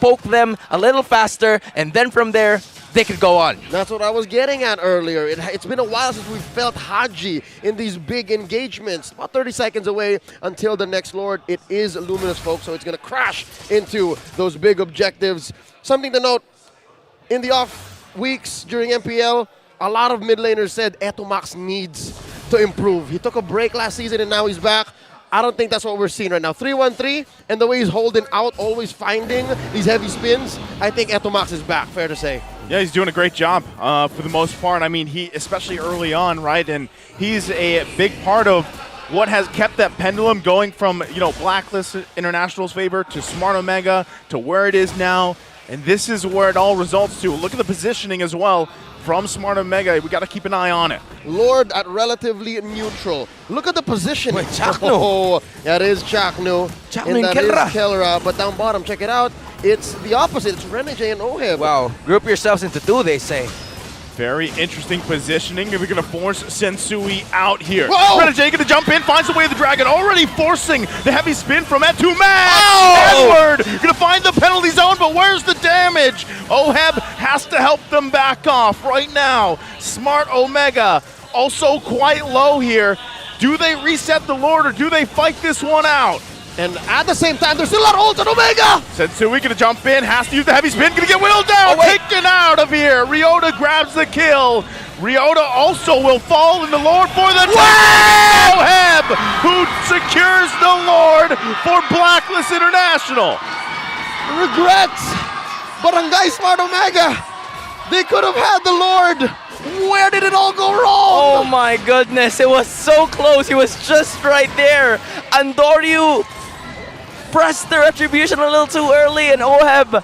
poke them a little faster, and then from there, they could go on. That's what I was getting at earlier. It's been a while since we felt Haji in these big engagements. About 30 seconds away until the next Lord. It is Luminous, folks, so it's going to crash into those big objectives. Something to note, in the off weeks during MPL, a lot of mid laners said Etomax needs to improve. He took a break last season and now he's back. I don't think that's what we're seeing right now. 3-1-3, and the way he's holding out, always finding these heavy spins, I think Etomax is back, fair to say. Yeah, he's doing a great job for the most part. I mean, he, especially early on, right? And he's a big part of what has kept that pendulum going from, BLACKLIST International's favor to Smart Omega to where it is now. And this is where it all results to. Look at the positioning as well from Smart Omega. We got to keep an eye on it. Lord at relatively neutral. Look at the positioning. Wait, Chakno. Oh, that is Chakno. Chakno and that is Kelra. Kelra. But down bottom, check it out. It's the opposite. It's Renegade and Oheb. Wow, group yourselves into 2, they say. Very interesting positioning. We're going to force Sensui out here. Whoa! Renegade going to jump in, finds the way of the dragon, already forcing the heavy spin from Etumax. Oh! Edward going to find the penalty zone, but where's the damage? Oheb has to help them back off right now. Smart Omega also quite low here. Do they reset the Lord or do they fight this one out? And at the same time, there's still a lot of ult on Omega! Sensui gonna jump in, has to use the heavy spin, gonna get whittled down, taken out of here. Ryota grabs the kill. Ryota also will fall in the Lord for the Oheb, who secures the Lord for BLACKLIST International. Regrets! Barangay Smart Omega! They could have had the Lord! Where did it all go wrong? Oh my goodness, it was so close. He was just right there. Andoryu pressed the retribution a little too early, and Oheb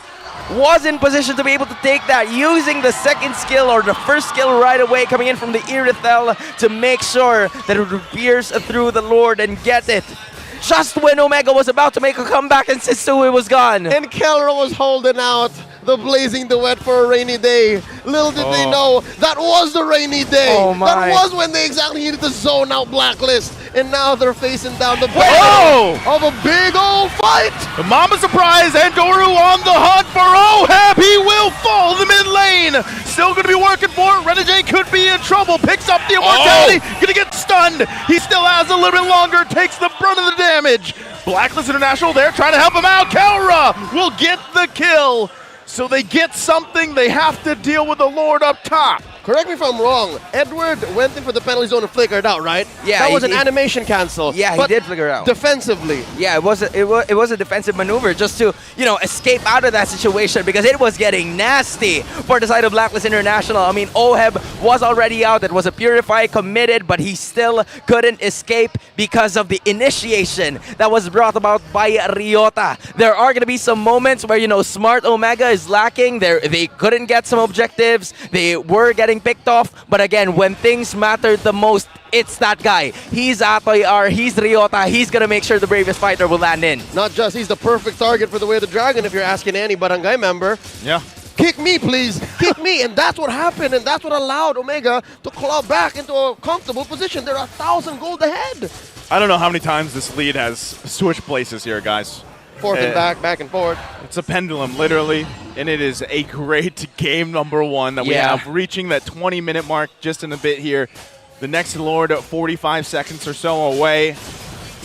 was in position to be able to take that, using the second skill or the first skill right away, coming in from the Irithel to make sure that it would pierce through the Lord and get it. Just when Omega was about to make a comeback and Sensui was gone. And Kelra was holding out. The the blazing duet for a rainy day. Little did they know, that was the rainy day. Oh my. That was when they exactly needed to zone out Blacklist. And now they're facing down the barrel of a big old fight. The Mama Surprise, Andoru on the hunt for Oheb. He will fall the mid lane. Still going to be working for it. Renegade could be in trouble. Picks up the immortality. Going to get stunned. He still has a little bit longer. Takes the brunt of the damage. Blacklist International there trying to help him out. Kelra will get the kill. So they get something. They have to deal with the Lord up top. Correct me if I'm wrong. Edward went in for the penalty zone and flickered out, right? Yeah, that was an animation cancel. Yeah, but he did flicker out. Defensively. Yeah, it was a defensive maneuver just to, escape out of that situation because it was getting nasty for the side of Blacklist International. I mean, Oheb was already out. It was a Purify committed, but he still couldn't escape because of the initiation that was brought about by Ryota. There are going to be some moments where, Smart Omega is lacking. They couldn't get some objectives. They were getting picked off, but again, when things matter the most, it's that guy. He's Atoy R, he's Ryota, he's gonna make sure the bravest fighter will land in. Not just, he's the perfect target for the Way of the Dragon if you're asking any Barangay member. Yeah. Kick me, please. Kick me. And that's what happened, and that's what allowed Omega to claw back into a comfortable position. They're 1,000 gold ahead. I don't know how many times this lead has switched places here, guys. Forth and back and forth. It's a pendulum, literally, and it is a great game number one that we have, reaching that 20-minute mark just in a bit here. The next Lord 45 seconds or so away,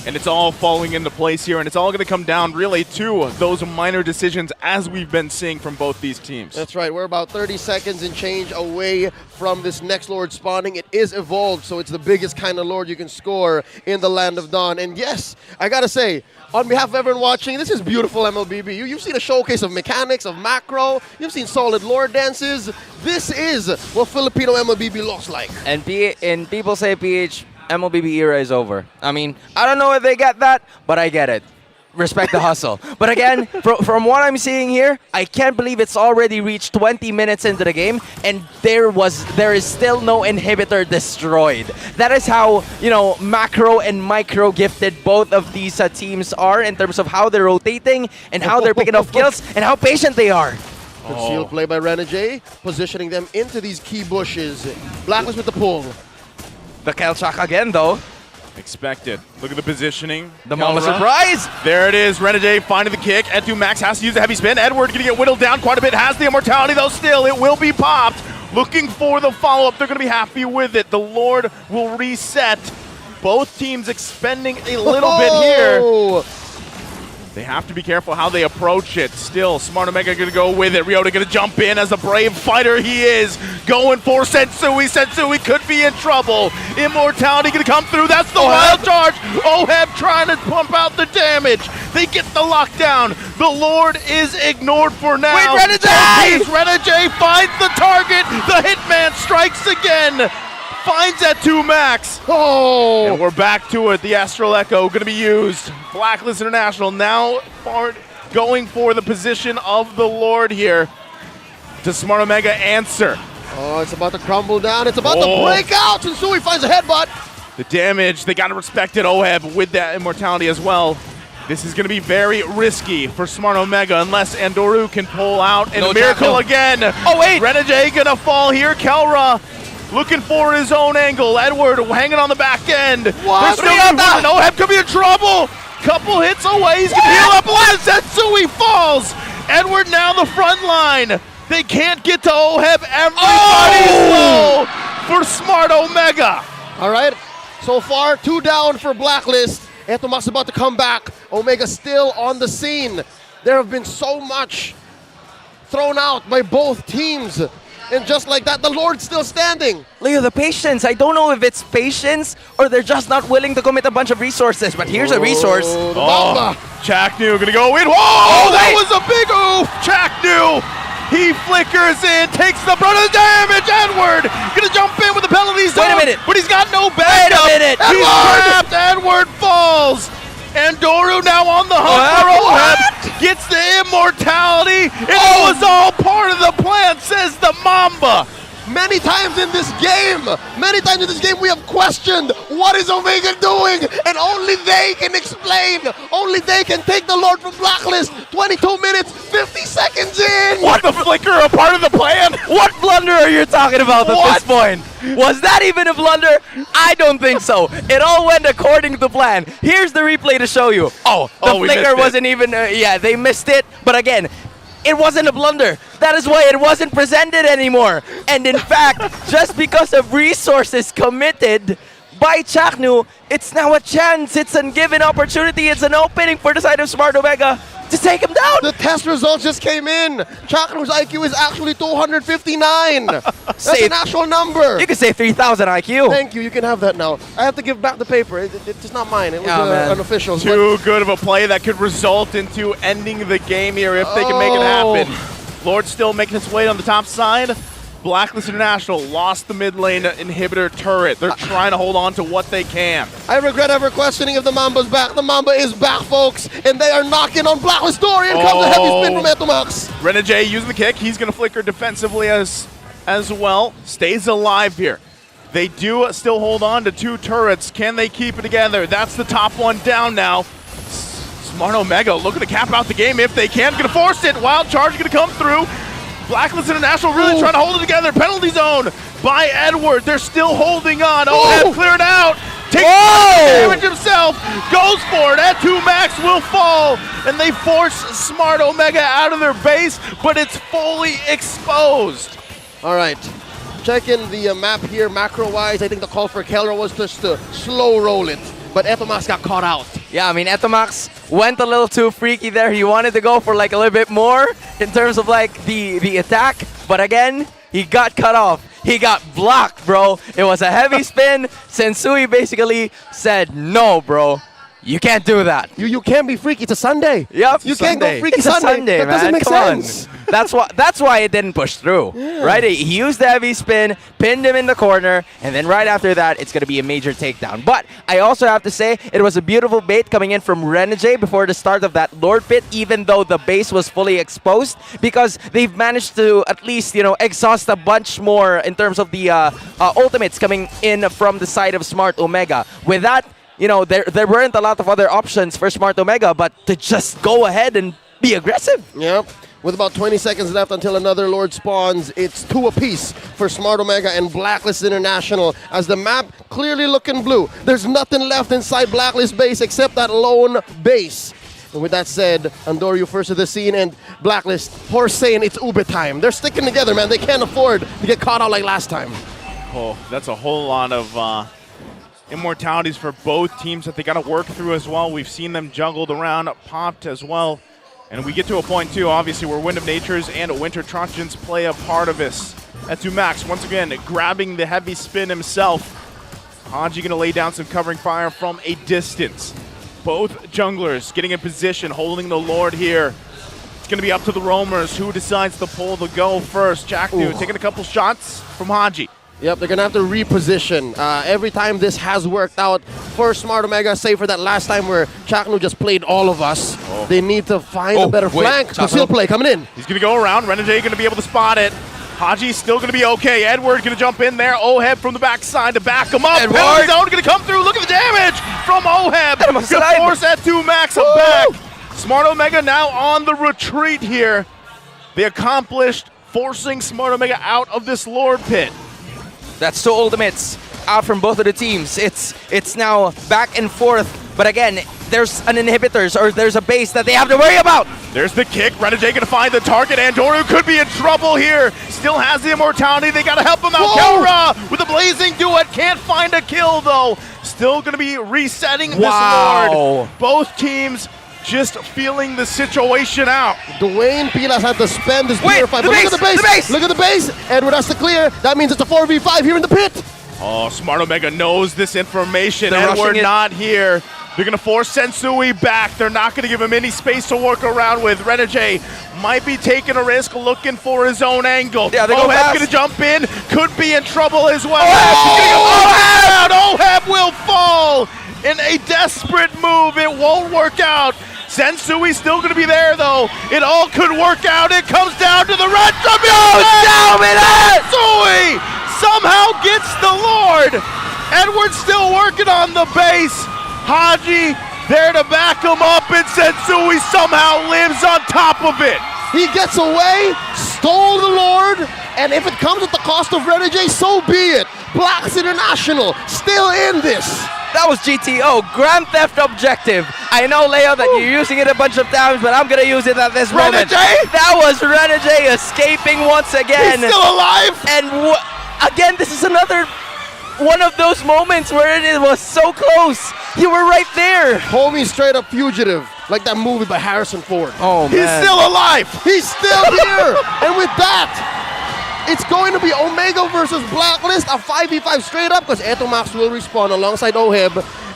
and it's all falling into place here, and it's all going to come down really to those minor decisions as we've been seeing from both these teams. That's right. We're about 30 seconds and change away from this next Lord spawning. It is evolved, so it's the biggest kind of Lord you can score in the Land of Dawn. And yes, I got to say, on behalf of everyone watching, this is beautiful MLBB. You've seen a showcase of mechanics, of macro. You've seen solid Lord dances. This is what Filipino MLBB looks like. And people say PH, MLBB era is over. I mean, I don't know if they get that, but I get it. Respect the hustle. But again, from what I'm seeing here, I can't believe it's already reached 20 minutes into the game, and there is still no inhibitor destroyed. That is how, macro and micro gifted both of these teams are in terms of how they're rotating and how they're picking off kills and how patient they are. Concealed play by Renegade, positioning them into these key bushes. Blacklist with the pull. The Kelchak again, though. Expected. Look at the positioning. The Mama Surprise! There it is. Renegade finding the kick. Edu Max has to use the heavy spin. Edward going to get whittled down quite a bit. Has the immortality, though. Still, it will be popped. Looking for the follow-up. They're going to be happy with it. The Lord will reset. Both teams expending a little bit here. They have to be careful how they approach it. Still, Smart Omega going to go with it. Ryota going to jump in as a brave fighter he is. Going for Sensui. Sensui could be in trouble. Immortality going to come through. That's the wild charge. Oheb trying to pump out the damage. They get the lockdown. The Lord is ignored for now. Wait, Renegade! Renegade finds the target. The Hitman strikes again. Finds that 2 max. Oh! And we're back to it. The Astral Echo going to be used. Blacklist International now going for the position of the Lord here. Does Smart Omega answer? Oh, it's about to crumble down. It's about to break out. Sensui finds a headbutt. The damage, they got to respect it. Oheb with that immortality as well. This is going to be very risky for Smart Omega unless Andoru can pull out. And No a miracle jackal. again. Oh, wait. Renegade going to fall here. Kelra looking for his own angle. Edward hanging on the back end. What? There's still Oheb could be in trouble. Couple hits away. He's going to heal up. Sensui falls. Edward now the front line. They can't get to Oheb. Everybody's low for Smart Omega. All right. So far, 2 down for Blacklist. Eto Max about to come back. Omega still on the scene. There have been so much thrown out by both teams. And just like that, the Lord's still standing. Leo, the patience. I don't know if it's patience or they're just not willing to commit a bunch of resources. But here's a resource. The Mamba. Chaknu gonna go in. Whoa! Oh, that wait. was a big oof. Chaknu. He flickers in, takes the brunt of the damage. Edward gonna jump in with the penalty zone. Wait a minute. But he's got no backup. Wait a minute. He's trapped. Edward falls. Andoru now on the hunt for Oheb. Gets the immortality. It was all part of the plan, says the Mamba. Many times in this game, we have questioned what is Omega doing, and only they can explain. Only they can take the Lord from Blacklist. 22 minutes, 50 seconds in. What the flicker? A part of the plan? What blunder are you talking about at this point? Was that even a blunder? I don't think so. It all went according to plan. Here's the replay to show you. The flicker wasn't even, they missed it. But again, it wasn't a blunder. That is why it wasn't presented anymore. And in fact, just because of resources committed by Chaknu, it's now a chance. It's a given opportunity. It's an opening for the side of Smart Omega to take him down. The test results just came in. Chaknu's IQ is actually 259. That's an actual number. You can say 3,000 IQ. Thank you. You can have that now. I have to give back the paper. It's not mine. It was an official's. Too good of a play that could result into ending the game here if they can make it happen. Lord still making his way on the top side. Blacklist International lost the mid lane inhibitor turret. They're trying to hold on to what they can. I regret ever questioning if the Mamba's back. The Mamba is back, folks, and they are knocking on Blacklist door. In comes the heavy spin from Etomax. Renegade using the kick. He's going to flicker defensively as well. Stays alive here. They do still hold on to 2 turrets. Can they keep it together? That's the top one down now. Smart Omega looking to cap out the game if they can. Going to force it. Wild charge going to come through. Blacklist International really trying to hold it together. Penalty zone by Edward. They're still holding on. Oheb cleared out. Takes damage himself. Goes for it. At 2 max will fall. And they force Smart Omega out of their base, but it's fully exposed. All right. Checking the map here macro-wise. I think the call for Keller was just to slow roll it. But Etomax got caught out. Yeah, I mean, Etomax went a little too freaky there. He wanted to go for like a little bit more in terms of like the attack. But again, he got cut off. He got blocked, bro. It was a heavy spin. Sensui basically said, no, bro. You can't do that. You can't be freaky. It's a Sunday. Yep. You can't go freaky It's a Sunday, That man. doesn't make Come sense. On. That's why it didn't push through, right? He used the heavy spin, pinned him in the corner, and then right after that, it's going to be a major takedown. But I also have to say, it was a beautiful bait coming in from Renegade before the start of that Lord Pit, even though the base was fully exposed, because they've managed to at least, exhaust a bunch more in terms of the ultimates coming in from the side of Smart Omega. With that, there weren't a lot of other options for Smart Omega, but to just go ahead and be aggressive. Yep. With about 20 seconds left until another Lord spawns, it's 2 apiece for Smart Omega and Blacklist International as the map clearly looking blue. There's nothing left inside Blacklist base except that lone base. And with that said, Andoryu first to the scene, and Blacklist, horse saying it's Ube time. They're sticking together, man. They can't afford to get caught out like last time. Oh, that's a whole lot of immortalities for both teams that they got to work through as well. We've seen them juggled around, popped as well. And we get to a point, too, obviously, where Wind of Natures and Winter Trojans play a part of this. At 2 max, once again, grabbing the heavy spin himself. Haji going to lay down some covering fire from a distance. Both junglers getting in position, holding the Lord here. It's going to be up to the roamers who decides to pull the go first. Chaknu taking a couple shots from Haji. Yep, they're going to have to reposition. Every time this has worked out for Smart Omega, save for that last time where Chaknu just played all of us. They need to find a better flank. Conceal play coming in. He's going to go around. Renegade going to be able to spot it. Haji's still going to be okay. Edward going to jump in there. Oheb from the backside to back him up. Penalty zone going to come through. Look at the damage from Oheb. Going to force that 2 max back. Smart Omega now on the retreat here. They accomplished forcing Smart Omega out of this Lord Pit. That's 2 ultimates out from both of the teams. It's now back and forth. But again, there's an inhibitors or there's a base that they have to worry about. There's the kick. Renegade going to find the target. Andoryu could be in trouble here. Still has the immortality. They got to help him out. Kelra with a blazing duet. Can't find a kill though. Still going to be resetting this Lord. Both teams just feeling the situation out. Dwayne Pilas had to spend his purifier. But look at the base. Look at the base. Edward has to clear. That means it's a 4v5 here in the pit. Oh, Smart Omega knows this information. Edward not here. They're going to force Sensui back. They're not going to give him any space to work around with. Renegade might be taking a risk, looking for his own angle. Yeah, Oheb's going to jump in. Could be in trouble as well. Oheb will fall in a desperate move. It won't work out. Sensui's still going to be there, though. It all could work out. It comes down to the red. Sensui now gets the Lord. Edward's still working on the base. Haji there to back him up, and Sensui somehow lives on top of it. He gets away, stole the Lord, and if it comes at the cost of Renegade, so be it. Blacks International still in this. That was GTO, Grand Theft Objective. I know, Leo, that you're using it a bunch of times, but I'm gonna use it at this moment. Renegade? That was Renegade escaping once again. He's still alive? And again, this is another one of those moments where it was so close. You were right there. Homie straight up fugitive, like that movie by Harrison Ford. Oh, man. He's still alive. He's still here. And with that, it's going to be Omega versus Blacklist, a 5v5 straight up, because Etomax will respawn alongside Oheb.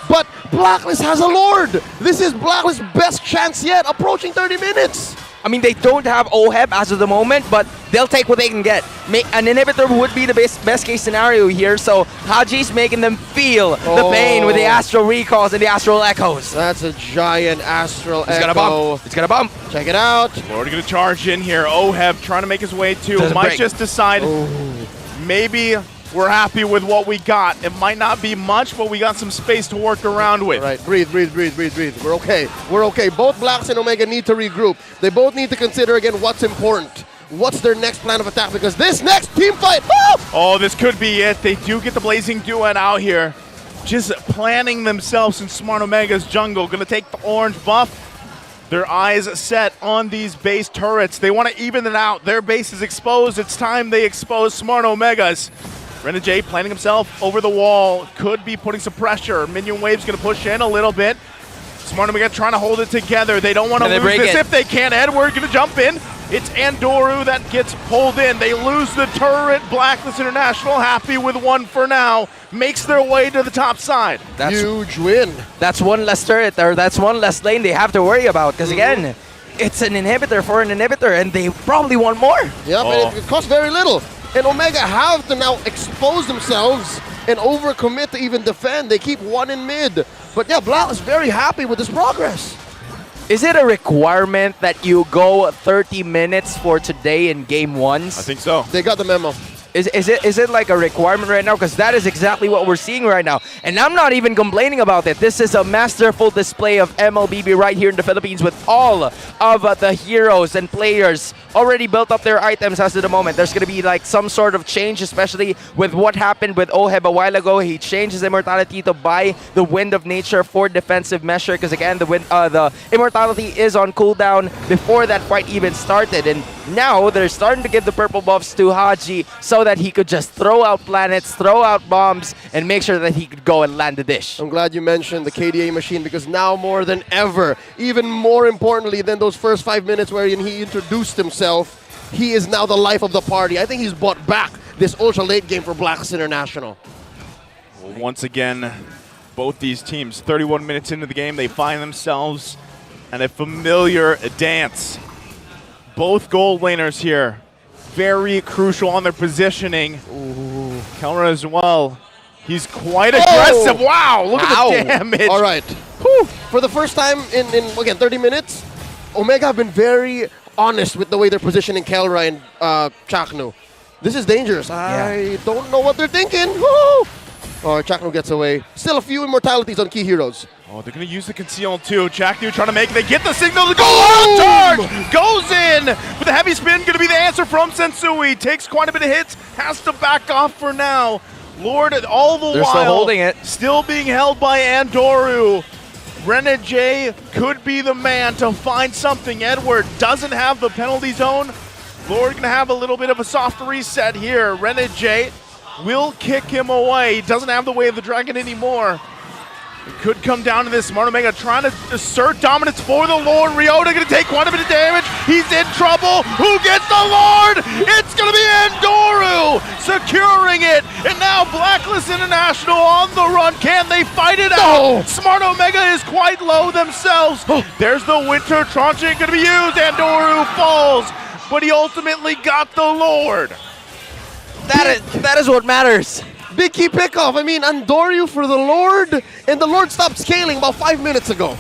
But Blacklist has a Lord. This is Blacklist's best chance yet, approaching 30 minutes. I mean, they don't have OHEB as of the moment, but they'll take what they can get. An inhibitor would be the best case scenario here, so Haji's making them feel the pain with the Astral Recalls and the Astral Echoes. That's a giant Astral Echo. It's gonna bump. It's gonna bump. Check it out. Lord gonna charge in here. Oheb trying to make his way to. Doesn't Might break. just decide maybe we're happy with what we got. It might not be much, but we got some space to work around with. All right, breathe. We're okay. We're okay. Both Blacks and Omega need to regroup. They both need to consider again what's important. What's their next plan of attack? Because this next team fight, Oh, this could be it. They do get the Blazing Duet out here. Just planning themselves in Smart Omega's jungle. Gonna take the orange buff. Their eyes set on these base turrets. They want to even it out. Their base is exposed. It's time they expose Smart Omegas. Renegade planting himself over the wall. Could be putting some pressure. Minion Wave's going to push in a little bit. Smart Omega trying to hold it together. They don't want to lose this if they can. Edward going to jump in. It's Andoru that gets pulled in. They lose the turret. Blacklist International happy with one for now. Makes their way to the top side. That's huge win. That's one less turret, or that's one less lane they have to worry about. Because again, it's an inhibitor for an inhibitor, and they probably want more. Yep, and it costs very little. And Omega have to now expose themselves and overcommit to even defend. They keep one in mid. But yeah, Black is very happy with this progress. Is it a requirement that you go 30 minutes for today in game ones? I think so. They got the memo. Is it like a requirement right now? Because that is exactly what we're seeing right now. And I'm not even complaining about it. This is a masterful display of MLBB right here in the Philippines with all of the heroes and players already built up their items as of the moment. There's going to be like some sort of change, especially with what happened with Oheb a while ago. He changed his immortality to buy the Wind of Nature for defensive measure because again, the immortality is on cooldown before that fight even started. And now they're starting to give the purple buffs to Haji so that he could just throw out planets, throw out bombs, and make sure that he could go and land the dish. I'm glad you mentioned the KDA machine because now more than ever, even more importantly than those first 5 minutes wherein he introduced himself, he is now the life of the party. I think he's bought back this ultra late game for Blacks International. Well, once again, both these teams, 31 minutes into the game, they find themselves in a familiar dance. Both gold laners here, very crucial on their positioning. Ooh. Kelra as well. He's quite aggressive. Wow, look at the damage. All right. Whew. For the first time in again, 30 minutes, Omega have been very honest with the way they're positioning Kelra and Chaknu. This is dangerous. I don't know what they're thinking. Woo! Oh, Chaknu gets away. Still a few immortalities on key heroes. Oh, they're going to use the conceal too. Chaknu trying to make it. They get the signal to go on charge. Goes in with a heavy spin. Going to be the answer from Sensui. Takes quite a bit of hits. Has to back off for now. Lord, all the They're while, still holding it. Still being held by Andoru. Renegade could be the man to find something. Edward doesn't have the penalty zone. Lord going to have a little bit of a soft reset here. Renegade will kick him away. He doesn't have the way of the dragon anymore. It could come down to this. Smart Omega trying to assert dominance for the Lord. Ryota going to take quite a bit of damage. He's in trouble. Who gets the Lord? It's going to be Andoru securing it. And now Blacklist International on the run. Can they fight it out? Smart Omega is quite low themselves. There's the Winter Tranchant going to be used. Andoru falls, but he ultimately got the Lord. That is what matters. Big key pickoff. I mean, Andoru for the Lord, and the Lord stopped scaling about 5 minutes ago.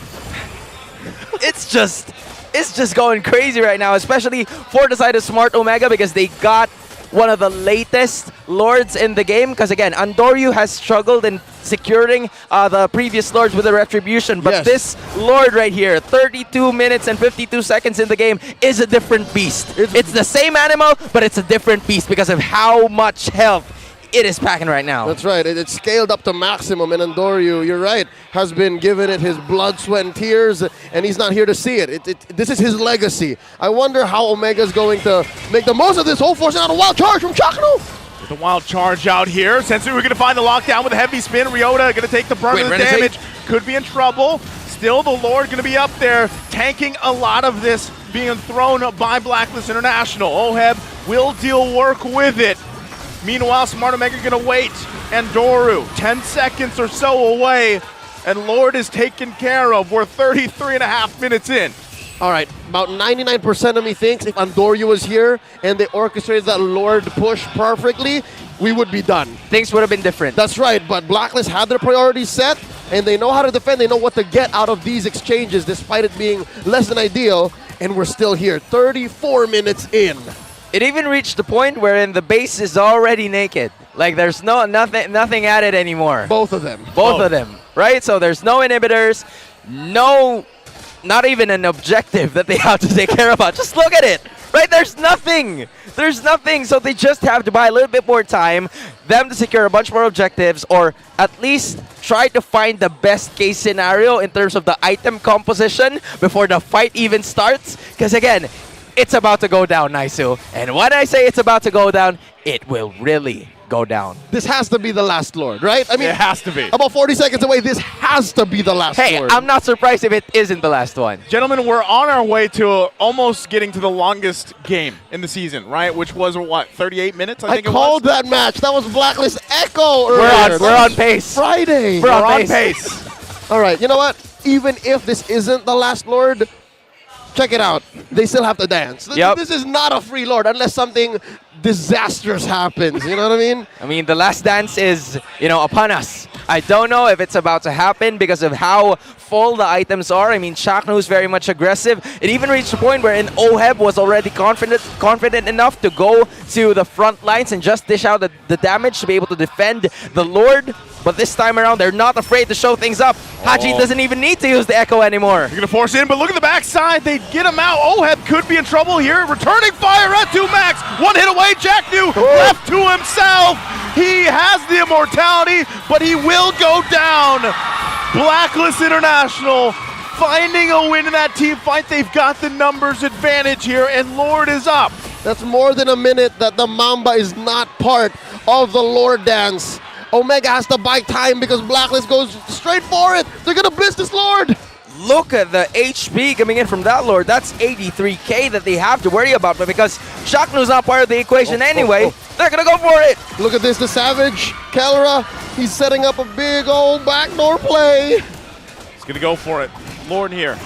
It's just going crazy right now, especially for the side of Smart Omega because they got one of the latest Lords in the game. Because again, Andoryu has struggled in securing the previous Lords with the Retribution. But this Lord right here, 32 minutes and 52 seconds in the game, is a different beast. It's the same animal, but it's a different beast because of how much health it is packing right now. That's right. It's scaled up to maximum, and Andoryu, you're right, has been given it his blood, sweat, and tears, and he's not here to see it. This is his legacy. I wonder how Omega's going to make the most of this. Whole forcing out a wild charge from Chaknu. The wild charge out here. Sensei, we're going to find the lockdown with a heavy spin. Ryota going to take the brunt of the damage. Could be in trouble. Still, the Lord going to be up there, tanking a lot of this, being thrown by Blacklist International. Oheb will deal work with it. Meanwhile, Smart Omega going to wait. Andoryu, 10 seconds or so away, and Lord is taken care of. We're 33.5 minutes in. All right, about 99% of me thinks if Andoryu was here and they orchestrated that Lord push perfectly, we would be done. Things would have been different. That's right, but Blacklist had their priorities set, and they know how to defend. They know what to get out of these exchanges, despite it being less than ideal, and we're still here, 34 minutes in. It even reached the point wherein the base is already naked. Like there's nothing added anymore. Both of them. Both of them, right? So there's no inhibitors, not even an objective that they have to take care about. Just look at it, right? There's nothing. There's nothing. So they just have to buy a little bit more time, them to secure a bunch more objectives, or at least try to find the best case scenario in terms of the item composition before the fight even starts. Because again, it's about to go down, Naisu. And when I say it's about to go down, it will really go down. This has to be the last Lord, right? I mean, it has to be. About 40 seconds away, this has to be the last Lord. Hey, I'm not surprised if it isn't the last one. Gentlemen, we're on our way to almost getting to the longest game in the season, right? Which was, what, 38 minutes, I think it was? I called that match. That was Blacklist Echo earlier. We're on pace. Friday. We're on pace. All right, you know what? Even if this isn't the last Lord, check it out. They still have to dance. Yep. This is not a free Lord unless something disastrous happens. You know what I mean? I mean, the last dance is, upon us. I don't know if it's about to happen because of how full the items are. I mean, Chaknu's very much aggressive. It even reached a point where Oheb was already confident enough to go to the front lines and just dish out the damage to be able to defend the Lord. But this time around, they're not afraid to show things up. Haji doesn't even need to use the Echo anymore. You're going to force in, but look at the backside. They get him out. Oheb could be in trouble here. Returning fire at 2 max. One hit away. Chaknu left to himself. He has the immortality, but he will go down. Blacklist International finding a win in that team fight. They've got the numbers advantage here, and Lord is up. That's more than a minute that the Mamba is not part of the Lord dance. Omega has to buy time because Blacklist goes straight for it. They're going to blitz this Lord. Look at the HP coming in from that Lord. That's 83k that they have to worry about. But because Chaknu's not part of the equation anyway, they're going to go for it. Look at this, the Savage. Kelra, he's setting up a big old backdoor play. He's going to go for it. Lord here.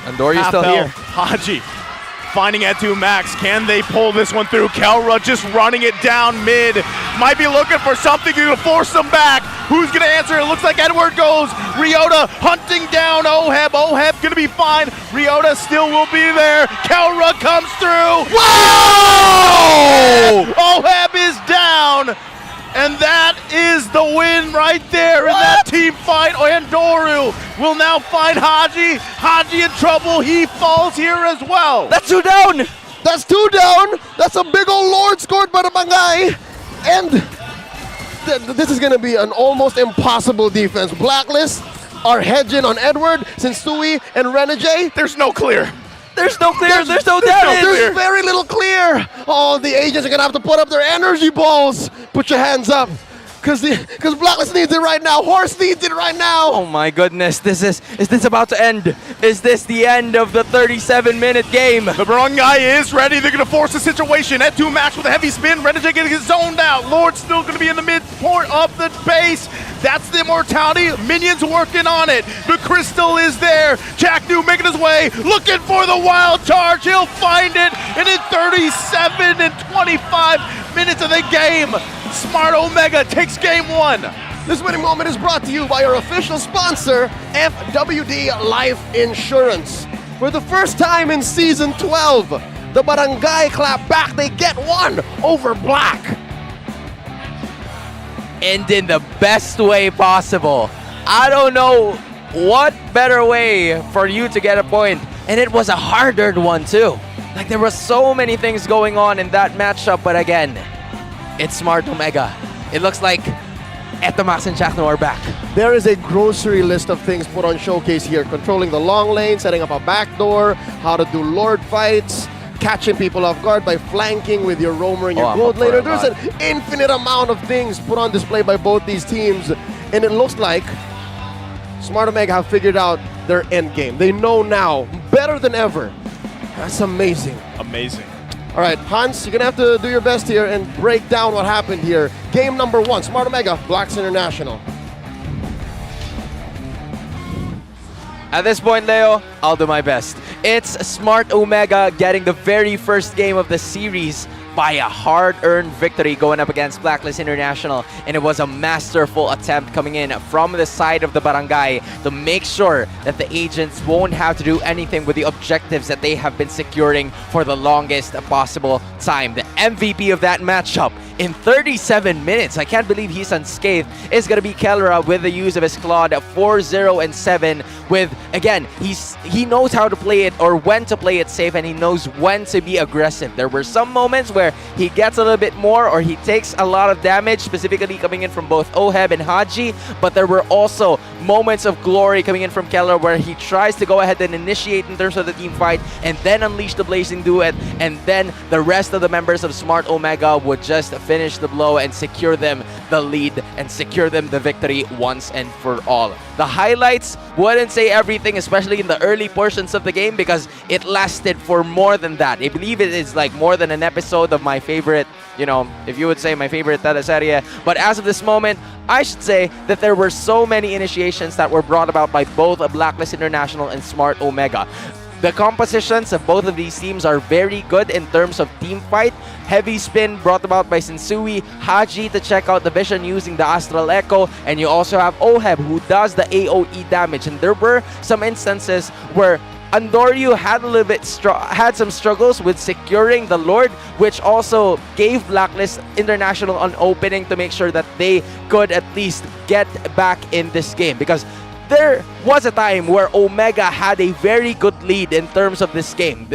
Andoryu's still here. Haji finding at 2 max. Can they pull this one through? Kelra just running it down mid. Might be looking for something to force them back. Who's going to answer? It looks like Edward goes. Ryota hunting down Oheb. Oheb going to be fine. Ryota still will be there. Kelra comes through. Whoa! Oheb is down. And that is the win right there in that team fight. Andoryu will now find Haji. Haji in trouble. He falls here as well. That's 2 down. That's 2 down. That's a big old Lord scored by the Mangay. And this is going to be an almost impossible defense. Blacklist are hedging on Edward, Sensui, and Renegade. There's no clear. There's no clear. There's no damage. There's very little clear. Oh, the agents are going to have to put up their energy balls. Put your hands up. Because Blacklist needs it right now. Horse needs it right now. Oh my goodness. Is this about to end? Is this the end of the 37-minute game? The Barangay is ready. They're going to force the situation at 2 max with a heavy spin. Renegade going to get zoned out. Lord's still going to be in the midpoint of the base. That's the immortality. Minions working on it. The crystal is there. Chaknu making his way. Looking for the wild charge. He'll find it. And in 37 and 25 minutes of the game, Smart Omega takes game 1. This winning moment is brought to you by our official sponsor, FWD Life Insurance. For the first time in Season 12, The Barangay clap back. They get one over Black. And in the best way possible. I don't know what better way for you to get a point. And it was a hard-earned one too. Like there were so many things going on in that matchup, but again, it's Smart Omega. It looks like Etomax and Chakno are back. There is a grocery list of things put on showcase here. Controlling the long lane, setting up a backdoor, how to do Lord fights, catching people off guard by flanking with your roamer and your gold laner. There's an infinite amount of things put on display by both these teams. And it looks like Smart Omega have figured out their end game. They know now, better than ever. That's amazing. Amazing. All right, Hans, you're going to have to do your best here and break down what happened here. Game number 1, Smart Omega, Blacks International. At this point, Leo, I'll do my best. It's Smart Omega getting the very first game of the series by a hard-earned victory going up against Blacklist International, and it was a masterful attempt coming in from the side of the Barangay to make sure that the agents won't have to do anything with the objectives that they have been securing for the longest possible time. The MVP of that matchup in 37 minutes, I can't believe he's unscathed, is going to be Kelra with the use of his Claude 4-0 and 7 with, again, he knows how to play it or when to play it safe, and he knows when to be aggressive. There were some moments where he gets a little bit more or he takes a lot of damage, specifically coming in from both Oheb and Haji, but there were also moments of glory coming in from Keller where he tries to go ahead and initiate in terms of the team fight and then unleash the Blazing Duet, and then the rest of the members of Smart Omega would just finish the blow and secure them the lead and secure them the victory once and for all. The highlights wouldn't say everything, especially in the early portions of the game, because it lasted for more than that. I believe it is like more than an episode of my favorite, you know, if you would say my favorite teleserie. But as of this moment, I should say that there were so many initiations that were brought about by both Blacklist International and Smart Omega. The compositions of both of these teams are very good in terms of team fight. Heavy spin brought about by Sensui, Haji to check out the vision using the Astral Echo, and you also have Oheb who does the AoE damage. And there were some instances where Andoryu had a little bit had some struggles with securing the Lord, which also gave Blacklist International an opening to make sure that they could at least get back in this game, because there was a time where Omega had a very good lead in terms of this game.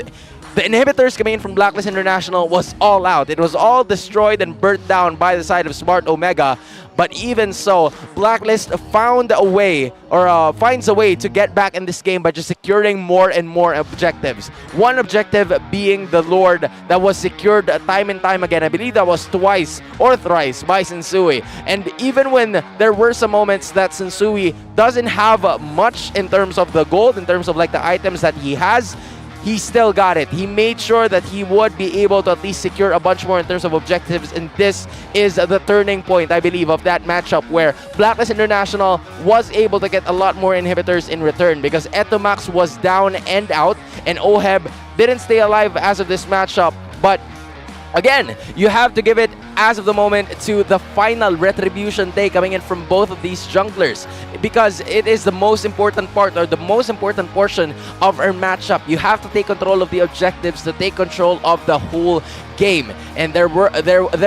The inhibitors coming in from Blacklist International was all out. It was all destroyed and burnt down by the side of Smart Omega. But even so, Blacklist found a way, or finds a way to get back in this game by just securing more and more objectives. One objective being the Lord that was secured time and time again. I believe that was twice or thrice by Sensui. And even when there were some moments that Sensui doesn't have much in terms of the gold, in terms of like the items that he has, he still got it. He made sure that he would be able to at least secure a bunch more in terms of objectives, and this is the turning point, I believe, of that matchup where Blacklist International was able to get a lot more inhibitors in return, because Etomax was down and out, and Oheb didn't stay alive as of this matchup. But again, you have to give it, as of the moment, to the final retribution take coming in from both of these junglers, because it is the most important part, or the most important portion of our matchup. You have to take control of the objectives to take control of the whole game. And there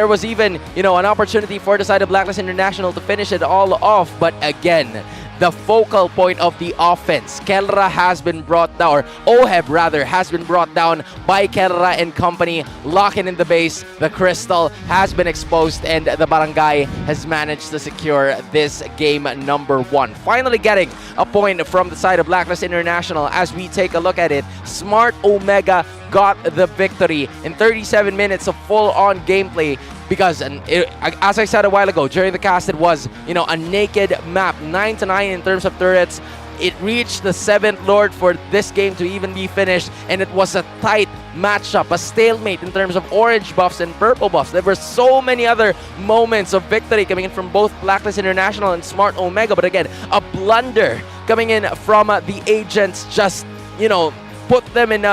was even, you know, an opportunity for the side of Blacklist International to finish it all off, but again, the focal point of the offense, Kelra, has been brought down, or Oheb rather, has been brought down by Kelra and company, locking in the base. The crystal has been exposed, and the Barangay has managed to secure this game number 1. Finally getting a point from the side of Blacklist International. As we take a look at it, Smart Omega got the victory in 37 minutes of full-on gameplay. Because, as I said a while ago, during the cast, it was, you know, a naked map, 9-9 in terms of turrets. It reached the 7th Lord for this game to even be finished, and it was a tight matchup, a stalemate in terms of orange buffs and purple buffs. There were so many other moments of victory coming in from both Blacklist International and Smart Omega, but again, a blunder coming in from the agents, just, you know, put them in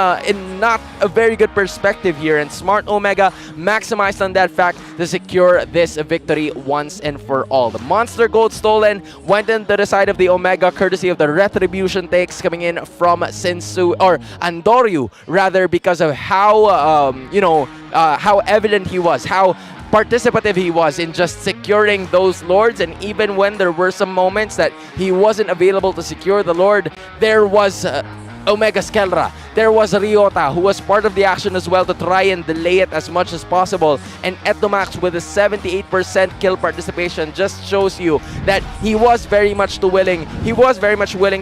not a very good perspective here, and Smart Omega maximized on that fact to secure this victory once and for all. The Monster Gold stolen went into the side of the Omega courtesy of the retribution takes coming in from Sensu, or Andoryu rather, because of how how evident he was, how participative he was in just securing those lords. And even when there were some moments that he wasn't available to secure the lord, there was Omega Skelra, there was Ryota, who was part of the action as well to try and delay it as much as possible. And Etnomax with a 78% kill participation just shows you that he was very much willing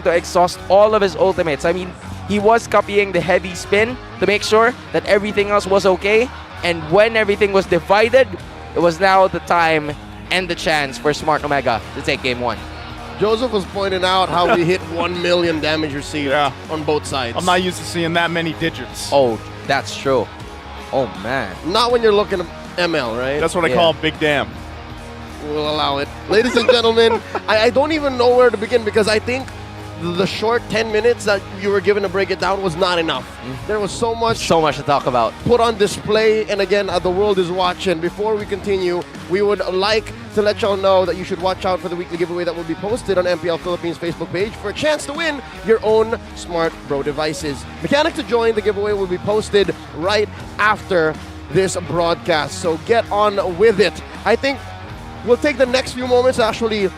to exhaust all of his ultimates. I mean, he was copying the heavy spin to make sure that everything else was okay. And when everything was divided, it was now the time and the chance for Smart Omega to take game 1. Joseph was pointing out how we hit 1 million damage received on both sides. I'm not used to seeing that many digits. Oh, that's true. Oh, man. Not when you're looking at ML, right? That's what I call a big damn. We'll allow it. Ladies and gentlemen, I don't even know where to begin, because I think the short 10 minutes that you were given to break it down was not enough. There was so much to talk about, put on display, and again, the world is watching. Before we continue, we would like to let y'all know that you should watch out for the weekly giveaway that will be posted on MPL Philippines Facebook page for a chance to win your own Smart Bro devices. Mechanic to join the giveaway will be posted right after this broadcast, so get on with it. I think we'll take the next few moments to actually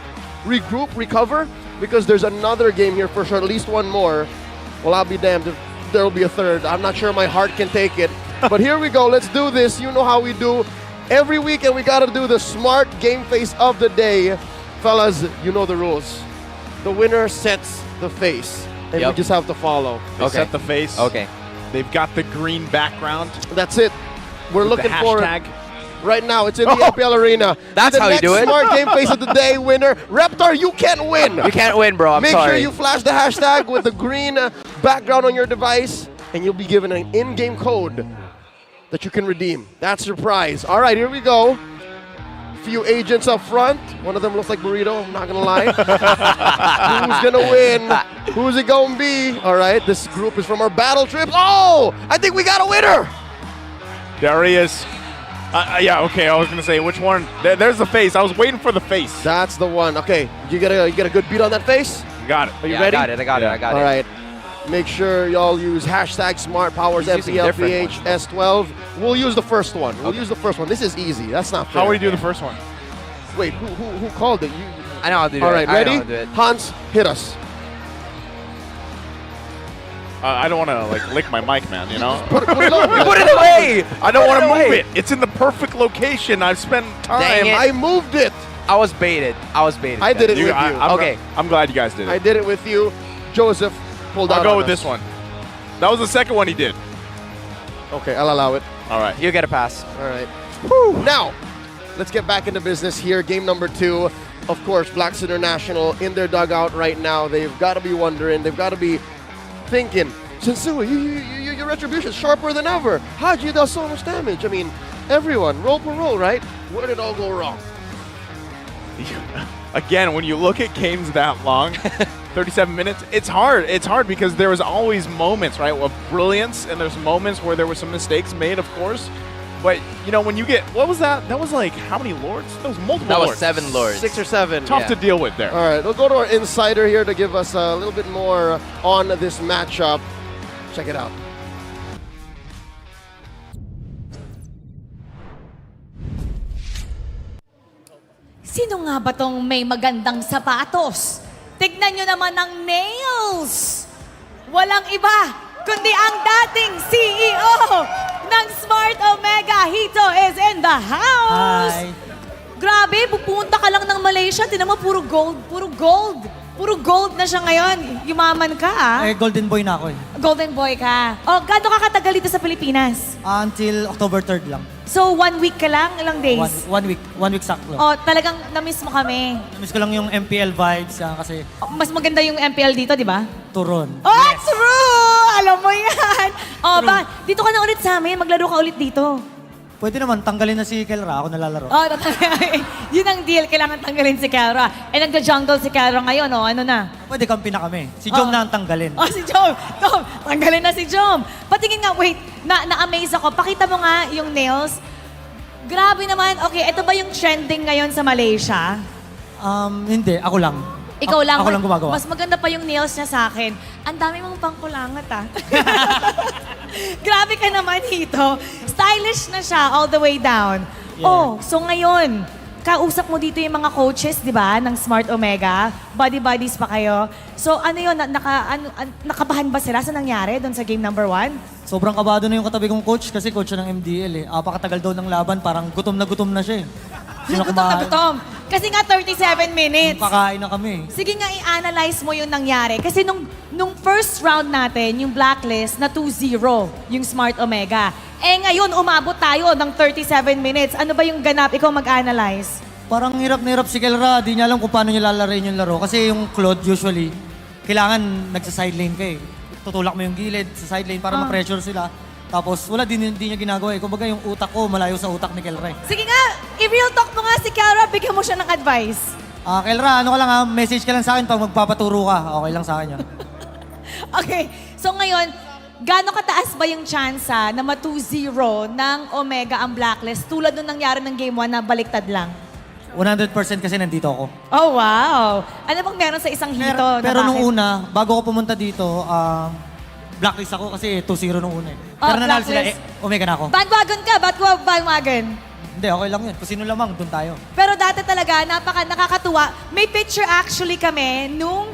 regroup, recover, because there's another game here for sure, at least one more. Well, I'll be damned if there'll be a third. I'm not sure my heart can take it. But here we go. Let's do this. You know how we do. Every weekend we got to do the Smart Game Face of the day. Fellas, you know the rules. The winner sets the face, and we just have to follow. They set the face. Okay. They've got the green background. That's it. We're With looking the for hashtag. Right now, it's in the MPL Arena. That's how you do it. The next Smart Game Face of the Day winner, Reptar, you can't win. You can't win, bro. I'm Make sorry. sure you flash the hashtag with the green background on your device, and you'll be given an in-game code that you can redeem. That's your prize. All right, here we go. Few agents up front. One of them looks like Burrito, I'm not gonna lie. Who's gonna win? Who's it gonna be? All right, this group is from our battle trips. Oh, I think we got a winner. There he is. Yeah, okay, I was going to say, which one? There's the face. I was waiting for the face. That's the one. Okay, you get a good beat on that face? You got it. Are you ready? I got it. All right. Make sure y'all use hashtag SmartPowers Mpl-Ph S12. We'll use the first one. This is easy. That's not fair. How will you do the first one? Wait, who called it? I know how to do it. All right, ready? I know how to do it. Hans, hit us. I don't want to lick my mic, man, you know? Put it away. Put it away. I don't want to move it. It's in the perfect location. I've spent time. Dang it. I moved it. I was baited. I did it with you. I'm glad you guys did it. I did it with you. Joseph pulled out. I'll go on with us. this one. That was the second one he did. Okay, I'll allow it. All right. You get a pass. All right. Whew. Now, let's get back into business here. Game number 2. Of course, Blacks International in their dugout right now. They've got to be wondering. They've got to be thinking, Sensu, your retribution is sharper than ever. How'd you do so much damage? I mean, everyone, roll per roll, right? Where did it all go wrong? Again, when you look at games that long, 37 minutes, it's hard. It's hard because there was always moments, right, of brilliance, and there's moments where there were some mistakes made, of course. But, you know, when you get, what was that? That was like, how many lords? That was multiple That was lords. 7 lords. 6 or 7. Tough to deal with there. All right, we'll go to our insider here to give us a little bit more on this matchup. Check it out. Sino nga ba tong may magandang sapatos? Tignan nyo naman ang nails! Walang iba, kundi ang dating CEO ng Smart Omega. Hito is in the house! Hi. Grabe, pupunta ka lang ng Malaysia. Tinan mo, puro gold, puro gold. Puro gold na siya ngayon. Yumaman ka, ah. Golden boy na ako eh. Golden boy ka. O, gaano ka katagal dito sa Pilipinas? Until October 3rd lang. So, 1 week ka lang? Ilang days? One week sakto. O, talagang na-miss mo kami. Namiss ko lang yung MPL vibes kasi Mas maganda yung MPL dito, di ba? turon. Oh, true! Alam mo yan! O, ba, dito ka na ulit sa amin. Maglaro ka ulit dito. Pwede naman, tanggalin na si Kelra. Ako nalalaro. Oh, yun ang deal, kailangan tanggalin si Kelra. Eh, nagja-jungle si Kelra ngayon, oh. Ano na? Pwede kampi na kami. Si Jom na ang tanggalin. Oh, si Jom. Jom, tanggalin na si Jom. Patingin nga, wait, na-amaze ako. Pakita mo nga yung nails. Grabe naman. Okay, ito ba yung trending ngayon sa Malaysia? Hindi. Ako lang. Ikaw lang. Ako lang gumagawa. Mas maganda pa yung nails niya sa akin. Ang dami mong pangkulangat, ah. Grabe ka naman, Hito. Stylish na siya all the way down. Yeah. Oh, so ngayon, kausap mo dito yung mga coaches, di ba, ng Smart Omega. Buddy-buddies pa kayo. So ano yun, nakabahan ba sila sa nangyari doon sa game number 1? Sobrang kabado na yung katabi kong coach kasi coach siya ng MDL eh. Apakatagal daw ng laban, parang gutom na siya eh. Sino Gutom na gutom. Kasi nga 37 minutes. Kakain na kami. Sige nga, i-analyze mo yung nangyari. Kasi nung first round natin, yung blacklist, na 2-0 yung Smart Omega. Eh ngayon, umabot tayo ng 37 minutes. Ano ba yung ganap? Ikaw mag-analyze. Parang hirap na hirap si Kelra. Di niya alam kung paano niya lalarayin yung laro. Kasi yung Claude usually, kailangan nagsa-sidelane ka eh. Tutulak mo yung gilid sa sidelane para ma-pressure sila. Tapos wala din niya ginagawa eh. Kumbaga yung utak ko malayo sa utak ni Kelra eh. Sige nga, i-real talk mo nga si Kelra. Bigyan mo siya ng advice. Kelra, ano ka lang ha? Message ka lang sa akin pag magpapaturo ka. Okay lang sa akin yan. Okay, so ngayon, gaano kataas ba yung tsansa na ma-2-0 ng Omega ang blacklist tulad nung nangyari ng game 1 na baliktad lang? 100% kasi nandito ako. Oh, wow! Ano bang meron sa isang hito? Pero nung una, bago ako pumunta dito, blacklist ako kasi 2-0 nung una eh. Oh, Pero nanalo sila, blacklist. Omega na ako. Bandwagon ka? Ba't ka bandwagon? Hindi, okay lang yun. Kung sino lamang, dun tayo. Pero dati talaga, nakakatuwa. May picture actually kami nung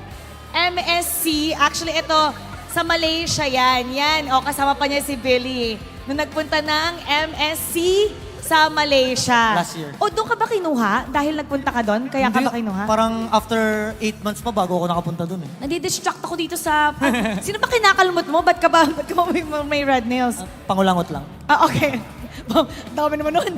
MSC. Actually, ito, sa Malaysia yan. Yan, o kasama pa niya si Billy. Nung nagpunta ng MSC sa Malaysia. Last year. O doon ka ba kinuha? Dahil nagpunta ka doon? Kaya ka ba kinuha? Parang after 8 months pa bago ako nakapunta dun eh. Nadidistract ako dito sa... Sino ba kinakalmot mo? Ba't ka ba may red nails? Pangulangot lang. Okay. Dami naman nun.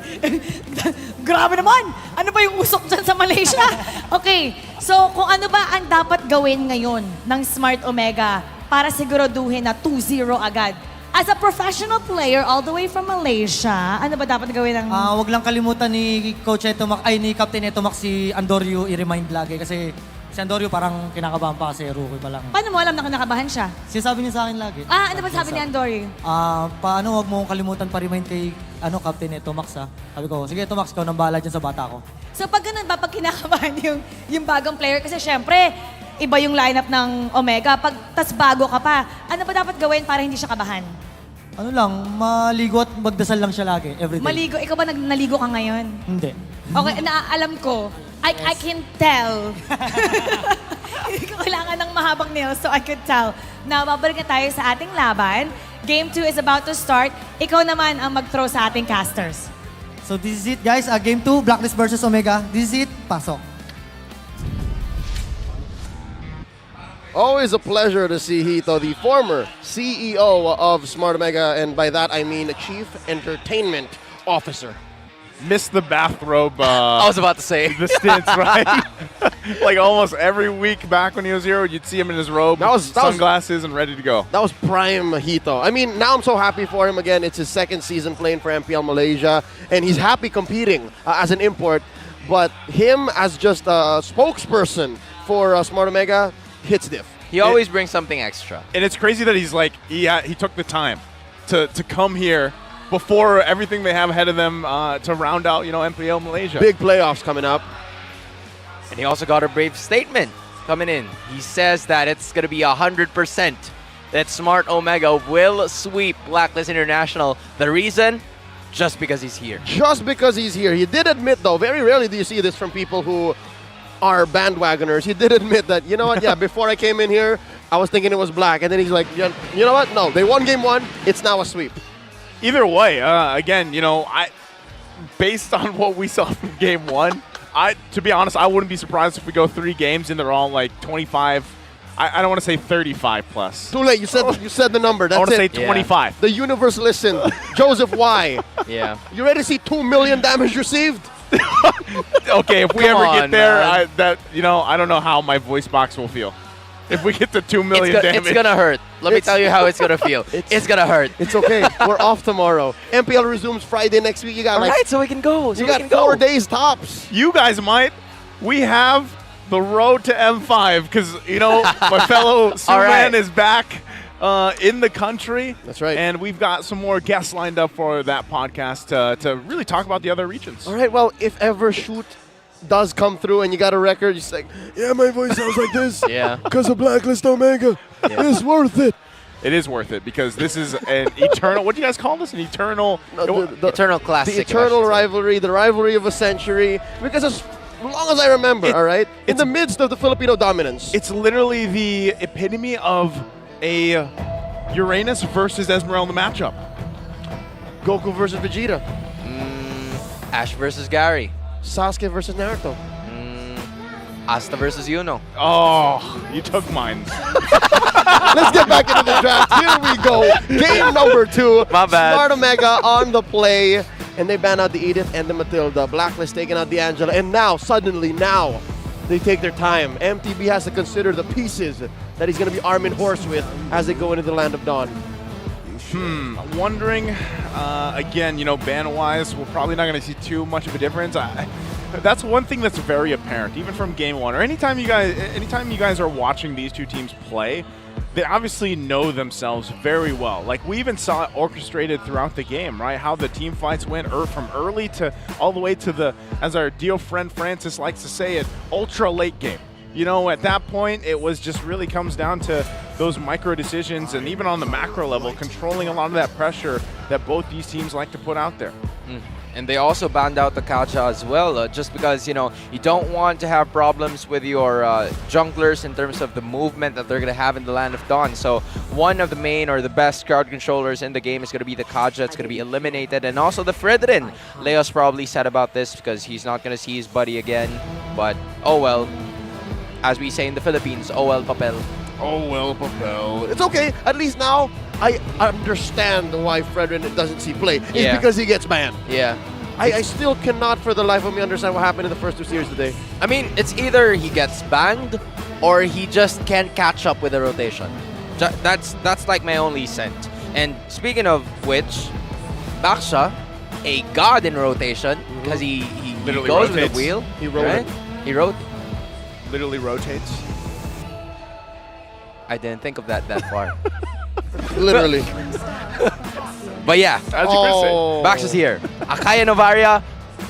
Grabe naman! Ano ba yung usok dyan sa Malaysia? Okay, so kung ano ba ang dapat gawin ngayon ng Smart Omega para siguraduhin na 2-0 agad? As a professional player all the way from Malaysia, ano ba dapat gawin ng... Wag lang kalimutan ni Coach Etomac, ni Captain Etomac si Andorio i-remind lagi kasi si Andorio parang kinakabahan pa kasi rookie pa lang. Paano mo alam na kinakabahan siya? Sinasabi niya sa akin lagi. Ano ba sabi ni Andorio? Paano wag mo kalimutan pa-remind kay Captain Etomac ha? Sabi ko, sige Etomac, ikaw nang bahala dyan sa bata ko. So pag ganun ba, pag kinakabahan yung bagong player, kasi syempre, iba yung lineup ng Omega, tas bago ka pa, ano ba dapat gawin para hindi siya kabahan? Ano lang, maligo at magdasal lang siya lagi, everyday. Maligo? Ikaw ba naligo ka ngayon? Hindi. Okay, alam ko. I can tell. Hindi ko kailangan ng mahabang nails, so I could tell. Now, babalik na tayo sa ating laban. Game 2 is about to start. Ikaw naman ang mag-throw sa ating casters. So this is it guys, Game 2, Blacklist versus Omega. This is it, pasok. Always a pleasure to see Hito, the former CEO of Smart Omega, and by that I mean Chief Entertainment Officer. Missed the bathrobe. I was about to say. The stints, right? Like almost every week back when he was here, you'd see him in his robe, sunglasses, and ready to go. That was prime Hito. I mean, now I'm so happy for him again. It's his second season playing for MPL Malaysia, and he's happy competing as an import. But him as just a spokesperson for Smart Omega, hits diff. He always brings something extra. And it's crazy that he's like, he took the time to come here before everything they have ahead of them to round out, MPL Malaysia. Big playoffs coming up. And he also got a brave statement coming in. He says that it's going to be 100% that Smart Omega will sweep Blacklist International. The reason? Just because he's here. Just because he's here. He did admit, though, very rarely do you see this from people who are bandwagoners. He did admit that, you know what, yeah, before I came in here, I was thinking it was black. And then he's like, you know what? No, they won game 1. It's now a sweep. Either way, again, based on what we saw from game 1, to be honest, I wouldn't be surprised if we go 3 games and they're all like 25. I don't want to say 35 plus. Too late. You said the number. That's I want to say it. 25. The universe listened. Joseph, why? Yeah. You ready to see 2 million damage received? Okay, if we Come ever on, get there, man. I don't know how my voice box will feel. if we get to 2 million damage. It's gonna hurt. Let me tell you how it's gonna feel. It's gonna hurt. It's okay. We're off tomorrow. MPL resumes Friday next week. You got Alright, so we can go. you got 4 days tops. You guys might. We have the road to M5 because, you know, my fellow Superman is back in the country. That's right. And we've got some more guests lined up for that podcast to really talk about the other regions. All right, well, if ever Shoot does come through and you got a record, you're just like, yeah, my voice sounds like this. Yeah. Because of Blacklist Omega. It's worth it. It is worth it because this is an eternal, what do you guys call this? An eternal? Eternal classic. The eternal rivalry, the rivalry of a century. Because as long as I remember, all right? In the midst of the Filipino dominance. It's literally the epitome of a Uranus versus Esmeralda matchup. Goku versus Vegeta. Ash versus Gary. Sasuke versus Naruto. Asta versus Yuno. Oh, you took mine. Let's get back into the draft. Here we go. Game number 2. My bad. Smart Omega on the play. And they ban out the Edith and the Matilda. Blacklist taking out the Angela. And now, suddenly, they take their time. MTB has to consider the pieces that he's going to be arm and horse with as they go into the Land of Dawn. Wondering, again, you know, ban-wise, we're probably not going to see too much of a difference. That's one thing that's very apparent, even from game 1, or anytime you guys are watching these two teams play, they obviously know themselves very well. Like, we even saw it orchestrated throughout the game, right? How the team fights went from early to all the way to the, as our dear friend Francis likes to say it, ultra late game. You know, at that point, it was just really comes down to those micro decisions and even on the macro level, controlling a lot of that pressure that both these teams like to put out there. And they also banned out the Kaja as well, just because, you know, you don't want to have problems with your junglers in terms of the movement that they're going to have in the Land of Dawn. So one of the main or the best crowd controllers in the game is going to be the Kaja. It's going to be eliminated. And also the Fredrin. Leo's probably sad about this because he's not going to see his buddy again. But, oh well. As we say in the Philippines, oh well, papel. Oh well, papel. It's okay. At least now, I understand why Fredrin doesn't see play. It's because he gets banned. Yeah. I still cannot for the life of me understand what happened in the first 2 series today. I mean, it's either he gets banned or he just can't catch up with the rotation. That's like my only sense. And speaking of which, Baksha, a god in rotation, because he literally goes rotates. with the wheel. He rotates. He wrote. Literally rotates. I didn't think of that far. Literally. But yeah, as you could say, Baksha's here. Akaya Novaria,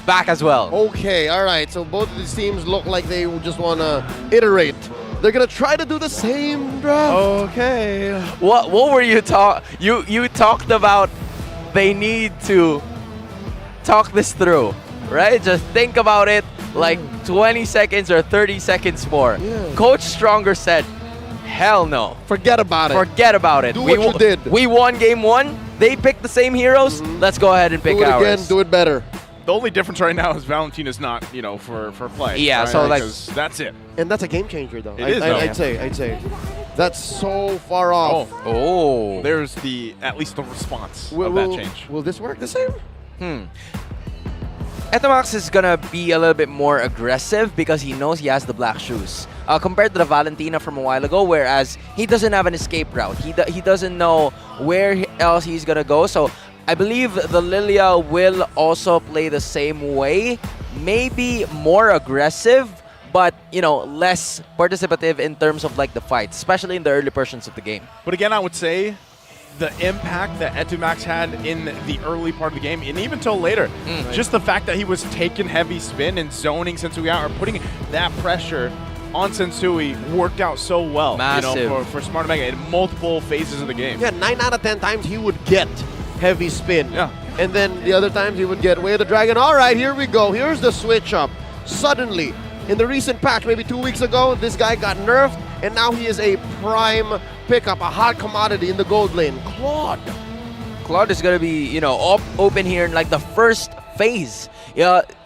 back as well. Okay, all right. So both of these teams look like they just want to iterate. They're gonna try to do the same draft. Okay. What were you you talked about? They need to talk this through, right? Just think about it like 20 seconds or 30 seconds more. Yeah. Coach Stronger said, hell no. Forget about it. Forget about it. Do what you did. We won game 1. They picked the same heroes. Let's go ahead and pick do it ours. again. Do it better. The only difference right now is Valentina's not, you know, for play. Yeah, right? so like that's it. And that's a game changer, though. It is, though. I'd say. That's so far off. Oh. There's at least the response of that change. Will this work the same? Etomax is gonna be a little bit more aggressive because he knows he has the black shoes. Compared to the Valentina from a while ago, whereas he doesn't have an escape route. He doesn't know where else he's gonna go. So I believe the Lilia will also play the same way. Maybe more aggressive, but, you know, less participative in terms of like the fights, especially in the early portions of the game. But again, I would say the impact that Etumax had in the early part of the game, and even till later, just the fact that he was taking heavy spin and zoning Sensui out, or putting that pressure on Sensui, worked out so well. Massive. You know, for Smart Omega in multiple phases of the game. Yeah, 9 out of 10 times he would get heavy spin. Yeah. And then the other times he would get Way of the Dragon. All right, here we go. Here's the switch up. Suddenly, in the recent patch, maybe 2 weeks ago, this guy got nerfed, and now he is a prime pickup, a hot commodity in the gold lane. Claude is going to be, you know, open here in like the first phase.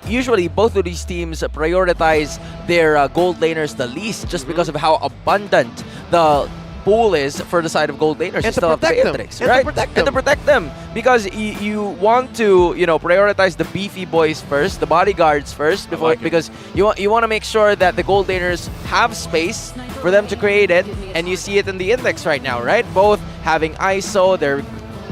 Usually both of these teams prioritize their gold laners the least just because of how abundant the pool is for the side of gold laners. You still have Beatrix, right? And to protect them. Because you want to, prioritize the beefy boys first, the bodyguards first, before because you want to make sure that the gold laners have space for them to create it, and you see it in the index right now, right? Both having ISO, they're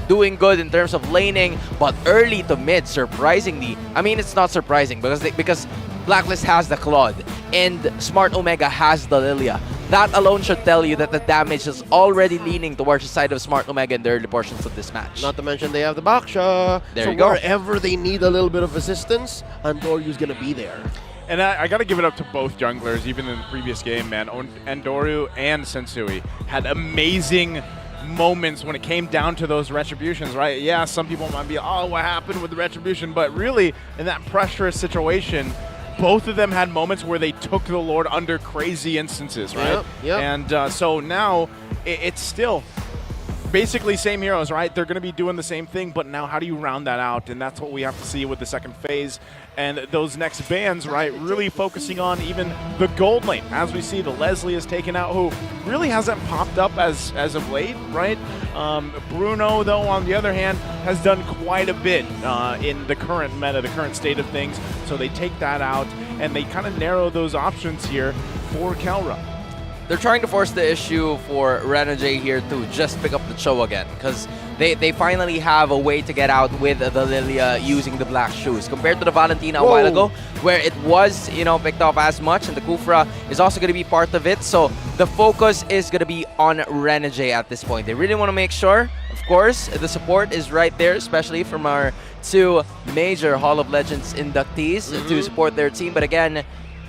doing good in terms of laning, but early to mid, surprisingly. I mean, it's not surprising because Blacklist has the Claude and Smart Omega has the Lilia. That alone should tell you that the damage is already leaning towards the side of Smart Omega in the early portions of this match. Not to mention they have the Baksha. There you go. Wherever they need a little bit of assistance, Andoryu's going to be there. And I got to give it up to both junglers, even in the previous game, man. Andoru and Sensui had amazing moments when it came down to those retributions, right? Yeah, some people might be, oh, what happened with the retribution? But really, in that pressurous situation, both of them had moments where they took the Lord under crazy instances, right? Yep. And so now it's still basically same heroes, right? They're going to be doing the same thing, but now how do you round that out? And that's what we have to see with the second phase. And those next bans, right, really focusing on even the gold lane. As we see, the Leslie is taken out, who really hasn't popped up as of late, right? Bruno, though, on the other hand, has done quite a bit in the current meta, the current state of things. So they take that out, and they kind of narrow those options here for Kelra. They're trying to force the issue for Renajay here to just pick up the show again, because they finally have a way to get out with the Lilia using the black shoes, compared to the Valentina a while ago, where it was, picked up as much, and the Kufra is also going to be part of it. So the focus is going to be on Renajay at this point. They really want to make sure, of course, the support is right there, especially from our two major Hall of Legends inductees to support their team. But again,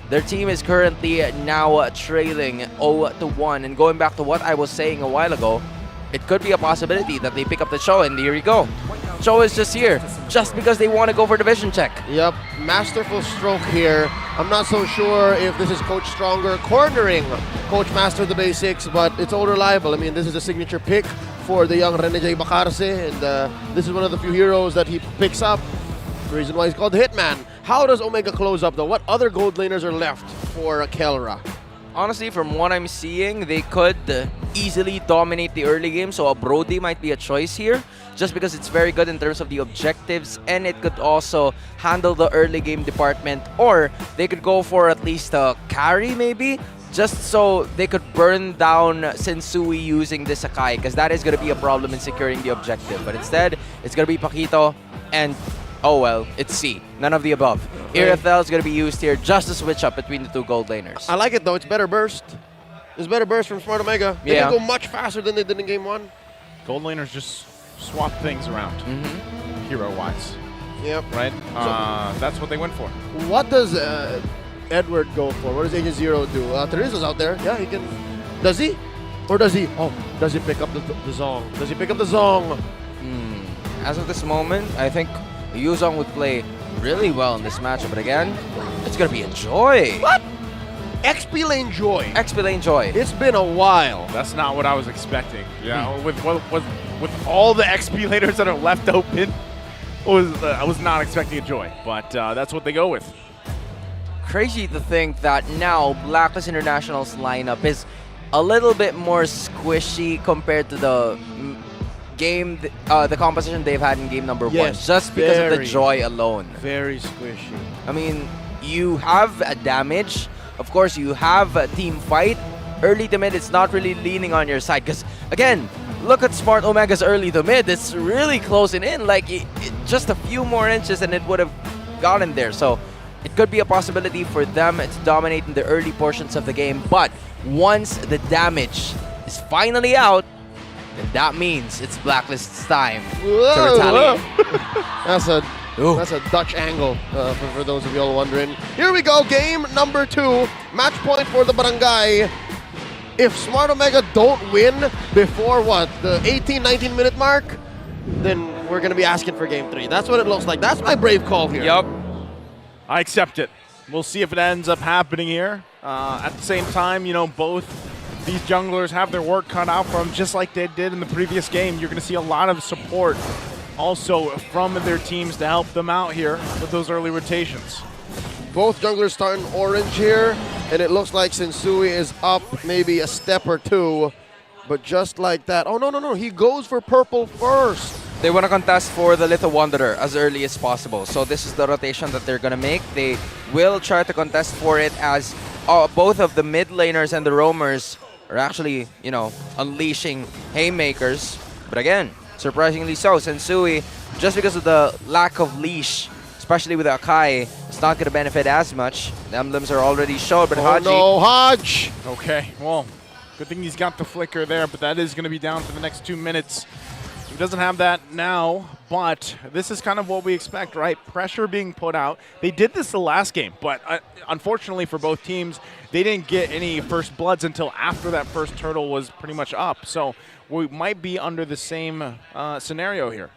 their team is currently now trailing 0-1. And going back to what I was saying a while ago, it could be a possibility that they pick up the show, and here you go. Show is just here, just because they want to go for the vision check. Yep, masterful stroke here. I'm not so sure if this is Coach Stronger cornering Coach Master the Basics, but it's all reliable. I mean, this is a signature pick for the young Renajay Bacarse, and this is one of the few heroes that he picks up. The reason why he's called the Hitman. How does Omega close up, though? What other gold laners are left for Kelra? Honestly, from what I'm seeing, they could easily dominate the early game, so a Brody might be a choice here, just because it's very good in terms of the objectives, and it could also handle the early game department, or they could go for at least a carry, maybe, just so they could burn down Sensui using the Sakai, because that is going to be a problem in securing the objective. But instead, it's going to be Paquito and... oh well, it's C. None of the above. Irithel is going to be used here just to switch up between the two gold laners. I like it, though. It's better burst. It's better burst from Smart Omega. They can go much faster than they did in Game 1. Gold laners just swap things around, hero-wise. Yep. Right? That's what they went for. What does Edward go for? What does Agent Zero do? Teresa's out there. Yeah, he can... Does he? Or does he... Oh, does he pick up the Zong? Does he pick up the Zong? As of this moment, I think Yuzong would play really well in this matchup, but again, it's gonna be a Joy. What? XP lane Joy. XP lane Joy. It's been a while. That's not what I was expecting. Yeah, with all the XP laners that are left open, I was not expecting a Joy, but that's what they go with. Crazy to think that now Blacklist International's lineup is a little bit more squishy compared to the game, the composition they've had in game number 1, just because of the Joy alone. Very squishy. I mean, you have a damage, of course you have a team fight. Early to mid, it's not really leaning on your side, because again, look at Smart Omega's early to mid, it's really closing in, like just a few more inches and it would have gotten there. So it could be a possibility for them to dominate in the early portions of the game, but once the damage is finally out, and that means it's Blacklist's time to retaliate. That's a Dutch angle for those of y'all wondering. Here we go, game number 2. Match point for the Barangay. If Smart Omega don't win before what, the 18-19 minute mark, then we're going to be asking for game 3. That's what it looks like. That's my brave call here. Yep. I accept it. We'll see if it ends up happening here. At the same time, both these junglers have their work cut out for them, just like they did in the previous game. You're going to see a lot of support also from their teams to help them out here with those early rotations. Both junglers starting orange here, and it looks like Sensui is up maybe a step or two. But just like that, oh no, he goes for purple first. They want to contest for the Little Wanderer as early as possible. So this is the rotation that they're going to make. They will try to contest for it as both of the mid laners and the roamers are actually, you know, unleashing haymakers. But again, surprisingly so, Sensui, just because of the lack of leash, especially with Akai, it's not going to benefit as much. The emblems are already shown, but Haji... no, Haj! Okay, well, good thing he's got the flicker there, but that is going to be down for the next 2 minutes. He doesn't have that now, but this is kind of what we expect, right? Pressure being put out. They did this the last game, but unfortunately for both teams, they didn't get any first bloods until after that first turtle was pretty much up. So we might be under the same scenario here.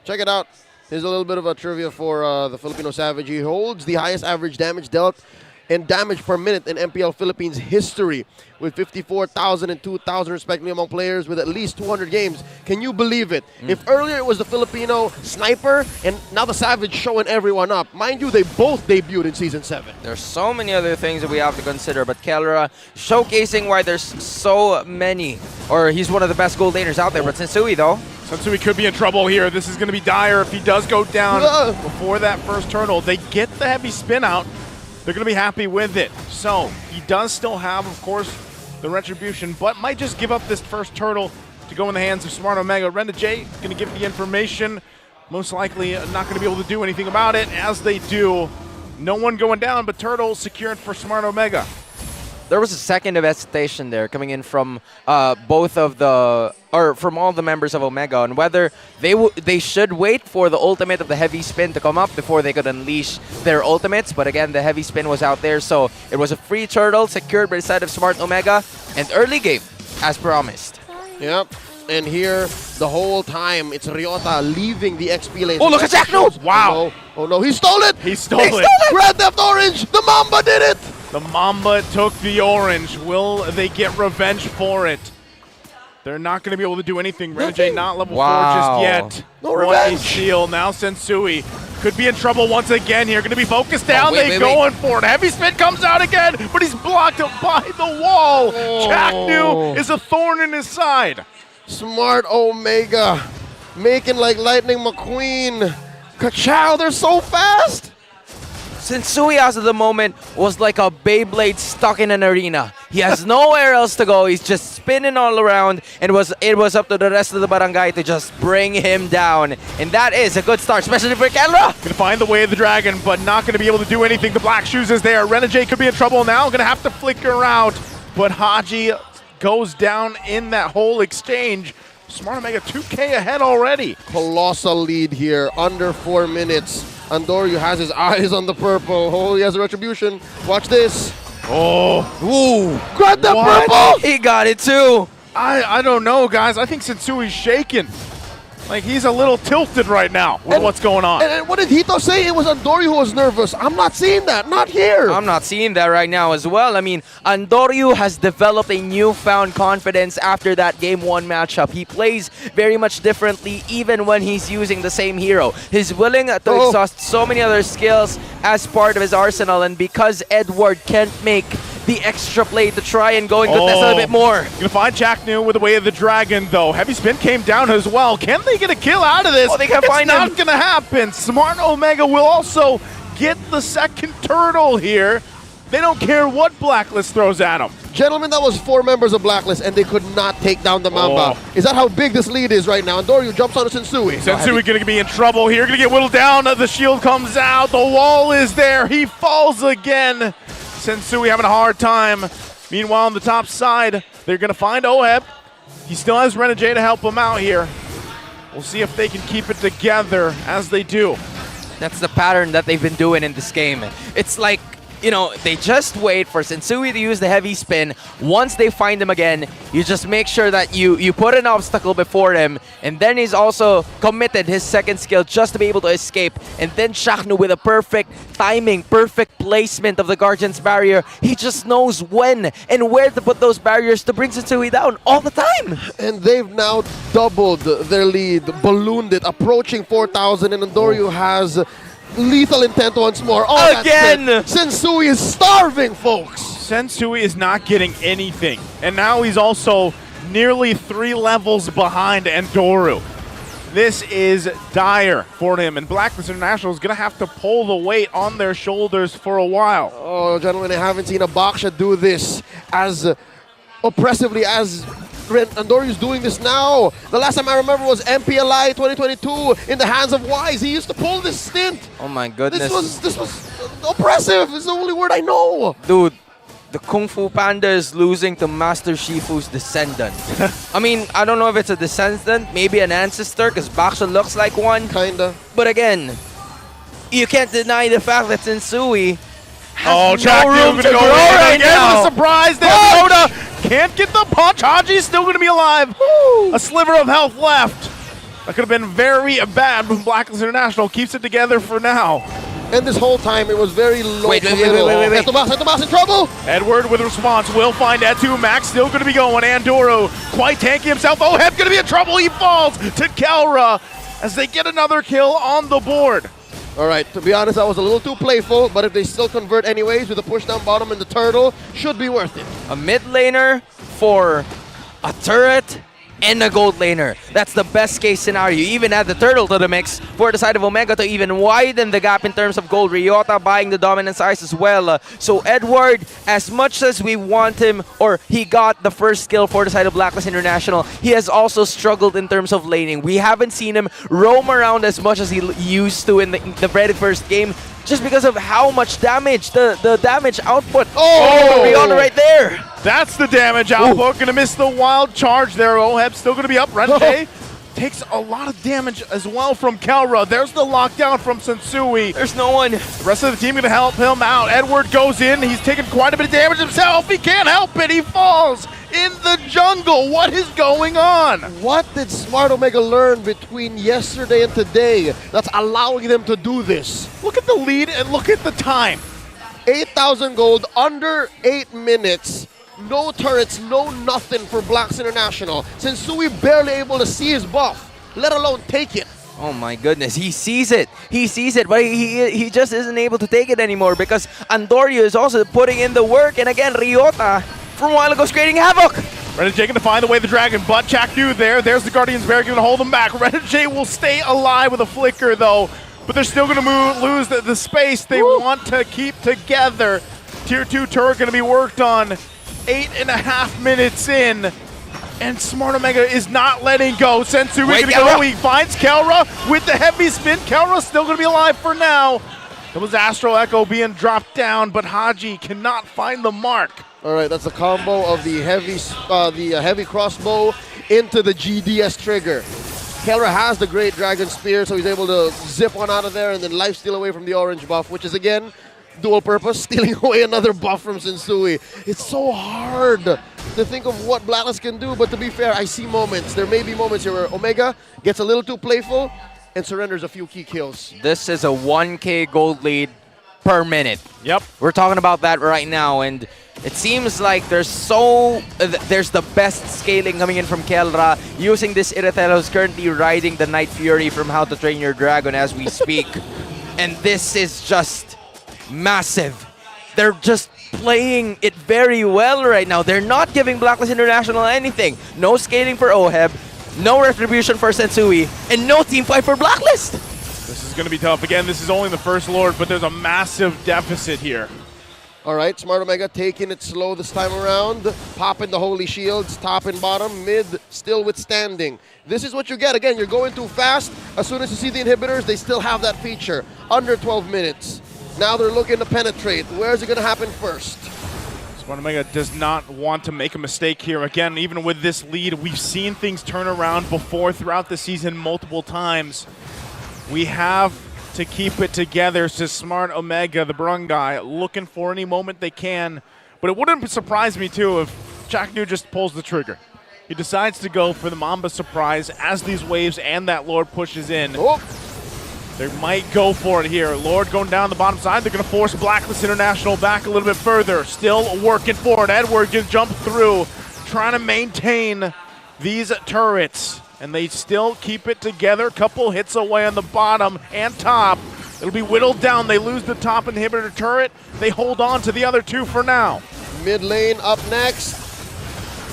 Check it out. Here's a little bit of a trivia for the Filipino Savage. He holds the highest average damage dealt and damage per minute in MPL Philippines history with 54,000 and 2,000 respectively among players with at least 200 games. Can you believe it? If earlier it was the Filipino sniper and now the Savage showing everyone up. Mind you, they both debuted in Season 7. There's so many other things that we have to consider, but Kelra showcasing why there's so many, or he's one of the best gold laners out there, but Sensui though. Sensui could be in trouble here. This is going to be dire if he does go down before that first turtle. They get the heavy spin out. They're going to be happy with it. So he does still have, of course, the retribution, but might just give up this first turtle to go in the hands of Smart Omega. Renegade going to give the information. Most likely not going to be able to do anything about it. As they do, no one going down, but turtle secured for Smart Omega. There was a second of hesitation there coming in from both of the, or from all the members of Omega, on whether they should wait for the ultimate of the heavy spin to come up before they could unleash their ultimates. But again, the heavy spin was out there, so it was a free turtle secured by the side of Smart Omega, and early game as promised. Yep. And here, the whole time, it's Ryota leaving the XP lane. Oh, look at Jackno! Wow. Oh no, he stole it! He stole it! Grand Theft Orange! The Mamba did it! The Mamba took the orange. Will they get revenge for it? They're not going to be able to do anything. Renegade not level 4 just yet. No revenge. Seal. Now Sensui could be in trouble once again here. Going to be focused down. wait, Going for it. Heavy spin comes out again, but he's blocked by the wall. Jacknu is a thorn in his side. Smart Omega making like Lightning McQueen. Kachow, they're so fast. Sensui as of the moment was like a Beyblade stuck in an arena. He has nowhere else to go. He's just spinning all around, and it was up to the rest of the barangay to just bring him down. And that is a good start, especially for Kelra. Gonna find the way of the dragon, but not gonna be able to do anything. The Black Shoes is there. Renegade could be in trouble now. Gonna have to flicker out, but Haji goes down in that whole exchange. Smart Omega 2K ahead already. Colossal lead here, under 4 minutes. Andoryu has his eyes on the purple. Oh, he has a retribution. Watch this. Oh. Ooh. Grab that purple! He got it too. I don't know, guys. I think Sensui's shaking. Like, he's a little tilted right now with what's going on. And what did Hito say? It was Andoryu who was nervous. I'm not seeing that. Not here. I'm not seeing that right now as well. I mean, Andoryu has developed a newfound confidence after that Game 1 matchup. He plays very much differently even when he's using the same hero. He's willing to exhaust so many other skills as part of his arsenal, and because Edward can't make the extra play to try and go and contest a little bit more. Gonna find Jacknu with the way of the dragon, though. Heavy spin came down as well. Can they get a kill out of this? Oh, they can't find him. It's not gonna happen. Smart Omega will also get the second turtle here. They don't care what Blacklist throws at them. Gentlemen, that was 4 members of Blacklist, and they could not take down the Mamba. Is that how big this lead is right now? Andoryu jumps onto Sensui. Sensui gonna be in trouble here. Gonna get whittled down. The shield comes out. The wall is there. He falls again. Sensui having a hard time. Meanwhile, on the top side, they're going to find Oheb. He still has Renegade to help him out here. We'll see if they can keep it together as they do. That's the pattern that they've been doing in this game. It's like, you know, they just wait for Sensui to use the heavy spin. Once they find him again, you just make sure that you put an obstacle before him, and then he's also committed his second skill just to be able to escape. And then Jacknu with a perfect timing, perfect placement of the Guardian's barrier. He just knows when and where to put those barriers to bring Sensui down all the time. And they've now doubled their lead, ballooned it, approaching 4,000, and Andoryu has lethal intent once more. Oh, again! Sensui is starving, folks. Sensui is not getting anything. And now he's also nearly 3 levels behind Endoru. This is dire for him, and BLACKLIST International is going to have to pull the weight on their shoulders for a while. Oh, gentlemen, I haven't seen a Baksha do this as oppressively as Endoru is doing this now. The last time I remember was MPLI 2022 in the hands of Wise. He used to pull this stint. Oh my goodness. This was oppressive. It's the only word I know. Dude, the Kung Fu Panda is losing to Master Shifu's descendant. I mean, I don't know if it's a descendant, maybe an ancestor, because Baksha looks like one. Kinda. But again, you can't deny the fact that Sensui Oh, has Jack no room Newman to going grow in right again now. with a surprise there. Yoda can't get the punch. Haji's still going to be alive. A sliver of health left. That could have been very bad, but BLACKLIST International keeps it together for now. And this whole time, it was very low. Wait. Etomas in trouble. Edward with a response will find Etu. Max still going to be going. Andoro quite tanky himself. Oheb going to be in trouble. He falls to Kelra as they get another kill on the board. All right, to be honest, I was a little too playful, but if they still convert anyways with a push down bottom and the turtle, should be worth it. A mid laner for a turret and a gold laner. That's the best case scenario. You even add the turtle to the mix for the side of Omega to even widen the gap in terms of gold. Ryota buying the dominant size as well. So Edward, as much as we want him, or he got the first kill for the side of BLACKLIST International, he has also struggled in terms of laning. We haven't seen him roam around as much as he used to in the very first game, just because of how much damage, the damage output. Oh! Rihanna right there. That's the damage output. Going to miss the wild charge there. Oheb still going to be up. Renjay takes a lot of damage as well from Kelra. There's the lockdown from Sensui. There's no one. The rest of the team going to help him out. Edward goes in. He's taking quite a bit of damage himself. He can't help it. He falls in the jungle. What is going on? What did Smart Omega learn between yesterday and today that's allowing them to do this? Look at the lead and look at the time. 8,000 gold, under 8 minutes. No turrets, no nothing for BLACKLIST International. Sensui barely able to see his buff, let alone take it. Oh my goodness, he sees it, but he just isn't able to take it anymore because Andorio is also putting in the work, and again, Ryota from a while ago is creating havoc. Renjay going to find the way the dragon, but Chakdu there. There's the Guardian's Bear going to hold him back. Renjay will stay alive with a flicker though, but they're still going to lose the space they want to keep together. Tier 2 turret going to be worked on. 8.5 minutes in, and Smart Omega is not letting go. Sensui going to go. He finds Kelra with the heavy spin. Kelra still going to be alive for now. It was Astro Echo being dropped down, but Haji cannot find the mark. All right, that's a combo of the heavy crossbow into the GDS trigger. Kelra has the great Dragon Spear, so he's able to zip one out of there and then lifesteal away from the orange buff, which is again dual purpose, stealing away another buff from Sensui. It's so hard to think of what BLACKLIST can do, but to be fair, I see moments. There may be moments here where Omega gets a little too playful and surrenders a few key kills. This is a 1K gold lead per minute. Yep. We're talking about that right now, and it seems like there's the best scaling coming in from Kelra, using this Irithel who's currently riding the Night Fury from How to Train Your Dragon as we speak. And this is just massive. They're just playing it very well right now. They're not giving BLACKLIST International anything. No scaling for Oheb, no retribution for Sensui, and no team fight for BLACKLIST. This is going to be tough. Again, this is only the first Lord, but there's a massive deficit here. All right, Smart Omega taking it slow this time around, popping the holy shields, top and bottom, mid still withstanding. This is what you get. Again, you're going too fast. As soon as you see the inhibitors, they still have that feature. Under 12 minutes. Now they're looking to penetrate. Where is it going to happen first? Smart Omega does not want to make a mistake here. Again, even with this lead, we've seen things turn around before throughout the season multiple times. We have to keep it together. So Smart Omega, the Brungai, looking for any moment they can. But it wouldn't surprise me, too, if Chakdu just pulls the trigger. He decides to go for the Mamba surprise as these waves and that Lord pushes in. Oh. They might go for it here. Lord going down the bottom side. They're going to force BLACKLIST International back a little bit further. Still working for it. Edward can jump through, trying to maintain these turrets. And they still keep it together. Couple hits away on the bottom and top. It'll be whittled down. They lose the top inhibitor turret. They hold on to the other two for now. Mid lane up next.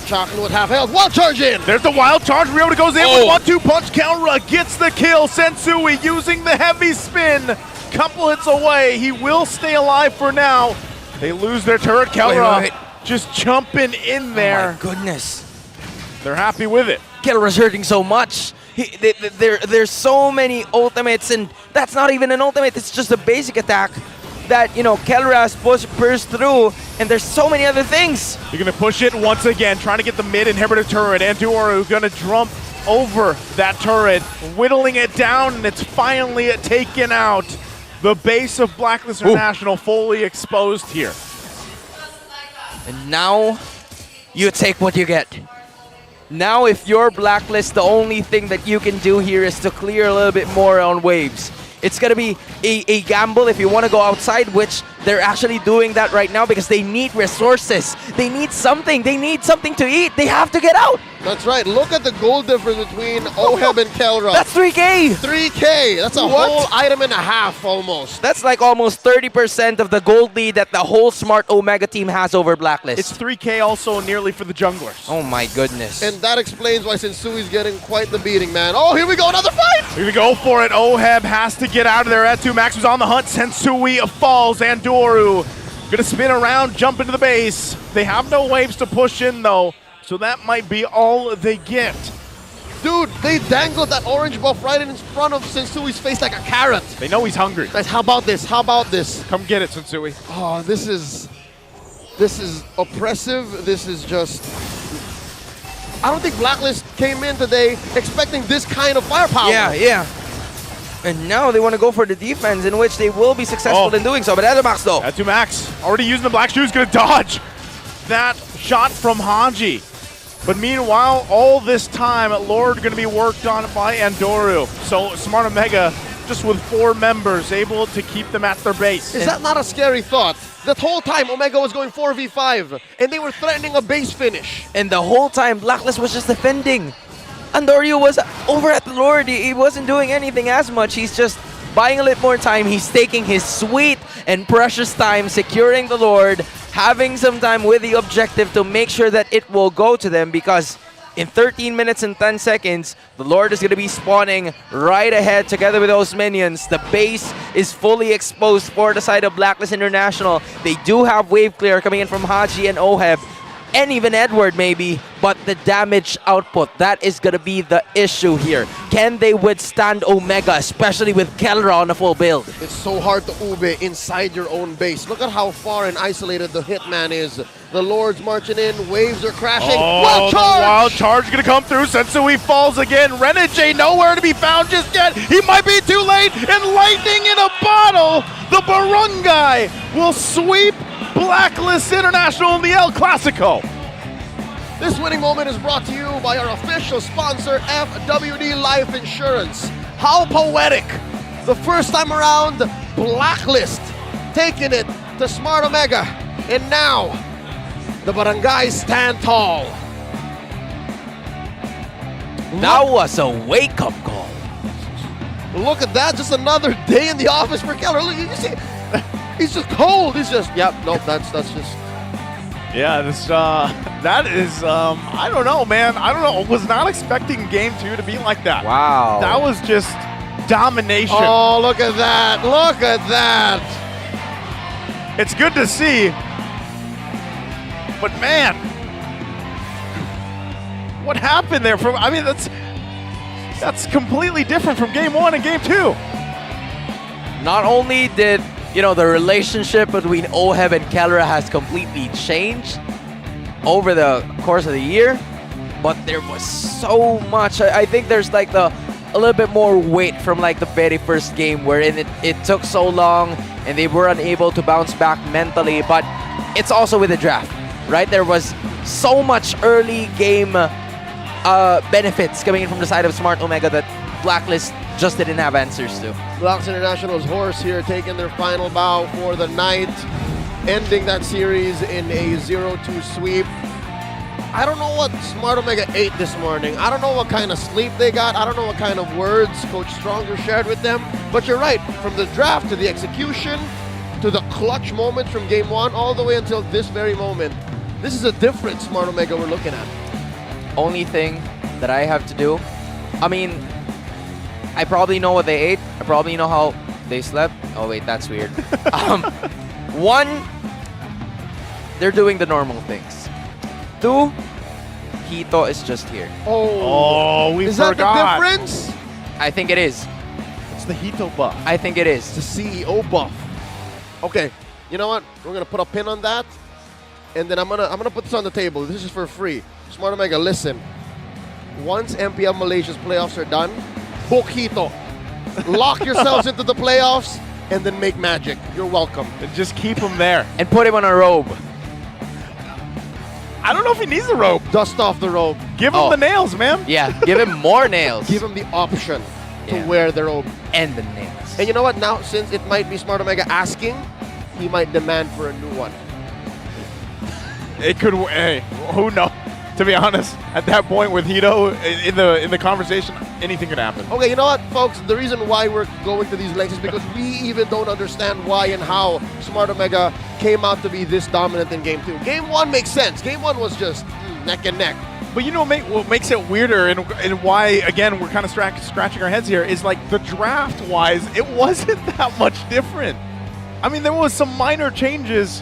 Chocolate with half health. Wild charge in. There's the wild charge. Ryoda goes in with 1-2 punch. Kelra gets the kill. Sensui using the heavy spin. Couple hits away. He will stay alive for now. They lose their turret. Kelra just jumping in there. Oh my goodness. They're happy with it. Kelra's hurting so much. There's so many ultimates, and that's not even an ultimate. It's just a basic attack that, you know, Kelra has burst through, and there's so many other things. You're going to push it once again, trying to get the mid inhibitor turret. Anduaru going to jump over that turret, whittling it down, and it's finally taken out. The base of BLACKLIST International fully exposed here. And now, you take what you get. Now, if you're BLACKLIST, the only thing that you can do here is to clear a little bit more on waves. It's going to be a gamble if you want to go outside, which they're actually doing that right now because they need resources. They need something. They need something to eat. They have to get out. That's right. Look at the gold difference between Oheb and Kelra. That's 3K. 3K. That's a whole item and a half almost. That's like almost 30% of the gold lead that the whole Smart Omega team has over BLACKLIST. It's 3K also nearly for the junglers. Oh my goodness. And that explains why Sensui's getting quite the beating, man. Oh, here we go. Another fight. Here we go for it. Oheb has to get out of there. S2 Max was on the hunt. Sensui falls. Andoru gonna spin around, jump into the base. They have no waves to push in though, so that might be all they get. Dude, they dangled that orange buff right in front of Sensui's face like a carrot. They know he's hungry. Guys, how about this? How about this? Come get it, Sensui. Oh, this is oppressive. This is just... I don't think BLACKLIST came in today expecting this kind of firepower. Yeah. And now they want to go for the defense, in which they will be successful in doing so. But S2 though. S2 Max already using the black shoes, gonna dodge that shot from Haji. But meanwhile, all this time, Lord gonna be worked on by Andoru. So Smart Omega, just with 4 members, able to keep them at their base. Is that not a scary thought? That whole time, Omega was going 4v5, and they were threatening a base finish. And the whole time, BLACKLIST was just defending. Andoru was over at the Lord. He wasn't doing anything as much. He's just buying a little more time. He's taking his sweet and precious time securing the Lord, having some time with the objective to make sure that it will go to them, because in 13 minutes and 10 seconds, the Lord is going to be spawning right ahead together with those minions. The base is fully exposed for the side of BLACKLIST International. They do have wave clear coming in from Haji and Oheb, and even Edward maybe, but the damage output, that is going to be the issue here. Can they withstand Omega, especially with Kelra on a full build? It's so hard to ube inside your own base. Look at how far and isolated the Hitman is. The Lord's marching in, waves are crashing. Oh, Wild charge! The wild charge gonna come through. Sensui falls again. Renegade nowhere to be found just yet. He might be too late, and lightning in a bottle. The Barangay will sweep BLACKLIST International in the El Clasico. This winning moment is brought to you by our official sponsor, FWD Life Insurance. How poetic! The first time around, BLACKLIST taking it to Smart Omega, and now the Barangay stand tall. That was a wake-up call. Look at that, just another day in the office for Keller. Look, you see, he's just cold. He's just, yep, nope, that's just... Yeah, that is, I don't know, man. I don't know. Was not expecting game 2 to be like that. Wow. That was just domination. Oh, look at that. Look at that. It's good to see. But man, what happened there? I mean, that's completely different from game 1 and game 2. Not only did, you know, the relationship between Oheb and Kelra has completely changed over the course of the year, but there was so much. I think there's like a little bit more weight from like the very first game, wherein it took so long and they were unable to bounce back mentally. But it's also with the draft, right? There was so much early game benefits coming in from the side of Smart Omega that BLACKLIST just didn't have answers to. BLACKLIST International's horse here taking their final bow for the night, ending that series in a 0-2 sweep. I don't know what Smart Omega ate this morning. I don't know what kind of sleep they got. I don't know what kind of words Coach Stronger shared with them. But you're right, from the draft to the execution to the clutch moments from game 1 all the way until this very moment, This is a different Smart Omega we're looking at. Only thing that I have to do, I mean, I probably know what they ate. I probably know how they slept. Oh wait, that's weird. One, they're doing the normal things. Two, Hito is just here. Oh, we is forgot. that the difference? I think it is. It's the Hito buff. I think it is. It's the CEO buff. Okay, you know what? We're gonna put a pin on that, and then I'm gonna put this on the table. This is for free. Smart Omega, listen. Once MPL Malaysia's playoffs are done, book Hito. Lock yourselves into the playoffs, and then make magic. You're welcome. And just keep him there. And put him on a robe. I don't know if he needs a robe. Dust off the robe. Give him the nails, man. Yeah, give him more nails. Give him the option to wear the robe. And the nails. And you know what? Now, since it might be Smart Omega asking, he might demand for a new one. It could. Hey, who knows? To be honest, at that point with Hito in the conversation, anything could happen. Okay, you know what, folks? The reason why we're going to these lengths is because we even don't understand why and how Smart Omega came out to be this dominant in Game 2. Game 1 makes sense. Game 1 was just neck and neck. But you know what makes it weirder and why, again, we're kind of scratching our heads here is like the draft-wise, it wasn't that much different. I mean, there was some minor changes,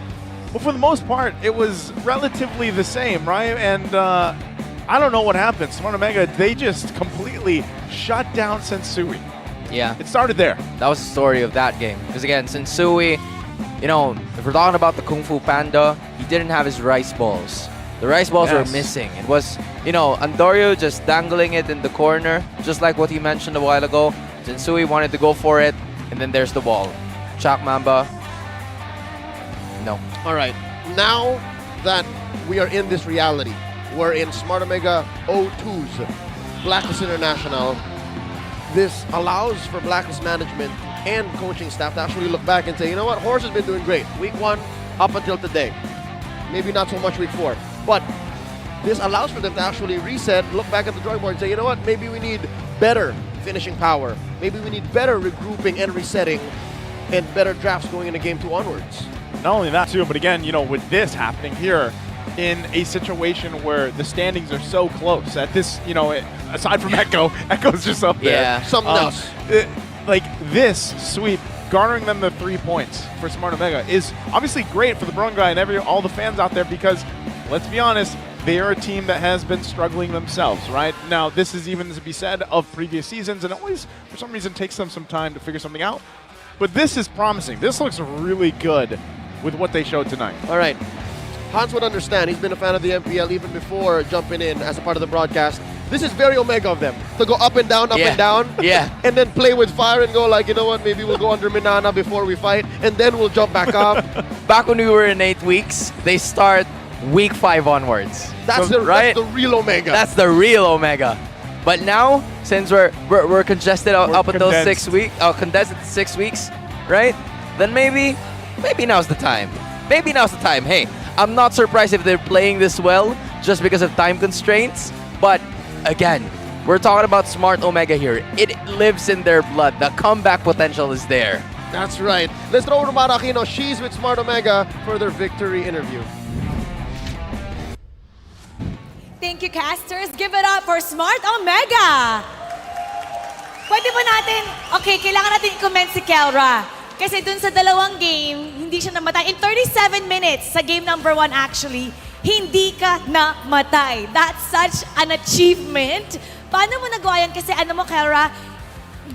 but for the most part, it was relatively the same, right? And I don't know what happened. Smart Omega, they just completely shut down Sensui. Yeah. It started there. That was the story of that game. Because again, Sensui, you know, if we're talking about the Kung Fu Panda, he didn't have his rice balls. The rice balls were missing. It was, you know, Andorio just dangling it in the corner, just like what he mentioned a while ago. Sensui wanted to go for it, and then there's the ball. Chak Mamba, no. All right, now that we are in this reality, we're in Smart Omega 02's Blacklist International. This allows for Blacklist management and coaching staff to actually look back and say, you know what, Horse has been doing great. Week 1 up until today. Maybe not so much week 4. But this allows for them to actually reset, look back at the drawing board and say, you know what, maybe we need better finishing power. Maybe we need better regrouping and resetting and better drafts going into Game 2 onwards. Not only that too, but again, you know, with this happening here in a situation where the standings are so close at this, you know, aside from Echo, Echo's just up there. Yeah. Something else. Like this sweep, garnering them the 3 points for Smart Omega is obviously great for the Barangay and all the fans out there because, let's be honest, they are a team that has been struggling themselves, right? Now, this is even to be said of previous seasons, and it always, for some reason, takes them some time to figure something out. But this is promising. This looks really good with what they showed tonight. All right. Hans would understand. He's been a fan of the MPL even before jumping in as a part of the broadcast. This is very Omega of them, to go up and down, Yeah. and then play with fire and go like, you know what, maybe we'll go under Minana before we fight, and then we'll jump back up. Back when we were in 8 weeks, they start week 5 onwards. That's the real Omega. That's the real Omega. But now, since we're congested up until 6 weeks, condensed into 6 weeks, right? Then maybe now's the time. Maybe now's the time. Hey, I'm not surprised if they're playing this well just because of time constraints. But again, we're talking about Smart Omega here. It lives in their blood. The comeback potential is there. That's right. Let's throw over to Mara Aquino. She's with Smart Omega for their victory interview. Thank you, casters. Give it up for Smart Omega. Pwede ba natin, okay, kailangan natin i-comment si Kelra. Kasi dun sa dalawang game, hindi siya namatay. In 37 minutes, sa game number 1 actually, hindi ka namatay. That's such an achievement. Paano mo nagawa yan? Kasi ano mo, Kelra,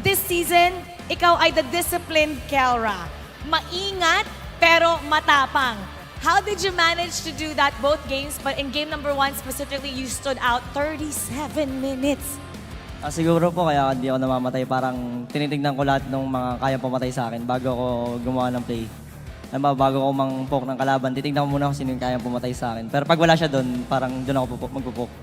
this season, ikaw ay the disciplined Kelra. Maingat, pero matapang. How did you manage to do that both games? But in game number 1 specifically, you stood out 37 minutes. Siguro po kaya hindi ako namamatay. Parang tinitignan ko lahat ng mga kayang pumatay sa akin bago ako gumawa ng play. Bago ako mang-poke ng kalaban, titignan ko muna kung sino yung kayang pumatay sa akin. Pero pag wala siya doon, parang doon ako magpo-poke.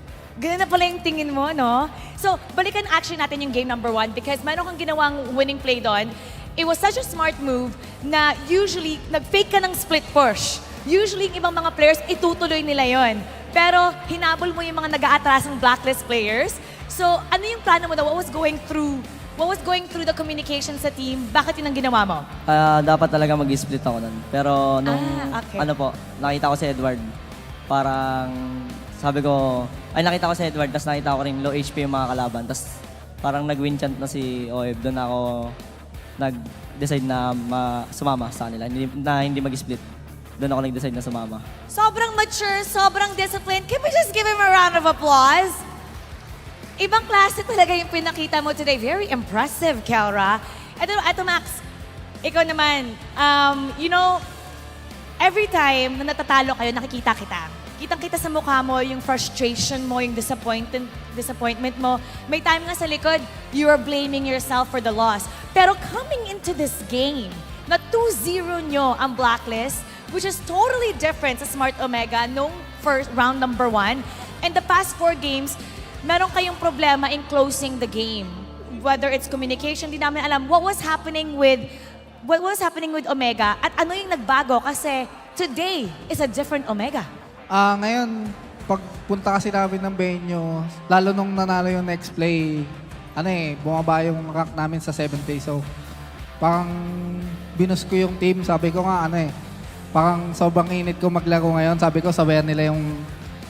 Ganun na pala yung tingin mo, no? So, balikan action natin yung game number 1 because meron kang ginawang winning play doon. It was such a smart move na usually, nag-fake ka ng split push. Usually, yung ibang mga players, itutuloy nila yon. Pero, hinabol mo yung mga nag-aatrasang blacklist players. So, ano yung plano mo daw? What was going through the communication sa team? Bakit yun ang ginawa mo? Dapat talaga mag-split ako nun. Pero nung, okay. ano po, nakita ko si Edward. parang sabi ko, ay nakita ko si Edward, tapos nakita ko rin low HP yung mga kalaban. Tapos parang nag-win chant na si Oeb. Doon ako nag-decide na sumama sa kanila, hindi mag-split. Doon ako nag-decide na sumama. Sobrang mature, sobrang disciplined. Can we just give him a round of applause? Ibang klase talaga yung pinakita mo today. Very impressive, Kelra. Eto Max, ikaw naman, you know, every time na natatalo kayo, nakikita kita. Kitang-kita sa mukha mo yung frustration mo, yung disappointment mo. May time nga sa likod, you are blaming yourself for the loss. Pero coming into this game, na 2-0 nyo ang Blacklist, which is totally different sa Smart Omega nung first round number 1. And the past 4 games, meron kayong problema in closing the game. Whether it's communication, di namin alam what was happening with Omega at ano yung nagbago kasi today is a different Omega. Ngayon, pagpunta kasi namin ng venue, lalo nung nanalo yung next play, bumaba yung rank namin sa 7th place. So, parang binus ko yung team. Sabi ko nga, parang sobrang init ko maglaro ngayon. Sabi ko, sabayan nila yung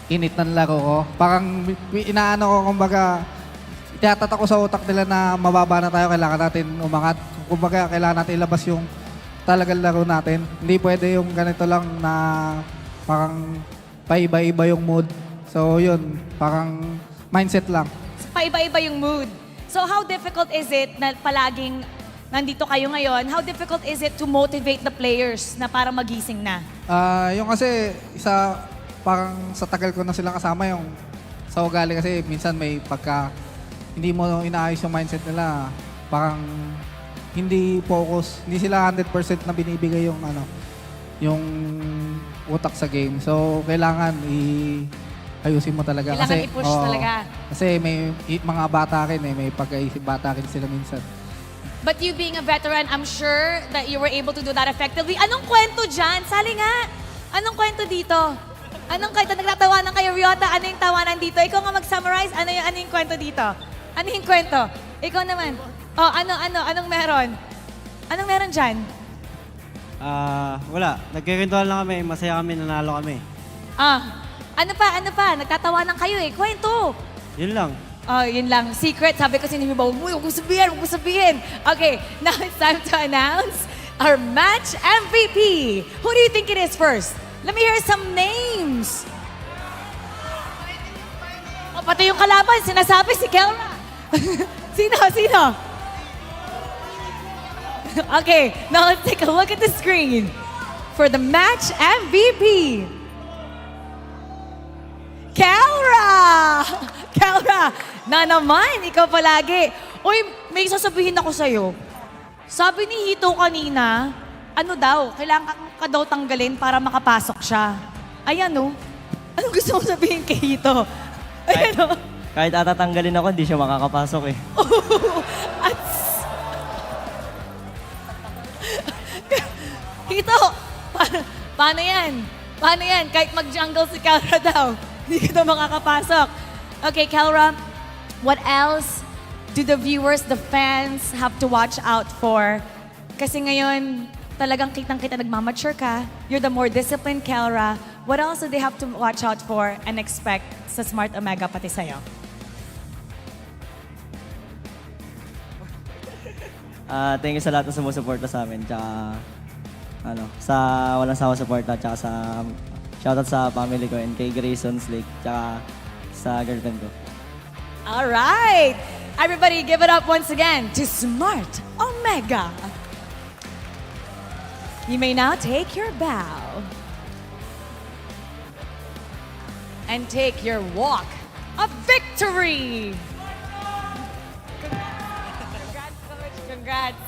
init ng laro ko. Parang inaano ko, kumbaga, itatatak ko sa utak nila na mababa na tayo, kailangan natin umangat. Kumbaga, kailangan natin ilabas yung talagang laro natin. Hindi pwede yung ganito lang na parang paiba-iba yung mood. So, yun, parang mindset lang. So, paiba-iba yung mood. So, how difficult is it na palaging nandito kayo ngayon? How difficult is it to motivate the players na para magising na? Yung kasi, parang sa tagal ko na silang kasama, yung sa ugali kasi minsan may pagka hindi mo inaayos yung mindset nila, parang hindi focus, hindi sila 100% na binibigay yung utak sa game. So, kailangan ayusin mo talaga. Kailangan i-push talaga. Kasi may mga bata rin, may pag-iisip bata rin sila minsan. But you being a veteran, I'm sure that you were able to do that effectively. Anong kwento dyan? Sali nga. Anong kwento dito? Anong kwento? Nagtatawanan kayo, Ryota? Ano yung tawanan dito? Ikaw nga mag-summarize. Ano yung kwento dito? Ano yung kwento? Ikaw naman. Oh, anong meron? Anong meron dyan? Wala. Nagkikwentuhan lang kami. Masaya kami, nanalo kami. Ano pa? Nagtatawanan kayo eh. Kwento. Yun lang. Oh, yun lang. Secret. Sabi ko sinihibaw mo. Huwag mo sabihin. Okay, now it's time to announce our match MVP. Who do you think it is first? Let me hear some names. Oh, pati yung kalaban, sinasabi si Kelra. Sino? Okay, now let's take a look at the screen for the match MVP. Kelra, na naman, ikaw palagi. Uy, may sasabihin ako sa'yo. Sabi ni Hito kanina, kailangan ka daw tanggalin para makapasok siya. Ayan o. Anong gusto mo sabihin kay Hito? Ayan o. Kahit atatanggalin ako, hindi siya makakapasok eh. Hito, paano yan? Kahit mag-jungle si Kelra daw, hindi ka daw makakapasok. Okay, Kelra, what else do the viewers, the fans have to watch out for? Kasi ngayon, talagang kitang-kita nagmamature ka. You're the more disciplined Kelra. What else do they have to watch out for and expect sa Smart Omega pati sa'yo? Thank you sa lahat na sumusuporta sa amin. Tsaka, sa walang sawa suporta. Tsaka shoutout sa family ko and kay Grayson Slick. Tsaka sa girlfriend ko. Alright! Everybody give it up once again to Smart Omega. You may now take your bow and take your walk of victory. Congrats, Coach. Congrats.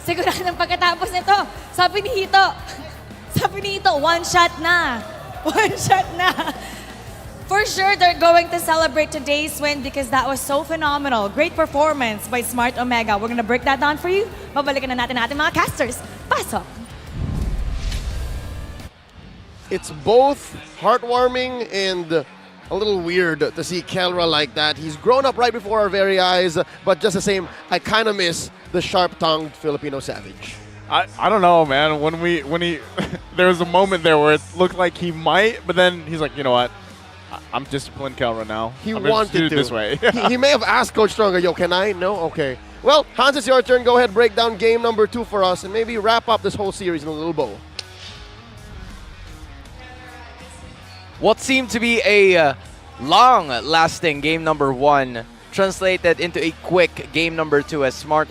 Siguradong pagkatapos nito, sabi ni Hito, one shot na. For sure, they're going to celebrate today's win because that was so phenomenal. Great performance by Smart Omega. We're gonna break that down for you. Babalikan na natin mga casters. Pasok! It's both heartwarming and a little weird to see Kelra like that. He's grown up right before our very eyes, but just the same, I kind of miss the sharp-tongued Filipino savage. I don't know, man. When he there was a moment there where it looked like he might, but then he's like, you know what? I'm disciplined, Kel, right now. He I'm gonna wanted do it to. this way. He may have asked Coach Stronger, yo, can I? No? Okay. Well, Hans, it's your turn. Go ahead, break down game number 2 for us and maybe wrap up this whole series in a little bow. What seemed to be a long-lasting game number 1 translated into a quick game number 2 as Smart